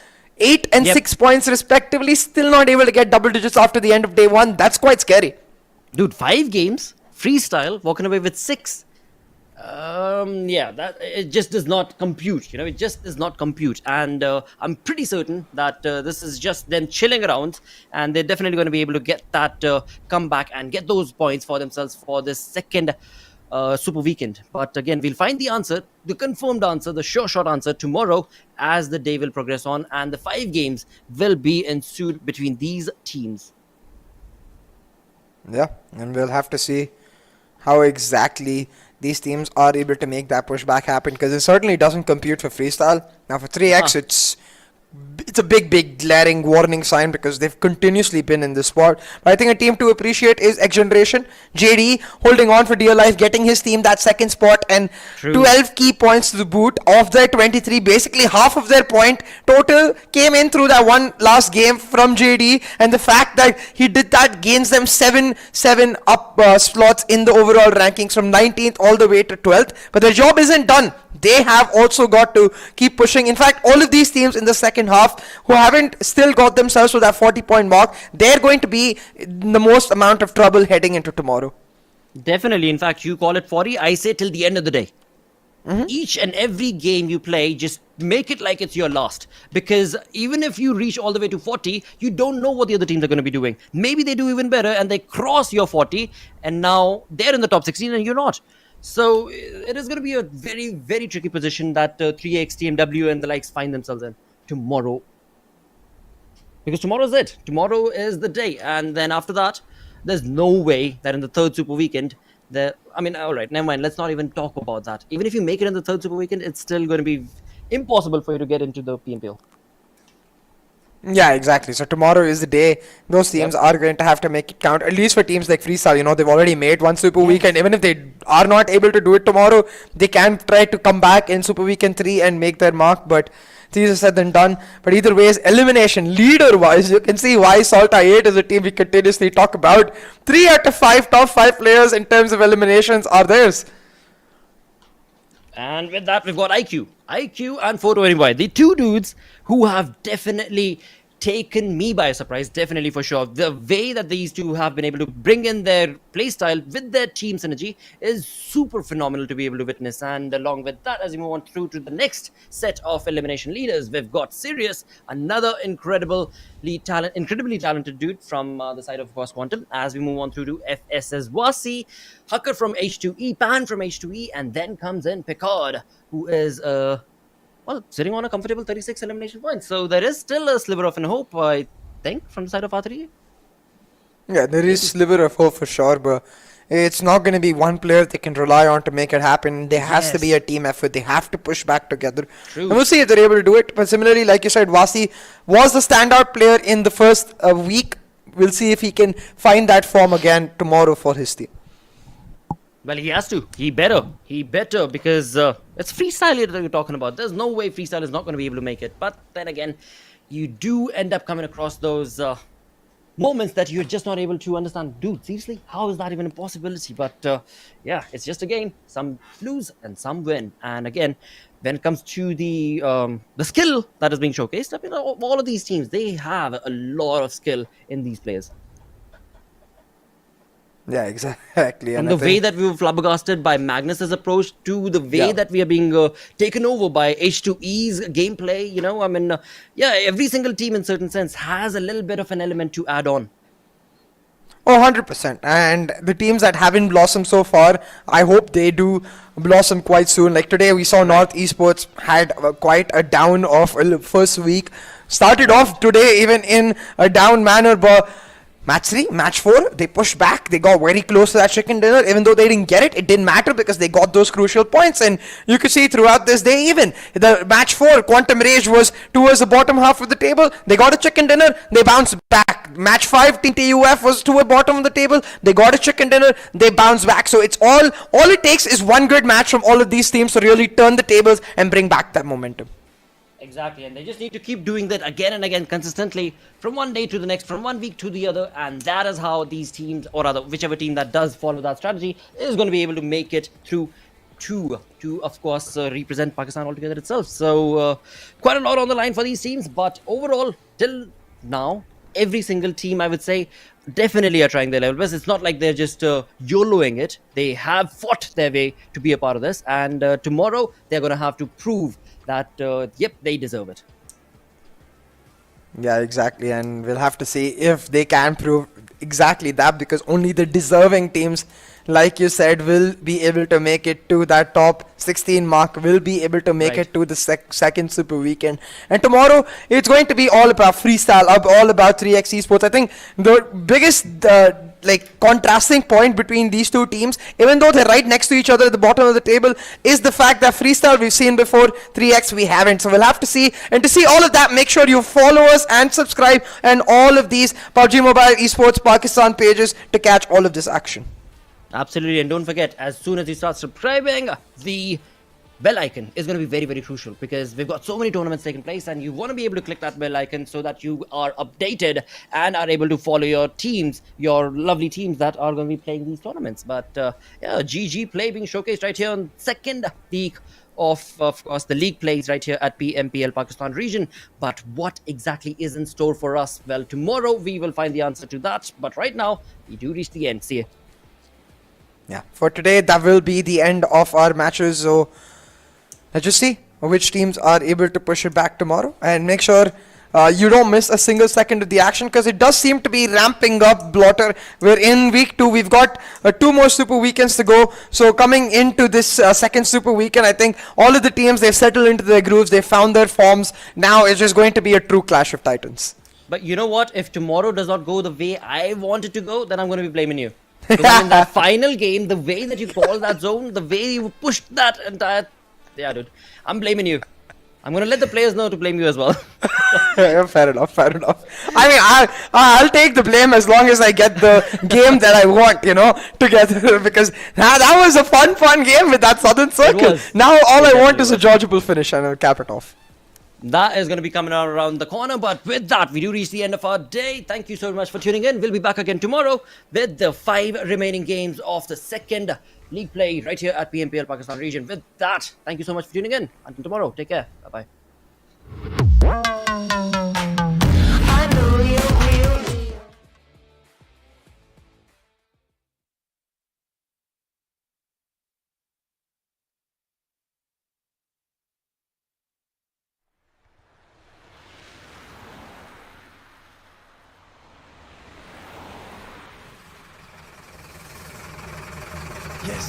8 and 6 points respectively, still not able to get double digits after the end of day 1. That's quite scary. Dude, 5 games, Freestyle walking away with 6. That it just does not compute. It just does not compute, and I'm pretty certain that this is just them chilling around, and they're definitely going to be able to get that comeback and get those points for themselves for this second super weekend. But again, we'll find the answer, the confirmed answer, the sure shot answer tomorrow as the day will progress on, and the 5 games will be ensued between these teams. Yeah, and we'll have to see how exactly these teams are able to make that pushback happen, because it certainly doesn't compute for Freestyle. Now for 3x, it's a big glaring warning sign, because they've continuously been in this spot. But I think a team to appreciate is XGeneration. JD holding on for dear life, getting his team that second spot, and 12 key points to the boot of their 23. Basically half of their point total came in through that one last game from JD, and the fact that he did that gains them 7 up slots in the overall rankings from 19th all the way to 12th. But their job isn't done. They have also got to keep pushing. In fact, all of these teams in the second half who haven't still got themselves to that 40-point mark, they're going to be in the most amount of trouble heading into tomorrow. Definitely. In fact, you call it 40, I say till the end of the day. Each and every game you play, just make it like it's your last. Because even if you reach all the way to 40, you don't know what the other teams are going to be doing. Maybe they do even better and they cross your 40, and now they're in the top 16 and you're not. So it is going to be a very, very tricky position that 3x, TMW and the likes find themselves in tomorrow. Because tomorrow is it. Tomorrow is the day. And then after that, there's no way that in the third Super Weekend, all right, never mind. Let's not even talk about that. Even if you make it in the third Super Weekend, it's still going to be impossible for you to get into the PMPL. Yeah, exactly. So tomorrow is the day those teams are going to have to make it count. At least for teams like Freestyle, they've already made one Super Weekend. Even if they are not able to do it tomorrow, they can try to come back in Super Weekend 3 and make their mark. But it's easier said than done. But either ways, elimination leader-wise, you can see why SALTxi8 is a team we continuously talk about. 3 out of 5 top 5 players in terms of eliminations are theirs. And with that, we've got IQ and Photo the two dudes who have definitely taken me by surprise, definitely for sure. The way that these two have been able to bring in their playstyle with their team synergy is super phenomenal to be able to witness. And along with that, as we move on through to the next set of elimination leaders, we've got Sirius, another incredibly talented dude from the side of, course, Quantum. As we move on through to FS's Wasi, Hacker from H2E, Pan from H2E, and then comes in Picard, who is sitting on a comfortable 36 elimination points. So there is still a sliver of hope, I think, from the side of R3D. Yeah, there is sliver of hope for sure, but it's not going to be one player they can rely on to make it happen. There has to be a team effort. They have to push back together. True. And we'll see if they're able to do it. But similarly, like you said, Wasi was the standout player in the first week. We'll see if he can find that form again tomorrow for his team. Well, he has to. He better, because it's freestyle that you're talking about. There's no way freestyle is not going to be able to make it. But then again, you do end up coming across those moments that you're just not able to understand. Dude, seriously, how is that even a possibility? But yeah, it's just a game. Some lose and some win. And again, when it comes to the skill that is being showcased, all of these teams, they have a lot of skill in these players. Yeah, exactly. From the way that we were flabbergasted by Magnus's approach to the way that we are being taken over by H2E's gameplay, every single team in certain sense has a little bit of an element to add on. Oh, 100%. And the teams that haven't blossomed so far, I hope they do blossom quite soon. Like today, we saw North Esports had quite a down of first week. Started off today even in a down manner, but Match 3, Match 4, they pushed back. They got very close to that chicken dinner. Even though they didn't get it, it didn't matter because they got those crucial points. And you could see throughout this day even, the Match 4, Quantum Rage was towards the bottom half of the table. They got a chicken dinner, they bounced back. Match 5, TmwEsports was toward bottom of the table. They got a chicken dinner, they bounced back. So it's all it takes is one good match from all of these teams to really turn the tables and bring back that momentum. Exactly, and they just need to keep doing that again and again consistently from one day to the next, from 1 week to the other, and that is how these teams, or rather whichever team that does follow that strategy, is going to be able to make it through to of course represent Pakistan altogether itself. So quite a lot on the line for these teams, but overall till now every single team, I would say, definitely are trying their level best. It's not like they're just YOLOing it. They have fought their way to be a part of this, and tomorrow they're going to have to prove that yep, they deserve it. Yeah, exactly, and we'll have to see if they can prove exactly that, because only the deserving teams, like you said, will be able to make it to that top 16 mark, will be able to make it to the second Super Weekend. And tomorrow, it's going to be all about freestyle, all about 3x Esports. I think the biggest contrasting point between these two teams, even though they're right next to each other at the bottom of the table, is the fact that freestyle we've seen before, 3x we haven't. So we'll have to see, and to see all of that, make sure you follow us and subscribe and all of these PUBG Mobile Esports Pakistan pages to catch all of this action. Absolutely, and don't forget, as soon as you start subscribing, the bell icon is going to be very, very crucial, because we've got so many tournaments taking place, and you want to be able to click that bell icon so that you are updated and are able to follow your teams, your lovely teams that are going to be playing these tournaments. But yeah, GG play being showcased right here on second week of course, the league plays right here at PMPL Pakistan region. But what exactly is in store for us? Well, tomorrow we will find the answer to that. But right now, we do reach the end. See you. Yeah, for today, that will be the end of our matches. So Let's just see which teams are able to push it back tomorrow, and make sure you don't miss a single second of the action, because it does seem to be ramping up. Blotter, we're in week 2. We've got 2 more super weekends to go. So coming into this second super weekend, I think all of the teams, they've settled into their grooves, they've found their forms. Now it's just going to be a true clash of titans. But you know what? If tomorrow does not go the way I want it to go, then I'm going to be blaming you. Because in that final game, the way that you called that zone, the way you pushed that entire... Yeah, dude. I'm blaming you. I'm going to let the players know to blame you as well. Fair enough, fair enough. I mean, I'll take the blame as long as I get the game that I want, you know, together. Because that was a fun game with that Southern Circle. Now all I want is a Georgeable finish, and I'll cap it off. That is going to be coming around the corner. But with that, we do reach the end of our day. Thank you so much for tuning in. We'll be back again tomorrow with the 5 remaining games of the second league play right here at PMPL Pakistan region. With that, thank you so much for tuning in. Until tomorrow, take care. Bye-bye. Yes.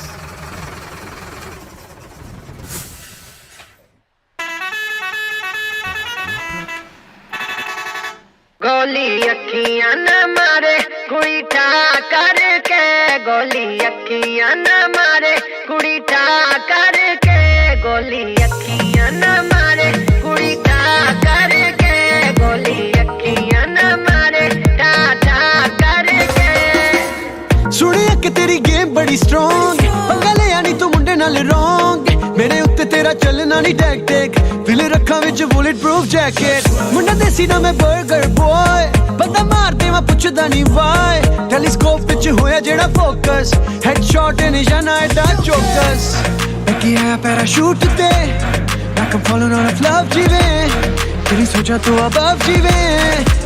गोली अखियां न मारे कुड़ी ठा करके गोली अखियां न मारे कुड़ी ठा करके गोली अखियां न मारे कुड़ी ठा करके गोली अखियां न मारे ठा ठा करके सुनिया कि तेरी गेम बड़ी स्ट्रॉन्ग पंगा ले यानी तू मुंडे नाल रॉन्ग मेरे उत्ते तेरा चलना नहीं टैग टैग दिल रखा विच बुलेट प्रूफ जैकेट मुंडा देसी ना मैं बर्गर बॉय बंदा मार दे मैं पुछदा नहीं वाई टेलीस्कोप विच होया जेड़ा फोकस हेडशॉट निशाना एडा चौकस मैं किया पैराशूट ते like I'm falling on a flop जीवे तेरी सोचा तो अब जीवे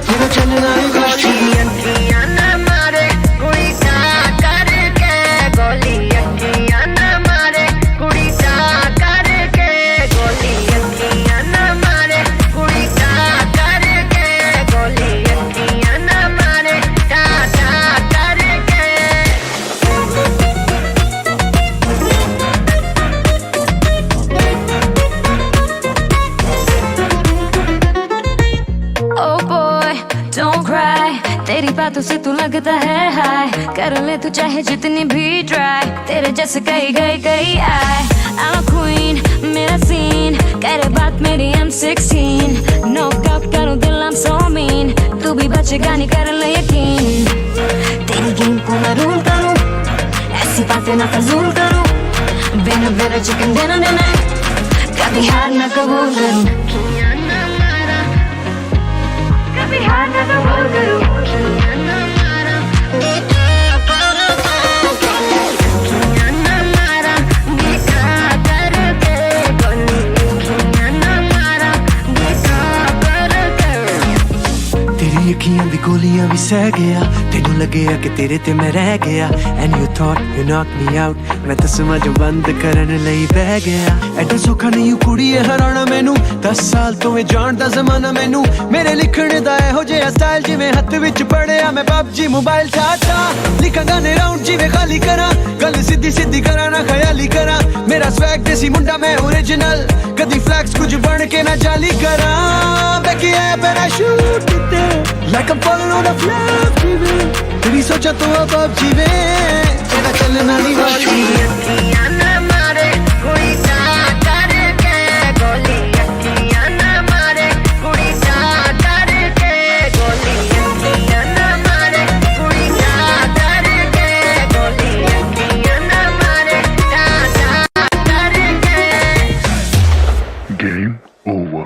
तेरा चलना ही गोली अखियां न मारे कुड़ी ठा करके गोली अखियां न मारे कुड़ी ठा करके गोली अखियां न मारे कुड़ी ठा करके गोली अखियां न मारे ठा ठा करके Oh boy, don't cry. तेरी बातों से तू लगता है हाय कर ले तू चाहे जितनी भी ट्राई तेरे जैसे कई आए I'm a queen, मेरा सीन करे बात मेरी M16 Knock out करूँ दिल I'm so mean तू भी बचेगा नहीं कर ले यकीन तेरी गेम को मैं रूल करूँ ऐसी बातें ना फजूल करूँ बिना चिकन देना कभी हार ना कबूल करूँ कभी हार ना कबूल करूँ तेरी अखियां दी गोलियां भी सह गया तेनू लगेया कि तेरे ते मैं रह गया and you thought you knocked me out मैं तस्मा जो बंद करन लई बह गया एडा सौखा नहीं कुड़ीए हराना मैनू 10 साल तो मैं जानदा ज़माना मैनू मेरे लिखण दा एहो जिहा स्टाइल जिवें हत्थ विच पड़िया मैं PUBG मोबाइल ठाठा लिखां गाने राउंड जिवें खाली करा गल सीधी करा ना ख्याली करा मेरा स्वैग देसी मुंडा मैं ओरिजिनल कदी फ्लैक्स कुछ बन के ना जाली करा बैकी है पैराशूट ते like I'm falling on a flop जीवे तेरी सोचा तो अब जीवे तेरा चलना नहीं गोली अखियां न मारे कुड़ी ठा करके गोली अखियां न मारे कुड़ी ठा करके गोली अखियां न मारे कुड़ी ठा करके गोली अखियां न मारे ठा ठा करके Game over.